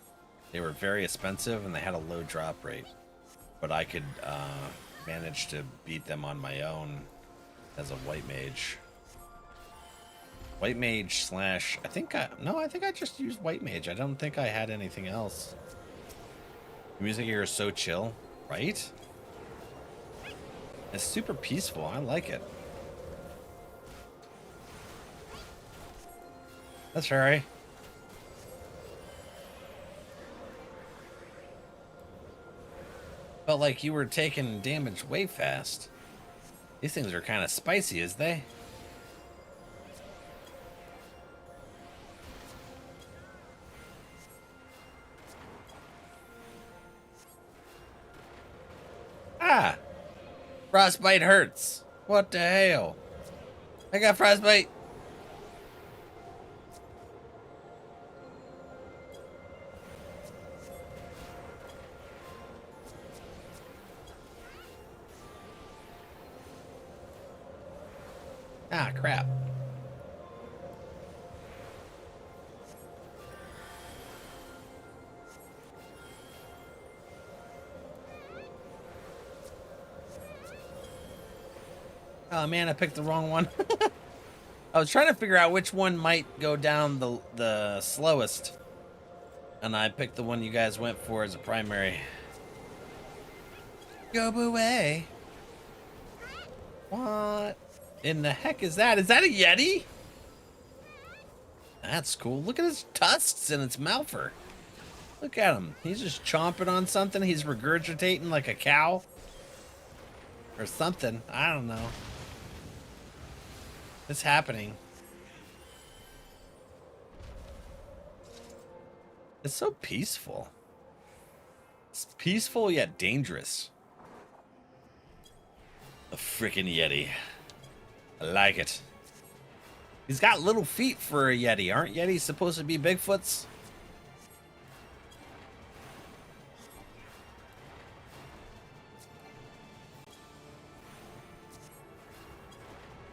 They were very expensive and they had a low drop rate, but I could manage to beat them on my own as a white mage. White mage slash, I think I just used white mage. I don't think I had anything else. The music here is so chill, right? It's super peaceful. I like it. That's right. Felt like you were taking damage way fast. These things are kind of spicy, is they? Ah! Frostbite hurts. What the hell? I got frostbite. Ah, crap. Oh man, I picked the wrong one. I was trying to figure out which one might go down the slowest. And I picked the one you guys went for as a primary. Go away. What in the heck is that? Is that a Yeti? That's cool. Look at his tusks and its mouther. Look at him. He's just chomping on something. He's regurgitating like a cow. Or something. I don't know. It's happening. It's so peaceful. It's peaceful yet dangerous. A freaking Yeti. I like it. He's got little feet for a Yeti. Aren't Yetis supposed to be Bigfoots?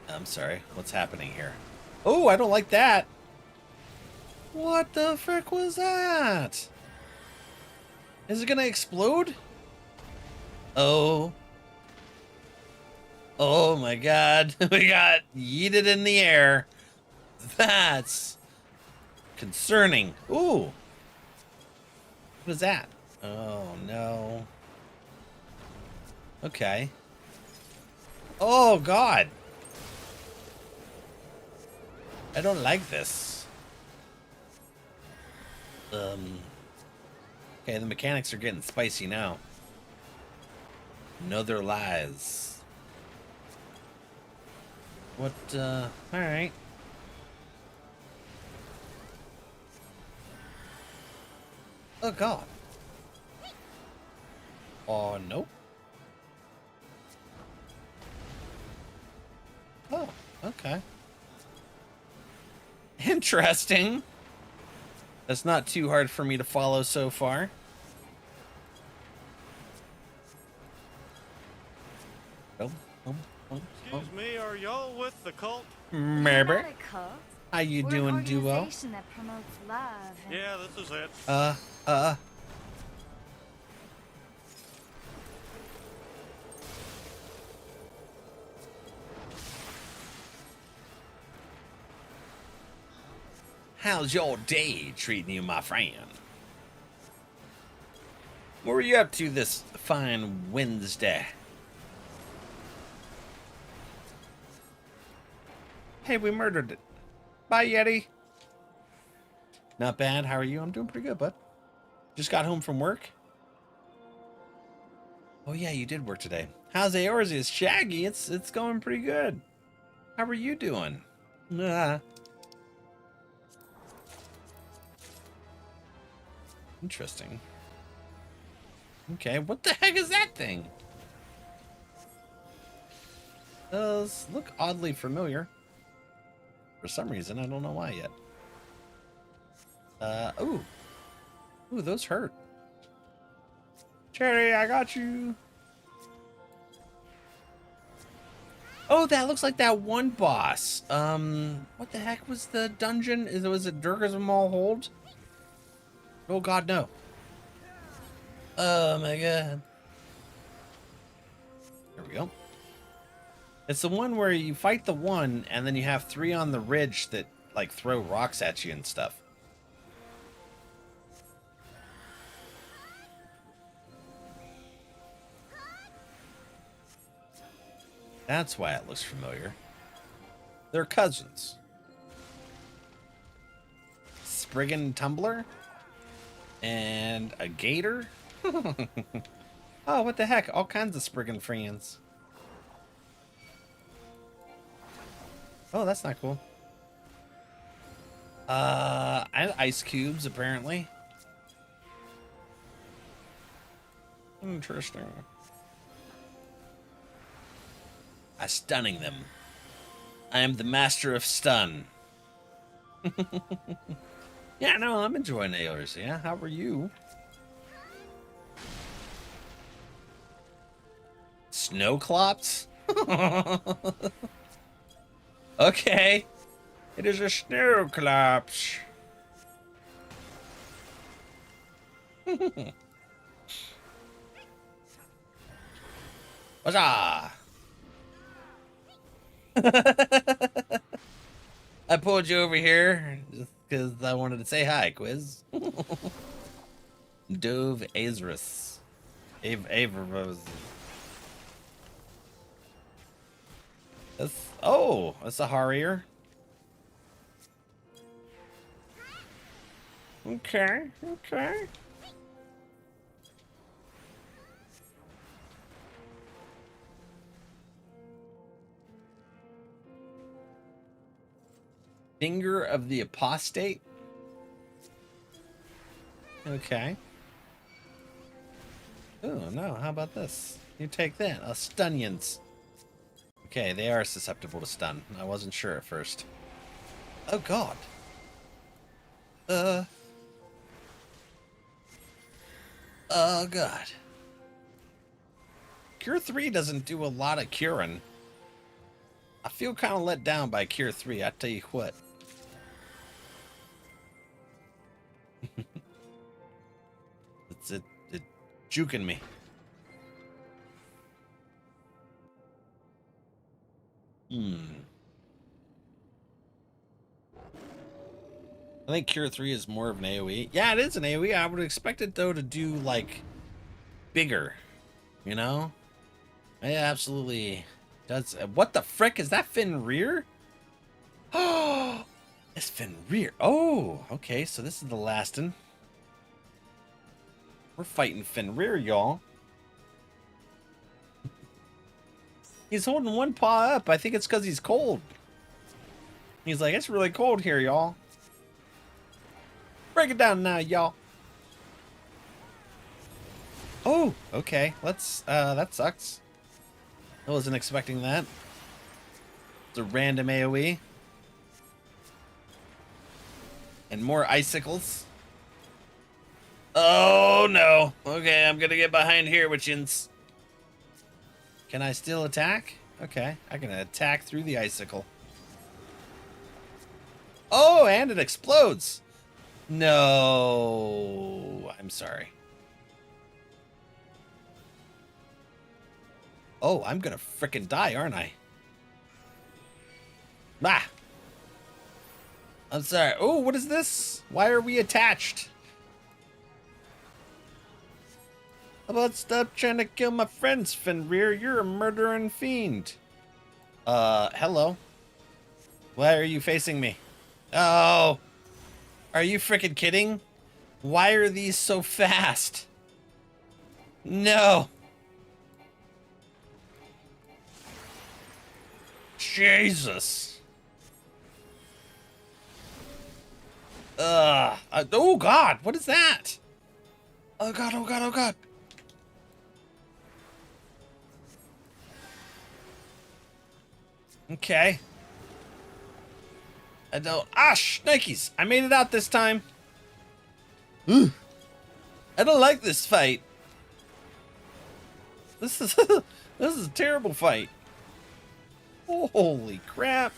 I'm sorry. What's happening here? Oh, I don't like that. What the frick was that? Is it gonna explode? Oh. Oh my god. We got yeeted in the air. That's concerning. Ooh. What is that? Oh no. Okay. Oh god. I don't like this. Okay, the mechanics are getting spicy now. Know their lies. What, alright. Oh god. Oh, nope. Oh, okay. Interesting. That's not too hard for me to follow so far. Excuse me, are y'all with the cult? Maybe. We're not a cult. How you We're doing, an duo? organization that promotes love. And Yeah, this is it. How's your day treating you, my friend? What were you up to this fine Wednesday? Hey, we murdered it. Bye, Yeti. Not bad. How are you? I'm doing pretty good, bud. Just got home from work. Oh yeah, you did work today. How's Eorzea? It's Shaggy. It's going pretty good. How are you doing? Interesting. Okay, what the heck is that thing? Does look oddly familiar. For some reason, I don't know why yet. Ooh, those hurt. Cherry, I got you. Oh, that looks like that one boss. What the heck was the dungeon? Was it Durga's Mall Hold? Oh god, no. Oh my god. There we go. It's the one where you fight the one, and then you have 3 on the ridge that, like, throw rocks at you and stuff. That's why it looks familiar. They're cousins. Spriggan Tumbler? And a gator? Oh, what the heck? All kinds of Spriggan friends. Oh, that's not cool. And ice cubes, apparently. Interesting. I'm stunning them. I am the master of stun. Yeah, no, I'm enjoying Eorzea. How are you? Snowclops? Okay. It is a snowclops. Huzzah! I pulled you over here just because I wanted to say hi, Quiz. Dove Azrus. Averose. That's a Harrier. Okay, okay. Finger of the Apostate? Okay. Oh, no, how about this? You take that. Stunions. Okay, they are susceptible to stun. I wasn't sure at first. Oh, God. Oh, God. Cure 3 doesn't do a lot of curing. I feel kind of let down by Cure 3, I tell you what. It's juking me. I think Cure 3 is more of an AoE. Yeah, it is an AoE. I would expect it, though, to do, like, bigger. You know? It absolutely does. What the frick? Is that Fenrir? Oh, it's Fenrir. Oh, okay. So this is the last one. We're fighting Fenrir, y'all. He's holding one paw up. I think it's because he's cold. He's like, it's really cold here, y'all. Break it down now, y'all. Oh, okay. Let's, that sucks. I wasn't expecting that. It's a random AoE. And more icicles. Oh, no. Okay, I'm gonna get behind here, witchins. Can I still attack? Okay, I can attack through the icicle. Oh, and it explodes. No, I'm sorry. Oh, I'm gonna frickin' die, aren't I? Ah! I'm sorry. Oh, what is this? Why are we attached? How about stop trying to kill my friends, Fenrir? You're a murdering fiend. Hello. Why are you facing me? Oh! Are you frickin' kidding? Why are these so fast? No! Jesus! Oh God! What is that? Oh God! Oh God! Oh God! Okay. I don't. Ah, shnikes! I made it out this time. Ugh. I don't like this fight. This is this is a terrible fight. Holy crap!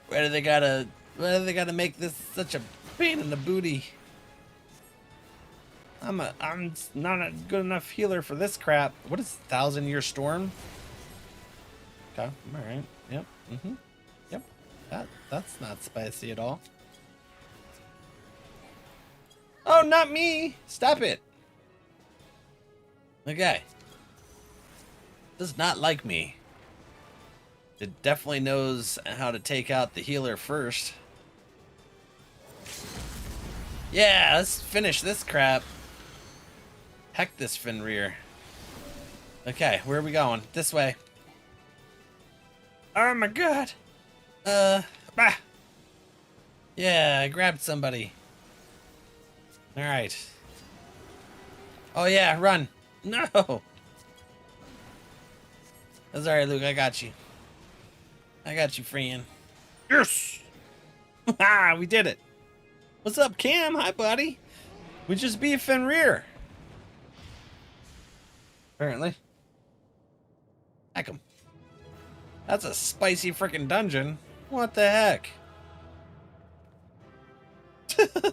Why do they gotta make this such a pain in the booty? I'm not a good enough healer for this crap. What is 1,000-year storm? Okay. All right. Yep. Mm-hmm. Yep. That's not spicy at all. Oh, not me! Stop it! Okay. Does not like me. It definitely knows how to take out the healer first. Yeah, let's finish this crap. Heck this Fenrir. Okay, where are we going? This way. Oh my god. Bah. Yeah, I grabbed somebody. Alright. Oh yeah, run. No. That's alright, Luke, I got you. I got you, friend. Yes! Ha! We did it. What's up, Cam? Hi, buddy. We just beat Fenrir. Apparently. Heck 'em. That's a spicy freaking dungeon. What the heck?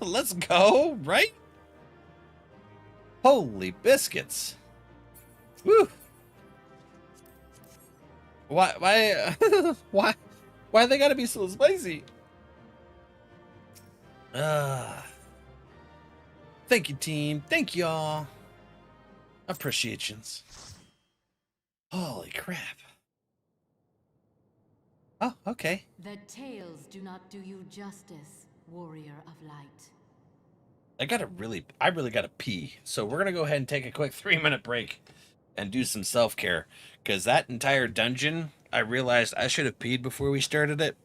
Let's go, right? Holy biscuits. Woo. Why why they gotta be so spicy? Thank you, team. Thank y'all. Appreciations. Holy crap. Oh, okay. The tales do not do you justice, warrior of light. I really gotta pee. So we're gonna go ahead and take a quick 3-minute break and do some self-care. Because that entire dungeon, I realized I should have peed before we started it.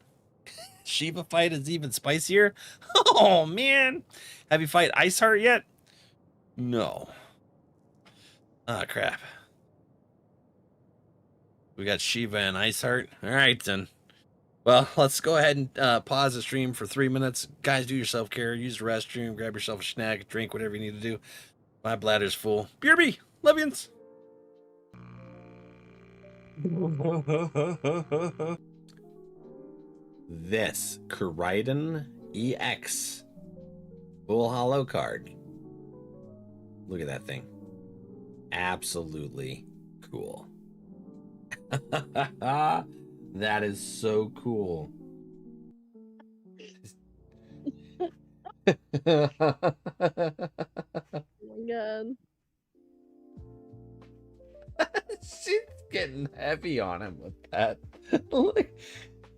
Shiva fight is even spicier. Oh man. Have you fight Iceheart yet? No. Ah, crap. We got Shiva and Iceheart. Alright then. Well, let's go ahead and pause the stream for 3 minutes. Guys, do your self-care. Use the restroom. Grab yourself a snack, drink, whatever you need to do. My bladder's full. BRB! Love yous! This Koraidon EX full hollow card. Look at that thing. Absolutely cool. That is so cool. Oh my god. She's getting heavy on him with that. Look,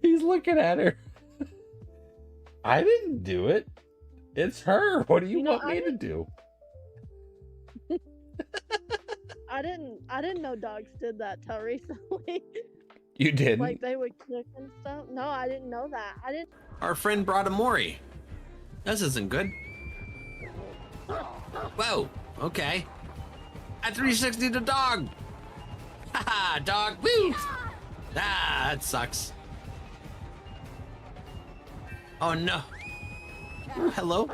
he's looking at her. I didn't do it. It's her. What do you want me to do? I didn't know dogs did that till recently. You didn't? Like they would kick and stuff. No, I didn't know that. I didn't. Our friend brought a Mori. This isn't good. Whoa. Okay. At 360 the dog. Haha, dog. Woo. Ah, that sucks. Oh no. Oh, hello.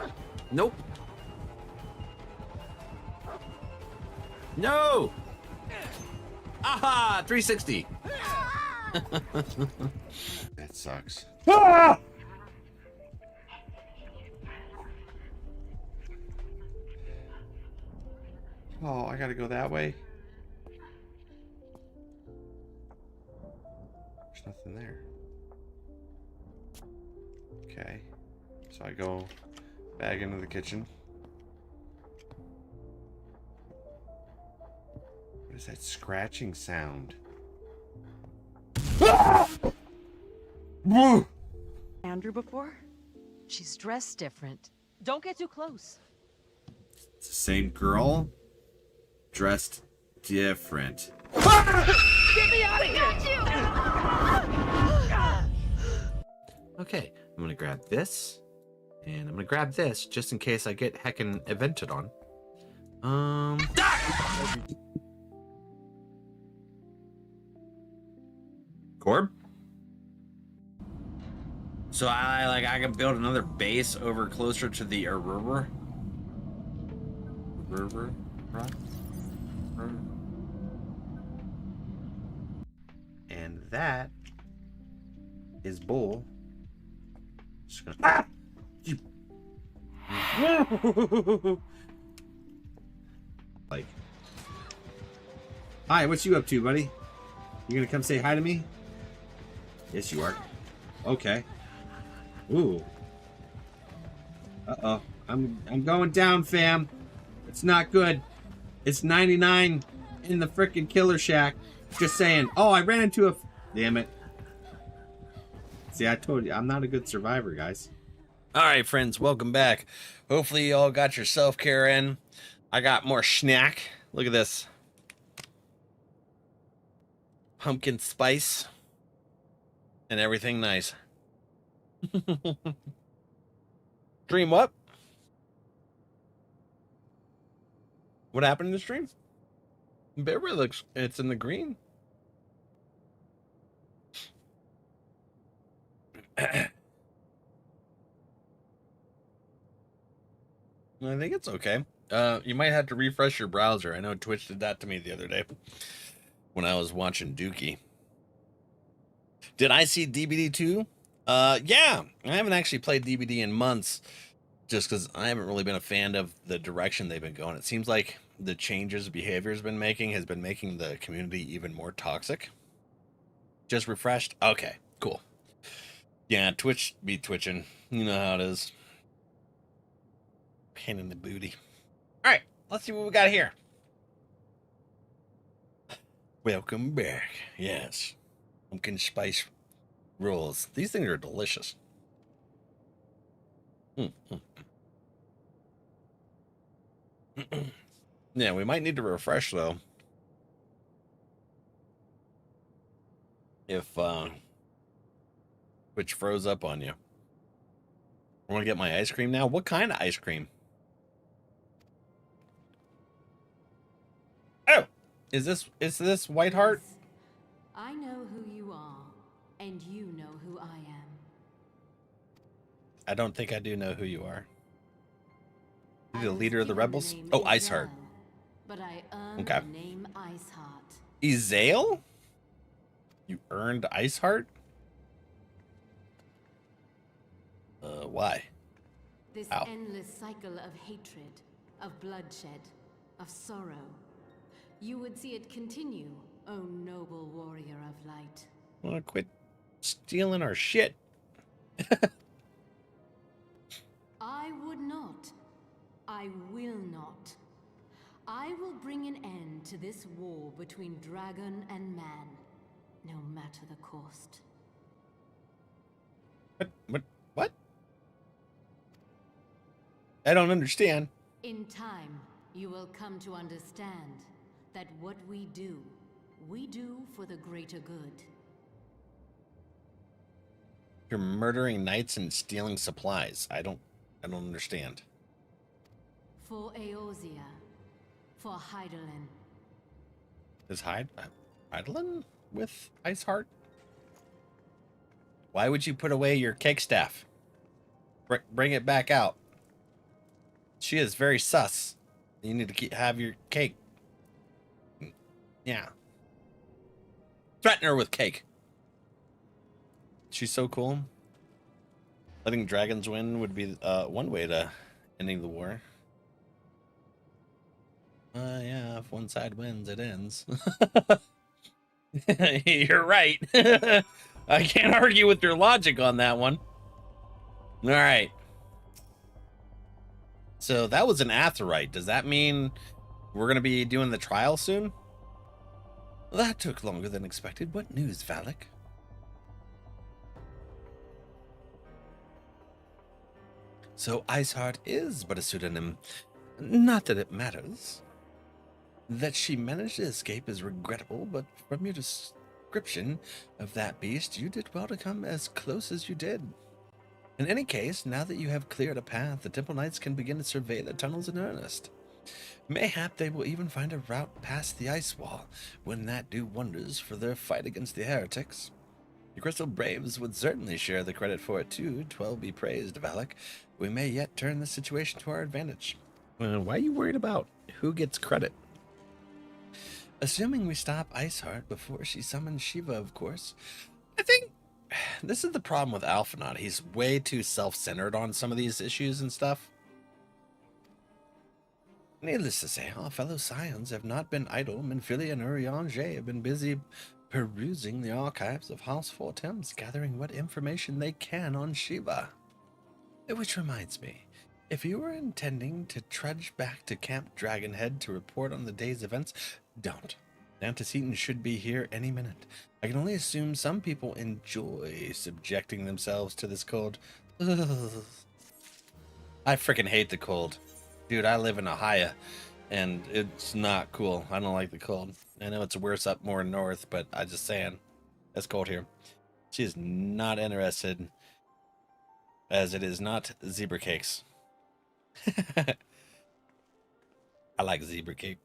Nope. No. Aha, 360. That sucks. Ah! Oh, I gotta go that way. There's nothing there. Okay. So I go back into the kitchen. What is that scratching sound? Andrew before? She's dressed different. Don't get too close. It's the same girl, dressed different. Get me out of here! Okay, I'm gonna grab this, and I'm gonna grab this just in case I get heckin' evented on. Corb? So I can build another base over closer to the Aurora. And that is bull. Just gonna... Ah! Like, hi, what you up to, buddy? You gonna come say hi to me? Yes, you are. Okay. Ooh. Uh-oh. I'm going down, fam. It's not good. It's 99 in the frickin' killer shack. Just saying. Oh, I ran into a... Damn it. See, I told you, I'm not a good survivor, guys. All right, friends, welcome back. Hopefully you all got your self-care in. I got more snack. Look at this. Pumpkin spice. And everything nice. Stream what? What happened in the stream? Beverly looks, it's in the green. I think it's okay. You might have to refresh your browser. I know Twitch did that to me the other day when I was watching Dookie. Did I see DBD 2? Yeah. I haven't actually played DBD in months just because I haven't really been a fan of the direction they've been going. It seems like the changes behavior's been making has been making the community even more toxic. Just refreshed? Okay, cool. Yeah, Twitch be twitching. You know how it is. Pain in the booty. All right, let's see what we got here. Welcome back. Yes. Pumpkin spice rolls. These things are delicious. Yeah, we might need to refresh though. If which froze up on you. I want to get my ice cream now. What kind of ice cream? Oh, is this White Heart? I know who you are, and you know who I am. I don't think I do know who you are. You're the leader of the rebels? Oh, Iceheart. But I earned okay. the name Iceheart. Eorzea? You earned Iceheart? Why? This Ow. endless cycle of hatred, of bloodshed, of sorrow. You would see it continue, O noble warrior of light. Well, quit stealing our shit. I would not. I will not. I will bring an end to this war between dragon and man, no matter the cost. What? I don't understand. In time, you will come to understand that what we do for the greater good. You're murdering knights and stealing supplies. I don't understand. For Eorzea. For Hydaelyn. Is Hydaelyn with Iceheart? Why would you put away your cake staff? Bring it back out. She is very sus. You need to have your cake. Yeah. Threaten her with cake. She's so cool. Letting dragons win would be one way to ending the war. Yeah, if one side wins, it ends. You're right. I can't argue with your logic on that one. All right. So that was an Aetheryte. Does that mean we're going to be doing the trial soon? That took longer than expected. What news, Valak? So Iceheart is but a pseudonym. Not that it matters. That she managed to escape is regrettable, but from your description of that beast, you did well to come as close as you did. In any case, now that you have cleared a path, the Temple Knights can begin to survey the tunnels in earnest. Mayhap they will even find a route past the ice wall. Wouldn't that do wonders for their fight against the heretics? The Crystal Braves would certainly share the credit for it too. 12 be praised, Valak. We may yet turn the situation to our advantage. Why are you worried about who gets credit? Assuming we stop Iceheart before she summons Shiva, of course. I think this is the problem with Alphanaut. He's way too self-centered on some of these issues and stuff. Needless to say, our fellow scions have not been idle. Minfilia and Eorzea have been busy perusing the archives of House Four Thames, gathering what information they can on Shiva. Which reminds me, if you were intending to trudge back to Camp Dragonhead to report on the day's events, don't. Antecedent should be here any minute. I can only assume some people enjoy subjecting themselves to this cold. Ugh. I freaking hate the cold. Dude, I live in Ohio, and it's not cool. I don't like the cold. I know it's worse up more north, but I just saying, it's cold here. She is not interested, as it is not zebra cakes. I like zebra cake.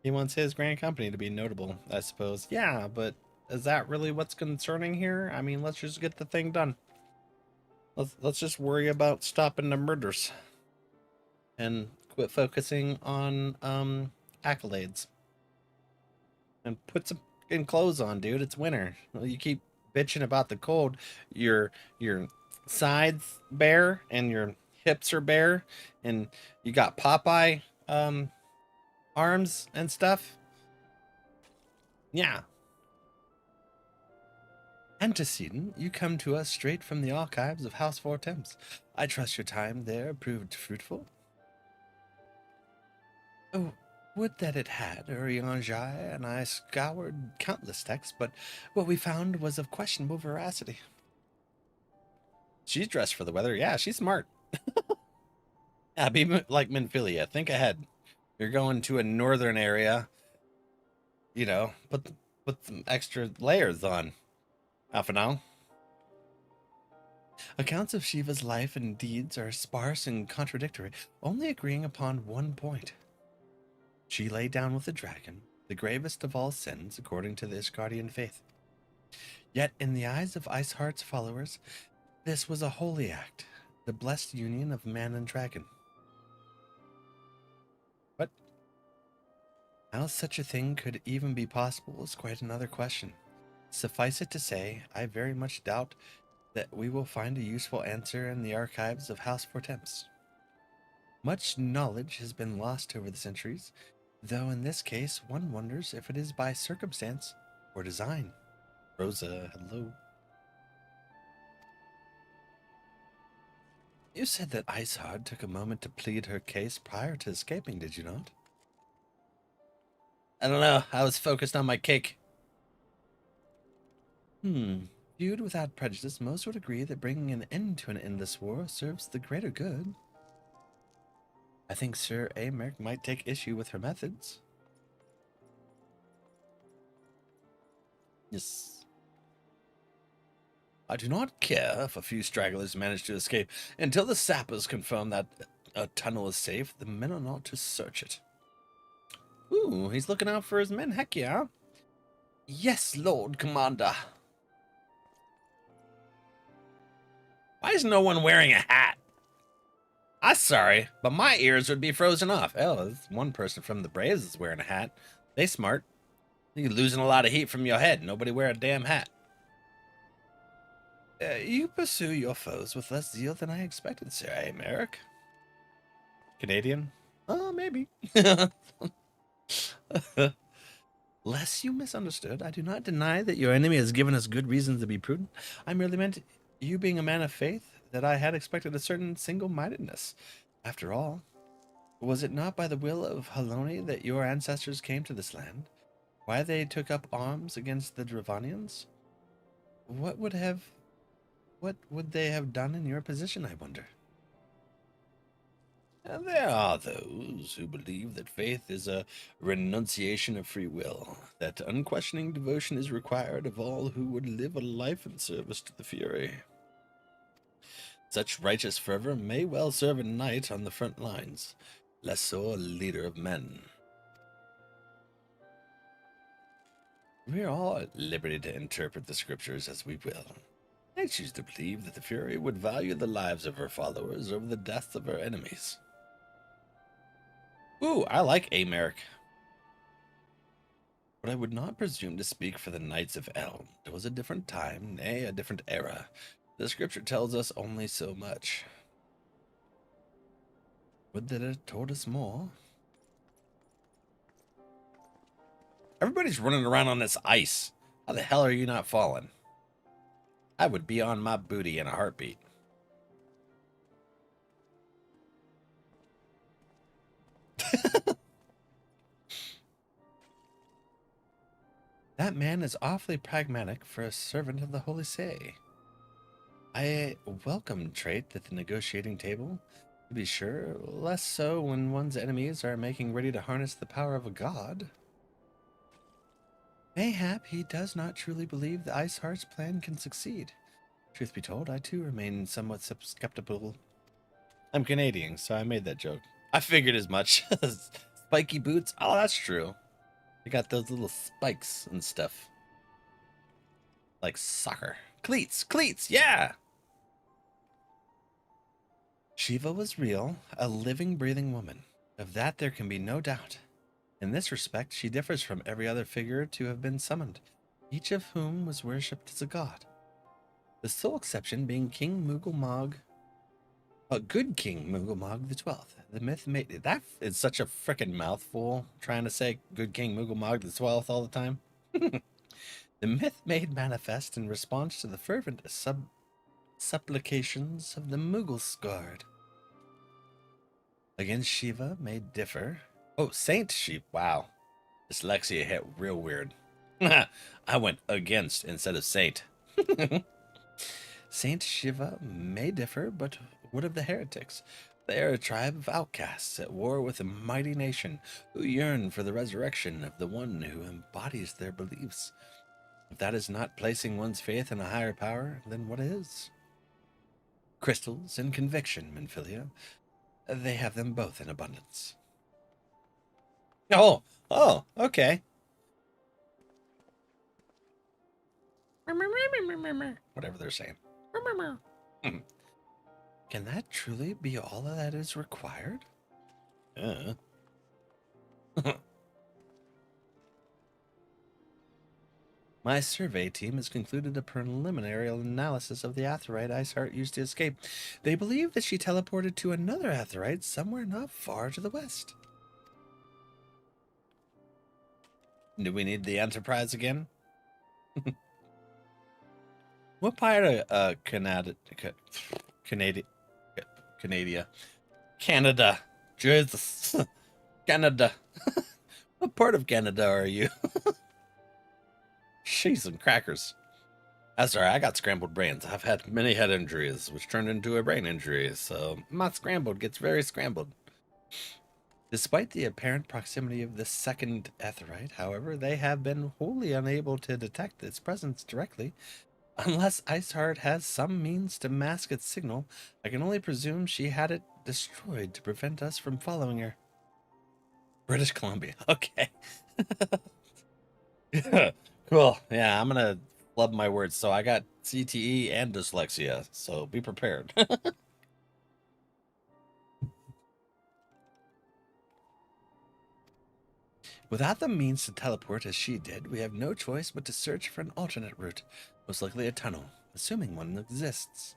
He wants his grand company to be notable, I suppose. Yeah, but is that really what's concerning here? I mean, let's just get the thing done. Let's just worry about stopping the murders and quit focusing on accolades. And put some fucking clothes on, dude. It's winter. You keep bitching about the cold. Your sides bare and your hips are bare, and you got Popeye arms and stuff. Yeah. Antecedent, you come to us straight from the archives of House Four Thames. I trust your time there proved fruitful. Oh, would that it had, Eorzea and I scoured countless texts, but what we found was of questionable veracity. She's dressed for the weather. Yeah, she's smart. Yeah, be like Minfilia. Think ahead. You're going to a northern area. You know, put some extra layers on. Half an hour. Accounts of Shiva's life and deeds are sparse and contradictory, only agreeing upon one point. She lay down with the dragon, the gravest of all sins according to the Asgardian faith. Yet in the eyes of Iceheart's followers, this was a holy act, the blessed union of man and dragon. What? How such a thing could even be possible is quite another question. Suffice it to say, I very much doubt that we will find a useful answer in the archives of House Four Thames. Much knowledge has been lost over the centuries, though in this case one wonders if it is by circumstance or design. Rosa, hello. You said that Iceheart took a moment to plead her case prior to escaping, did you not? I don't know. I was focused on my cake. Viewed without prejudice, most would agree that bringing an end to an endless war serves the greater good. I think Sir Amerk might take issue with her methods. Yes. I do not care if a few stragglers manage to escape. Until the sappers confirm that a tunnel is safe, the men are not to search it. Ooh, he's looking out for his men. Heck yeah. Yes, Lord Commander. Why is no one wearing a hat? I'm sorry, but my ears would be frozen off. Oh, there's one person from the Braves is wearing a hat. They smart. You're losing a lot of heat from your head. Nobody wear a damn hat. You pursue your foes with less zeal than I expected, Sir Amerk. Canadian? Oh, maybe. Lest you misunderstood, I do not deny that your enemy has given us good reasons to be prudent. I merely meant, you being a man of faith, that I had expected a certain single-mindedness. After all, was it not by the will of Haloni that your ancestors came to this land? Why they took up arms against the Dravanians? What would they have done in your position, I wonder? And there are those who believe that faith is a renunciation of free will, that unquestioning devotion is required of all who would live a life in service to the Fury. Such righteous fervor may well serve a knight on the front lines, less so a leader of men. We are all at liberty to interpret the scriptures as we will. I choose to believe that the Fury would value the lives of her followers over the deaths of her enemies. Ooh, I like Amerk. But I would not presume to speak for the Knights of Elm. It was a different time, nay, a different era. The scripture tells us only so much. Would that it told us more? Everybody's running around on this ice. How the hell are you not falling? I would be on my booty in a heartbeat. That man is awfully pragmatic for a servant of the Holy See. I welcome trait at the negotiating table, to be sure, less so when one's enemies are making ready to harness the power of a god. Mayhap he does not truly believe the Ice Heart's plan can succeed. Truth be told, I too remain somewhat skeptical. I'm Canadian, so I made that joke. I figured as much. Spiky boots? Oh, that's true. They got those little spikes and stuff. Like soccer. Cleats! Cleats! Yeah! Shiva was real, a living, breathing woman. Of that there can be no doubt. In this respect, she differs from every other figure to have been summoned, each of whom was worshipped as a god. The sole exception being King Mughal a good King Mughal the 12th. The myth made that is such a frickin' mouthful trying to say good King Mughal the 12th all the time. The myth made manifest in response to the fervent supplications of the Mughal guard. Against Shiva may differ. Oh, Saint Shiva. Wow. Dyslexia hit real weird. I went against instead of saint. Saint Shiva may differ, but what of the heretics? They are a tribe of outcasts at war with a mighty nation who yearn for the resurrection of the one who embodies their beliefs. If that is not placing one's faith in a higher power, then what is? Crystals and conviction, Minfilia. They have them both in abundance. Oh, okay. Whatever they're saying. Can that truly be all that is required? My survey team has concluded a preliminary analysis of the Aetheryte Iceheart used to escape. They believe that she teleported to another Aetheryte somewhere not far to the west. Do we need the Enterprise again? What part of Canada? Jesus. Canada. What part of Canada are you? Cheese and crackers. That's all right. I got scrambled brains. I've had many head injuries, which turned into a brain injury, so my scrambled gets very scrambled. Despite the apparent proximity of the second Aetheryte, however, they have been wholly unable to detect its presence directly. Unless Iceheart has some means to mask its signal, I can only presume she had it destroyed to prevent us from following her. British Columbia. Okay. Cool. Yeah, I'm gonna flub my words. So I got CTE and dyslexia, so be prepared. Without the means to teleport as she did, we have no choice but to search for an alternate route, most likely a tunnel, assuming one exists.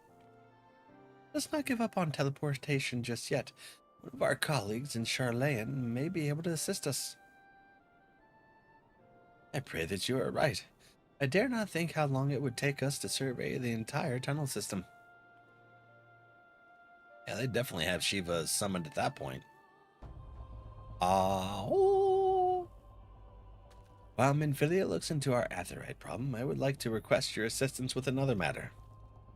Let's not give up on teleportation just yet. One of our colleagues in Charlayan may be able to assist us. I pray that you are right. I dare not think how long it would take us to survey the entire tunnel system. Yeah, they definitely have Shiva summoned at that point. While Minfilia looks into our Aetheryte problem, I would like to request your assistance with another matter.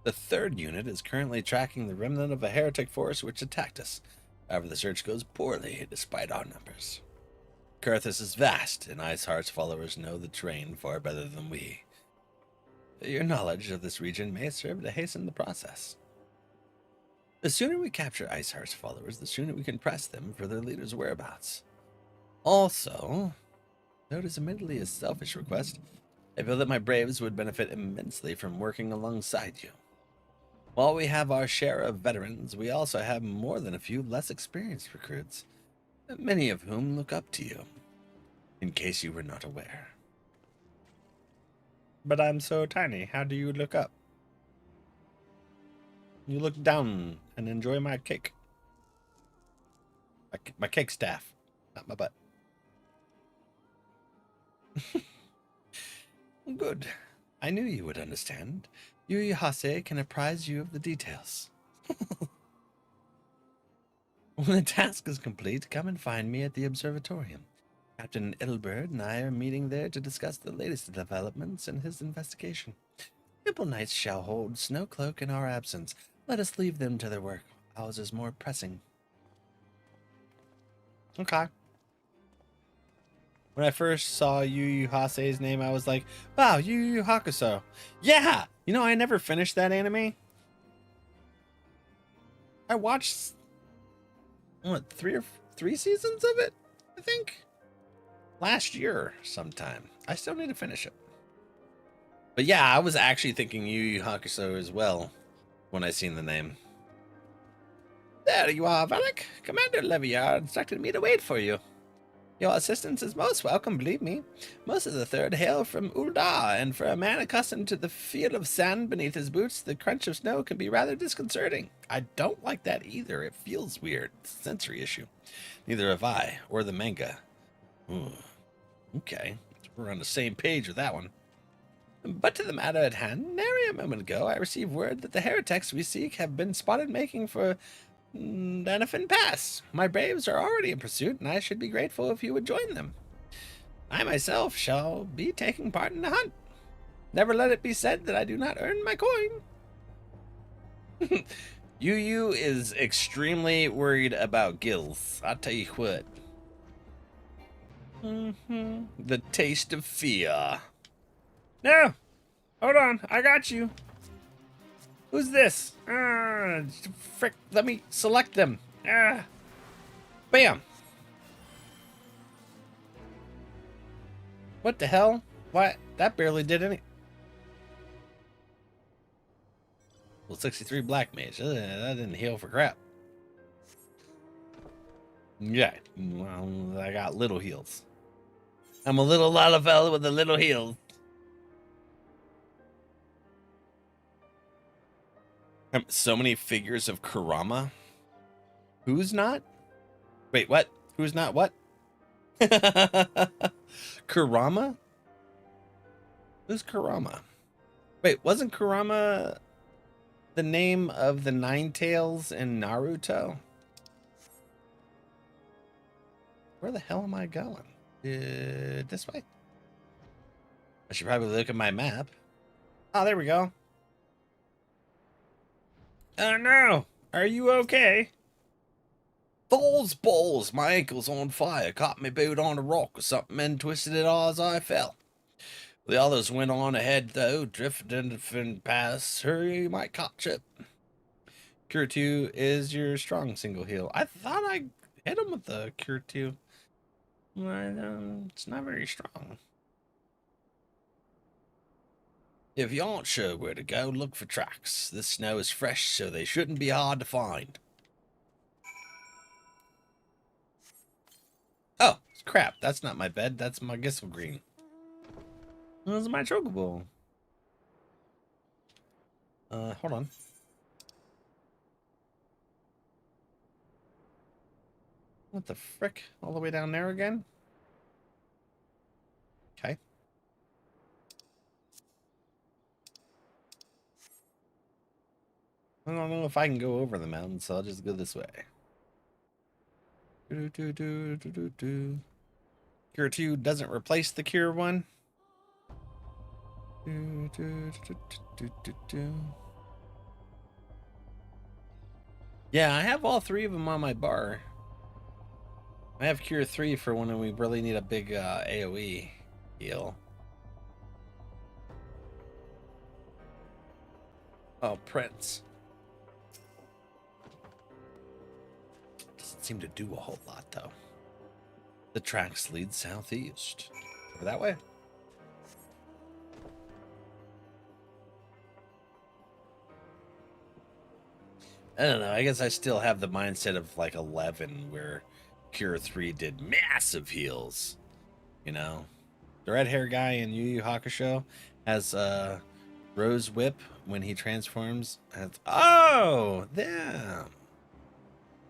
The third unit is currently tracking the remnant of a heretic force which attacked us. However, the search goes poorly, despite our numbers. Kurthus is vast, and Iceheart's followers know the terrain far better than we. Your knowledge of this region may serve to hasten the process. The sooner we capture Iceheart's followers, the sooner we can press them for their leader's whereabouts. Also, though it is admittedly a selfish request, I feel that my braves would benefit immensely from working alongside you. While we have our share of veterans, we also have more than a few less experienced recruits, many of whom look up to you, in case you were not aware. But I'm so tiny, how do you look up? You look down and enjoy my cake. My cake staff, not my butt. Good. I knew you would understand. Yu Yu Hase can apprise you of the details. When the task is complete, come and find me at the observatorium. Captain Edelbert and I are meeting there to discuss the latest developments in his investigation. Temple Knights shall hold Snowcloak in our absence. Let us leave them to their work. Ours is more pressing. Okay. When I first saw Yu Yu Hase's name, I was like, wow, Yu Yu Hakusho. Yeah! You know, I never finished that anime. I watched, what, three seasons of it, I think? Last year sometime. I still need to finish it. But yeah, I was actually thinking Yu Yu Hakusho as well when I seen the name. There you are, Valak. Commander Leviard instructed me to wait for you. Your assistance is most welcome, believe me. Most of the third hail from Ul'dah, and for a man accustomed to the feel of sand beneath his boots, the crunch of snow can be rather disconcerting. I don't like that either. It feels weird. It's a sensory issue. Neither have I, or the manga. Ooh. Okay, we're on the same page with that one. But to the matter at hand, nary a moment ago, I received word that the heretics we seek have been spotted making for Danafin Pass. My braves are already in pursuit, and I should be grateful if you would join them. I myself shall be taking part in the hunt. Never let it be said that I do not earn my coin. Yu Yu is extremely worried about gills. I'll tell you what. The taste of fear. No! Hold on, I got you. Who's this? Frick, let me select them. Bam! What the hell? What? That barely did any. Well, 63 black mage. That didn't heal for crap. Yeah, well, I got little heals. I'm a little Lalafell with a little heals. So many figures of Kurama. Who's not? Wait, what? Who's not what? Kurama? Who's Kurama? Wait, wasn't Kurama the name of the Nine Tails in Naruto? Where the hell am I going? This way? I should probably look at my map. Oh, there we go. Oh no! Are you okay? Those balls! My ankle's on fire. Caught me boot on a rock or something and twisted it all as I fell. The others went on ahead though, drifting past her. You might catch it. Cure 2 is your strong single heal. I thought I hit him with the Cure 2. It's not very strong. If you aren't sure where to go, look for tracks. This snow is fresh, so they shouldn't be hard to find. Oh, crap. That's not my bed. That's my Gissel Green. This is my chocobo. Hold on. What the frick? All the way down there again? Okay. I don't know if I can go over the mountain, so I'll just go this way. Cure 2 doesn't replace the Cure 1. Yeah, I have all three of them on my bar. I have Cure 3 for when we really need a big AoE heal. Oh, Prince. Doesn't seem to do a whole lot, though. The tracks lead southeast. Over that way? I don't know. I guess I still have the mindset of like 11 where Cure 3 did massive heals. You know? The red hair guy in Yu Yu Hakusho has Rose Whip when he transforms. Oh! Damn!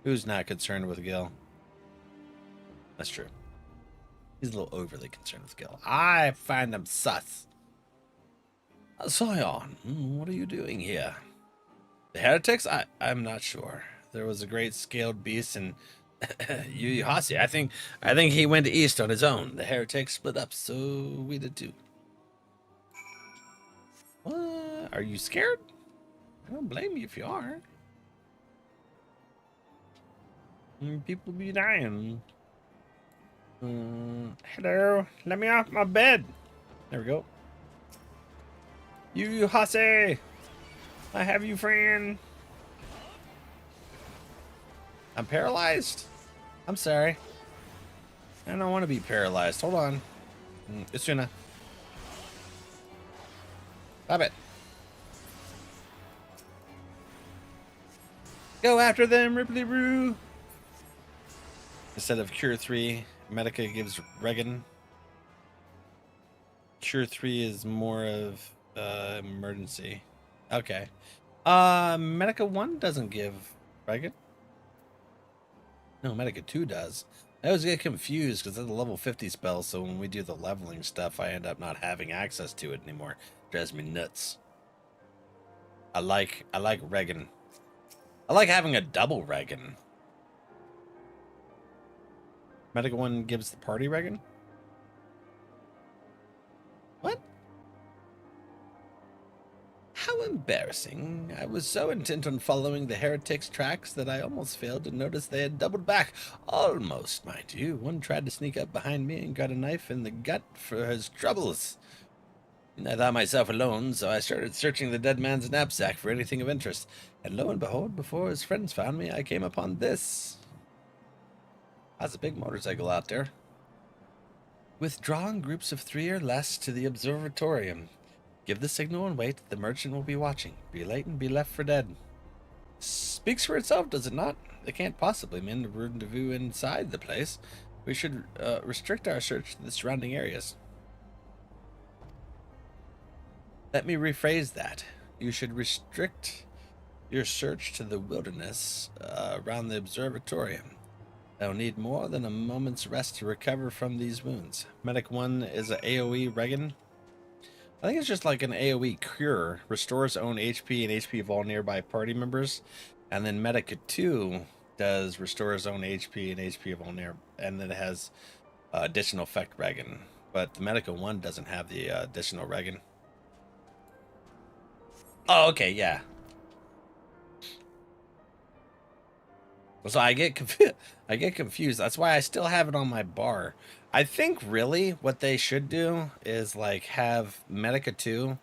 Who's not concerned with Gil? That's true. He's a little overly concerned with Gil. I find him sus. Scion, what are you doing here? The heretics? I'm not sure. There was a great scaled beast and Eorzea. I think he went east on his own. The heretics split up, so we did too. What? Are you scared? I don't blame you if you are. People be dying. Hello, let me off my bed. There we go. You hussy! I have you, friend. I'm paralyzed? I'm sorry. I don't want to be paralyzed. Hold on. It's gonna. Stop it. Go after them, Ripley Roo. Instead of Cure 3, Medica gives Regan. Cure 3 is more of emergency. Okay. Medica 1 doesn't give Regan. No, Medica 2 does. I always get confused because it's a level 50 spell, so when we do the leveling stuff, I end up not having access to it anymore. Drives me nuts. I like Regan. I like having a double Regan. Medica 1 gives the party Regan? What? How embarrassing. I was so intent on following the heretics' tracks that I almost failed to notice they had doubled back. Almost, mind you. One tried to sneak up behind me and got a knife in the gut for his troubles. I thought myself alone, so I started searching the dead man's knapsack for anything of interest. And lo and behold, before his friends found me, I came upon this. That's a big motorcycle out there. Withdraw in groups of 3 or less to the observatorium. Give the signal and wait. The merchant will be watching. Be late and be left for dead. Speaks for itself, does it not? They can't possibly mean to rendezvous inside the place. We should restrict our search to the surrounding areas. Let me rephrase that. You should restrict your search to the wilderness around the observatorium. I'll need more than a moment's rest to recover from these wounds. Medic 1 is an AoE Regan. I think it's just like an AoE cure. Restores own HP and HP of all nearby party members. And then Medic 2 does restores own HP and HP of all near. And then it has additional effect Regan. But the Medica 1 doesn't have the additional Regan. Oh, okay, yeah. So I get confused. That's why I still have it on my bar. I think really what they should do is like have Medica 2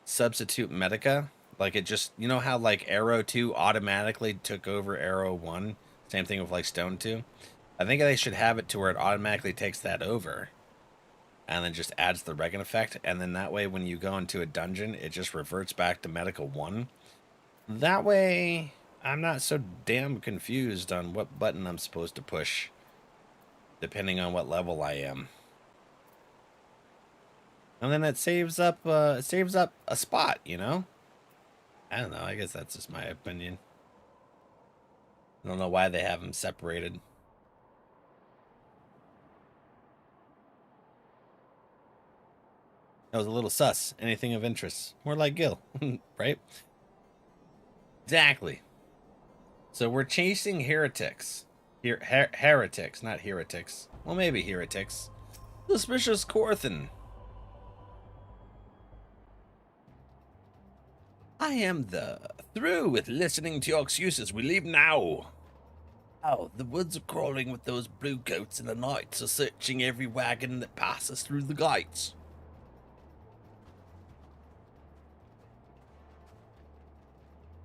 substitute Medica. Like it just, you know how like Arrow 2 automatically took over Arrow 1? Same thing with like Stone 2. I think they should have it to where it automatically takes that over. And then just adds the Regan effect. And then that way when you go into a dungeon, it just reverts back to Medica 1. That way I'm not so damn confused on what button I'm supposed to push, depending on what level I am. And then it saves up a spot, you know? I don't know, I guess that's just my opinion. I don't know why they have them separated. That was a little sus. Anything of interest. More like Gil, right? Exactly. So we're chasing heretics. Heretics, not heretics. Well, maybe heretics. Suspicious Corthan. I am through with listening to your excuses. We leave now. Oh, the woods are crawling with those blue coats, and the knights are searching every wagon that passes through the gates.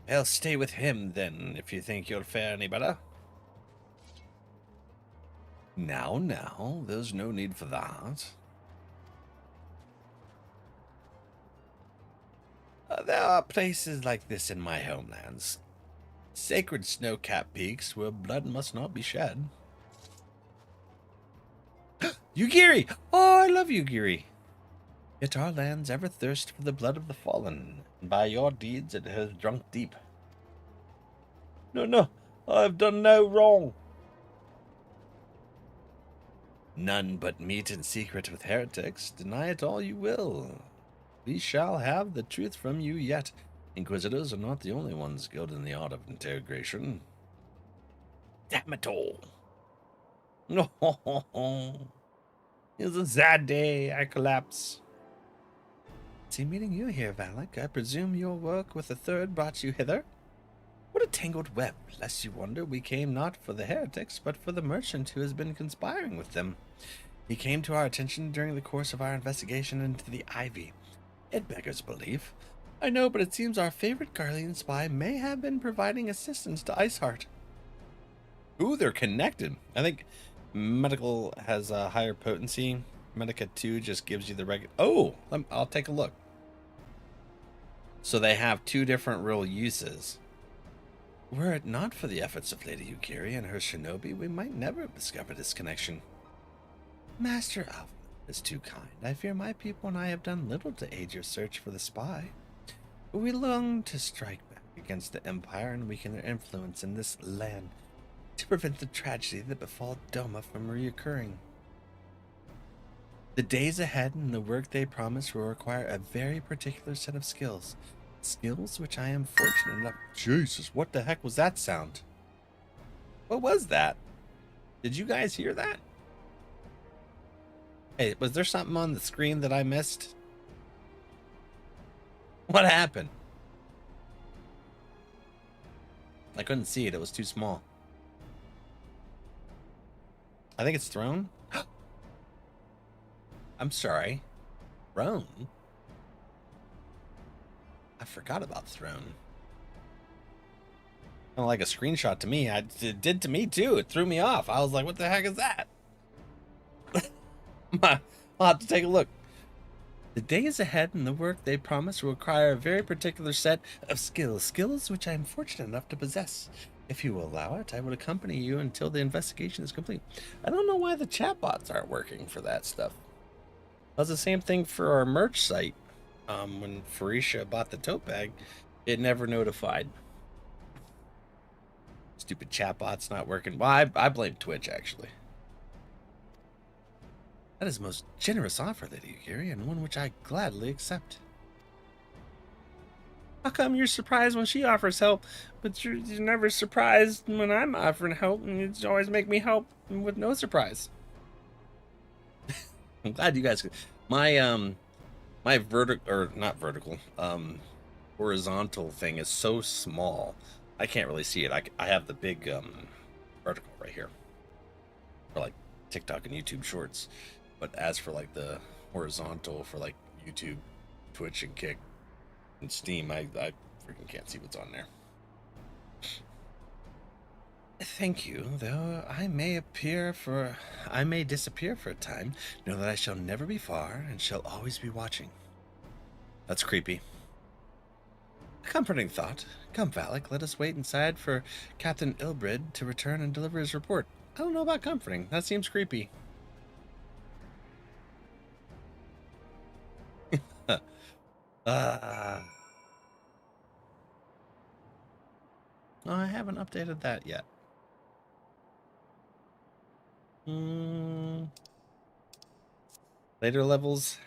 Well, stay with him, then, if you think you'll fare any better. Now, there's no need for that. There are places like this in my homelands. Sacred snow-capped peaks where blood must not be shed. Yugiri! Oh, I love Yugiri! Yet our lands ever thirst for the blood of the fallen, and by your deeds it has drunk deep. No, I have done no wrong. None but meet in secret with heretics. Deny it all you will. We shall have the truth from you yet. Inquisitors are not the only ones skilled in the art of interrogation. Damn it all. No, it's a sad day. I collapse. See, meeting you here, Valak. I presume your work with the third brought you hither? What a tangled web. Lest you wonder, we came not for the heretics, but for the merchant who has been conspiring with them. He came to our attention during the course of our investigation into the Ivy. It beggars belief. I know, but it seems our favorite Garlean spy may have been providing assistance to Iceheart. Ooh, they're connected. I think medical has a higher potency. Medica 2 just gives you the regular... Oh, I'll take a look. So they have two different real uses. Were it not for the efforts of Lady Yukiri and her shinobi, we might never have discovered this connection. Master Alpha is too kind. I fear my people and I have done little to aid your search for the spy. But we long to strike back against the Empire and weaken their influence in this land to prevent the tragedy that befall Doma from reoccurring. The days ahead and the work they promise will require a very particular set of skills. Skills which I am fortunate enough... Jesus, what the heck was that sound? What was that? Did you guys hear that? Hey, was there something on the screen that I missed? What happened? I couldn't see it. It was too small. I think it's Throne. I'm sorry. Throne? I forgot about Throne. Kind of like a screenshot to me. It did to me too. It threw me off. I was like, what the heck is that? I'll have to take a look. The days ahead and the work they promise will require a very particular set of skills. Skills which I am fortunate enough to possess. If you will allow it, I will accompany you until the investigation is complete. I don't know why the chatbots aren't working for that stuff. That was the same thing for our merch site. When Farisha bought the tote bag, it never notified. Stupid chatbot's not working. Well, I blame Twitch, actually. That is a most generous offer, Lady Yukiri, and one which I gladly accept. How come you're surprised when she offers help, but you're never surprised when I'm offering help, and you always make me help with no surprise? I'm glad you guys... My horizontal thing is so small, I can't really see it. I have the big vertical right here for like TikTok and YouTube Shorts, but as for like the horizontal for like YouTube, Twitch, and Kick, and Steam, I freaking can't see what's on there. Thank you, though I may disappear for a time. Know that I shall never be far and shall always be watching. That's creepy. A comforting thought. Come, Valak, let us wait inside for Captain Ilbrid to return and deliver his report. I don't know about comforting. That seems creepy. Oh, I haven't updated that yet. Later levels.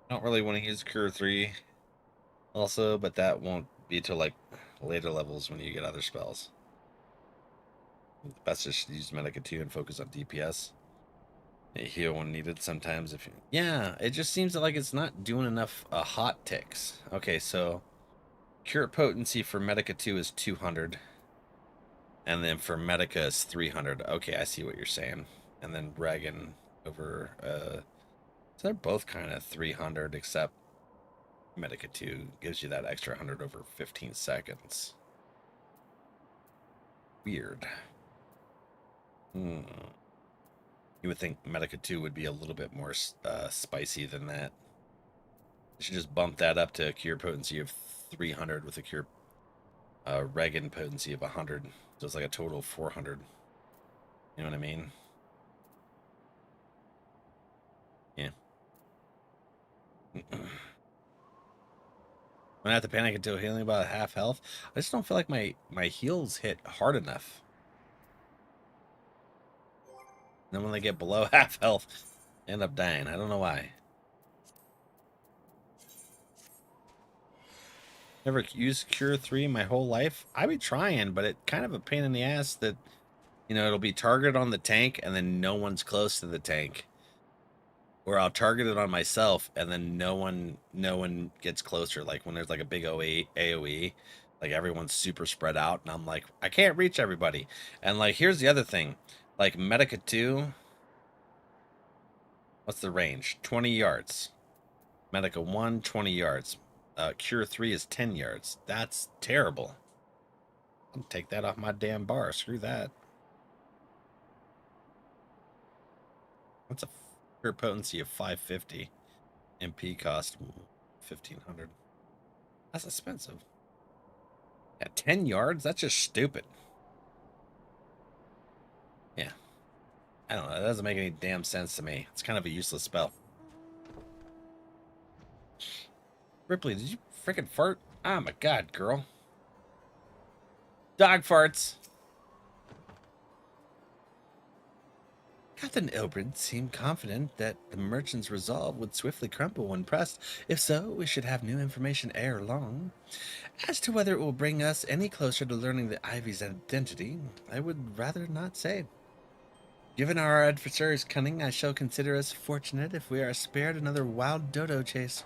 I don't really want to use Cure 3 also, but that won't be till like later levels when you get other spells. Best is to use Medica 2 and focus on DPS. Heal when needed sometimes. If you... Yeah, it just seems like it's not doing enough hot ticks. Okay, so Cure potency for Medica 2 is 200. And then for Medica is 300. Okay, I see what you're saying. And then Regan over... so they're both kind of 300, except Medica 2 gives you that extra 100 over 15 seconds. Weird. You would think Medica 2 would be a little bit more spicy than that. You should just bump that up to a cure potency of 300 with a cure Regan potency of 100. So it's like a total of 400. You know what I mean? Yeah. When I have to panic until healing about half health, I just don't feel like my heals hit hard enough. then when they get below half health, they end up dying. I don't know why. Never used Cure 3 my whole life. I be trying, but it kind of a pain in the ass that, you know, it'll be targeted on the tank and then no one's close to the tank. Or I'll target it on myself and then no one gets closer. Like when there's like a big AoE, like everyone's super spread out and I'm like, I can't reach everybody. And like, here's the other thing. Like Medica 2, what's the range? 20 yards. Medica 1, 20 yards. Cure 3 is 10 yards. That's terrible. I'll take that off my damn bar. Screw that. What's a cure potency of 550? MP cost 1,500. That's expensive. Yeah, 10 yards? That's just stupid. Yeah. I don't know. That doesn't make any damn sense to me. It's kind of a useless spell. Ripley, did you freaking fart? Oh my god, girl. Dog farts. Captain Ilbrid seemed confident that the merchant's resolve would swiftly crumble when pressed. If so, we should have new information ere long. As to whether it will bring us any closer to learning the Ivy's identity, I would rather not say. Given our adversary's cunning, I shall consider us fortunate if we are spared another wild dodo chase.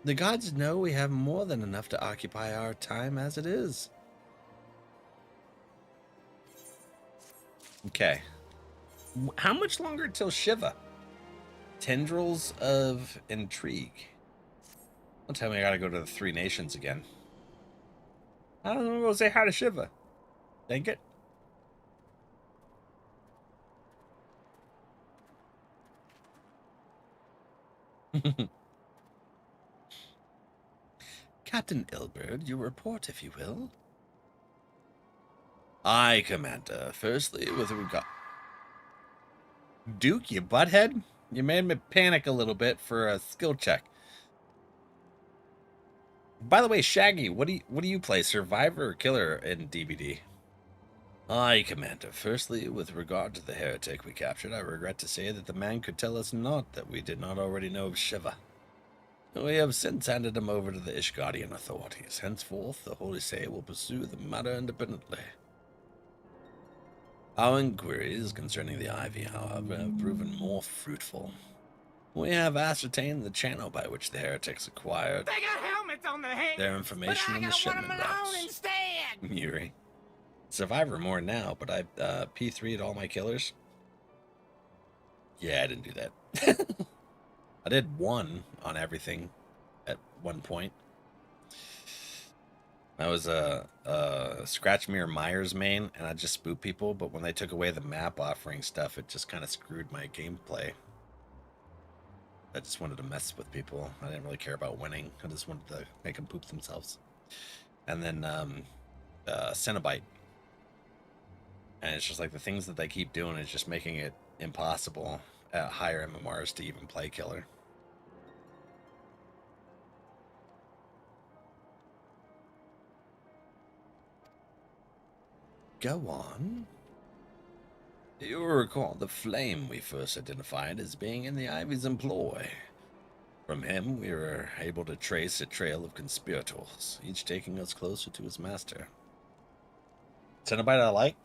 The gods know we have more than enough to occupy our time as it is. Okay. How much longer till Shiva? Tendrils of Intrigue. Don't tell me I gotta go to the Three Nations again. I don't know, we'll say hi to Shiva. Thank it. Captain Ilberd, your report, if you will. Aye, Commander. Firstly, with regard... Duke, you butthead? You made me panic a little bit for a skill check. By the way, Shaggy, what do you play, Survivor or Killer in DBD? Aye, Commander. Firstly, with regard to the heretic we captured, I regret to say that the man could tell us naught that we did not already know of Shiva. We have since handed him over to the Ishgardian authorities. Henceforth, the Holy Say will pursue the matter independently. Our inquiries concerning the Ivy, however, have proven more fruitful. We have ascertained the channel by which the heretics acquired They got helmets on their heads, their information in the shipment routes. Instead. Yuri. Survivor more now, but I P3'd all my killers. Yeah, I didn't do that. I did 1 on everything at one point. I was a Scratch Mirror Myers main, and I just spooked people, but when they took away the map offering stuff, it just kind of screwed my gameplay. I just wanted to mess with people. I didn't really care about winning. I just wanted to make them poop themselves. And then Cenobite. And it's just like the things that they keep doing is just making it impossible at higher MMRs to even play Killer. Go on. You'll recall the Flame we first identified as being in the Ivy's employ. From him, we were able to trace a trail of conspirators, each taking us closer to his master. Cenobite I like?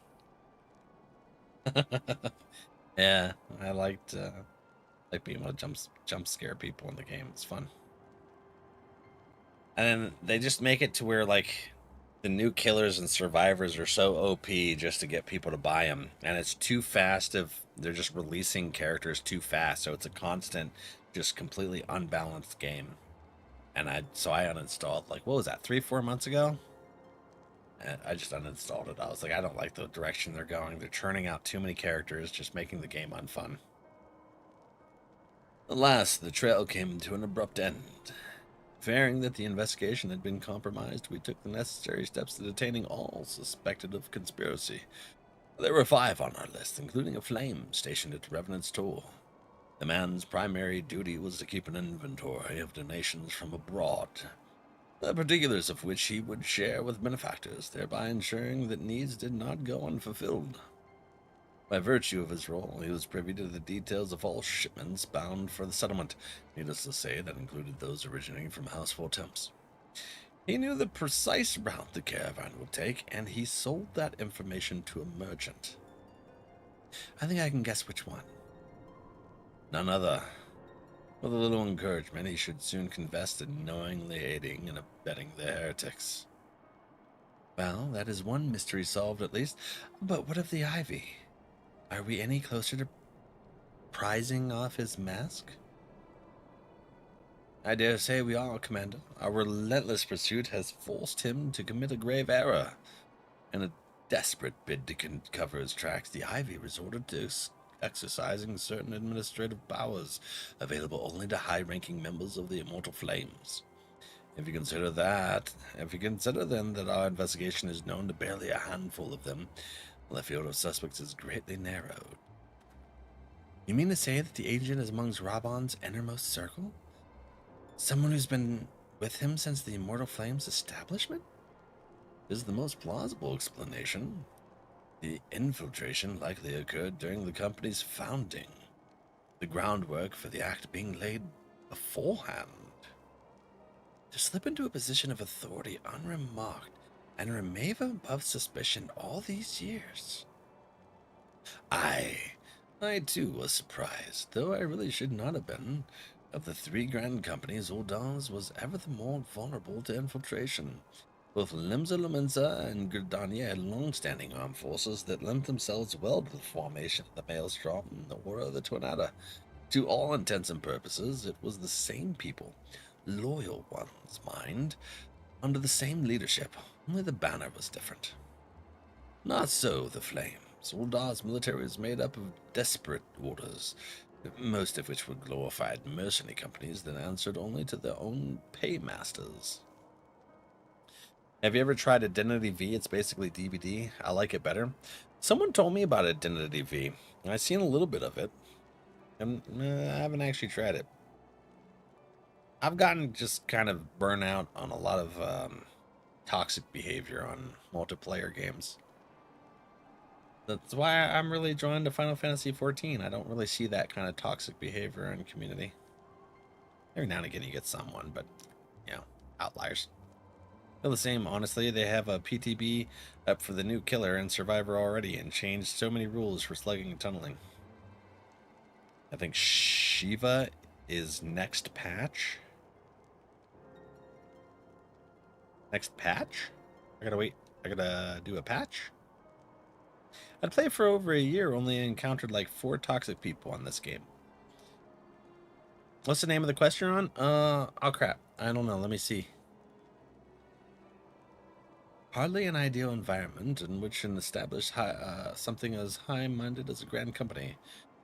Yeah, I liked being able to jump scare people in the game. It's fun. And then they just make it to where like the new killers and survivors are so OP just to get people to buy them, and it's too fast. They're just releasing characters too fast, so it's a constant, just completely unbalanced game. And I uninstalled, like, what was that, 3-4 months ago? And I just uninstalled it. I was like, I don't like the direction they're going. They're churning out too many characters, just making the game unfun. Alas, the trail came to an abrupt end. Fearing that the investigation had been compromised, we took the necessary steps to detaining all suspected of conspiracy. There were 5 on our list, including a Flame stationed at Revenant's Toll. The man's primary duty was to keep an inventory of donations from abroad, the particulars of which he would share with benefactors, thereby ensuring that needs did not go unfulfilled. By virtue of his role, he was privy to the details of all shipments bound for the settlement. Needless to say, that included those originating from household temps. He knew the precise route the caravan would take, and he sold that information to a merchant. I think I can guess which one. None other. With a little encouragement, he should soon confess to knowingly aiding and abetting the heretics. Well, that is one mystery solved at least. But what of the Ivy? Are we any closer to prizing off his mask? I dare say we are, Commander. Our relentless pursuit has forced him to commit a grave error. In a desperate bid to cover his tracks, the Ivy resorted to exercising certain administrative powers available only to high-ranking members of the Immortal Flames. If you consider then that our investigation is known to barely a handful of them, the field of suspects is greatly narrowed. You mean to say that the agent is amongst Rabon's innermost circle? Someone who's been with him since the Immortal Flames establishment? This is the most plausible explanation. The infiltration likely occurred during the company's founding, the groundwork for the act being laid beforehand. To slip into a position of authority unremarked and remain above suspicion all these years. I too was surprised, though I really should not have been. Of the three grand companies, Ordaz was ever the more vulnerable to infiltration. Both Limsa Lumensa and Gridania had long-standing armed forces that lent themselves well to the formation of the Maelstrom and the War of the Tornado. To all intents and purposes, it was the same people, loyal ones, mind, under the same leadership, only the banner was different. Not so the Flames. Ordaz's military was made up of desperate orders, most of which were glorified mercenary companies that answered only to their own paymasters. Have you ever tried Identity V? It's basically DVD. I like it better. Someone told me about Identity V, and I've seen a little bit of it, and I haven't actually tried it. I've gotten just kind of burnt out on a lot of toxic behavior on multiplayer games. That's why I'm really drawn to Final Fantasy XIV. I don't really see that kind of toxic behavior in community. Every now and again you get someone, but, you know, outliers. Feel the same, honestly. They have a PTB up for the new killer and Survivor already and changed so many rules for slugging and tunneling. I think Shiva is next patch. Next patch? I gotta wait. I gotta do a patch? I'd played for over a year, only encountered like 4 toxic people on this game. What's the name of the quest you're on? Oh crap. I don't know. Let me see. Hardly an ideal environment in which an established something as high-minded as a grand company.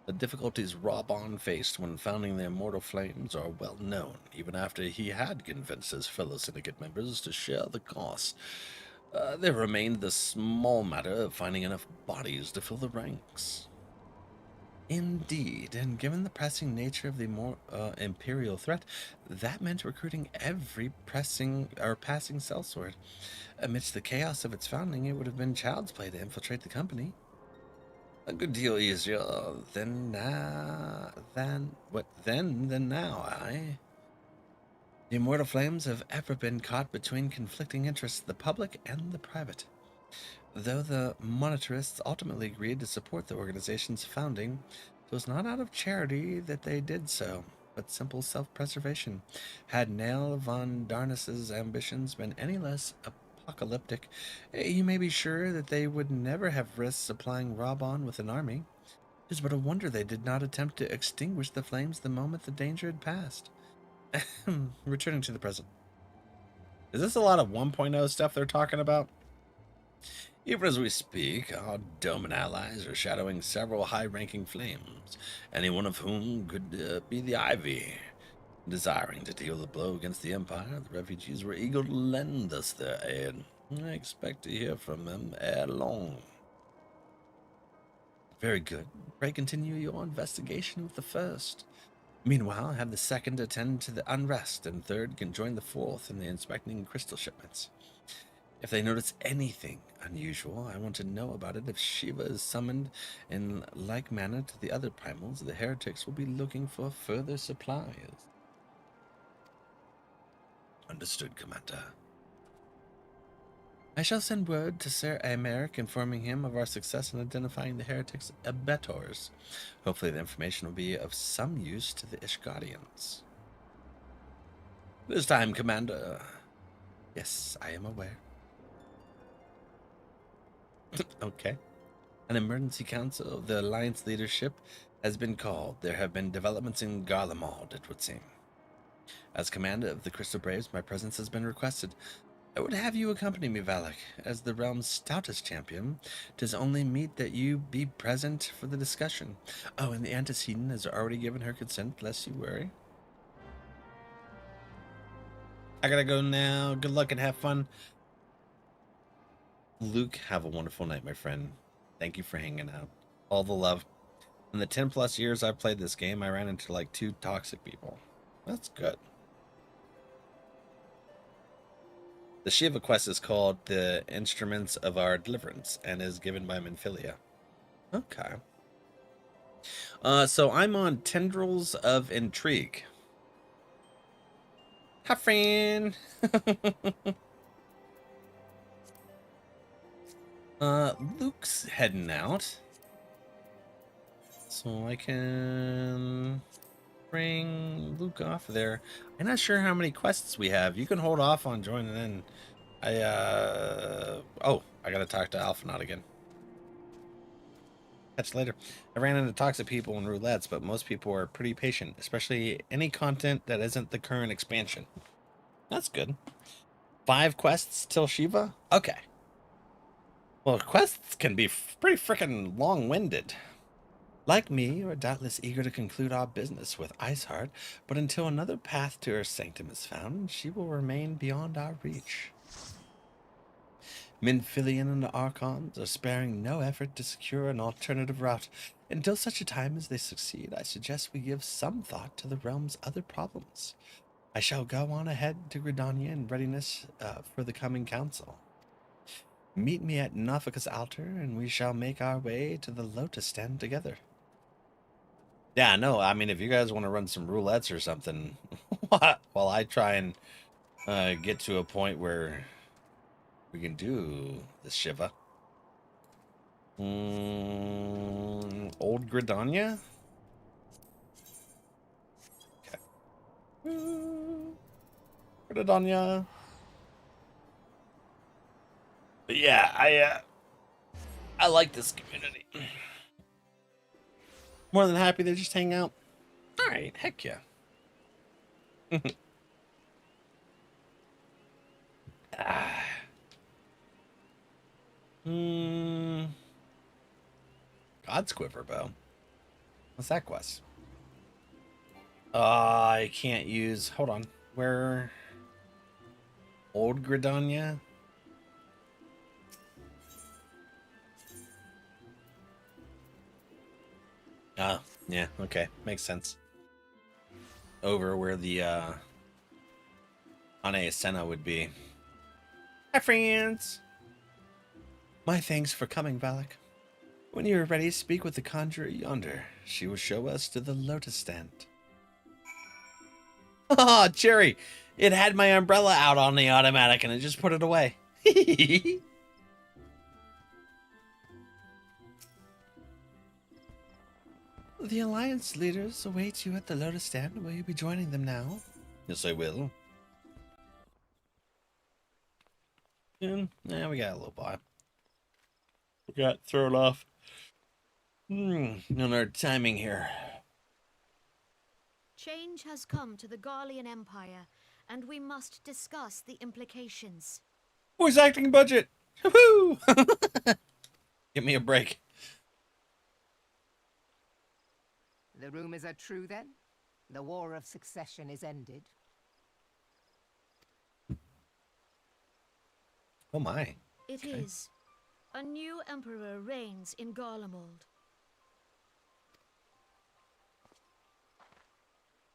The difficulties Robon faced when founding the Immortal Flames are well known, even after he had convinced his fellow syndicate members to share the cost. There remained the small matter of finding enough bodies to fill the ranks. Indeed, and given the pressing nature of the more imperial threat, that meant recruiting every passing sellsword. Amidst the chaos of its founding, it would have been child's play to infiltrate the company. A good deal easier than now, aye? The Immortal Flames have ever been caught between conflicting interests, the public and the private. Though the monetarists ultimately agreed to support the organization's founding, it was not out of charity that they did so, but simple self-preservation. Had Nail von Darnus's ambitions been any less apocalyptic, you may be sure that they would never have risked supplying Robon with an army. It is but a wonder they did not attempt to extinguish the flames the moment the danger had passed. Returning to the present. Is this a lot of 1.0 stuff they're talking about? Even as we speak, our Doman allies are shadowing several high-ranking flames, any one of whom could be the Ivy. Desiring to deal the blow against the Empire, the refugees were eager to lend us their aid. I expect to hear from them ere long. Very good. Pray continue your investigation with the first. Meanwhile, have the second attend to the unrest, and third can join the fourth in the inspecting crystal shipments. If they notice anything unusual, I want to know about it. If Shiva is summoned in like manner to the other primals, the heretics will be looking for further supplies. Understood, Commander. I shall send word to Sir Aymeric informing him of our success in identifying the heretics' abettors. Hopefully the information will be of some use to the Ishgardians. It is time, Commander. Yes, I am aware. Okay. An emergency council of the Alliance leadership has been called. There have been developments in Garlemald, it would seem. As commander of the Crystal Braves, my presence has been requested. I would have you accompany me, Valak. As the realm's stoutest champion, 'tis only meet that you be present for the discussion. Oh, and the antecedent has already given her consent, lest you worry. I gotta go now. Good luck and have fun. Luke, have a wonderful night, my friend. Thank you for hanging out. All the love. In the 10 plus years I've played this game, I ran into like 2 toxic people. That's good. The Shiva quest is called The Instruments of Our Deliverance and is given by Minfilia. Okay. So I'm on Tendrils of Intrigue. Hi, friend. Luke's heading out. So I can bring Luke off there. I'm not sure how many quests we have. You can hold off on joining in. Oh, I gotta talk to Alphanaut again. Catch you later. I ran into toxic people in roulettes, but most people are pretty patient, especially any content that isn't the current expansion. That's good. 5 quests till Shiva? Okay. Well, quests can be pretty freaking long-winded. Like me, you are doubtless eager to conclude our business with Iceheart, but until another path to her sanctum is found, she will remain beyond our reach. Minfilian and the Archons are sparing no effort to secure an alternative route. Until such a time as they succeed, I suggest we give some thought to the realm's other problems. I shall go on ahead to Gridania in readiness for the coming council. Meet me at Nafika's altar, and we shall make our way to the Lotus Stand together. Yeah, no, I mean, if you guys want to run some roulettes or something, while I try and get to a point where we can do the Shiva. Old Gridania? Okay. Gridania. But yeah, I like this community. More than happy to just hang out. All right, heck yeah. God's Quiver Bow. What's that quest? I can't use. Hold on. Where? Old Gridania? Oh, yeah, okay. Makes sense. Over where the Ane Asena would be. Hi, friends! My thanks for coming, Valak. When you are ready, speak with the conjurer yonder. She will show us to the Lotus Stand. Oh, Cherry! It had my umbrella out on the automatic and I just put it away. The Alliance leaders await you at the Lotus Stand. Will you be joining them now? Yes, I will. Yeah, we got a little while. We got thrown off on our timing here. Change has come to the Garlean Empire, and we must discuss the implications. Voice acting budget! Woohoo! Give me a break. The rumors are true, then? The War of Succession is ended? Oh my. It is. A new emperor reigns in Garlemald.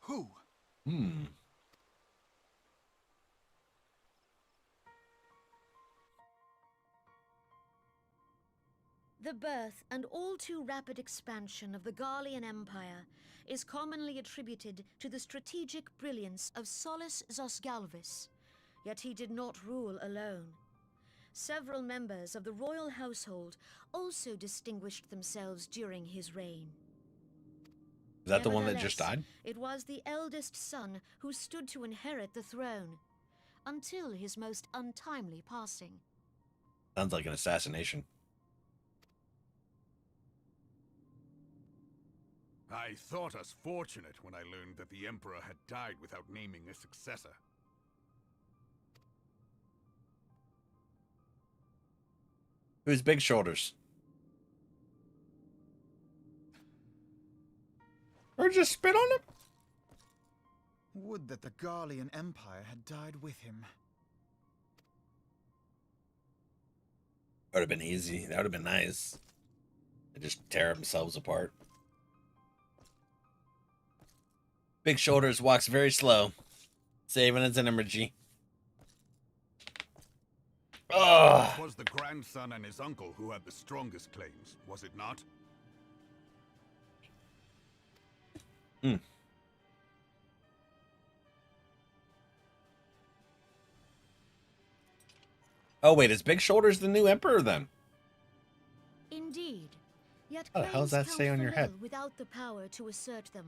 Who? The birth and all too rapid expansion of the Garlean Empire is commonly attributed to the strategic brilliance of Solus Zosgalvis, yet he did not rule alone. Several members of the royal household also distinguished themselves during his reign. Is that the one that just died? It was the eldest son who stood to inherit the throne, until his most untimely passing. Sounds like an assassination. I thought us fortunate when I learned that the Emperor had died without naming a successor. Who's Big Shoulders? Or just spit on him? Would that the Garlean Empire had died with him. That would have been easy. That would have been nice. They just tear themselves apart. Big Shoulders walks very slow, saving his energy. It was the grandson and his uncle who had the strongest claims, was it not? Hmm. Oh wait, is Big Shoulders the new emperor then? Indeed. Yet How the hell does that claims stay count on for your head? little without the power to assert them.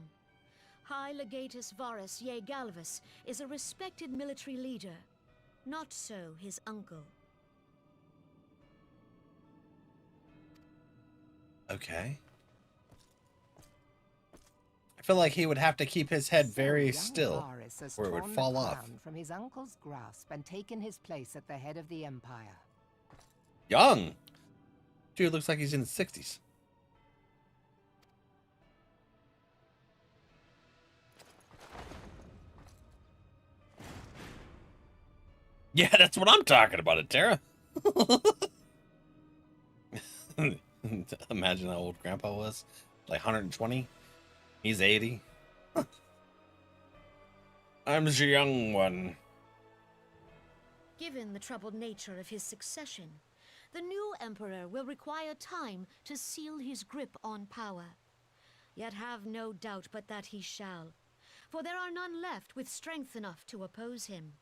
High Legatus Varus Ye Galvus is a respected military leader. Not so his uncle. Okay. I feel like he would have to keep his head very Young still, Varus has or it would torn fall the off. crown from his uncle's grasp and taken his place at the head of the Empire. Young! Dude looks like he's in his 60s. Yeah, that's what I'm talking about, Tara. Imagine how old Grandpa was. Like 120. He's 80. I'm the young one. Given the troubled nature of his succession, the new emperor will require time to seal his grip on power. Yet have no doubt but that he shall, for there are none left with strength enough to oppose him.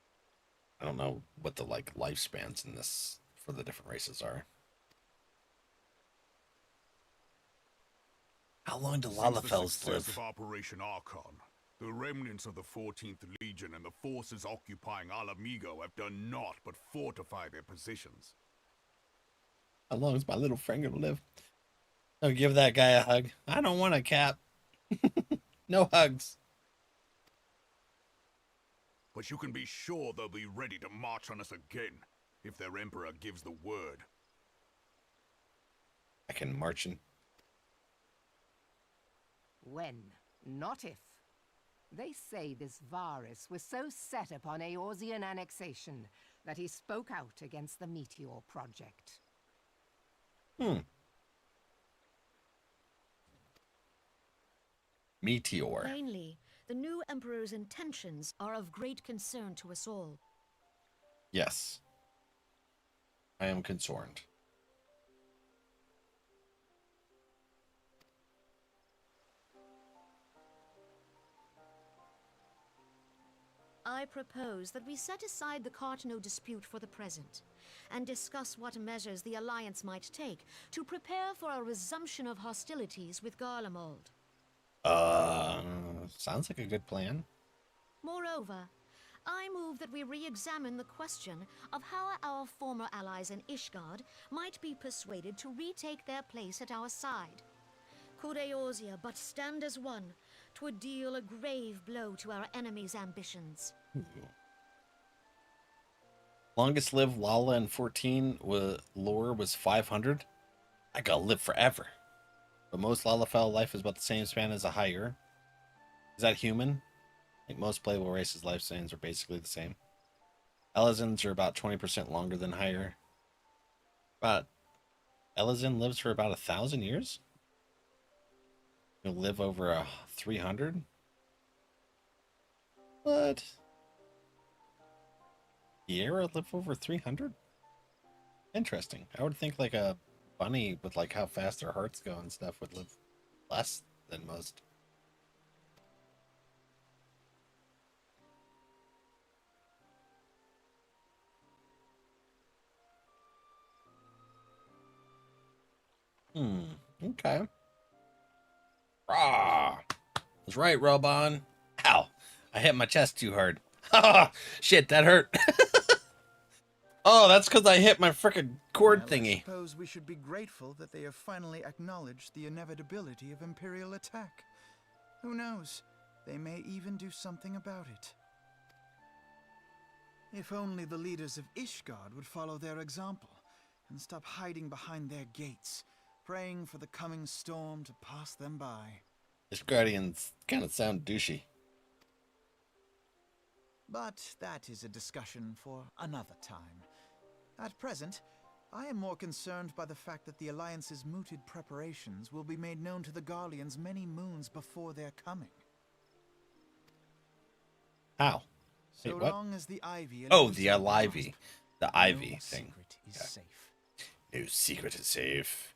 I don't know what the lifespans in this for the different races are. How long do Lalafels live? Of Operation Archon, the remnants of the 14th Legion and the forces occupying Alamigo have done naught but fortify their positions. How long is my little friend gonna live? Oh, give that guy a hug. I don't want a cap. No hugs. But you can be sure they'll be ready to march on us again, if their Emperor gives the word. I can march in. When, not if. They say this Varus was so set upon Eorzean annexation that he spoke out against the Meteor Project. Meteor. Plainly, the new emperor's intentions are of great concern to us all. Yes. I am concerned. I propose that we set aside the Cartano dispute for the present, and discuss what measures the Alliance might take to prepare for a resumption of hostilities with Garlemald. Sounds like a good plan. Moreover, I move that we re-examine the question of how our former allies in Ishgard might be persuaded to retake their place at our side. Could Eorzea but stand as one, 'twould deal a grave blow to our enemies' ambitions. Longest lived Lala in 14 lore was 500. I gotta live forever. But most Lalafell life is about the same span as a higher. Is that human? I think most playable races' lifespans are basically the same. Elizans are about 20% longer than higher. But Elizan lives for about 1,000 years? You'll live over 300? What? Sierra live over 300? Interesting. I would think like a funny with like how fast their hearts go and stuff would live less than most. Okay. Ah, that's right, Robon. Ow, I hit my chest too hard. Ah, shit, that hurt. Oh, that's because I hit my frickin' cord thingy. I suppose we should be grateful that they have finally acknowledged the inevitability of Imperial attack. Who knows? They may even do something about it. If only the leaders of Ishgard would follow their example and stop hiding behind their gates, praying for the coming storm to pass them by. Ishgardians kind of sound douchey. But that is a discussion for another time. At present, I am more concerned by the fact that the Alliance's mooted preparations will be made known to the Garleans many moons before their coming. How? So Wait, what? long as the Ivy... Oh, the Ivy. The Ivy thing. Secret is safe. No secret is safe.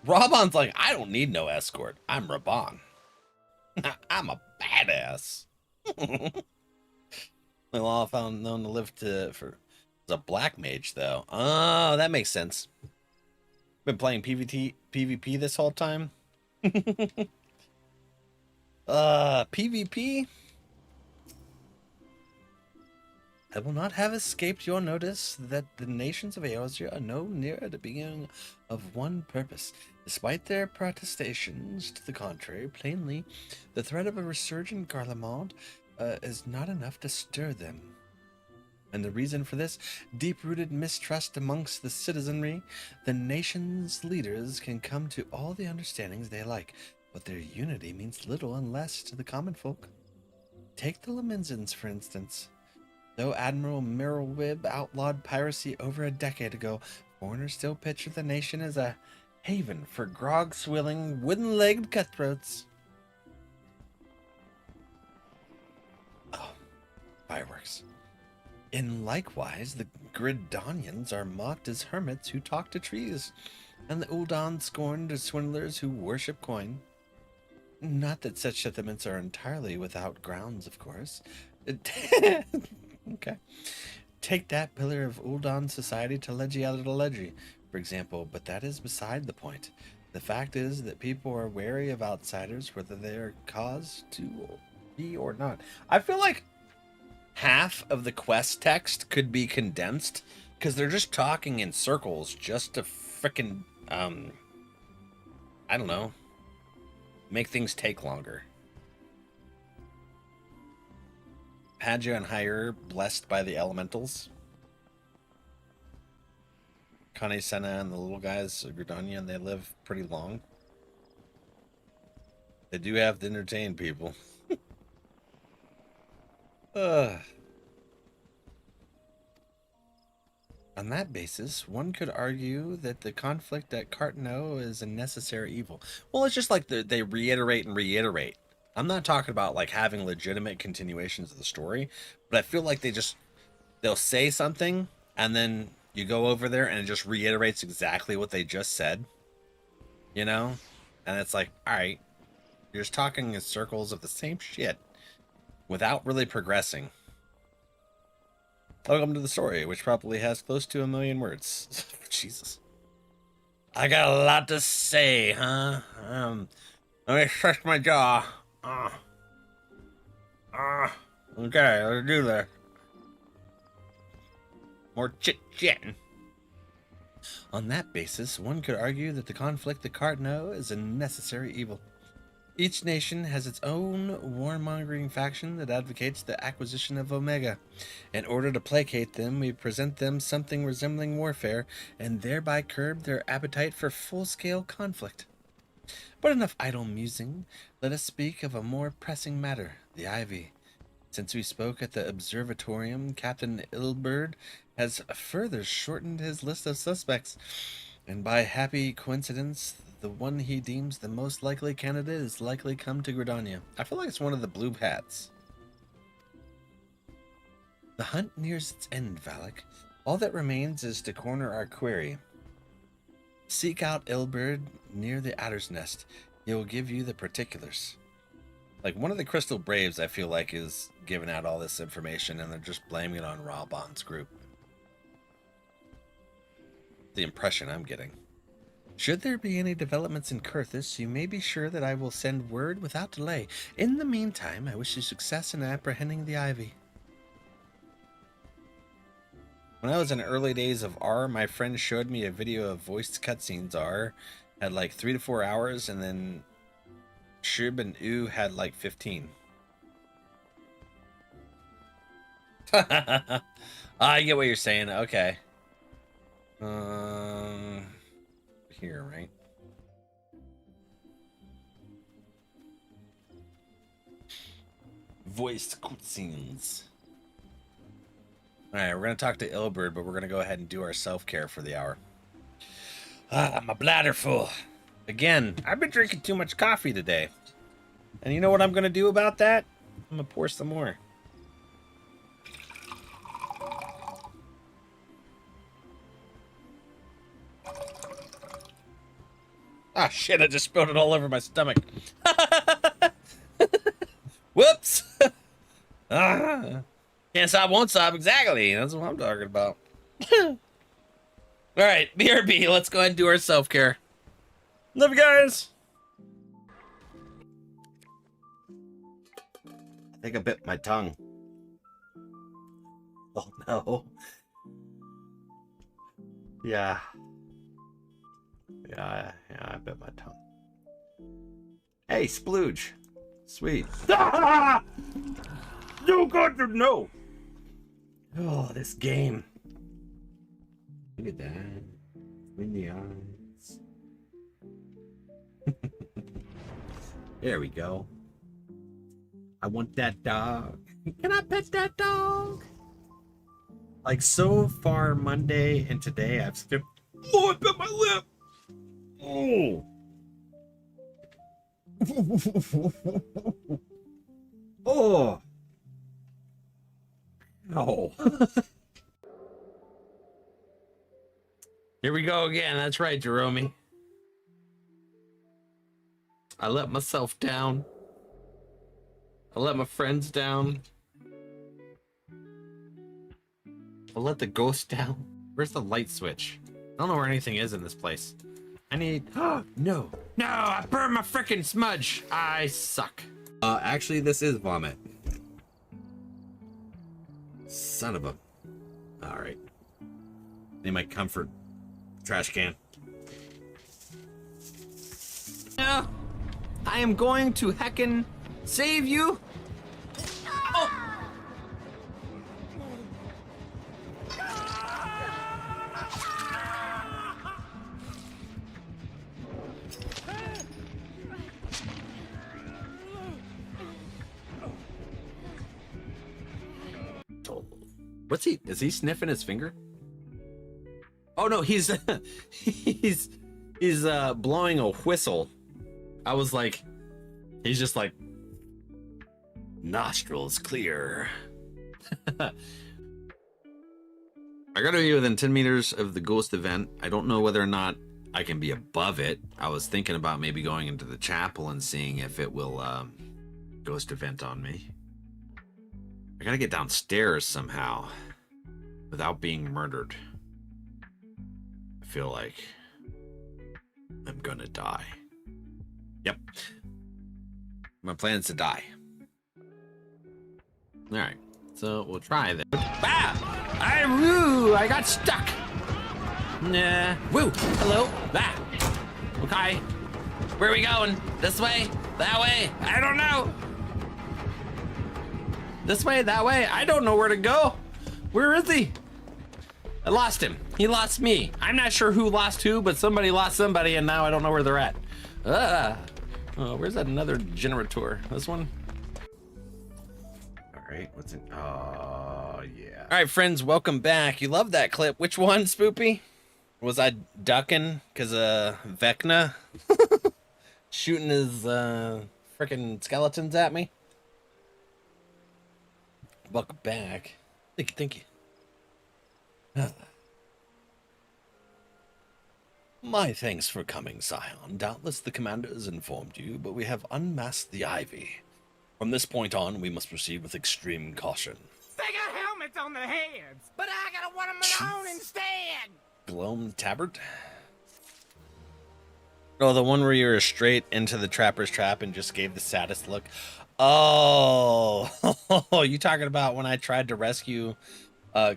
Rabon's like, I don't need no escort. I'm Rabon. I'm a badass. Well, all found known to live for a black mage though. Oh, that makes sense. Been playing PvP this whole time. PvP. I will not have escaped your notice that the nations of Eorzea are no nearer the beginning of one purpose. Despite their protestations to the contrary, plainly, the threat of a resurgent Garlemald is not enough to stir them. And the reason for this deep-rooted mistrust amongst the citizenry, the nation's leaders can come to all the understandings they like, but their unity means little unless to the common folk. Take the Lemenzins, for instance. Though Admiral Mirrowwib outlawed piracy over a decade ago, foreigners still picture the nation as a haven for grog-swilling, wooden-legged cutthroats. Oh, fireworks. And likewise, the Gridanians are mocked as hermits who talk to trees, and the Uldan scorned as swindlers who worship coin. Not that such sentiments are entirely without grounds, of course. Okay. Take that pillar of Uldan society to Legi, for example, but that is beside the point. The fact is that people are wary of outsiders, whether they are caused to be or not. I feel like half of the quest text could be condensed, because they're just talking in circles just to frickin', I don't know, make things take longer. Hadja and Hyre blessed by the elementals. Kane Senna and the little guys, Gridanian, they live pretty long. They do have to entertain people. On that basis, one could argue that the conflict at Cartano is a necessary evil. Well, it's just like they reiterate and reiterate. I'm not talking about like having legitimate continuations of the story, but I feel like they'll say something and then you go over there and it just reiterates exactly what they just said, you know? And it's like, all right, you're just talking in circles of the same shit without really progressing. Welcome to the story, which probably has close to 1 million words. Jesus. I got a lot to say, huh? Let me stretch my jaw. Okay, let's do that. More chit-chatting. On that basis, one could argue that the conflict at Cartano is a necessary evil. Each nation has its own warmongering faction that advocates the acquisition of Omega. In order to placate them, we present them something resembling warfare, and thereby curb their appetite for full-scale conflict. But enough idle musing. Let us speak of a more pressing matter, the Ivy. Since we spoke at the observatorium, Captain Ilberd has further shortened his list of suspects, and by happy coincidence, the one he deems the most likely candidate is likely come to Gridania. I feel like it's one of the blue hats. The hunt nears its end, Valak. All that remains is to corner our quarry. Seek out Ilberd near the Adder's Nest. He will give you the particulars. Like, one of the Crystal Braves, I feel like, is giving out all this information, and they're just blaming it on Ralbon's group. The impression I'm getting. Should there be any developments in Kurthus, you may be sure that I will send word without delay. In the meantime, I wish you success in apprehending the Ivy. When I was in early days of R, my friend showed me a video of voiced cutscenes R had like 3 to 4 hours, and then Shub and U had like 15. I get what you're saying. Okay. Here, right? Voiced cutscenes. Alright, we're going to talk to Ilberd, but we're going to go ahead and do our self-care for the hour. My bladder full. Again, I've been drinking too much coffee today. And you know what I'm going to do about that? I'm going to pour some more. Ah, shit, I just spilled it all over my stomach. Whoops. Can't stop, won't stop. Exactly. That's what I'm talking about. All right, BRB, let's go ahead and do our self-care. Love you guys. I think I bit my tongue. Oh, no. Yeah. Yeah, I bit my tongue. Hey, splooge. Sweet. Ah! No, God, no. Oh, this game. Look at that. In the eyes. There we go. I want that dog. Can I pet that dog? Like, so far Monday and today, I've skipped. Oh, I bit my lip. Oh. Oh. No. Here we go again. That's right, Jerome. I let myself down. I let my friends down. I let the ghost down. Where's the light switch? I don't know where anything is in this place. I need... No. No, I burned my frickin' smudge. I suck. Actually, this is vomit. Son of a... Alright. Need my comfort trash can. Yeah, I am going to heckin' save you. Oh. What's he? Is he sniffing his finger? Oh no, he's he's blowing a whistle. I was like, he's just like, nostrils clear. I gotta be within 10 meters of the ghost event. I don't know whether or not I can be above it. I was thinking about maybe going into the chapel and seeing if it will ghost event on me. I gotta get downstairs somehow without being murdered. I feel like I'm gonna die. Yep. My plan is to die. Alright, so we'll try that. Ah! I got stuck! Nah. Woo! Hello! Ah! Okay. Where are we going? This way? That way? I don't know! This way? That way? I don't know where to go! Where is he? I lost him. He lost me. I'm not sure who lost who, but somebody lost somebody, and now I don't know where they're at. Oh, where's that another generator? This one? Alright, what's in... Oh, yeah. Alright, friends, welcome back. You love that clip. Which one, Spoopy? Was I ducking because Vecna shooting his freaking skeletons at me? Welcome back. Thank you. My thanks for coming, Scion. Doubtless the commander has informed you, but we have unmasked the Ivy. From this point on, we must proceed with extreme caution. They got helmets on their heads, but I got one of my own instead. Gloam tabard? Oh, the one where you were straight into the trapper's trap and just gave the saddest look. Oh, you talking about when I tried to rescue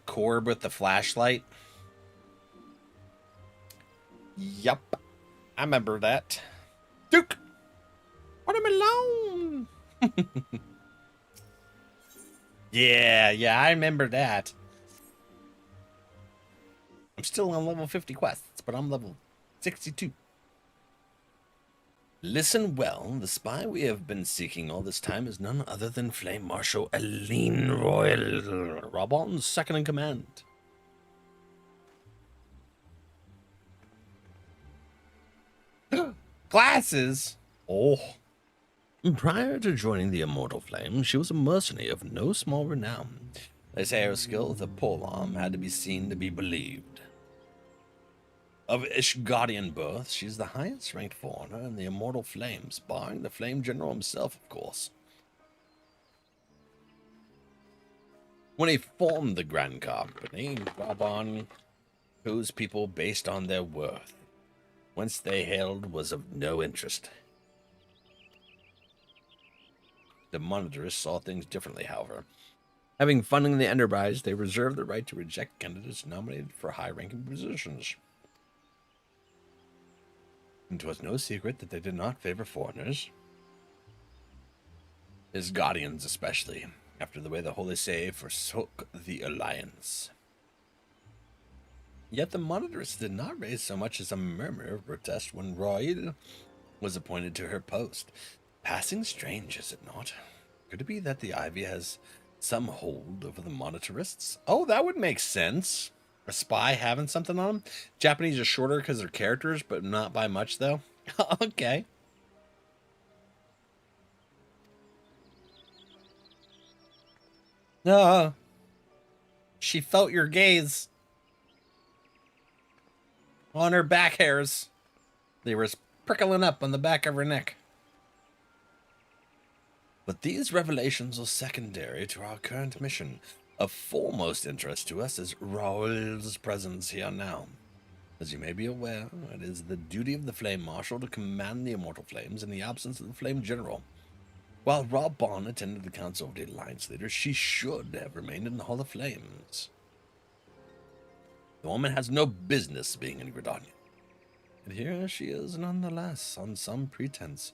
Corb with the flashlight? Yup, I remember that. Duke, let him alone. Yeah, I remember that. I'm still on level 50 quests, but I'm level 62. Listen well, the spy we have been seeking all this time is none other than Flame Marshal Aline Royal, Rabon's second in command. Glasses? Oh. Prior to joining the Immortal Flame, she was a mercenary of no small renown. They say her skill with a polearm had to be seen to be believed. Of Ishgardian birth, she's the highest ranked foreigner in the Immortal Flames, barring the Flame General himself, of course. When he formed the Grand Company, Rabon chose people based on their worth. Whence they hailed was of no interest. The Monitors saw things differently, however. Having funding the enterprise, they reserved the right to reject candidates nominated for high-ranking positions. It was no secret that they did not favor foreigners, his guardians especially, after the way the Holy See forsook the Alliance. Yet the Monitors did not raise so much as a murmur of protest when Royal was appointed to her post. Passing strange, is it not? Could it be that the Ivy has some hold over the Monitorists? Oh, that would make sense. A spy having something on them? Japanese are shorter because they're characters, but not by much, though. Okay. She felt your gaze on her back hairs. They were prickling up on the back of her neck. But these revelations are secondary to our current mission. Of foremost interest to us is Raoul's presence here now. As you may be aware, it is the duty of the Flame Marshal to command the Immortal Flames in the absence of the Flame General. While Rabon attended the Council of the Alliance leaders, she should have remained in the Hall of Flames. The woman has no business being in Gridania. And here she is nonetheless, on some pretense.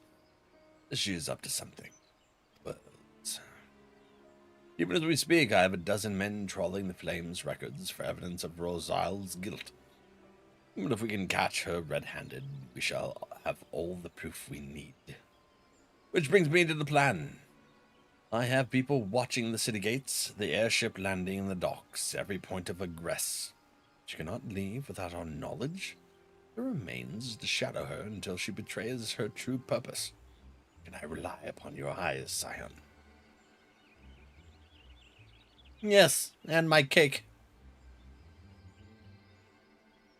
She is up to something. But even as we speak, I have a dozen men trawling the Flames' records for evidence of Rosal's guilt. But if we can catch her red-handed, we shall have all the proof we need. Which brings me to the plan. I have people watching the city gates, the airship landing in the docks, every point of egress. She cannot leave without our knowledge. There remains to shadow her until she betrays her true purpose. Can I rely upon your eyes, Scion? Yes, and my cake.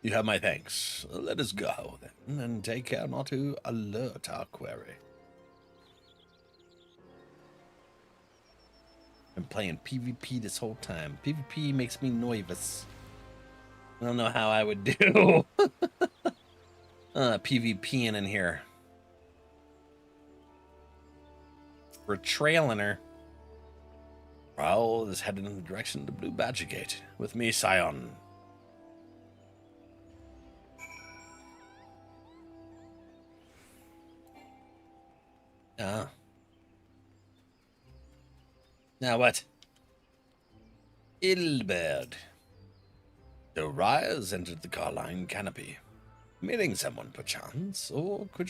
You have my thanks. Let us go, then, and take care not to alert our quarry. I'm playing PvP this whole time. PvP makes me nervous. I don't know how I would do PvPing in here. We're trailing her. Raoul is headed in the direction of the Blue Badger Gate. With me, Scion. Now what? Ilberd. The Rise entered the Carline canopy. Meeting someone, perchance? Or could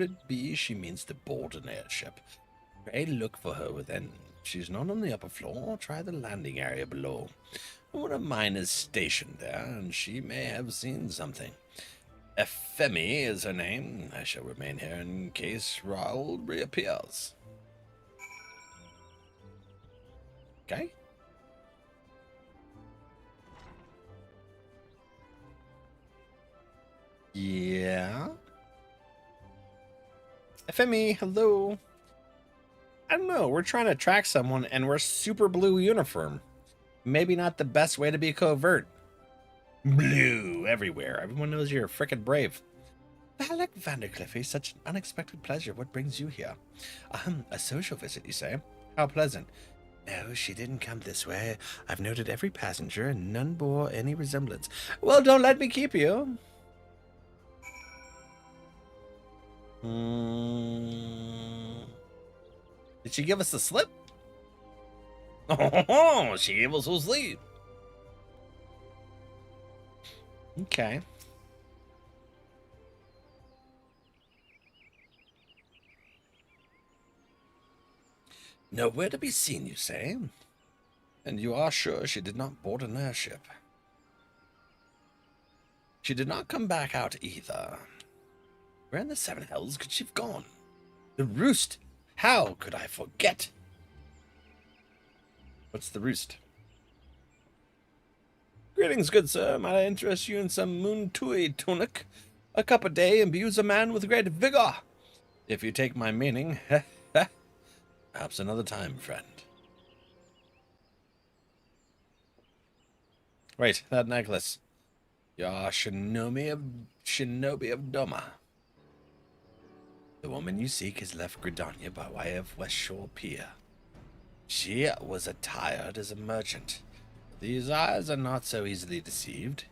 it be she means to board an airship? Pray look for her within. If she's not on the upper floor, try the landing area below. One of mine is stationed there, and she may have seen something. Ephemi is her name. I shall remain here in case Raoul reappears. Okay. Yeah. FME, hello. I don't know. We're trying to track someone, and we're super blue uniform. Maybe not the best way to be covert. Blue everywhere. Everyone knows you're frickin' brave. Valak Vandercliffy, such an unexpected pleasure. What brings you here? A social visit, you say? How pleasant. No, she didn't come this way. I've noted every passenger, and none bore any resemblance. Well, don't let me keep you. Did she give us the slip? Oh, she gave us a slip. Okay. Nowhere to be seen, you say? And you are sure she did not board an airship? She did not come back out either. Where in the seven hells could she have gone? The roost! How could I forget? What's the roost? Greetings, good sir. Might I interest you in some moon tui tunic? A cup a day imbues a man with great vigor. If you take my meaning, perhaps another time, friend. Wait, that necklace. You're Shinobi of Doma. The woman you seek has left Gridania by way of West Shore Pier. She was attired as a merchant. These eyes are not so easily deceived.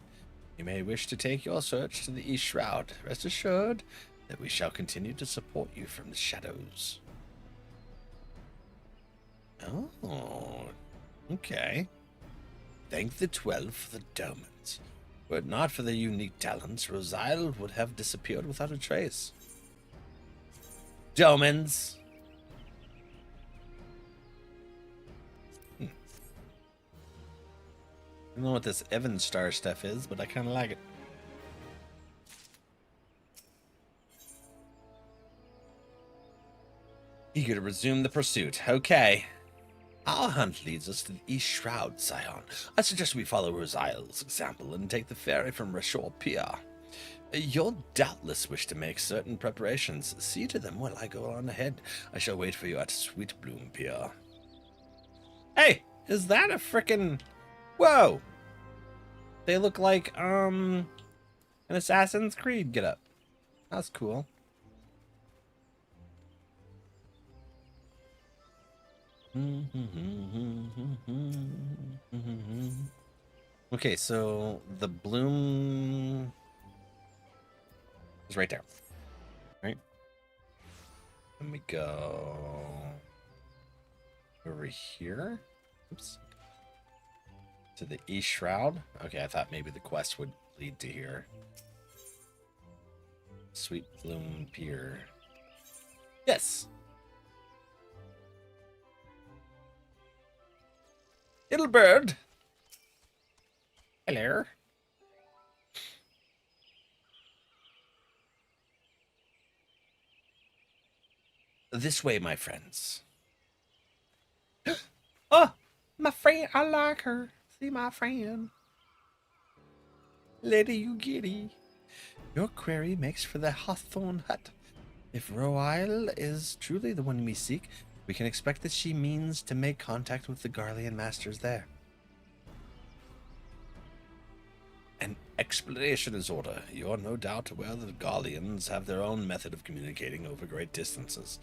You may wish to take your search to the East Shroud. Rest assured that we shall continue to support you from the shadows. Oh, okay. Thank the 12 for the Domans. Were it not for their unique talents, Rosile would have disappeared without a trace. Domans! I don't know what this Evan Star stuff is, but I kind of like it. Eager to resume the pursuit. Okay. Our hunt leads us to the East Shroud, Scion. I suggest we follow Rosile's example and take the ferry from Rashore Pier. You'll doubtless wish to make certain preparations. See to them while I go on ahead. I shall wait for you at Sweet Bloom Pier. Hey, is that a frickin'... Whoa! They look like, an Assassin's Creed getup. That's cool. Okay, so the bloom is right there. Right? Let me go over here. Oops. To the East Shroud. Okay, I thought maybe the quest would lead to here. Sweet Bloom Pier. Yes! Little bird. Hello. This way, my friends. Oh, my friend, I like her. See my friend. Lady Ugiri. Your query makes for the Hawthorne Hut. If Royle is truly the one we seek, we can expect that she means to make contact with the Garlean masters there. An explanation is order. You're no doubt aware that the Garleans have their own method of communicating over great distances.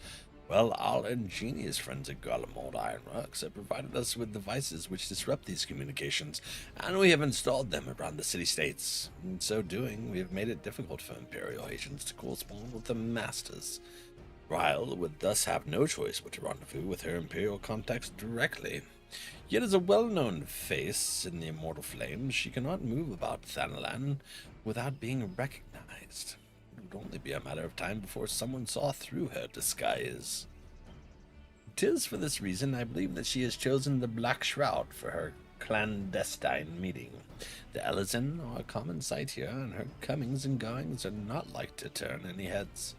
Well, our ingenious friends at Garlemald Ironworks have provided us with devices which disrupt these communications, and we have installed them around the city-states. In so doing, we have made it difficult for Imperial agents to correspond with the masters. Ryle would thus have no choice but to rendezvous with her Imperial contacts directly. Yet as a well-known face in the Immortal Flames, she cannot move about Thanalan without being recognized. It would only be a matter of time before someone saw through her disguise. 'Tis for this reason I believe that she has chosen the Black Shroud for her clandestine meeting. The Elysian are a common sight here, and her comings and goings are not like to turn any heads.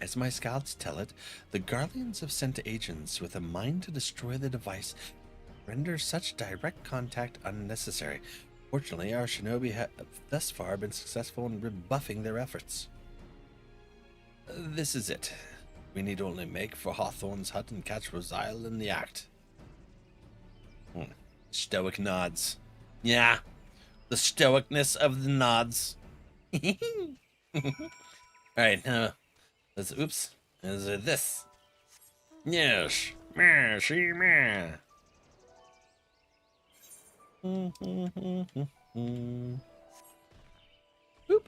As my scouts tell it, the Garleans have sent agents with a mind to destroy the device, render such direct contact unnecessary. Fortunately, our shinobi have thus far been successful in rebuffing their efforts. This is it. We need only make for Hawthorne's hut and catch Rosial in the act. Stoic nods. Yeah, the stoicness of the nods. Alright, let's, oops, is it this? Yes, meh, see, meh. Boop.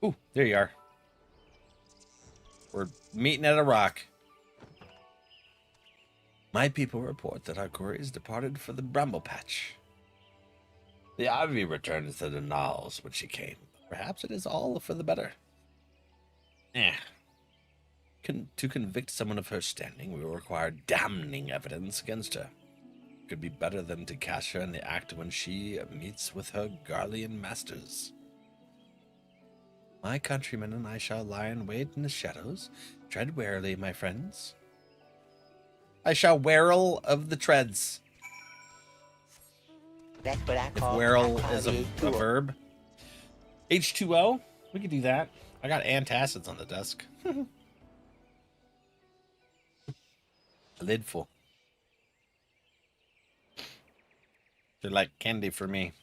Ooh, there you are. We're meeting at a rock. My people report that our couriers departed for the bramble patch. The ivy returns to the knolls when she came. Perhaps it is all for the better. To convict someone of her standing, we will require damning evidence against her. Could be better than to catch her in the act when she meets with her Garlean masters. My countrymen and I shall lie and wait in the shadows. Tread warily, my friends. I shall warrel of the treads. That's what I call Warrel is a verb. H2O? We could do that. I got antacids on the desk. A lid full. They're like candy for me.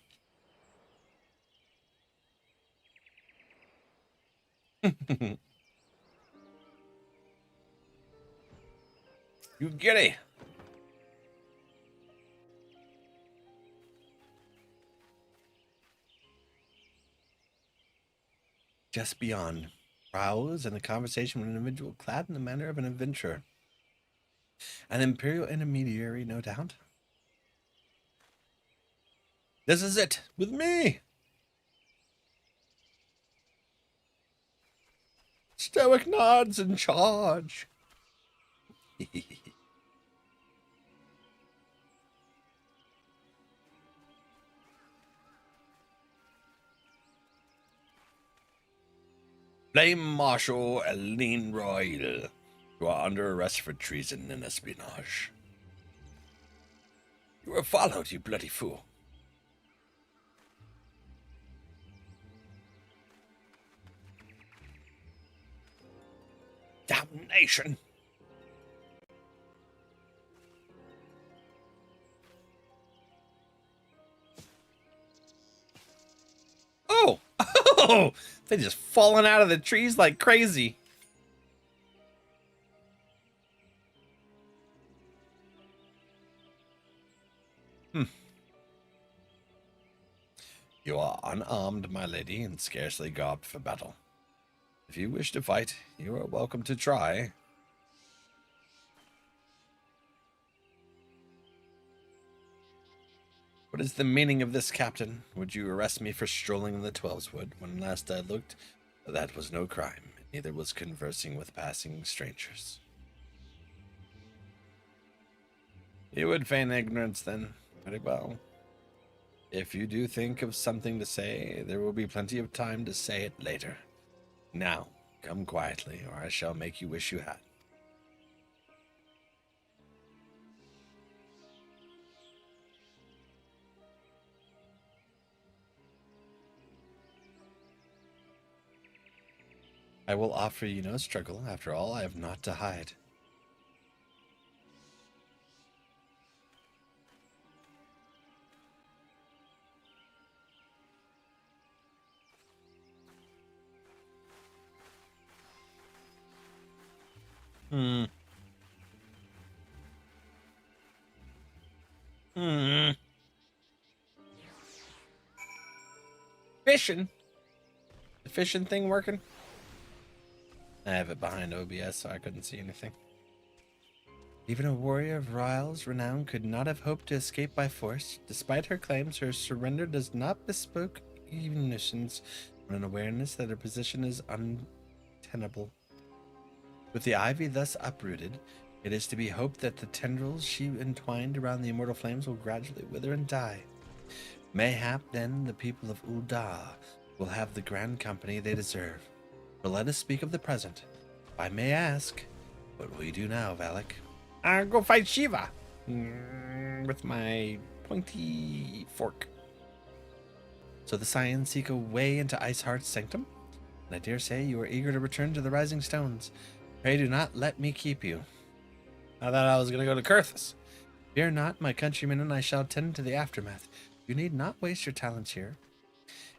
You giddy. Just beyond, browse and a conversation with an individual clad in the manner of an adventurer. An imperial intermediary, no doubt. This is it, with me. Stoic nods in charge. Flame Marshal Aline Royal. You are under arrest for treason and espionage. You were followed, you bloody fool. Damnation! Oh! Oh! They just falling out of the trees like crazy. You are unarmed, my lady, and scarcely garbed for battle. If you wish to fight, you are welcome to try. What is the meaning of this, Captain? Would you arrest me for strolling in the Twelveswood? When last I looked, that was no crime. Neither was conversing with passing strangers. You would feign ignorance, then. Very well. If you do think of something to say, there will be plenty of time to say it later. Now, come quietly, or I shall make you wish you had. I will offer you no struggle. After all, I have naught to hide. Fishing? The fishing thing working? I have it behind OBS, so I couldn't see anything. Even a warrior of Ryle's renown could not have hoped to escape by force. Despite her claims, her surrender does not bespoke munitions and an awareness that her position is untenable. With the ivy thus uprooted, it is to be hoped that the tendrils she entwined around the immortal flames will gradually wither and die. Mayhap then the people of Ul'dah will have the grand company they deserve. But let us speak of the present. If I may ask, What will you do now, Valak? I'll go fight Shiva with my pointy fork. So the Scions seek a way into Iceheart's sanctum, and I dare say you are eager to return to the Rising Stones. Pray do not let me keep you. I thought I was going to go to Kurthus. Fear not, my countrymen, and I shall tend to the aftermath. You need not waste your talents here.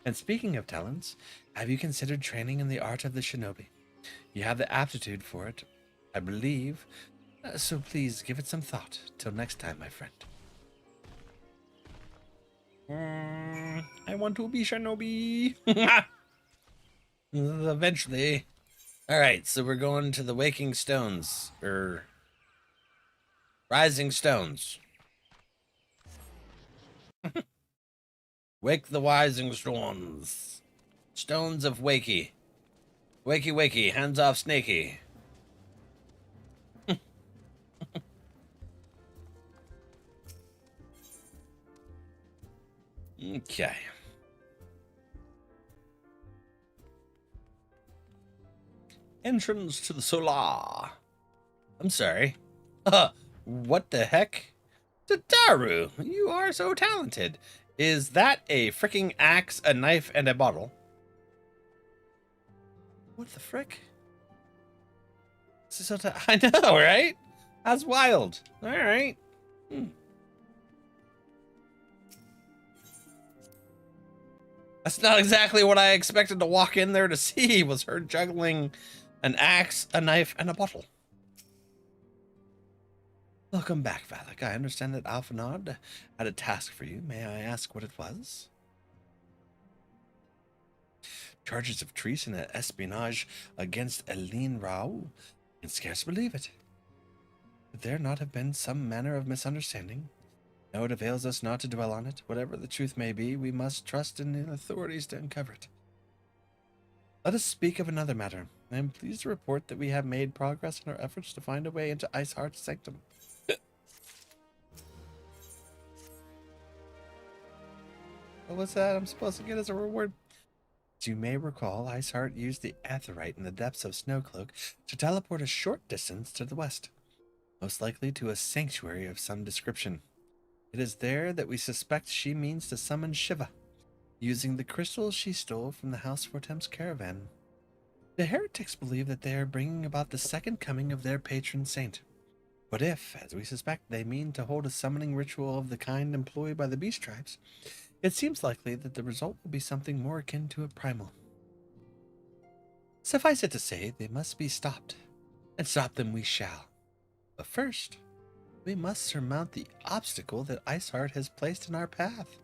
And speaking of talents, have you considered training in the art of the shinobi? You have the aptitude for it, I believe, so please give it some thought. Till next time, my friend. I want to be shinobi. Eventually. Alright, so we're going to the Waking Stones, or Rising Stones. Wake the Rising Stones. Stones of Wakey. Wakey, wakey, hands off Snakey. Okay. Entrance to the Solar. I'm sorry. What the heck? Tataru, you are so talented. Is that a freaking axe, a knife, and a bottle? What the frick? This is so I know, right? That's wild. All right. That's not exactly what I expected to walk in there to see, was her juggling an axe, a knife, and a bottle. Welcome back, Valak. I understand that Alphanod had a task for you. May I ask what it was? Charges of treason and espionage against Eileen Rao? I can scarce believe it. Could there not have been some manner of misunderstanding? No, it avails us not to dwell on it. Whatever the truth may be, we must trust in the authorities to uncover it. Let us speak of another matter. I am pleased to report that we have made progress in our efforts to find a way into Iceheart's sanctum. What was that I'm supposed to get as a reward? As you may recall, Iceheart used the Aetheryte in the depths of Snowcloak to teleport a short distance to the west, most likely to a sanctuary of some description. It is there that we suspect she means to summon Shiva, using the crystals she stole from the House Fortem's caravan. The heretics believe that they are bringing about the second coming of their patron saint. But if, as we suspect, they mean to hold a summoning ritual of the kind employed by the beast tribes, it seems likely that the result will be something more akin to a primal. Suffice it to say, they must be stopped, and stop them we shall. But first, we must surmount the obstacle that Iceheart has placed in our path.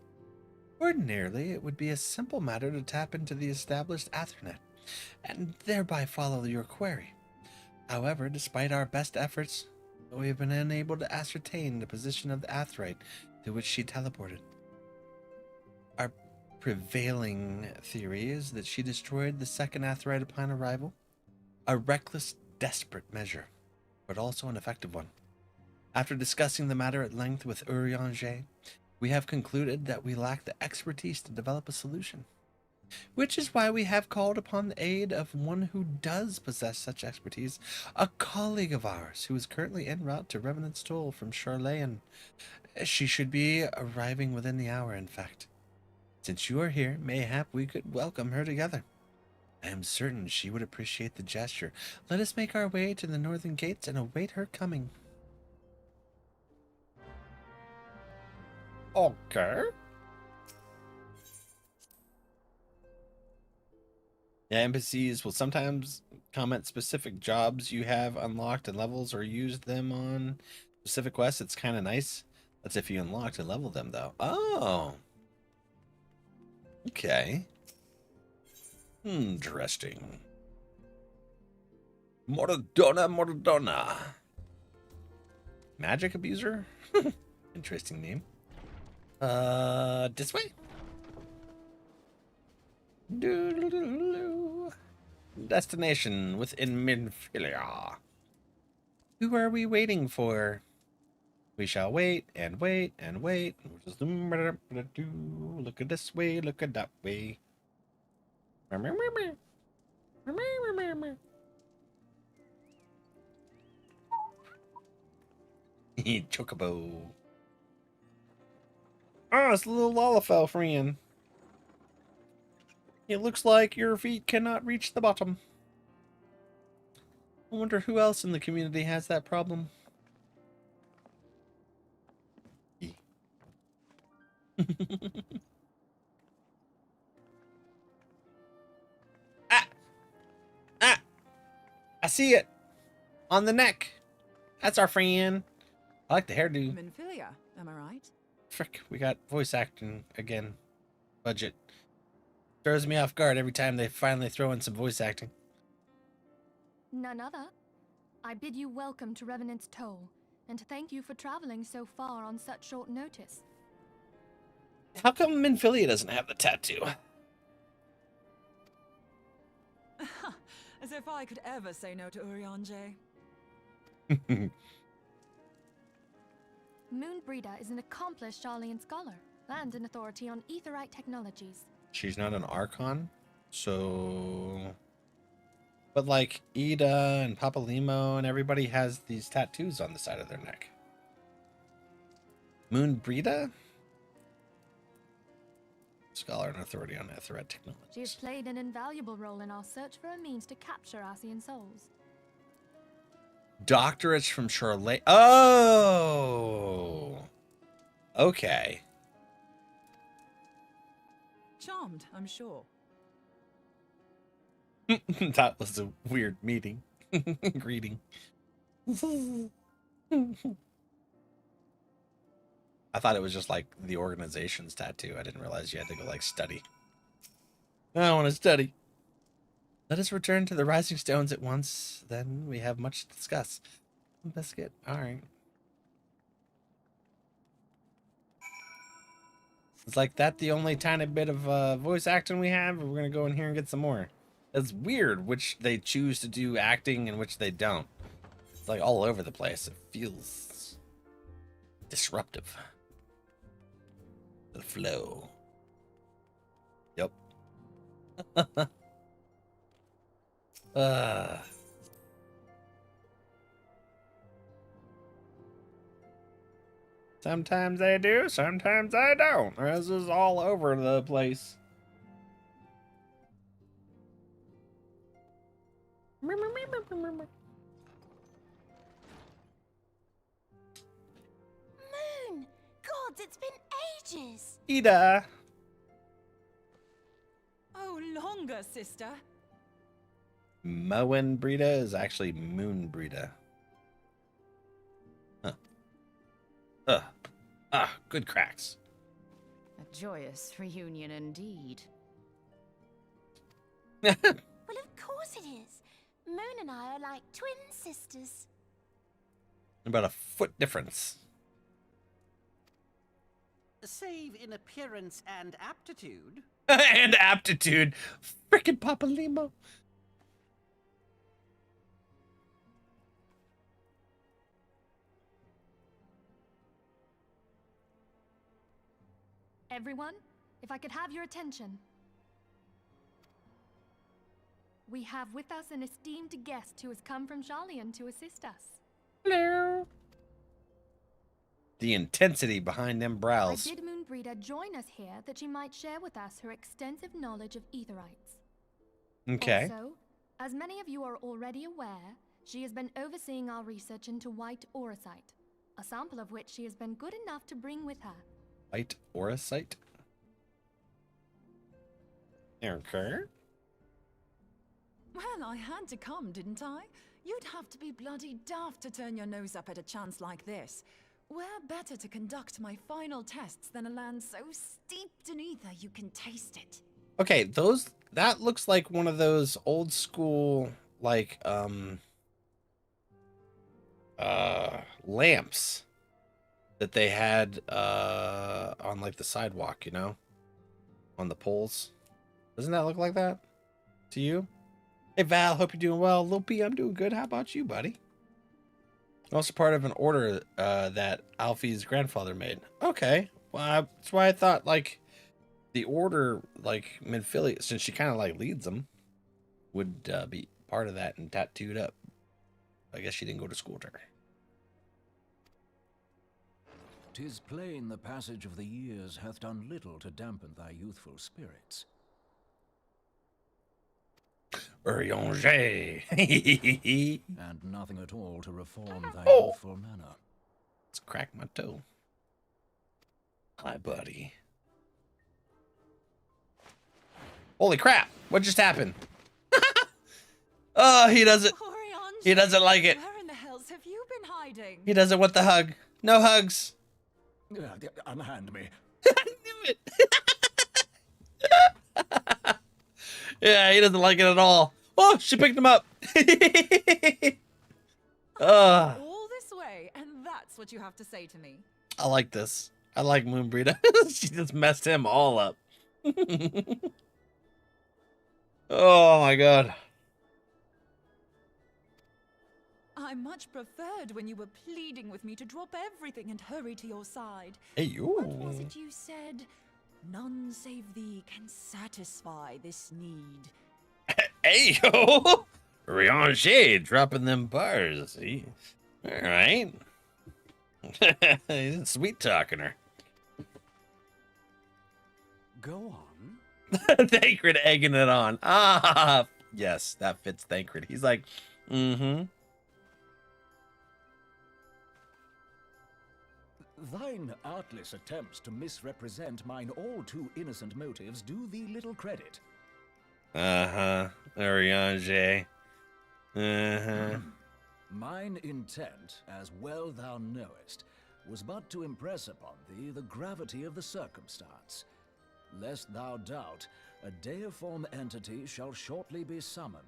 Ordinarily, it would be a simple matter to tap into the established Aethernet, and thereby follow your query. However, despite our best efforts, we have been unable to ascertain the position of the Aetheryte to which she teleported. Our prevailing theory is that she destroyed the second Aetheryte upon arrival, a reckless, desperate measure, but also an effective one. After discussing the matter at length with Eorzea, we have concluded that we lack the expertise to develop a solution, which is why we have called upon the aid of one who does possess such expertise, a colleague of ours who is currently en route to Revenant's Toll from Charlayan. She should be arriving within the hour, in fact. Since you are here, mayhap we could welcome her together. I am certain she would appreciate the gesture. Let us make our way to the northern gates and await her coming. Okay. Yeah, NPCs will sometimes comment specific jobs you have unlocked and levels or use them on specific quests. It's kind of nice. That's if you unlocked and leveled them, though. Oh. Okay. Interesting. Moradona. Magic abuser? Interesting name. This way? Destination within Minfilia. Who are we waiting for? We shall wait and wait and wait. Look at this way, look at that way. Chocobo. Oh, it's a little Lalafell friend. It looks like your feet cannot reach the bottom. I wonder who else in the community has that problem. I see it on the neck. That's our friend. I like the hairdo. Minfilia, am I right? Frick, we got voice acting again. Budget. Throws me off guard every time they finally throw in some voice acting. None other. I bid you welcome to Revenant's Toll, and thank you for traveling so far on such short notice. How come Minfilia doesn't have the tattoo? As if I could ever say no to Eorzea. Moonbreeder is an accomplished Sharlayan scholar and an authority on aetherite technologies. She's not an Archon, so... But like Ida and Papalimo and everybody has these tattoos on the side of their neck. Moonbreeder? Scholar and authority on aetherite technology. She has played an invaluable role in our search for a means to capture Ascian souls. Doctorates from Charlotte. Oh! Okay. Charmed, I'm sure. That was a weird meeting. Greeting. I thought it was just like the organization's tattoo. I didn't realize you had to go like study. I want to study. Let us return to the Rising Stones at once. Then we have much to discuss. Biscuit. All right. It's like that the only tiny bit of voice acting we have? We're going to go in here and get some more. It's weird which they choose to do acting and which they don't. It's like all over the place. It feels disruptive. The flow. Yep. Sometimes I do, sometimes I don't. This is all over the place. Moon! Gods, it's been ages! Ida! Oh, longer, sister. Moenbreeda is actually Moonbreeda. Huh. Good cracks. A joyous reunion indeed. Well, of course it is. Moon and I are like twin sisters. About a foot difference. Save in appearance and aptitude. And aptitude. Frickin' Papalimo. Everyone, if I could have your attention. We have with us an esteemed guest who has come from Sharlayan to assist us. Hello. The intensity behind them brows. I bid Moonbreeder join us here that she might share with us her extensive knowledge of aetherites. Okay. Also, as many of you are already aware, she has been overseeing our research into white auracite, a sample of which she has been good enough to bring with her. White auracite? Okay. Well, I had to come, didn't I? You'd have to be bloody daft to turn your nose up at a chance like this. Where better to conduct my final tests than a land so steeped in ether you can taste it? Okay, that looks like one of those old school, like, lamps that they had, on, like, the sidewalk, you know? On the poles. Doesn't that look like that to you? Hey, Val, hope you're doing well. Lil P, I'm doing good. How about you, buddy? Also part of an order that Alfie's grandfather made. Okay. Well, that's why I thought, like, the order, like, Minfilia, since she kind of, like, leads them, would be part of that and tattooed up. I guess she didn't go to school with her. 'tis plain the passage of the years hath done little to dampen thy youthful spirits. Eorzea. And nothing at all to reform thy Oh. youthful manner. Let's crack my toe. Hi, buddy. Holy crap! What just happened? Oh, he doesn't. He doesn't like it. Where in the hells have you been hiding? He doesn't want the hug. No hugs. Unhand me. Yeah, he doesn't like it at all. Oh, she picked him up. All this way, and that's what you have to say to me. I like this. I like Moonbreeder. She just messed him all up. Oh my god. I much preferred when you were pleading with me to drop everything and hurry to your side. Hey, you. What was it you said? None save thee can satisfy this need. Hey, yo. Eorzea dropping them bars. All right. He's sweet talking her. Go on. Thancred egging it on. Ah, yes, that fits Thancred. He's like, mm-hmm. Thine artless attempts to misrepresent mine all too innocent motives do thee little credit. Uh-huh. Eorzea. Uh-huh. Mine intent, as well thou knowest, was but to impress upon thee the gravity of the circumstance. Lest thou doubt, a deiform entity shall shortly be summoned,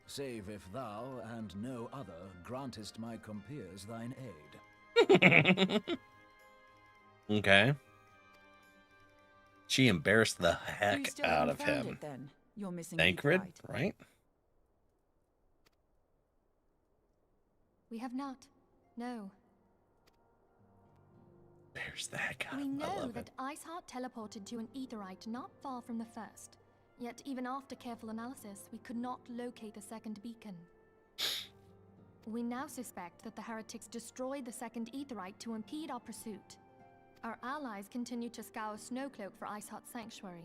save if thou and no other grantest my compeers thine aid. Okay. She embarrassed the heck still out haven't of found him. it, then. You're missing Thancred, Aetherite. right? We have not. No. Embarrassed the heck out We of him. I know love that it. Iceheart teleported to an Aetherite not far from the first. Yet even after careful analysis, we could not locate the second beacon. We now suspect that the heretics destroyed the second Aetherite to impede our pursuit. Our allies continue to scour Snowcloak for Iceheart's sanctuary,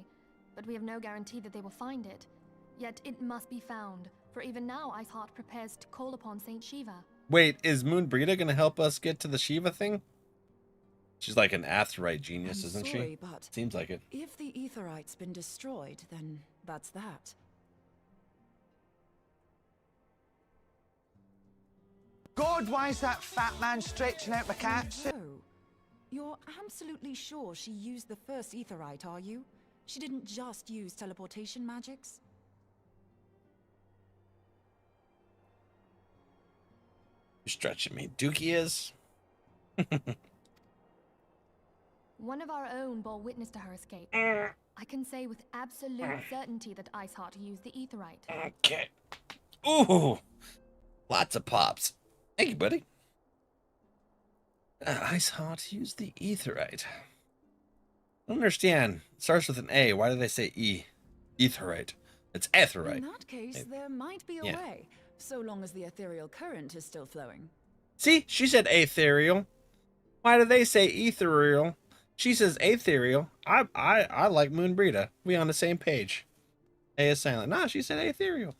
but we have no guarantee that they will find it. Yet it must be found, for even now Iceheart prepares to call upon Saint Shiva. Wait, is Moonbreeder gonna help us get to the Shiva thing? She's like an Aetherite genius, I'm isn't sorry, she? but Seems like it. if the Aetherite's been destroyed, then that's that. God, why is that fat man stretching out the cat? So, you're absolutely sure she used the first Aetherite, are you? She didn't just use teleportation magics? You're stretching me. Dookie is? One of our own bore witness to her escape. I can say with absolute certainty that Iceheart used the Aetherite. Okay. Ooh. Lots of pops. Thank you, buddy. Iceheart used the Aetherite. I don't understand. It starts with an A. Why do they say E? Aetherite. It's Aetherite. In that case, there might be a way, so long as the ethereal current is still flowing. See? She said ethereal. Why do they say ethereal? She says ethereal. I like Moonbreeder. We on the same page. A is silent. Nah, she said ethereal.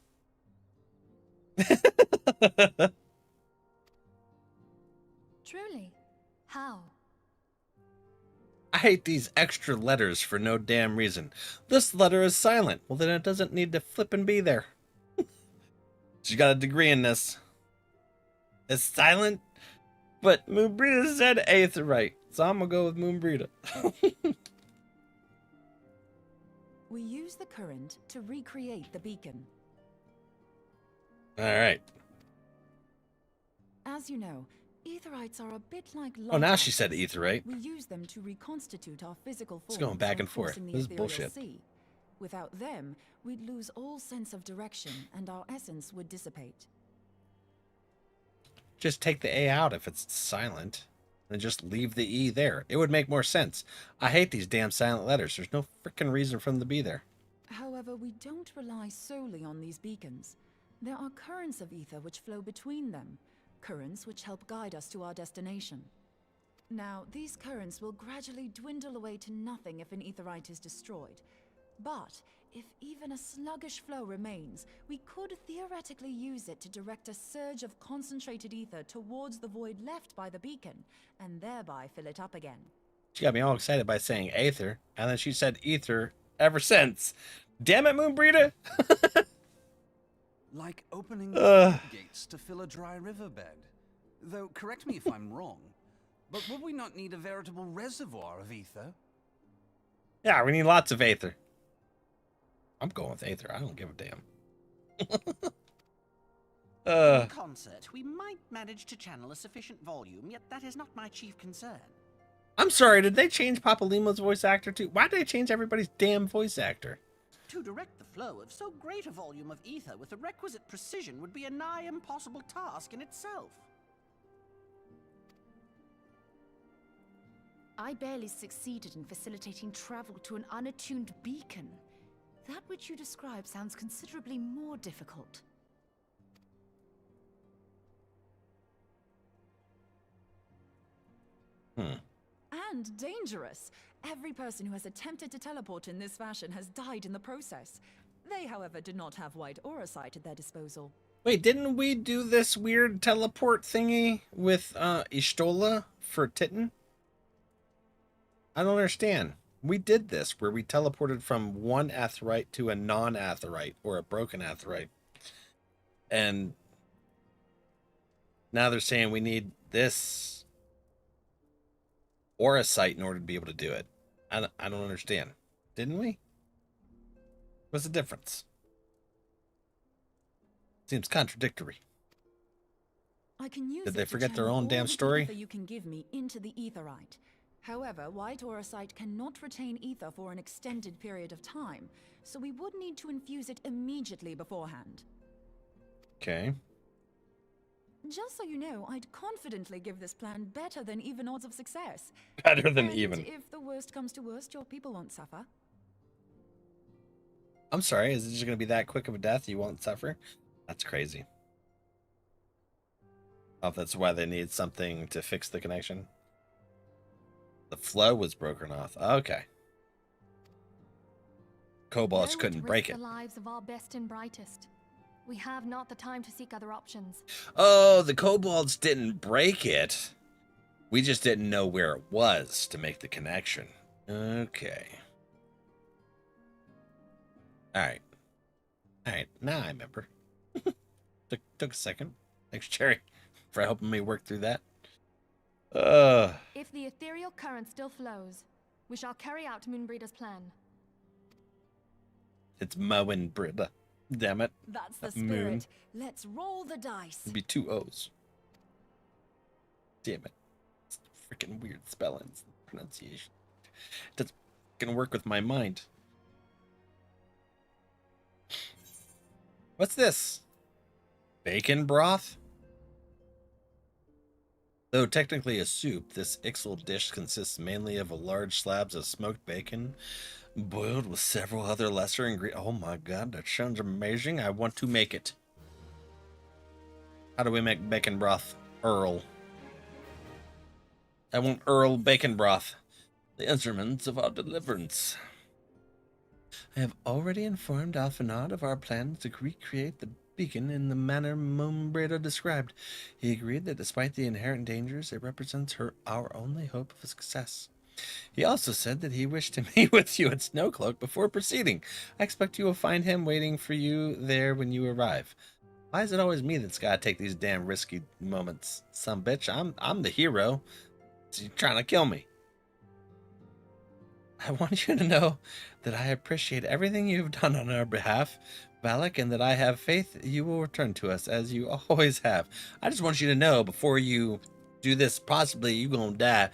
Truly? How? I hate these extra letters for no damn reason. This letter is silent. Well, then it doesn't need to flip and be there. She got a degree in this. It's silent, but Moonbreeder said Aetherite, so I'm gonna go with Moonbreeder. We use the current to recreate the beacon. All right. As you know, Aetherites are a bit like Oh, now light she said bulbs. Aetherite. We use them to reconstitute our physical It's form. going back and forth. crossing the This is ethereal bullshit. sea. Without them, we'd lose all sense of direction, and our essence would dissipate. Just take the A out if it's silent, and just leave the E there. It would make more sense. I hate these damn silent letters. There's no freaking reason for them to be there. However, we don't rely solely on these beacons. There are currents of ether which flow between them, currents which help guide us to our destination. Now, these currents will gradually dwindle away to nothing if an aetherite is destroyed. But if even a sluggish flow remains, we could theoretically use it to direct a surge of concentrated ether towards the void left by the beacon, and thereby fill it up again. She got me all excited by saying aether, and then she said ether ever since. Damn it, Moonbreeder! Like opening gates to fill a dry riverbed. Though, correct me if I'm wrong, but would we not need a veritable reservoir of ether? Yeah, we need lots of aether. I'm going with aether. I don't give a damn. In concert, we might manage to channel a sufficient volume, yet that is not my chief concern. I'm sorry, did they change Papa Lima's voice actor too? Why did they change everybody's damn voice actor? To direct the flow of so great a volume of ether with the requisite precision would be a nigh impossible task in itself. I barely succeeded in facilitating travel to an unattuned beacon. That which you describe sounds considerably more difficult. And dangerous. Every person who has attempted to teleport in this fashion has died in the process. They, however, did not have white aura sight at their disposal. Wait, didn't we do this weird teleport thingy with Ishtola for Titan? I don't understand. We did this where we teleported from one aetheryte to a non-aetheryte or a broken aetheryte. And now they're saying we need this aura sight in order to be able to do it. I don't understand. Didn't we? What's the difference? Seems contradictory. I can use Did they it to forget their channel own all damn the story? ether you can give me into the aetherite. However, white aura sight cannot retain ether for an extended period of time, so we would need to infuse it immediately beforehand. Okay. Just so you know, I'd confidently give this plan better than even odds of success. Better than And even. if the worst comes to worst, your people won't suffer. I'm sorry, is it just going to be that quick of a death? You won't suffer? That's crazy. Oh, that's why they need something to fix the connection. The flow was broken off. Okay. Kobolds couldn't break it. The lives of our best and brightest. We have not the time to seek other options. Oh, the kobolds didn't break it. We just didn't know where it was to make the connection. Okay. Alright. Alright, now I remember. Took a second. Thanks, Cherry, for helping me work through that. If the ethereal current still flows, we shall carry out Moonbreeder's plan. It's Moonbreeder. Damn it. That's the Moon. spirit. Let's roll the dice. It'd be 2 O's. Damn it. It's freaking weird spellings. Pronunciation. It doesn't fucking work with my mind. What's this? Bacon broth? Though technically a soup, this Ixal dish consists mainly of a large slabs of smoked bacon, boiled with several other lesser ingredients. Oh my god, that sounds amazing. I want to make it. How do we make bacon broth? Earl. I want Earl bacon broth. The instruments of our deliverance. I have already informed Alphanod of our plans to recreate the beacon in the manner Moonbreeder described. He agreed that despite the inherent dangers, it represents our only hope of success. He also said that he wished to meet with you at Snowcloak before proceeding. I expect you will find him waiting for you there when you arrive. Why is it always me that's gotta take these damn risky moments? Some bitch, I'm the hero. So you're trying to kill me. I want you to know that I appreciate everything you've done on our behalf, Valak, and that I have faith you will return to us as you always have. I just want you to know before you do this, possibly you gonna die.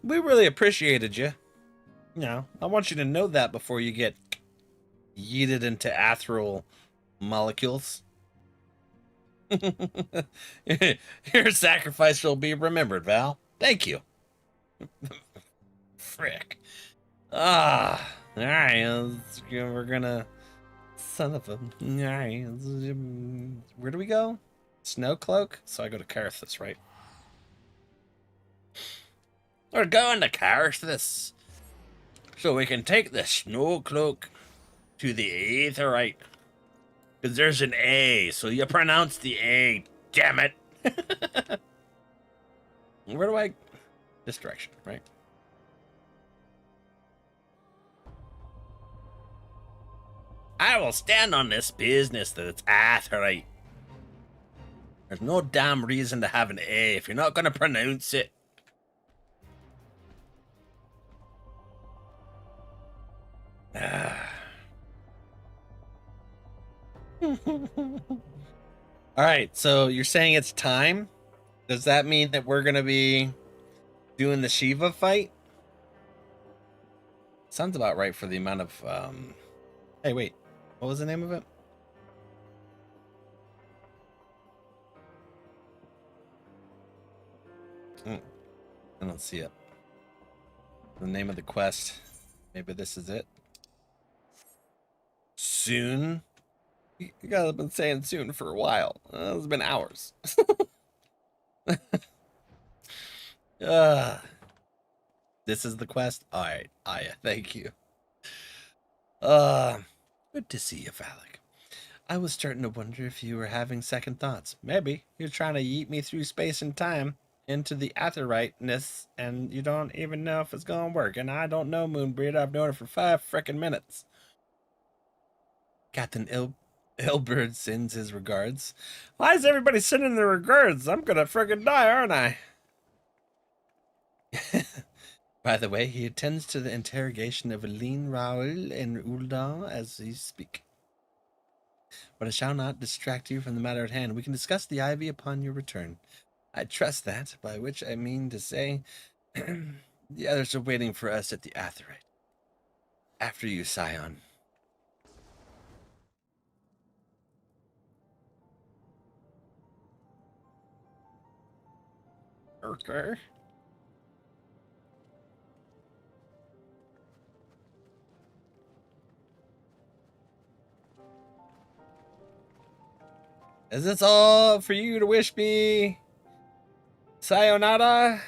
We really appreciated you. You know, I want you to know that before you get yeeted into ethereal molecules. Your sacrifice will be remembered, Val. Thank you. Frick. Alright, we're gonna... Son of a... Alright, where do we go? Snowcloak? So I go to Carthus, right? We're going to Karthus, so we can take the snow cloak to the Aetherite. Because there's an A, so you pronounce the A, damn it. Where do I... This direction, right? I will stand on this business that it's Aetherite. There's no damn reason to have an A if you're not going to pronounce it. Alright, so you're saying it's time? Does that mean that we're going to be doing the Shiva fight? Sounds about right for the amount of... Hey, wait. What was the name of it? I don't see it. The name of the quest. Maybe this is it. Soon? You guys have been saying soon for a while. It's been hours. This is the quest? Alright, Aya, thank you. Good to see you, Valak. I was starting to wonder if you were having second thoughts. Maybe you're trying to yeet me through space and time into the Aetherite-ness, and you don't even know if it's gonna work. And I don't know, Moonbreed. I've known her for 5 frickin' minutes. Captain Ilbird sends his regards. Why is everybody sending their regards? I'm gonna frickin' die, aren't I? By the way, he attends to the interrogation of Aline Raoul and Ulda as we speak. But I shall not distract you from the matter at hand. We can discuss the ivy upon your return. I trust that, by which I mean to say, the others are waiting for us at the Aetherite. After you, Scion. Okay. Is this all for you to wish me sayonara?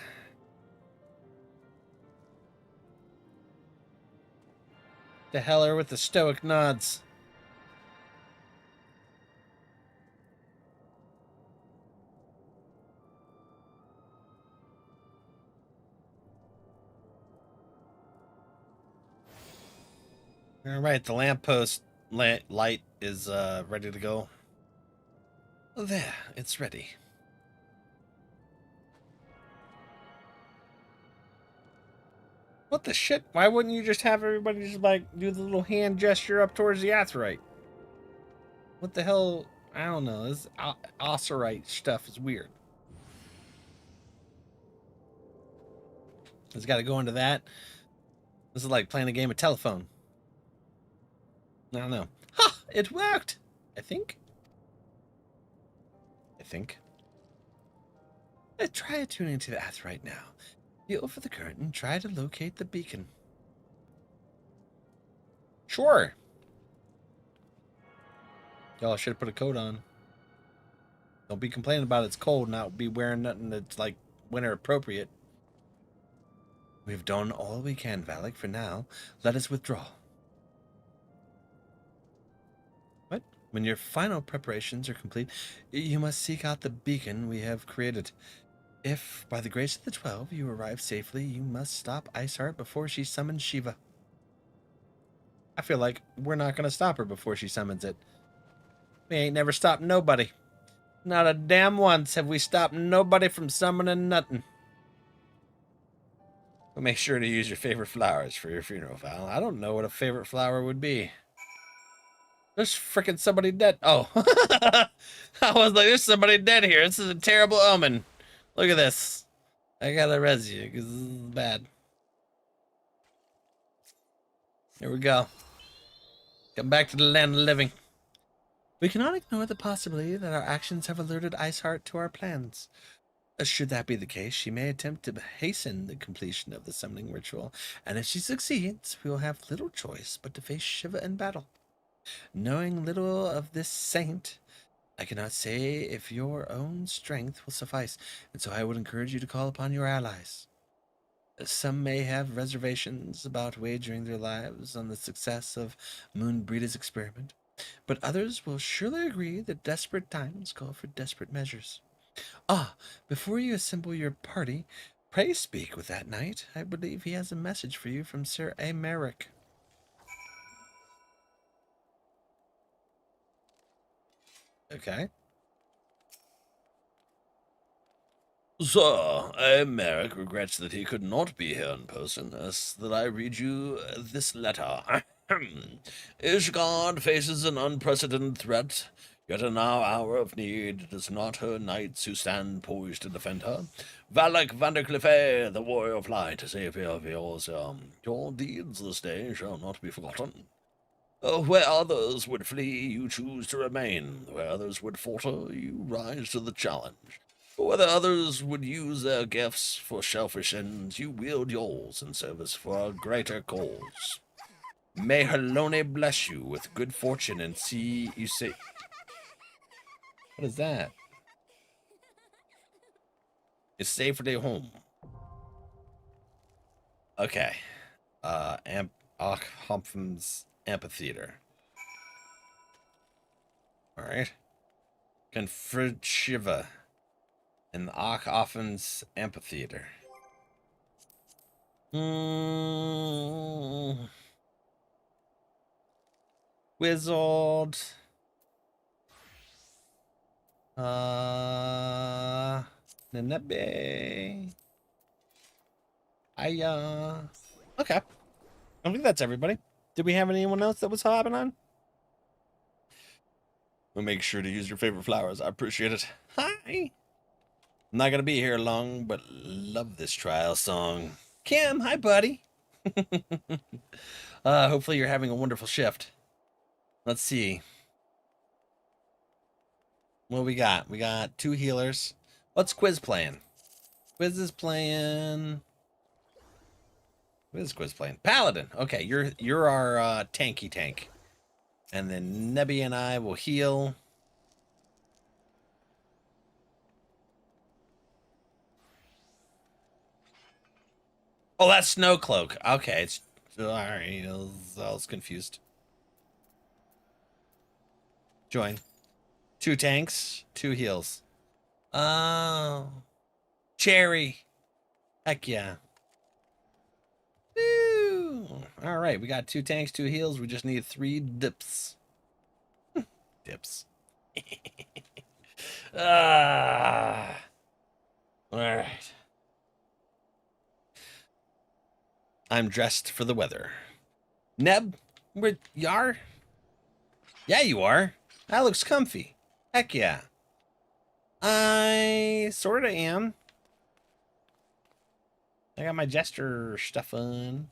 To hell her with the stoic nods. All right, the lamppost light is ready to go. There, it's ready. What the shit? Why wouldn't you just have everybody just like do the little hand gesture up towards the Aetherite? What the hell? I don't know. This Osirite stuff is weird. It's got to go into that. This is like playing a game of telephone. I don't know. Ha! It worked! I think. Let's try attuning to the Aetherite now. Feel for the current and try to locate the beacon. Sure. Y'all should have put a coat on. Don't be complaining about it's cold, not be wearing nothing that's like winter appropriate. We've done all we can, Valak, for now. Let us withdraw. What? When your final preparations are complete, you must seek out the beacon we have created. If, by the grace of the 12, you arrive safely, you must stop Iceheart before she summons Shiva. I feel like we're not going to stop her before she summons it. We ain't never stopped nobody. Not a damn once have we stopped nobody from summoning nothing. But make sure to use your favorite flowers for your funeral, Val. I don't know what a favorite flower would be. There's freaking somebody dead. Oh. I was like, there's somebody dead here. This is a terrible omen. Look at this. I gotta res you because this is bad. Here we go. Come back to the land of the living. We cannot ignore the possibility that our actions have alerted Iceheart to our plans. Should that be the case, she may attempt to hasten the completion of the summoning ritual, and if she succeeds, we will have little choice but to face Shiva in battle. Knowing little of this saint, I cannot say if your own strength will suffice, and so I would encourage you to call upon your allies. Some may have reservations about wagering their lives on the success of Moonbreeder's experiment, but others will surely agree that desperate times call for desperate measures. Ah, before you assemble your party, pray speak with that knight. I believe he has a message for you from Sir Eorzea. Okay. Sir, Eorzea regrets that he could not be here in person, as that I read you this letter. Ishgard faces an unprecedented threat, yet in our hour of need it is not her knights who stand poised to defend her. Valak Vandercliffe, the warrior of light, savior of Eorzea, your deeds this day shall not be forgotten. Where others would flee, you choose to remain. Where others would falter, you rise to the challenge. Whether others would use their gifts for selfish ends, you wield yours in service for a greater cause. May Helone bless you with good fortune and see you safe. What is that? It's safely home. Okay. Humpham's Amphitheater. Alright. Confrid Shiva in the Offen's Amphitheater. Wizard. Nenebe. Okay. I think that's everybody. Did we have anyone else that was hopping on? Well, make sure to use your favorite flowers. I appreciate it. Hi. I'm not going to be here long, but love this trial song. Kim, hi, buddy. Hopefully you're having a wonderful shift. Let's see. What we got? We got 2 healers. What's Quiz playing? Quiz is playing... What is Quiz playing? Paladin. Okay, you're our tanky tank. And then Nebby and I will heal. Oh, that's Snowcloak. Okay, it's alright. I was confused. Join. 2 tanks, 2 heals. Oh. Cherry. Heck yeah. Woo. Alright, we got 2 tanks, 2 heals. We just need 3 dips. Dips. Alright. I'm dressed for the weather. Neb, you are? Yeah, you are. That looks comfy. Heck yeah. I sort of am. I got my jester stuff on.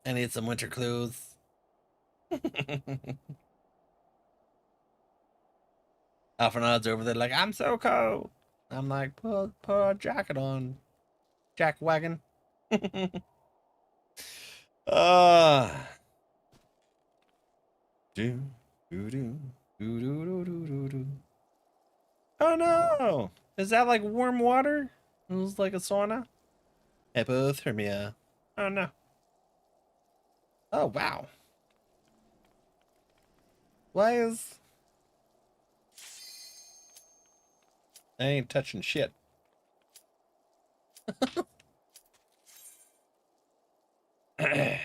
I need some winter clothes. Alphanod's over there like, I'm so cold. I'm like, put a jacket on, Jack Wagon. Oh no! Is that like warm water? It was like a sauna? Hypothermia. Oh no. Oh wow. Why is... I ain't touching shit. Am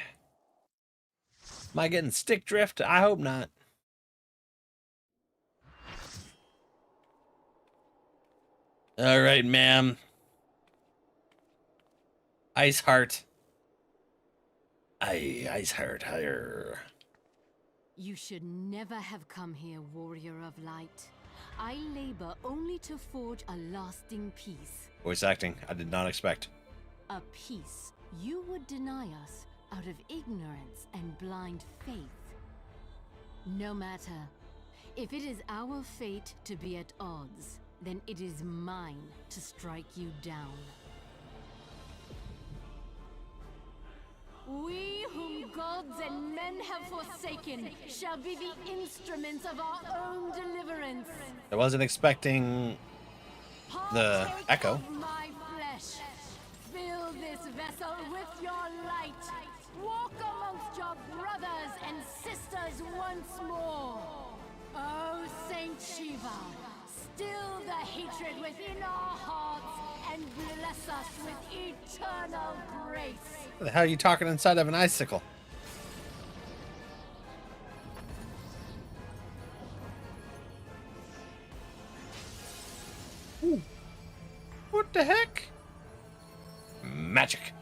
I getting stick drift? I hope not. All right, ma'am. Ice heart. Ice heart higher. You should never have come here, warrior of light. I labor only to forge a lasting peace. Voice acting, I did not expect. A peace you would deny us out of ignorance and blind faith. No matter. If it is our fate to be at odds, then it is mine to strike you down. We whom gods and men have forsaken shall be the instruments of our own deliverance. I wasn't expecting the echo. Of my flesh. Fill this vessel with your light. Walk amongst your brothers and sisters once more. Oh, Saint Shiva, still the hatred within our hearts and bless us with eternal grace. What the hell are you talking inside of an icicle? Ooh. What the heck? Magic.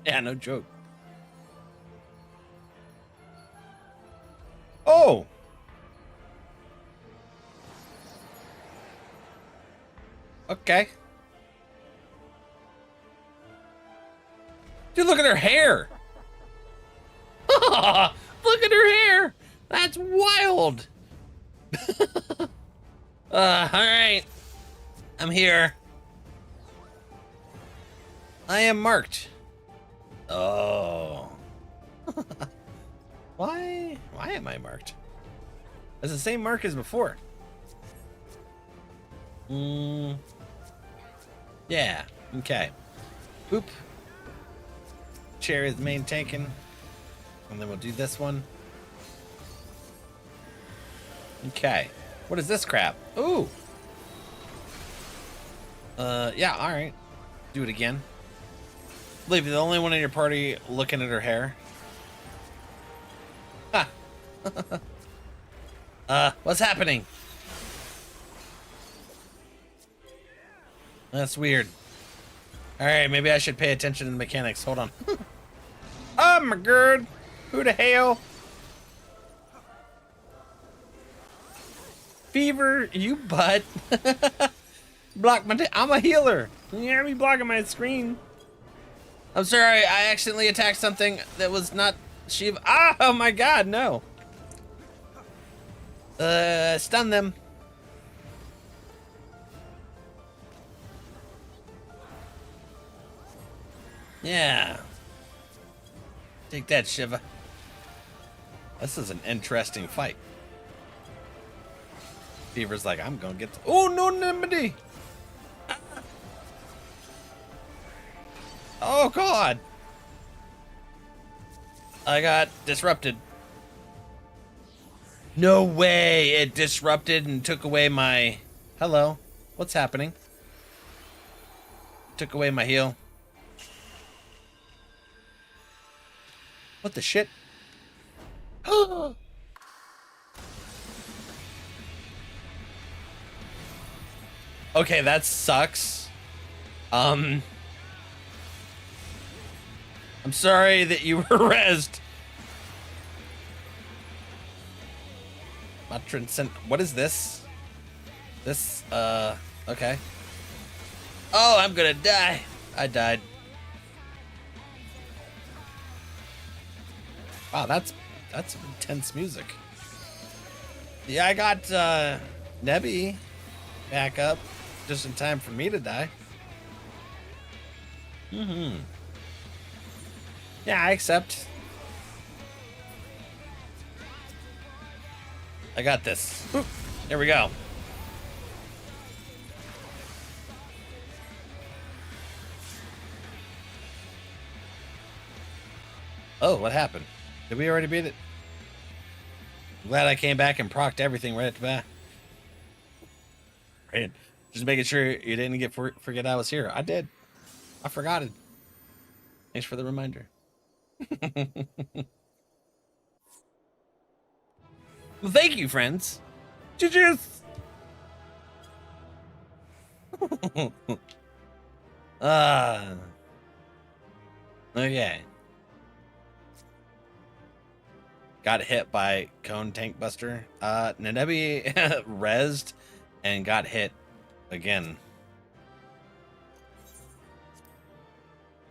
Yeah, no joke. Oh! Okay. Dude, look at her hair! Look at her hair! That's wild! Alright. I'm here. I am marked. Oh. Why am I marked? It's the same mark as before. Yeah. Okay. Boop. Chair is the main tanking. And then we'll do this one. Okay. What is this crap? Ooh. Yeah, alright. Do it again. I believe you're the only one in your party looking at her hair. Ha! What's happening? That's weird. Alright, maybe I should pay attention to the mechanics. Hold on. Oh my god! Who the hell? Fever, you butt. Block my... I'm a healer. You hear me blocking my screen. I'm sorry, I accidentally attacked something that was not Shiva. Ah, oh my god, no. Stun them. Yeah. Take that, Shiva. This is an interesting fight. Fever's like, I'm gonna get the... Oh, no, Nimity! Oh, God! I got disrupted. No way! It disrupted and took away my... Hello. What's happening? Took away my heal. What the shit? Okay, that sucks. I'm sorry that you were rezzed. What is this? This, okay. Oh, I'm gonna die. I died. Wow, that's some intense music. Yeah, I got, Nebby back up just in time for me to die. Mm-hmm. Yeah, I accept. I got this. Oop. There we go. Oh, what happened? Did we already beat it? I'm glad I came back and procced everything right at the back. Right. Just making sure you didn't forget I was here. I did. I forgot it. Thanks for the reminder. Well, thank you, friends. Juju's. Okay. Got hit by Cone Tank Buster. Nanebi rezzed and got hit again.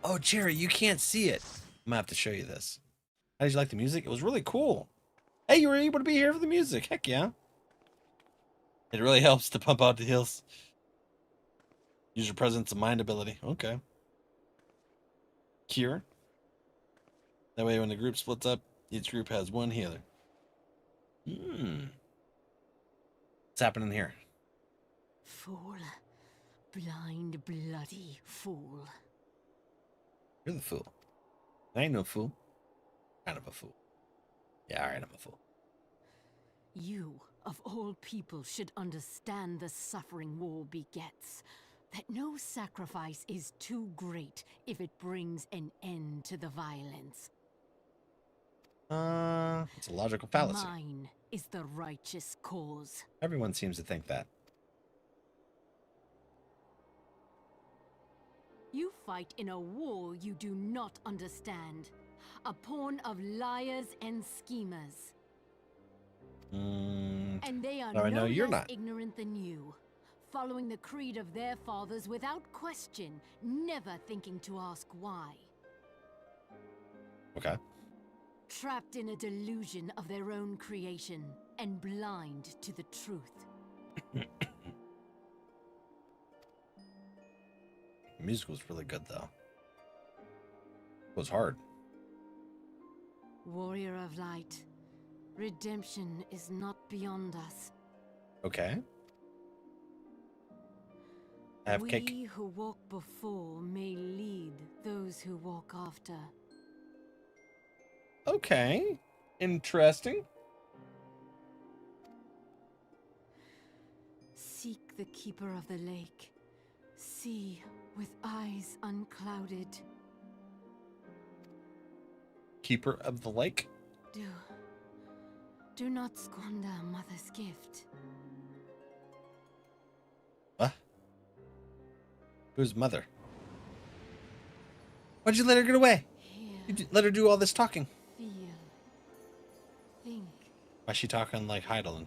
Oh, Jerry, you can't see it. I'm gonna have to show you this. How did you like the music? It was really cool. Hey, you were able to be here for the music. Heck yeah. It really helps to pump out the heals. Use your presence of mind ability. Okay. Cure. That way when the group splits up, each group has one healer. What's happening here? Fool. Blind, bloody fool. You're the fool. I ain't no fool. Kind of a fool. Yeah, alright, I'm a fool. You, of all people, should understand the suffering war begets. That no sacrifice is too great if it brings an end to the violence. It's a logical fallacy. Mine is the righteous cause. Everyone seems to think that. You fight in a war you do not understand. A pawn of liars and schemers. And they are I no know you're less not. ignorant than you. Following the creed of their fathers without question, never thinking to ask why. Okay. Trapped in a delusion of their own creation, and blind to the truth. The music was really good, though. It was hard. Warrior of light, redemption is not beyond us. Okay. Have we cake. who walk before may lead those who walk after. Okay. Interesting. Seek the keeper of the lake. See with eyes unclouded. Keeper of the lake? Do not squander mother's gift. What? Who's mother? Why'd you let her get away? You let her do all this talking. Feel. Think. Why's she talking like Heidelin?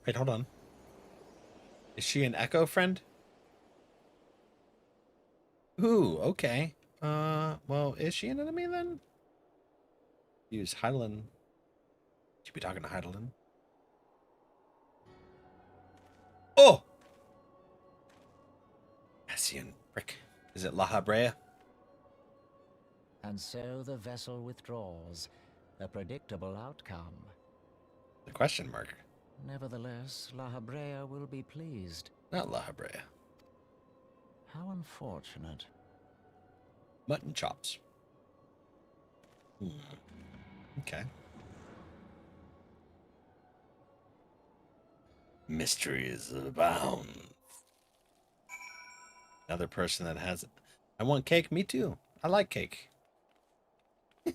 Wait, hold on. Is she an Echo friend? Ooh, okay. Well, is she an enemy then? Use Heidelin. Should be talking to Heidelin. Oh! Hessian prick. Is it La Habrea? And so the vessel withdraws, a predictable outcome. The question mark. Nevertheless, La Habrea will be pleased. Not La Habrea. How unfortunate. Mutton chops. Okay. Mysteries abound. Another person that has it. I want cake. Me too. I like cake.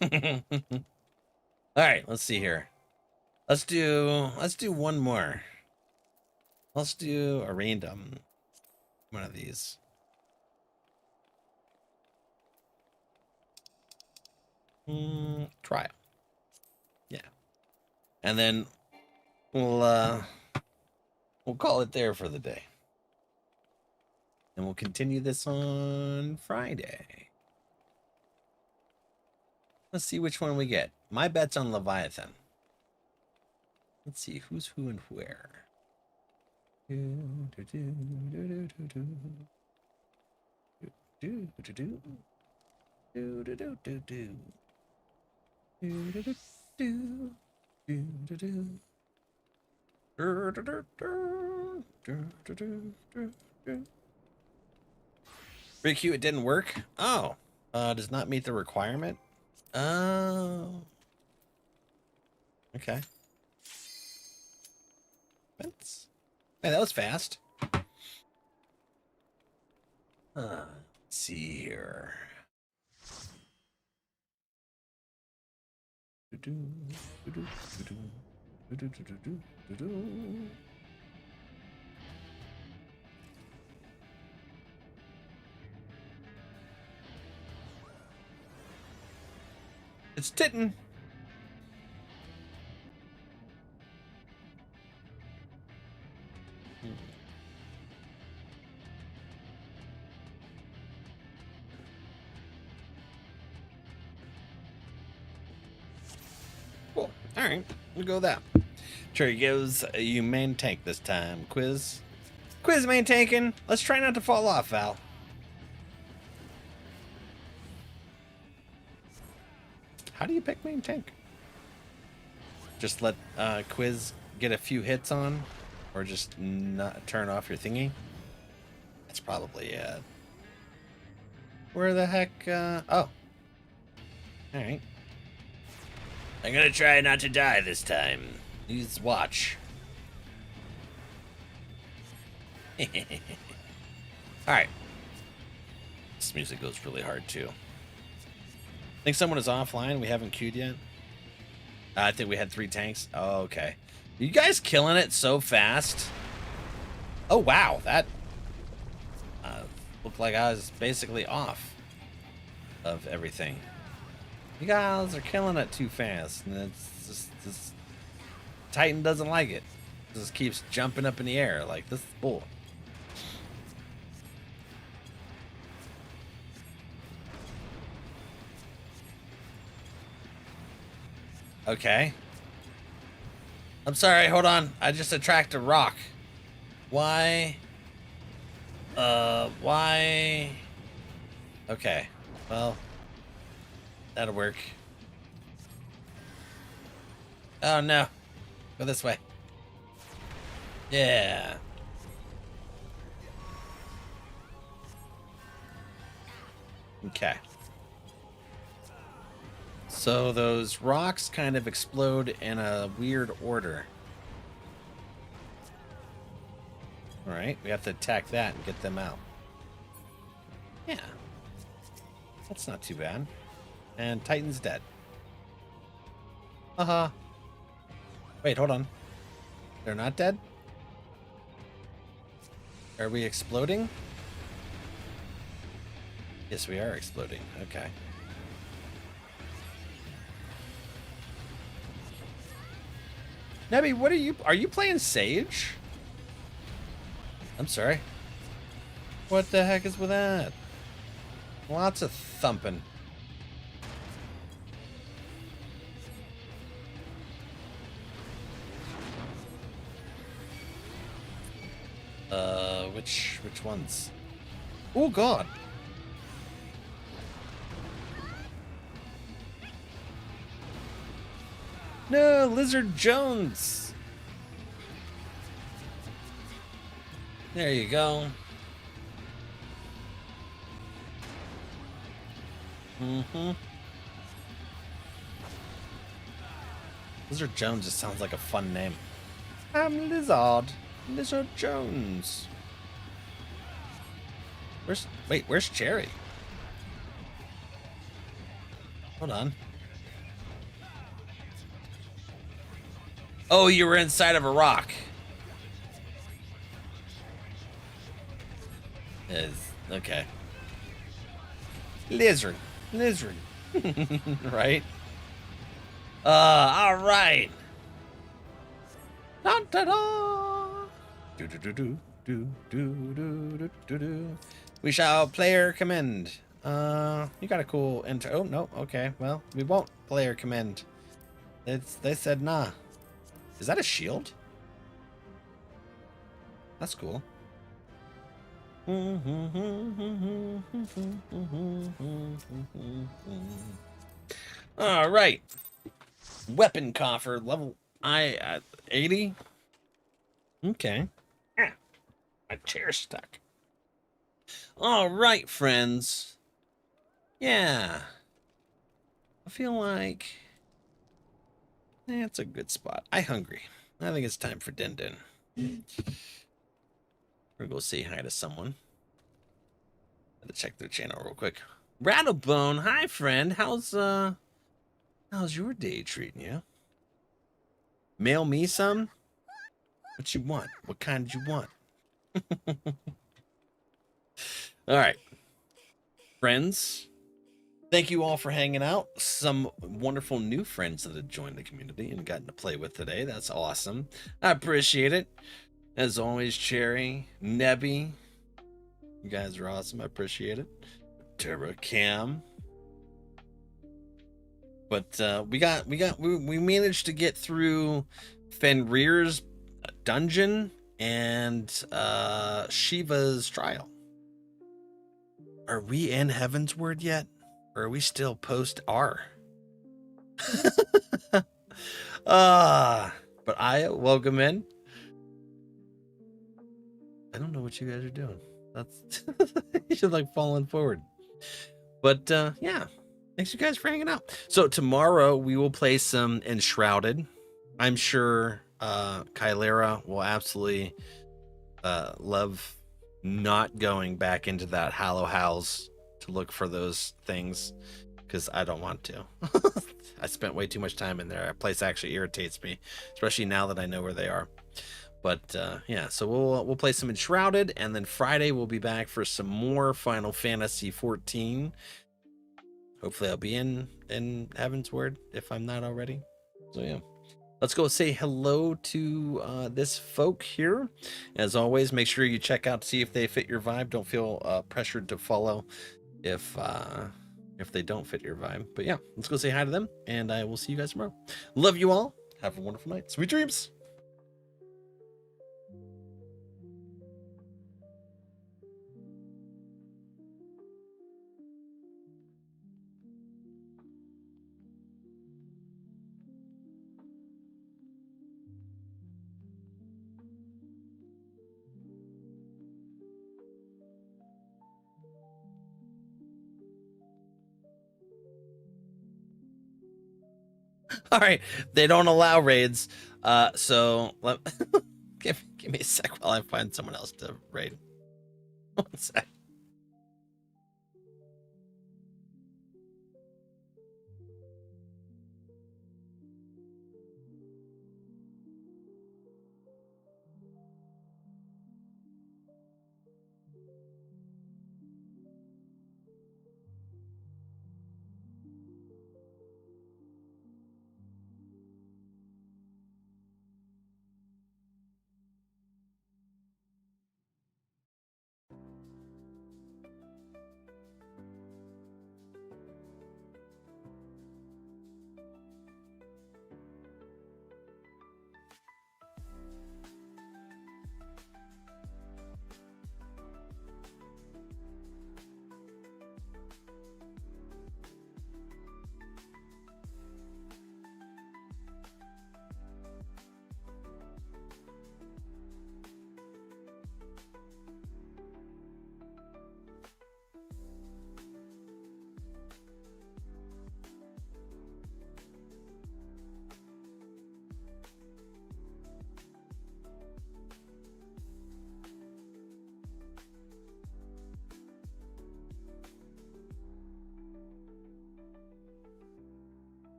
All right, let's see here. Let's do one more. Let's do a random one of these. Trial. Yeah. And then we'll call it there for the day. And we'll continue this on Friday. Let's see which one we get. My bet's on Leviathan. Let's see who's who and where. Pretty cute. It didn't work. Oh, does not meet the requirement. Oh, okay. Hey, that was fast. Let's see here. It's Titten. Cool. All right, we'll go with that. Cherry gives you main tank this time. Quiz main tanking. Let's try not to fall off, Val. How do you pick main tank? Just let Quiz get a few hits on, or just not turn off your thingy. That's probably it. Where the heck? Oh. All right. I'm gonna try not to die this time. Please watch. All right. This music goes really hard too. I think someone is offline. We haven't queued yet. I think we had 3 tanks. Oh, okay. You guys killing it so fast. Oh, wow. That looked like I was basically off of everything. You guys are killing it too fast. And it's just, this Titan doesn't like it. It just keeps jumping up in the air. Like, this is bull. Okay. I'm sorry, hold on. I just attracted a rock. Why? Why? Okay. Well, that'll work. Oh, no. Go this way. Yeah. Okay. So those rocks kind of explode in a weird order. All right, we have to attack that and get them out. Yeah. That's not too bad. And Titan's dead. Uh-huh. Wait, hold on. They're not dead? Are we exploding? Yes, we are exploding. Okay. Nebby, what are you playing Sage? I'm sorry. What the heck is with that? Lots of thumping. Which ones? Oh God. No, Lizard Jones. There you go. Mm-hmm. Lizard Jones just sounds like a fun name. I'm Lizard Jones. Where's Cherry? Hold on. Oh, you were inside of a rock. Okay. Lizard. Right? All right. Da da da. Do do do do do do do do. We shall player commend. You got a cool intro. Oh no. Okay. Well, we won't player commend. They said nah. Is that a shield? That's cool. All right. Weapon coffer level 80. Okay. Ah, my chair's stuck. All right, friends. Yeah. I feel like that's a good spot. I'm hungry. I think it's time for Din Din. We're gonna go say hi to someone. Gotta check their channel real quick. Rattlebone, hi friend. How's your day treating you? Mail me some? What you want? What kind do you want? All right. Friends, thank you all for hanging out. Some wonderful new friends that have joined the community and gotten to play with today. That's awesome. I appreciate it. As always, Cherry, Nebby, you guys are awesome. I appreciate it. Turbo Cam. But we managed to get through Fenrir's dungeon and Shiva's trial. Are we in Heavensward yet? Or are we still post R? But out? Aya, welcome in. I don't know what you guys are doing. That's you should like falling forward. But yeah, thanks you guys for hanging out. So tomorrow we will play some Enshrouded. I'm sure Kylera will absolutely love not going back into that Hallow House to look for those things, because I don't want to. I spent way too much time in there. That place actually irritates me, especially now that I know where they are. But yeah, so we'll play some Enshrouded, and then Friday we'll be back for some more Final Fantasy 14. Hopefully I'll be in Heavensward if I'm not already. So yeah, let's go say hello to this folk here. As always, make sure you check out to see if they fit your vibe. Don't feel pressured to follow if they don't fit your vibe. But yeah, let's go say hi to them, and I will see you guys tomorrow. Love you all. Have a wonderful night. Sweet dreams. All right, they don't allow raids, so give me a sec while I find someone else to raid. 1 sec.